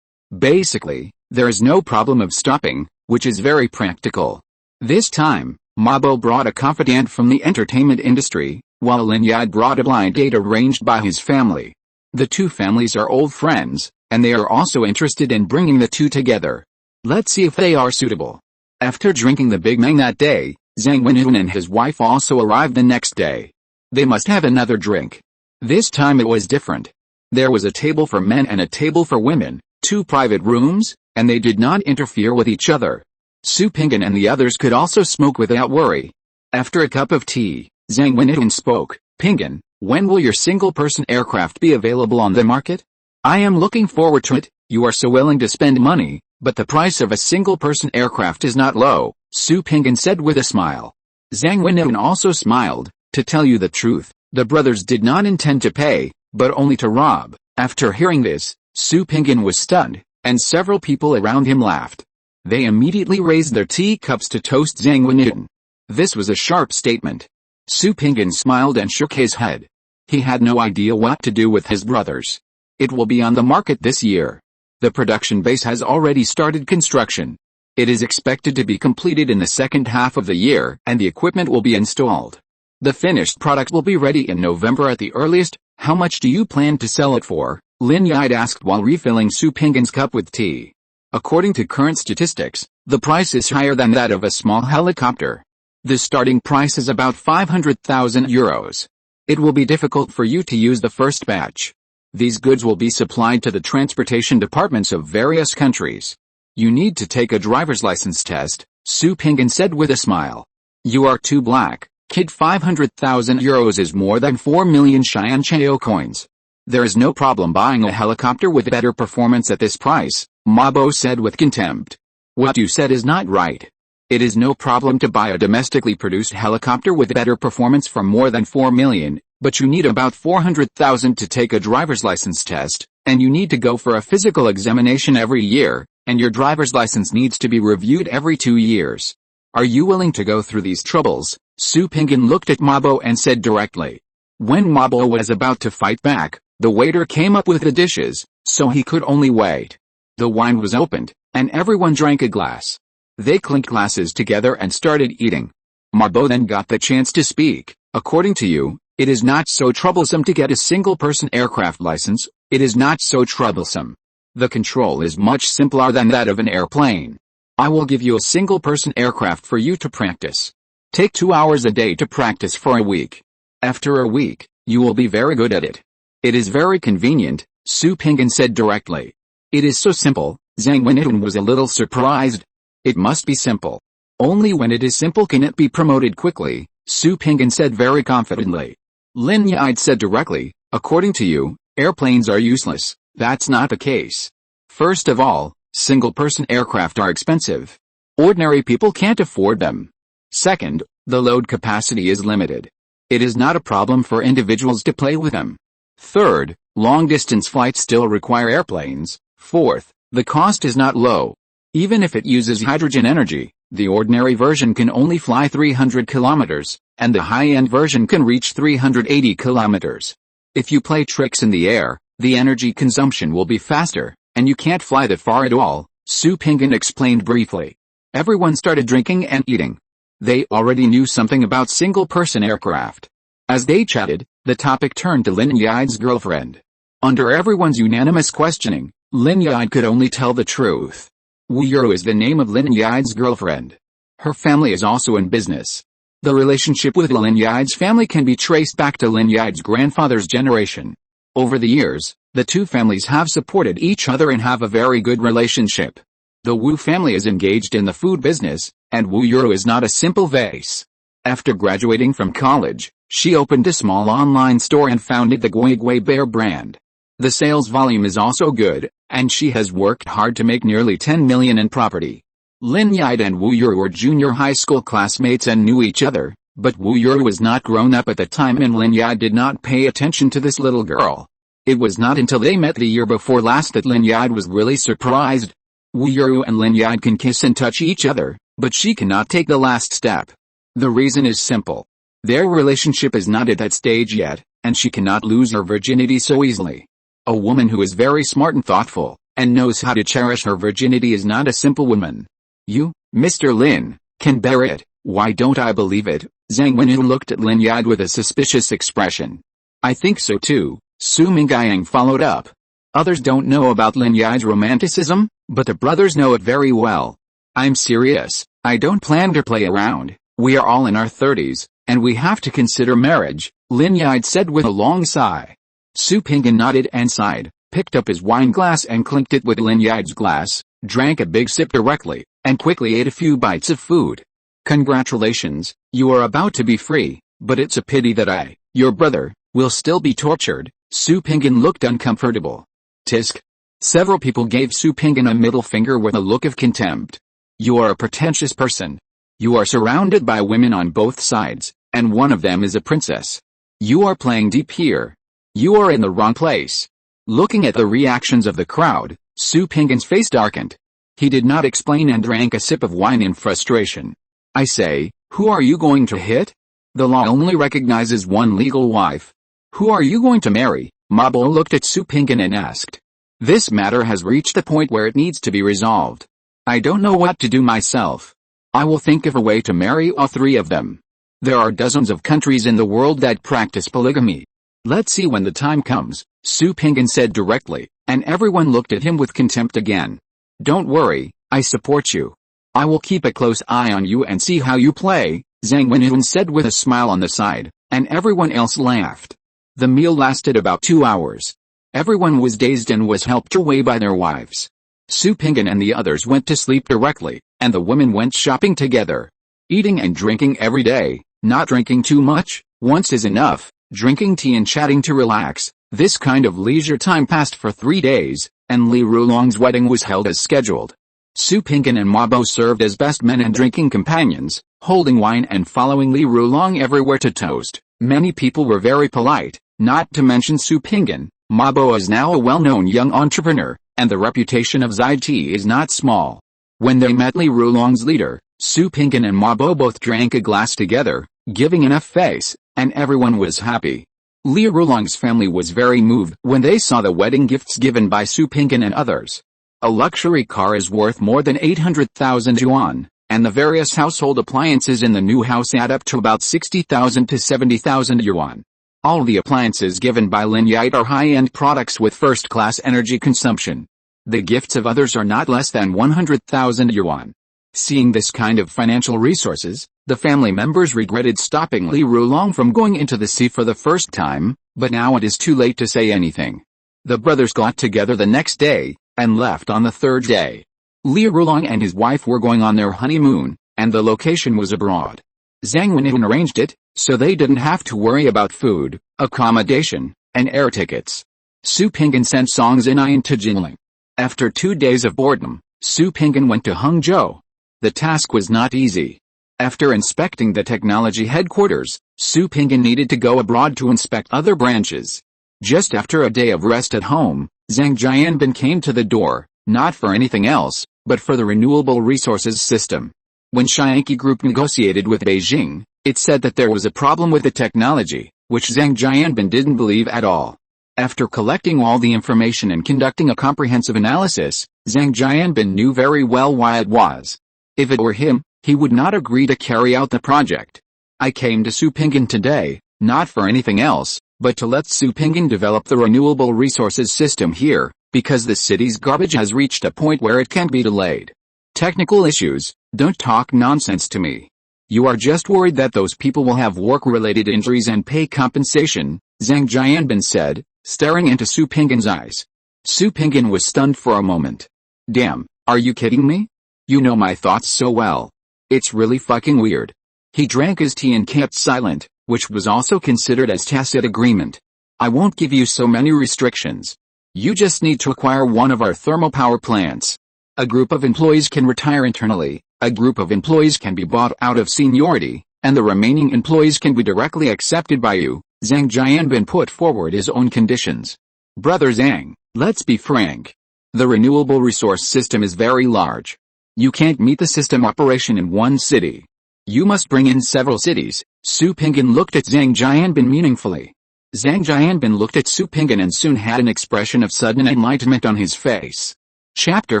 [SPEAKER 1] Basically, there is no problem of stopping, which is very practical. This time, Mabo brought a confidant from the entertainment industry, while Lin Yad brought a blind date arranged by his family. The two families are old friends, and they are also interested in bringing the two together. Let's see if they are suitable. After drinking the Big Mang that day, Zhang Wenhun and his wife also arrived the next day. They must have another drink. This time it was different. There was a table for men and a table for women, 2 private rooms, and they did not interfere with each other. Su Pinggan and the others could also smoke without worry. After a cup of tea, Zhang Wenhun spoke. Pinggan, when will your single-person aircraft be available on the market? I am looking forward to it. You are so willing to spend money, but the price of a single-person aircraft is not low, Su Pinggan said with a smile. Zhang Wenhun also smiled. To tell you the truth, the brothers did not intend to pay, but only to rob. After hearing this, Su Pinggan was stunned, and several people around him laughed. They immediately raised their teacups to toast Zhang Wenhun. This was a sharp statement. Su Pinggan smiled and shook his head. He had no idea what to do with his brothers. It will be on the market this year. The production base has already started construction. It is expected to be completed in the second half of the year, and the equipment will be installed. The finished product will be ready in November at the earliest. How much do you plan to sell it for? Lin Yide asked while refilling Su Pinggan's cup with tea. According to current statistics, the price is higher than that of a small helicopter. The starting price is about 500,000 euros. It will be difficult for you to use the first batch. These goods will be supplied to the transportation departments of various countries. You need to take a driver's license test, Su Pinggan said with a smile. You are too black, kid. 500,000 euros is more than 4 million Xianchao coins. There is no problem buying a helicopter with better performance at this price, Mabo said with contempt. What you said is not right. It is no problem to buy a domestically produced helicopter with better performance for more than 4 million, but you need about 400,000 to take a driver's license test, and you need to go for a physical examination every year, and your driver's license needs to be reviewed every 2 years. Are you willing to go through these troubles? Su Pinggan looked at Mabo and said directly. When Mabo was about to fight back, the waiter came up with the dishes, so he could only wait. The wine was opened, and everyone drank a glass. They clinked glasses together and started eating. Mabo then got the chance to speak. According to you, it is not so troublesome to get a single-person aircraft license. It is not so troublesome. The control is much simpler than that of an airplane. I will give you a single-person aircraft for you to practice. Take 2 hours a day to practice for a week. After a week, you will be very good at it. It is very convenient, Su Pinggan said directly. It is so simple. Zhang Wenhun was a little surprised. It must be simple. Only when it is simple can it be promoted quickly, Su Pinggan said very confidently. Lin Yide said directly, according to you, airplanes are useless. That's not the case. First of all, single-person aircraft are expensive. Ordinary people can't afford them. Second, the load capacity is limited. It is not a problem for individuals to play with them. Third, long-distance flights still require airplanes. Fourth, the cost is not low. Even if it uses hydrogen energy, the ordinary version can only fly 300 kilometers, and the high-end version can reach 380 kilometers. If you play tricks in the air, the energy consumption will be faster, and you can't fly that far at all, Su Pinggan explained briefly. Everyone started drinking and eating. They already knew something about single-person aircraft. As they chatted, the topic turned to Lin Yide's girlfriend. Under everyone's unanimous questioning, Lin Yide could only tell the truth. Wu Yuro is the name of Lin Yide's girlfriend. Her family is also in business. The relationship with Lin Yide's family can be traced back to Lin Yide's grandfather's generation. Over the years, the two families have supported each other and have a very good relationship. The Wu family is engaged in the food business, and Wu Yuro is not a simple vase. After graduating from college, she opened a small online store and founded the Gui Bear brand. The sales volume is also good, and she has worked hard to make nearly 10 million in property. Lin Yide and Wu Yur were junior high school classmates and knew each other, but Wu Yur was not grown up at the time and Lin Yide did not pay attention to this little girl. It was not until they met the year before last that Lin Yide was really surprised. Wu Yur and Lin Yide can kiss and touch each other, but she cannot take the last step. The reason is simple. Their relationship is not at that stage yet, and she cannot lose her virginity so easily. A woman who is very smart and thoughtful, and knows how to cherish her virginity is not a simple woman. You, Mr. Lin, can bear it. Why don't I believe it? Zhang Wenyu looked at Lin Yide with a suspicious expression. I think so too, Su Mingyang followed up. Others don't know about Lin Yide's romanticism, but the brothers know it very well. I'm serious, I don't plan to play around. We are all in our 30s, and we have to consider marriage, Lin Yide said with a long sigh. Su Pinggan nodded and sighed, picked up his wine glass and clinked it with Lin Yide's glass, drank a big sip directly, and quickly ate a few bites of food. Congratulations, you are about to be free, but it's a pity that your brother, will still be tortured. Su Pinggan looked uncomfortable. Tisk. Several people gave Su Pinggan a middle finger with a look of contempt. You are a pretentious person. You are surrounded by women on both sides, and one of them is a princess. You are playing deep here. You are in the wrong place. Looking at the reactions of the crowd, Su Pinggan's face darkened. He did not explain and drank a sip of wine in frustration. I say, who are you going to hit? The law only recognizes one legal wife. Who are you going to marry? Mabo looked at Su Pinggan and asked. This matter has reached the point where it needs to be resolved. I don't know what to do myself. I will think of a way to marry all three of them. There are dozens of countries in the world that practice polygamy. Let's see when the time comes, Su Pinggan said directly, and everyone looked at him with contempt again. Don't worry, I support you. I will keep a close eye on you and see how you play, Zhang Wenyu said with a smile on the side, and everyone else laughed. The meal lasted about 2 hours. Everyone was dazed and was helped away by their wives. Su Pinggan and the others went to sleep directly, and the women went shopping together. Eating and drinking every day, not drinking too much, once is enough, drinking tea and chatting to relax. This kind of leisure time passed for 3 days, and Li Rulong's wedding was held as scheduled. Su Pinggan and Mabo served as best men and drinking companions, holding wine and following Li Rulong everywhere to toast. Many people were very polite, not to mention Su Pinggan. Mabo is now a well-known young entrepreneur, and the reputation of Zai Tea is not small. When they met Li Rulong's leader, Su Pinggan and Mabo both drank a glass together, giving enough face, and everyone was happy. Li Rulong's family was very moved when they saw the wedding gifts given by Su Pinggan and others. A luxury car is worth more than 800,000 yuan, and the various household appliances in the new house add up to about 60,000 to 70,000 yuan. All the appliances given by Lin Yide are high-end products with first-class energy consumption. The gifts of others are not less than 100,000 yuan. Seeing this kind of financial resources, the family members regretted stopping Li Rulong from going into the sea for the first time, but now it is too late to say anything. The brothers got together the next day, and left on the third day. Li Rulong and his wife were going on their honeymoon, and the location was abroad. Zhang Wenyu arranged it, so they didn't have to worry about food, accommodation, and air tickets. Su Pinggan sent Song Zinayan to Jinling. After 2 days of boredom, Su Pinggan went to Hangzhou. The task was not easy. After inspecting the technology headquarters, Su Pinggan needed to go abroad to inspect other branches. Just after a day of rest at home, Zhang Jianbin came to the door, not for anything else, but for the renewable resources system. When Shianqi Group negotiated with Beijing, it said that there was a problem with the technology, which Zhang Jianbin didn't believe at all. After collecting all the information and conducting a comprehensive analysis, Zhang Jianbin knew very well why it was. If it were him, he would not agree to carry out the project. I came to Su Pinggan today, not for anything else, but to let Su Pinggan develop the renewable resources system here, because the city's garbage has reached a point where it can't be delayed. Technical issues, don't talk nonsense to me. You are just worried that those people will have work-related injuries and pay compensation, Zhang Jianbin said, staring into Su Pinggan's eyes. Su Pinggan was stunned for a moment. Damn, are you kidding me? You know my thoughts so well. It's really fucking weird. He drank his tea and kept silent, which was also considered as tacit agreement. I won't give you so many restrictions. You just need to acquire one of our thermal power plants. A group of employees can retire internally, a group of employees can be bought out of seniority, and the remaining employees can be directly accepted by you. Zhang Jianbin put forward his own conditions. Brother Zhang, let's be frank. The renewable resource system is very large. You can't meet the system operation in one city. You must bring in several cities. Su Pinggan looked at Zhang Jianbin meaningfully. Zhang Jianbin looked at Su Pinggan and soon had an expression of sudden enlightenment on his face. Chapter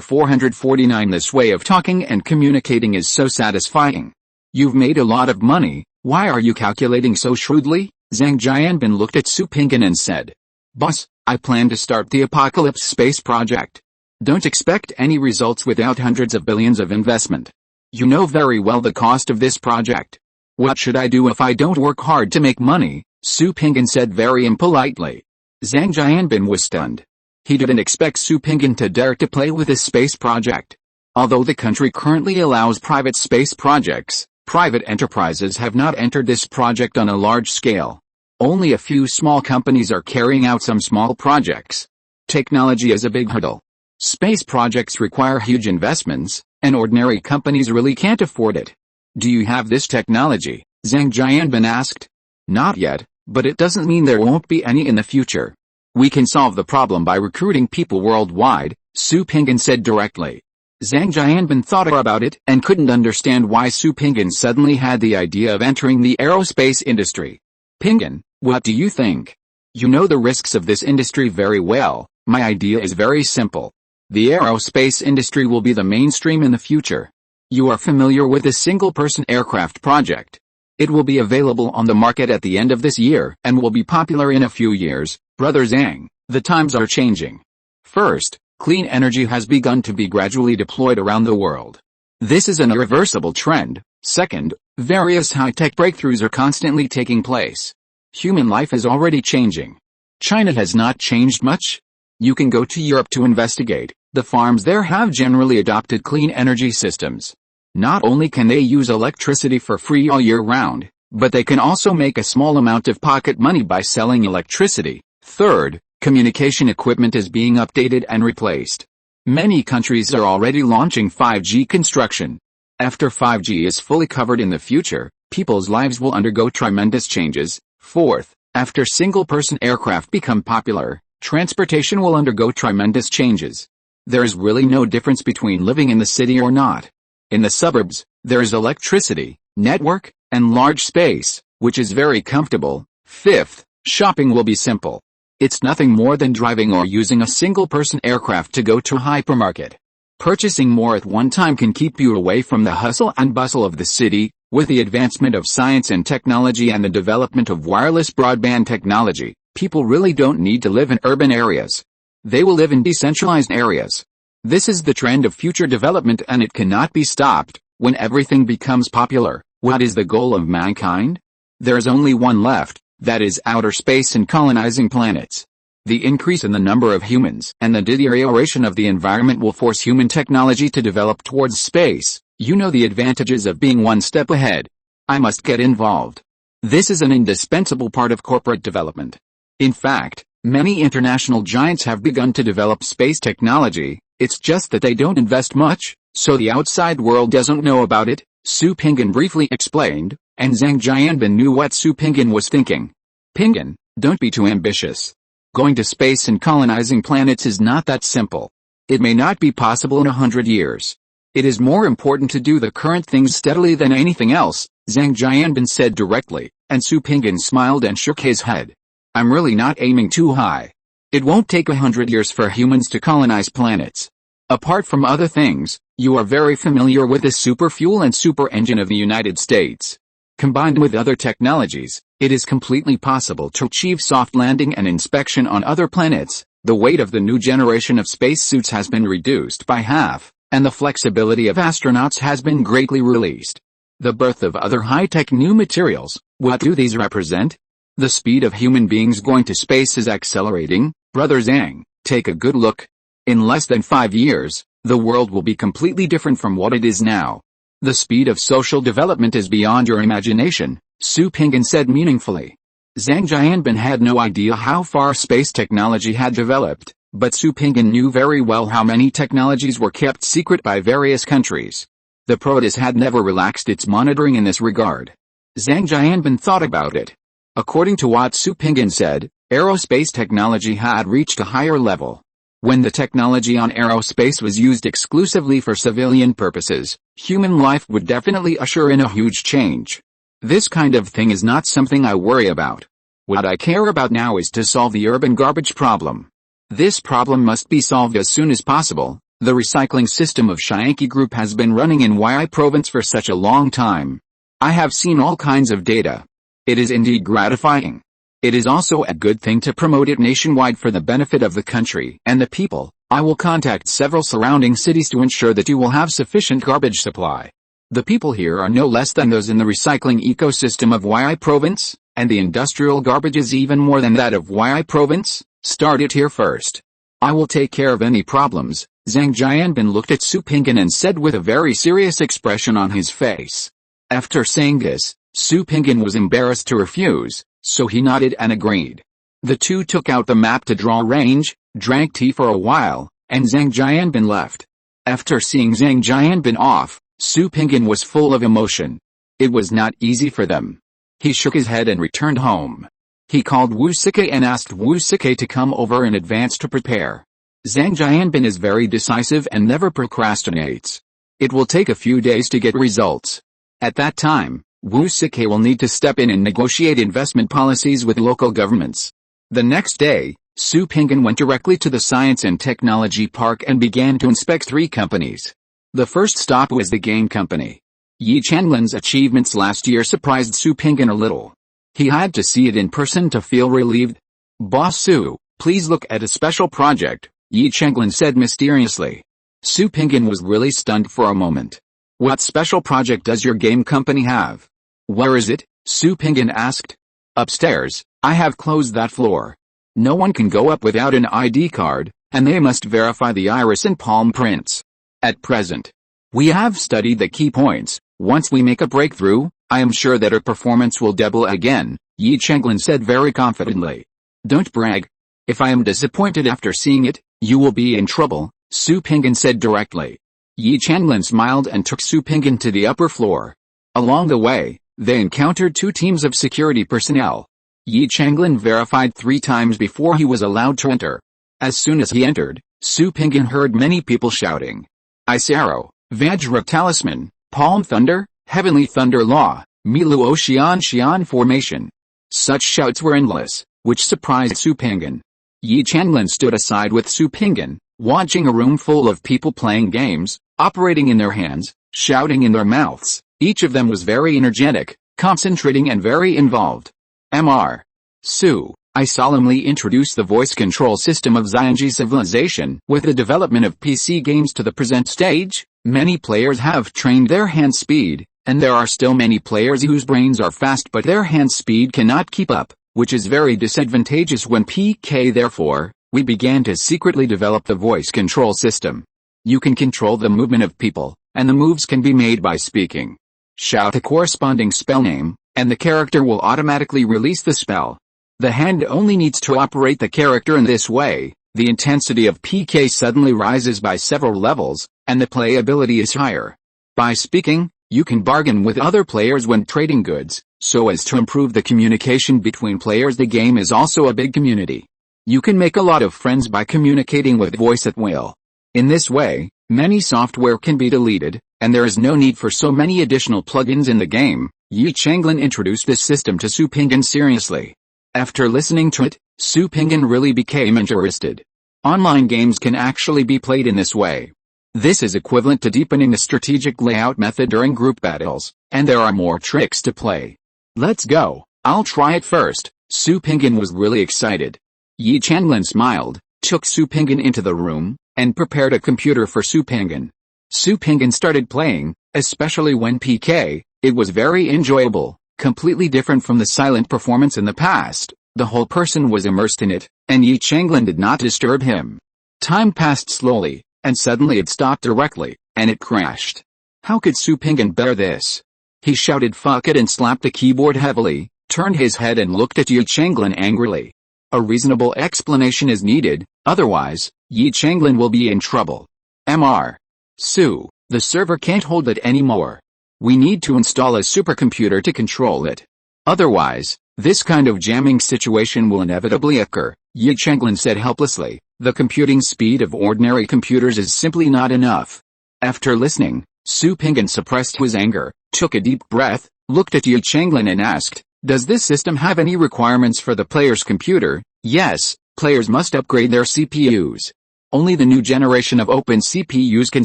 [SPEAKER 1] 449. This way of talking and communicating is so satisfying. You've made a lot of money, why are you calculating so shrewdly? Zhang Jianbin looked at Su Pinggan and said, Boss, I plan to start the Apocalypse Space Project. Don't expect any results without hundreds of billions of investment. You know very well the cost of this project. What should I do if I don't work hard to make money? Su Pinggan said very impolitely. Zhang Jianbin was stunned. He didn't expect Su Pinggan to dare to play with this space project. Although the country currently allows private space projects, private enterprises have not entered this project on a large scale. Only a few small companies are carrying out some small projects. Technology is a big hurdle. Space projects require huge investments, and ordinary companies really can't afford it. Do you have this technology? Zhang Jianbin asked. Not yet, but it doesn't mean there won't be any in the future. We can solve the problem by recruiting people worldwide, Su Pinggan said directly. Zhang Jianbin thought about it and couldn't understand why Su Pinggan suddenly had the idea of entering the aerospace industry. Pinggan, what do you think? You know the risks of this industry very well. My idea is very simple. The aerospace industry will be the mainstream in the future. You are familiar with the single-person aircraft project. It will be available on the market at the end of this year and will be popular in a few years. Brother Zhang, the times are changing. First, clean energy has begun to be gradually deployed around the world. This is an irreversible trend. Second, various high-tech breakthroughs are constantly taking place. Human life is already changing. China has not changed much. You can go to Europe to investigate. The farms there have generally adopted clean energy systems. Not only can they use electricity for free all year round, but they can also make a small amount of pocket money by selling electricity. Third, communication equipment is being updated and replaced. Many countries are already launching 5G construction. After 5G is fully covered in the future, people's lives will undergo tremendous changes. Fourth, after single-person aircraft become popular, transportation will undergo tremendous changes. There is really no difference between living in the city or not. In the suburbs, there is electricity, network, and large space, which is very comfortable. Fifth, shopping will be simple. It's nothing more than driving or using a single-person aircraft to go to a hypermarket. Purchasing more at one time can keep you away from the hustle and bustle of the city. With the advancement of science and technology and the development of wireless broadband technology, people really don't need to live in urban areas. They will live in decentralized areas. This is the trend of future development and it cannot be stopped. When everything becomes popular, what is the goal of mankind? There is only one left, that is outer space and colonizing planets. The increase in the number of humans and the deterioration of the environment will force human technology to develop towards space. You know the advantages of being one step ahead. I must get involved. This is an indispensable part of corporate development. In fact, many international giants have begun to develop space technology. It's just that they don't invest much, so the outside world doesn't know about it, Su Pinggan briefly explained, and Zhang Jianbin knew what Su Pinggan was thinking. Pinggan, don't be too ambitious. Going to space and colonizing planets is not that simple. It may not be possible in 100 years. It is more important to do the current things steadily than anything else, Zhang Jianbin said directly, and Su Pinggan smiled and shook his head. I'm really not aiming too high. It won't take 100 years for humans to colonize planets. Apart from other things, you are very familiar with the super fuel and super engine of the United States. Combined with other technologies, it is completely possible to achieve soft landing and inspection on other planets. The weight of the new generation of spacesuits has been reduced by half, and the flexibility of astronauts has been greatly released. The birth of other high-tech new materials, what do these represent? The speed of human beings going to space is accelerating. Brother Zhang, take a good look. In less than 5 years, the world will be completely different from what it is now. The speed of social development is beyond your imagination, Su Pinggan said meaningfully. Zhang Jianbin had no idea how far space technology had developed, but Su Pinggan knew very well how many technologies were kept secret by various countries. The PROTOS had never relaxed its monitoring in this regard. Zhang Jianbin thought about it. According to what Su Pinggan said, aerospace technology had reached a higher level. When the technology on aerospace was used exclusively for civilian purposes, human life would definitely usher in a huge change. This kind of thing is not something I worry about. What I care about now is to solve the urban garbage problem. This problem must be solved as soon as possible. The recycling system of Xianqi Group has been running in Yi province for such a long time. I have seen all kinds of data. It is indeed gratifying. It is also a good thing to promote it nationwide for the benefit of the country and the people. I will contact several surrounding cities to ensure that you will have sufficient garbage supply. The people here are no less than those in the recycling ecosystem of Yi province, and the industrial garbage is even more than that of Yi province. Start it here first. I will take care of any problems. Zhang Jianbin looked at Su Pinggan and said with a very serious expression on his face. After saying this, Su Pinggan was embarrassed to refuse, so he nodded and agreed. The two took out the map to draw range, drank tea for a while, and Zhang Jianbin left. After seeing Zhang Jianbin off, Su Pinggan was full of emotion. It was not easy for them. He shook his head and returned home. He called Wu Sike and asked Wu Sike to come over in advance to prepare. Zhang Jianbin is very decisive and never procrastinates. It will take a few days to get results. At that time, Wu Sike will need to step in and negotiate investment policies with local governments. The next day, Su Pinggan went directly to the Science and Technology Park and began to inspect 3 companies. The first stop was the game company. Yi Chanlin's achievements last year surprised Su Pinggan a little. He had to see it in person to feel relieved. Boss Su, please look at a special project, Yi Changlin said mysteriously. Su Pinggan was really stunned for a moment. What special project does your game company have? Where is it? Su Pinggan asked. Upstairs. I have closed that floor. No one can go up without an ID card, and they must verify the iris and palm prints. At present, we have studied the key points. Once we make a breakthrough, I am sure that our performance will double again, Yi Changlin said very confidently. Don't brag. If I am disappointed after seeing it, you will be in trouble, Su Pinggan said directly. Yi Changlin smiled and took Su Pinggan to the upper floor. Along the way, they encountered 2 teams of security personnel. Yi Changlin verified 3 times before he was allowed to enter. As soon as he entered, Su Pinggan heard many people shouting. Ice Arrow, Vajra Talisman, Palm Thunder, Heavenly Thunder Law, Milu Ocean Xian Formation. Such shouts were endless, which surprised Su Pinggan. Yi Changlin stood aside with Su Pinggan, watching a room full of people playing games, operating in their hands, shouting in their mouths. Each of them was very energetic, concentrating and very involved. Mr. Su, I solemnly introduce the voice control system of Xianji civilization. With the development of PC games to the present stage, many players have trained their hand speed, and there are still many players whose brains are fast but their hand speed cannot keep up, which is very disadvantageous when PK. Therefore, we began to secretly develop the voice control system. You can control the movement of people, and the moves can be made by speaking. Shout the corresponding spell name, and the character will automatically release the spell. The hand only needs to operate the character in this way. The intensity of PK suddenly rises by several levels, and the playability is higher. By speaking, you can bargain with other players when trading goods, so as to improve the communication between players. The game is also a big community. You can make a lot of friends by communicating with voice at will. In this way, many software can be deleted, and there is no need for so many additional plugins in the game. Yi Changlin introduced this system to Su Pinggan seriously. After listening to it, Su Pinggan really became interested. Online games can actually be played in this way. This is equivalent to deepening the strategic layout method during group battles, and there are more tricks to play. Let's go, I'll try it first. Su Pinggan was really excited. Yi Changlin smiled, took Su Pinggan into the room, and prepared a computer for Su Pinggan. Su Pinggan started playing, especially when PK. It was very enjoyable, completely different from the silent performance in the past. The whole person was immersed in it, and Yi Changlin did not disturb him. Time passed slowly, and suddenly it stopped directly, and it crashed. How could Su Pinggan bear this? He shouted fuck it and slapped the keyboard heavily, turned his head and looked at Yi Changlin angrily. A reasonable explanation is needed, otherwise, Yi Changlin will be in trouble. Mr. Su, the server can't hold it anymore. We need to install a supercomputer to control it. Otherwise, this kind of jamming situation will inevitably occur, Yi Changlin said helplessly. The computing speed of ordinary computers is simply not enough. After listening, Su Pinggan suppressed his anger, took a deep breath, looked at Yi Changlin and asked, does this system have any requirements for the player's computer? Yes, players must upgrade their CPUs. Only the new generation of open CPUs can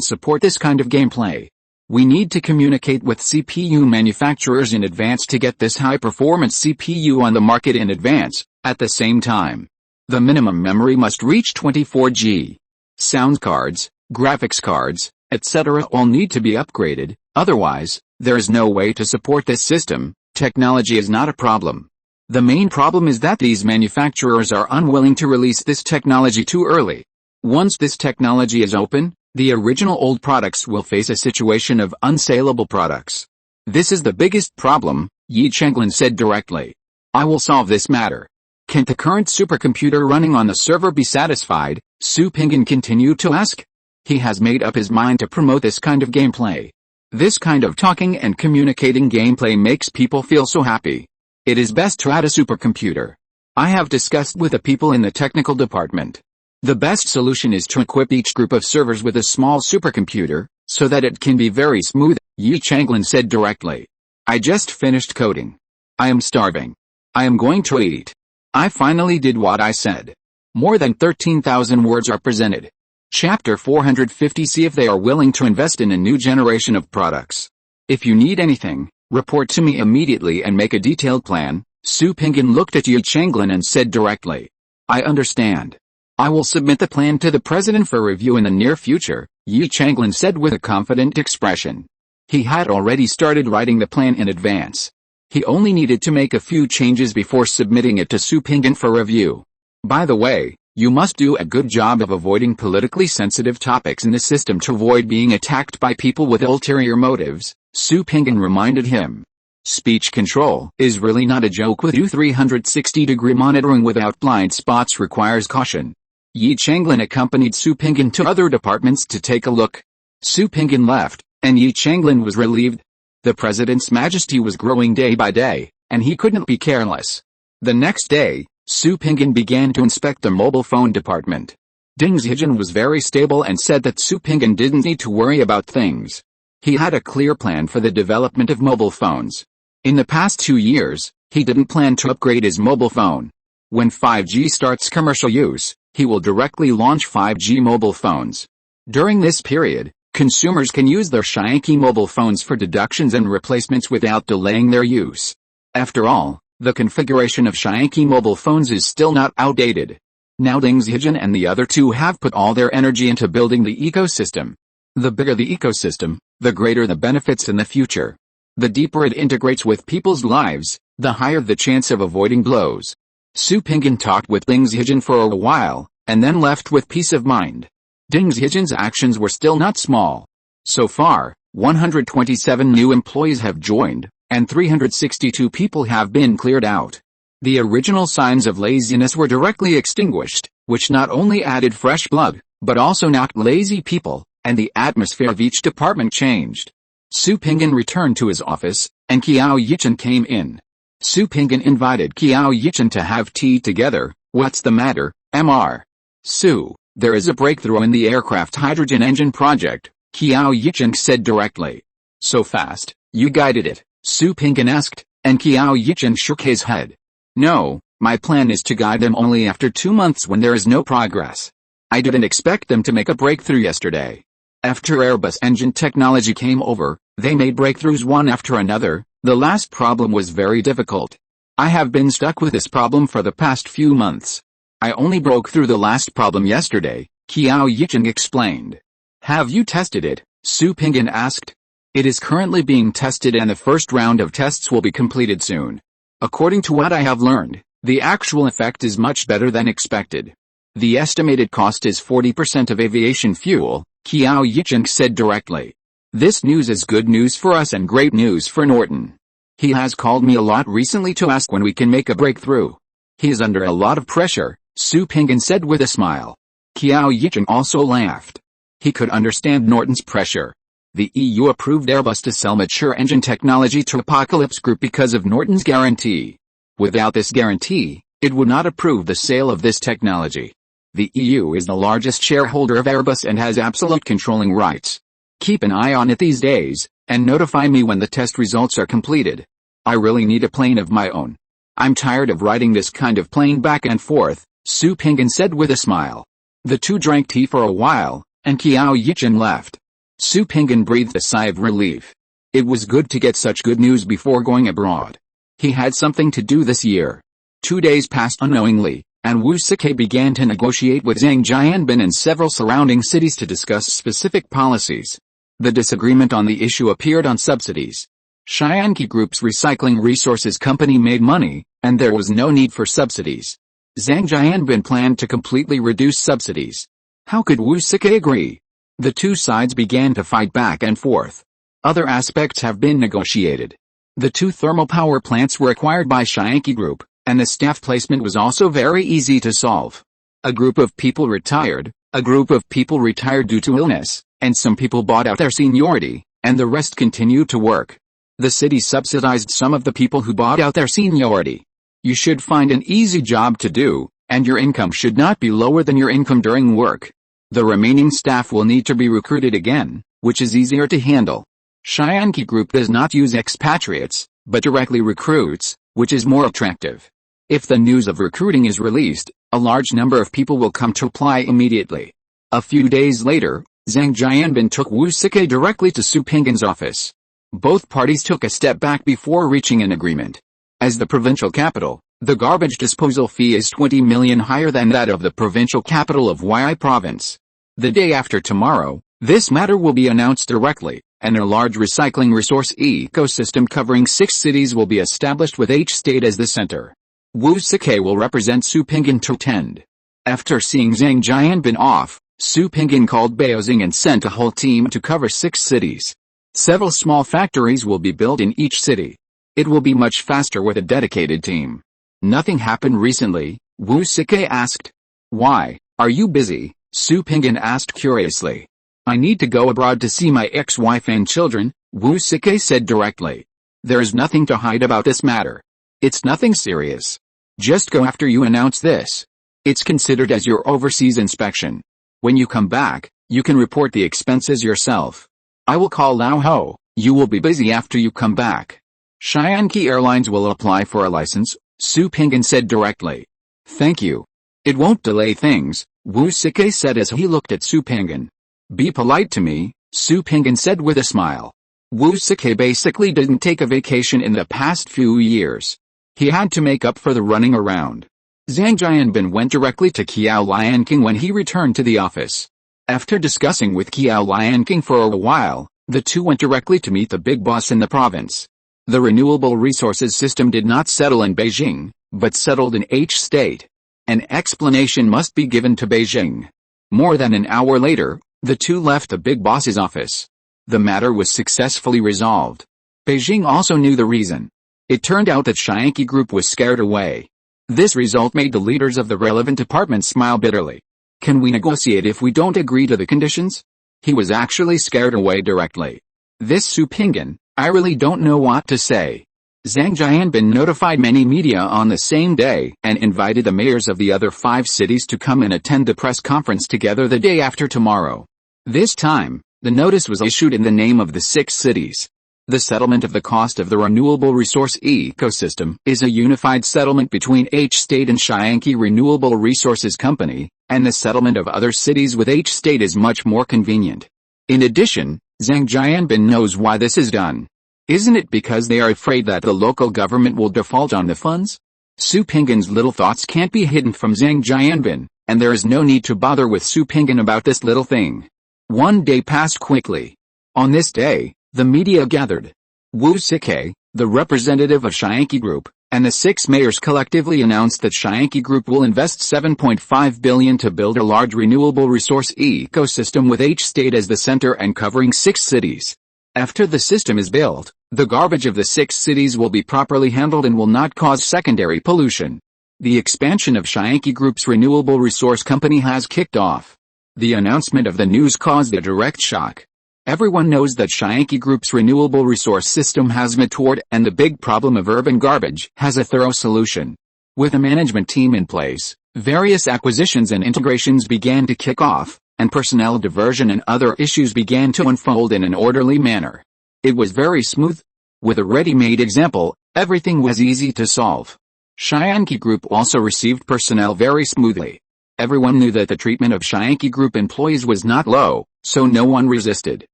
[SPEAKER 1] support this kind of gameplay. We need to communicate with CPU manufacturers in advance to get this high-performance CPU on the market in advance. At the same time, the minimum memory must reach 24 GB. Sound cards, graphics cards, etc. all need to be upgraded, otherwise, there is no way to support this system. Technology is not a problem. The main problem is that these manufacturers are unwilling to release this technology too early. Once this technology is open, the original old products will face a situation of unsaleable products. This is the biggest problem, Yi Changlin said directly. I will solve this matter. Can't the current supercomputer running on the server be satisfied? Su Pinggan continued to ask. He has made up his mind to promote this kind of gameplay. This kind of talking and communicating gameplay makes people feel so happy. It is best to add a supercomputer. I have discussed with the people in the technical department. The best solution is to equip each group of servers with a small supercomputer, so that it can be very smooth, Yi Changlin said directly. I just finished coding. I am starving. I am going to eat. I finally did what I said. More than 13,000 words are presented. Chapter 450. See if they are willing to invest in a new generation of products. If you need anything, report to me immediately and make a detailed plan. Su Pinggan looked at Yi Changlin and said directly. I understand. I will submit the plan to the president for review in the near future, Yi Changlin said with a confident expression. He had already started writing the plan in advance. He only needed to make a few changes before submitting it to Su Pinggan for review. By the way, you must do a good job of avoiding politically sensitive topics in the system to avoid being attacked by people with ulterior motives, Su Pinggan reminded him. Speech control is really not a joke with you. 360-degree monitoring without blind spots requires caution. Yi Changlin accompanied Su Pinggan to other departments to take a look. Su Pinggan left, and Yi Changlin was relieved. The president's majesty was growing day by day, and he couldn't be careless. The next day, Su Pinggan began to inspect the mobile phone department. Ding Zhijian was very stable and said that Su Pinggan didn't need to worry about things. He had a clear plan for the development of mobile phones. In the past 2 years, he didn't plan to upgrade his mobile phone. When 5G starts commercial use, he will directly launch 5G mobile phones. During this period, consumers can use their Xianqi mobile phones for deductions and replacements without delaying their use. After all, the configuration of Xianqi mobile phones is still not outdated. Now Ding Zhijian and the other two have put all their energy into building the ecosystem. The bigger the ecosystem, the greater the benefits in the future. The deeper it integrates with people's lives, the higher the chance of avoiding blows. Su Pinggan talked with Ding Zhijian for a while, and then left with peace of mind. Ding Zhijian's actions were still not small. So far, 127 new employees have joined, and 362 people have been cleared out. The original signs of laziness were directly extinguished, which not only added fresh blood, but also knocked lazy people, and the atmosphere of each department changed. Su Pinggan returned to his office, and Qiao Yichen came in. Su Pinggan invited Qiao Yichen to have tea together. What's the matter, Mr. Su? There is a breakthrough in the aircraft hydrogen engine project, Qiao Yichen said directly. So fast, you guided it? Su Pinggan asked, and Qiao Yichen shook his head. No, my plan is to guide them only after 2 months when there is no progress. I didn't expect them to make a breakthrough yesterday. After Airbus engine technology came over, they made breakthroughs one after another. The last problem was very difficult. I have been stuck with this problem for the past few months. I only broke through the last problem yesterday, Qiao Yichen explained. Have you tested it? Su Pinggan asked. It is currently being tested and the first round of tests will be completed soon. According to what I have learned, the actual effect is much better than expected. The estimated cost is 40% of aviation fuel, Qiao Yichen said directly. This news is good news for us and great news for Norton. He has called me a lot recently to ask when we can make a breakthrough. He is under a lot of pressure, Su Pinggan said with a smile. Qiao Yicheng also laughed. He could understand Norton's pressure. The EU approved Airbus to sell mature engine technology to Apocalypse Group because of Norton's guarantee. Without this guarantee, it would not approve the sale of this technology. The EU is the largest shareholder of Airbus and has absolute controlling rights. Keep an eye on it these days, and notify me when the test results are completed. I really need a plane of my own. I'm tired of riding this kind of plane back and forth, Su Pinggan said with a smile. The two drank tea for a while, and Qiao Yicheng left. Su Pinggan breathed a sigh of relief. It was good to get such good news before going abroad. He had something to do this year. 2 days passed unknowingly, and Wu Sike began to negotiate with Zhang Jianbin and several surrounding cities to discuss specific policies. The disagreement on the issue appeared on subsidies. Shianqi Group's recycling resources company made money, and there was no need for subsidies. Zhang Jianbin planned to completely reduce subsidies. How could Wu Sike agree? The two sides began to fight back and forth. Other aspects have been negotiated. The two thermal power plants were acquired by Shianqi Group, and the staff placement was also very easy to solve. A group of people retired due to illness, and some people bought out their seniority, and the rest continued to work. The city subsidized some of the people who bought out their seniority. You should find an easy job to do, and your income should not be lower than your income during work. The remaining staff will need to be recruited again, which is easier to handle. Shianqi Group does not use expatriates, but directly recruits, which is more attractive. If the news of recruiting is released, a large number of people will come to apply immediately. A few days later, Zhang Jianbin took Wu Sike directly to Su Pinggan's office. Both parties took a step back before reaching an agreement. As the provincial capital, the garbage disposal fee is 20 million higher than that of the provincial capital of Yi province. The day after tomorrow, this matter will be announced directly, and a large recycling resource ecosystem covering 6 cities will be established with each state as the center. Wu Sike will represent Su Pinggan to attend. After seeing Zhang Jianbin off, Su Pinggan called Beijing and sent a whole team to cover 6 cities. Several small factories will be built in each city. It will be much faster with a dedicated team. Nothing happened recently, Wu Sike asked. Why, are you busy? Su Pinggan asked curiously. I need to go abroad to see my ex-wife and children, Wu Sike said directly. There is nothing to hide about this matter. It's nothing serious. Just go after you announce this. It's considered as your overseas inspection. When you come back, you can report the expenses yourself. I will call Lao Ho, you will be busy after you come back. Shianqi Airlines will apply for a license, Su Pinggan said directly. Thank you. It won't delay things, Wu Sike said as he looked at Su Pinggan. Be polite to me, Su Pinggan said with a smile. Wu Sike basically didn't take a vacation in the past few years. He had to make up for the running around. Zhang Jianbin went directly to Qiao Lianqing when he returned to the office. After discussing with Qiao Lianqing for a while, the two went directly to meet the big boss in the province. The renewable resources system did not settle in Beijing, but settled in each state. An explanation must be given to Beijing. More than an hour later, the two left the big boss's office. The matter was successfully resolved. Beijing also knew the reason. It turned out that Shianqi Group was scared away. This result made the leaders of the relevant departments smile bitterly. Can we negotiate if we don't agree to the conditions? He was actually scared away directly. This Su Pinggan, I really don't know what to say. Zhang Jianbin notified many media on the same day and invited the mayors of the other 5 cities to come and attend the press conference together the day after tomorrow. This time, the notice was issued in the name of the 6 cities. The settlement of the cost of the renewable resource ecosystem is a unified settlement between each state and Shianqi Renewable Resources Company, and the settlement of other cities with each state is much more convenient. In addition, Zhang Jianbin knows why this is done. Isn't it because they are afraid that the local government will default on the funds? Su Pinggan's little thoughts can't be hidden from Zhang Jianbin, and there is no need to bother with Su Pinggan about this little thing. One day passed quickly. On this day, the media gathered. Wu Sike, the representative of Shianqi Group, and the 6 mayors collectively announced that Shianqi Group will invest 7.5 billion to build a large renewable resource ecosystem with each state as the center and covering 6 cities. After the system is built, the garbage of the 6 cities will be properly handled and will not cause secondary pollution. The expansion of Shyanki Group's renewable resource company has kicked off. The announcement of the news caused a direct shock. Everyone knows that Shyanki Group's renewable resource system has matured and the big problem of urban garbage has a thorough solution. With a management team in place, various acquisitions and integrations began to kick off, and personnel diversion and other issues began to unfold in an orderly manner. It was very smooth. With a ready-made example, everything was easy to solve. Shyanki Group also received personnel very smoothly. Everyone knew that the treatment of Shyanki Group employees was not low, so no one resisted.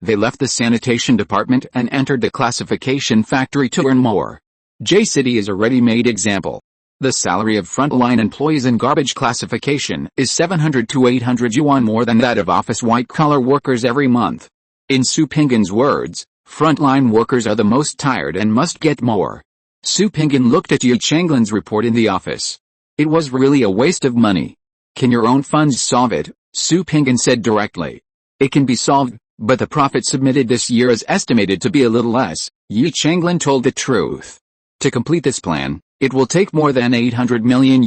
[SPEAKER 1] They left the sanitation department and entered the classification factory to earn more. J-City is a ready-made example. The salary of frontline employees in garbage classification is 700 to 800 yuan more than that of office white-collar workers every month. In Su Pinggan's words, frontline workers are the most tired and must get more. Su Pinggan looked at Yi Changlin's report in the office. It was really a waste of money. Can your own funds solve it? Su Pinggan said directly. It can be solved, but the profit submitted this year is estimated to be a little less. Yi Changlin told the truth. To complete this plan, it will take more than $800 million.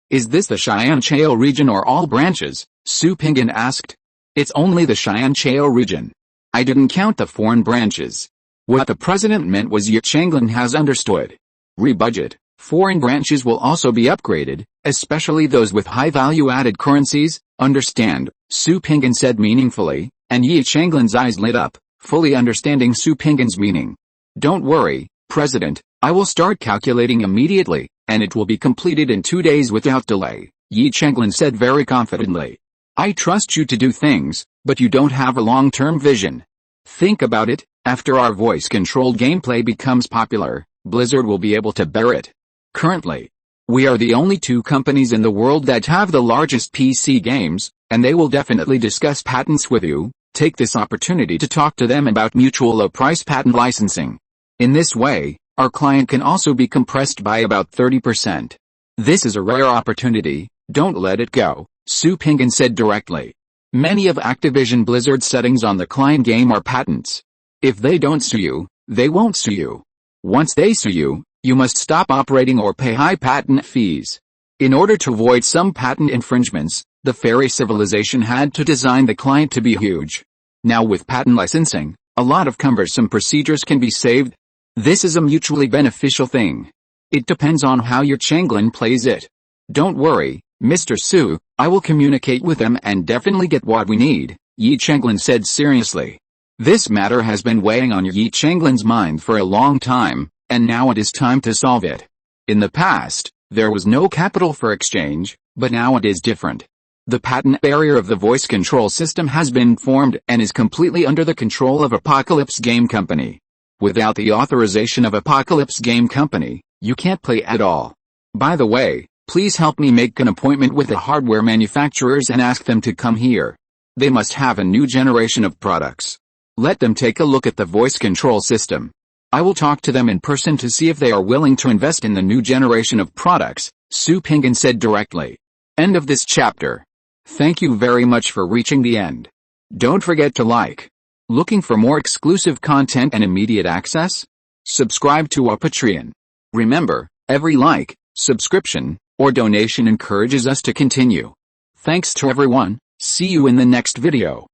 [SPEAKER 1] Is this the Cheyenne-Chao region or all branches? Su Pinggan asked. It's only the Cheyenne-Chao region. I didn't count the foreign branches. What the president meant was Yi Changlin has understood. Re-budget, foreign branches will also be upgraded, especially those with high value-added currencies, understand, Su Pinggan said meaningfully, and Yi Changlin's eyes lit up, fully understanding Su Pinggan's meaning. Don't worry, President, I will start calculating immediately, and it will be completed in 2 days without delay, Yi Changlin said very confidently. I trust you to do things, but you don't have a long-term vision. Think about it. After our voice-controlled gameplay becomes popular, Blizzard will be able to bear it. Currently, we are the only 2 companies in the world that have the largest PC games, and they will definitely discuss patents with you. Take this opportunity to talk to them about mutual low-price patent licensing. In this way, our client can also be compressed by about 30%. This is a rare opportunity, don't let it go, Su Pinggan said directly. Many of Activision Blizzard's settings on the client game are patents. If they don't sue you, they won't sue you. Once they sue you, you must stop operating or pay high patent fees. In order to avoid some patent infringements, the fairy civilization had to design the client to be huge. Now with patent licensing, a lot of cumbersome procedures can be saved. This is a mutually beneficial thing. It depends on how your Changlin plays it. Don't worry, Mr. Su, I will communicate with them and definitely get what we need, Yi Changlin said seriously. This matter has been weighing on Yi Changlin's mind for a long time, and now it is time to solve it. In the past, there was no capital for exchange, but now it is different. The patent barrier of the voice control system has been formed and is completely under the control of Apocalypse Game Company. Without the authorization of Apocalypse Game Company, you can't play at all. By the way, please help me make an appointment with the hardware manufacturers and ask them to come here. They must have a new generation of products. Let them take a look at the voice control system. I will talk to them in person to see if they are willing to invest in the new generation of products, Su Pinggan said directly. End of this chapter. Thank you very much for reaching the end. Don't forget to like. Looking for more exclusive content and immediate access? Subscribe to our Patreon. Remember, every like, subscription, or donation encourages us to continue. Thanks to everyone, see you in the next video.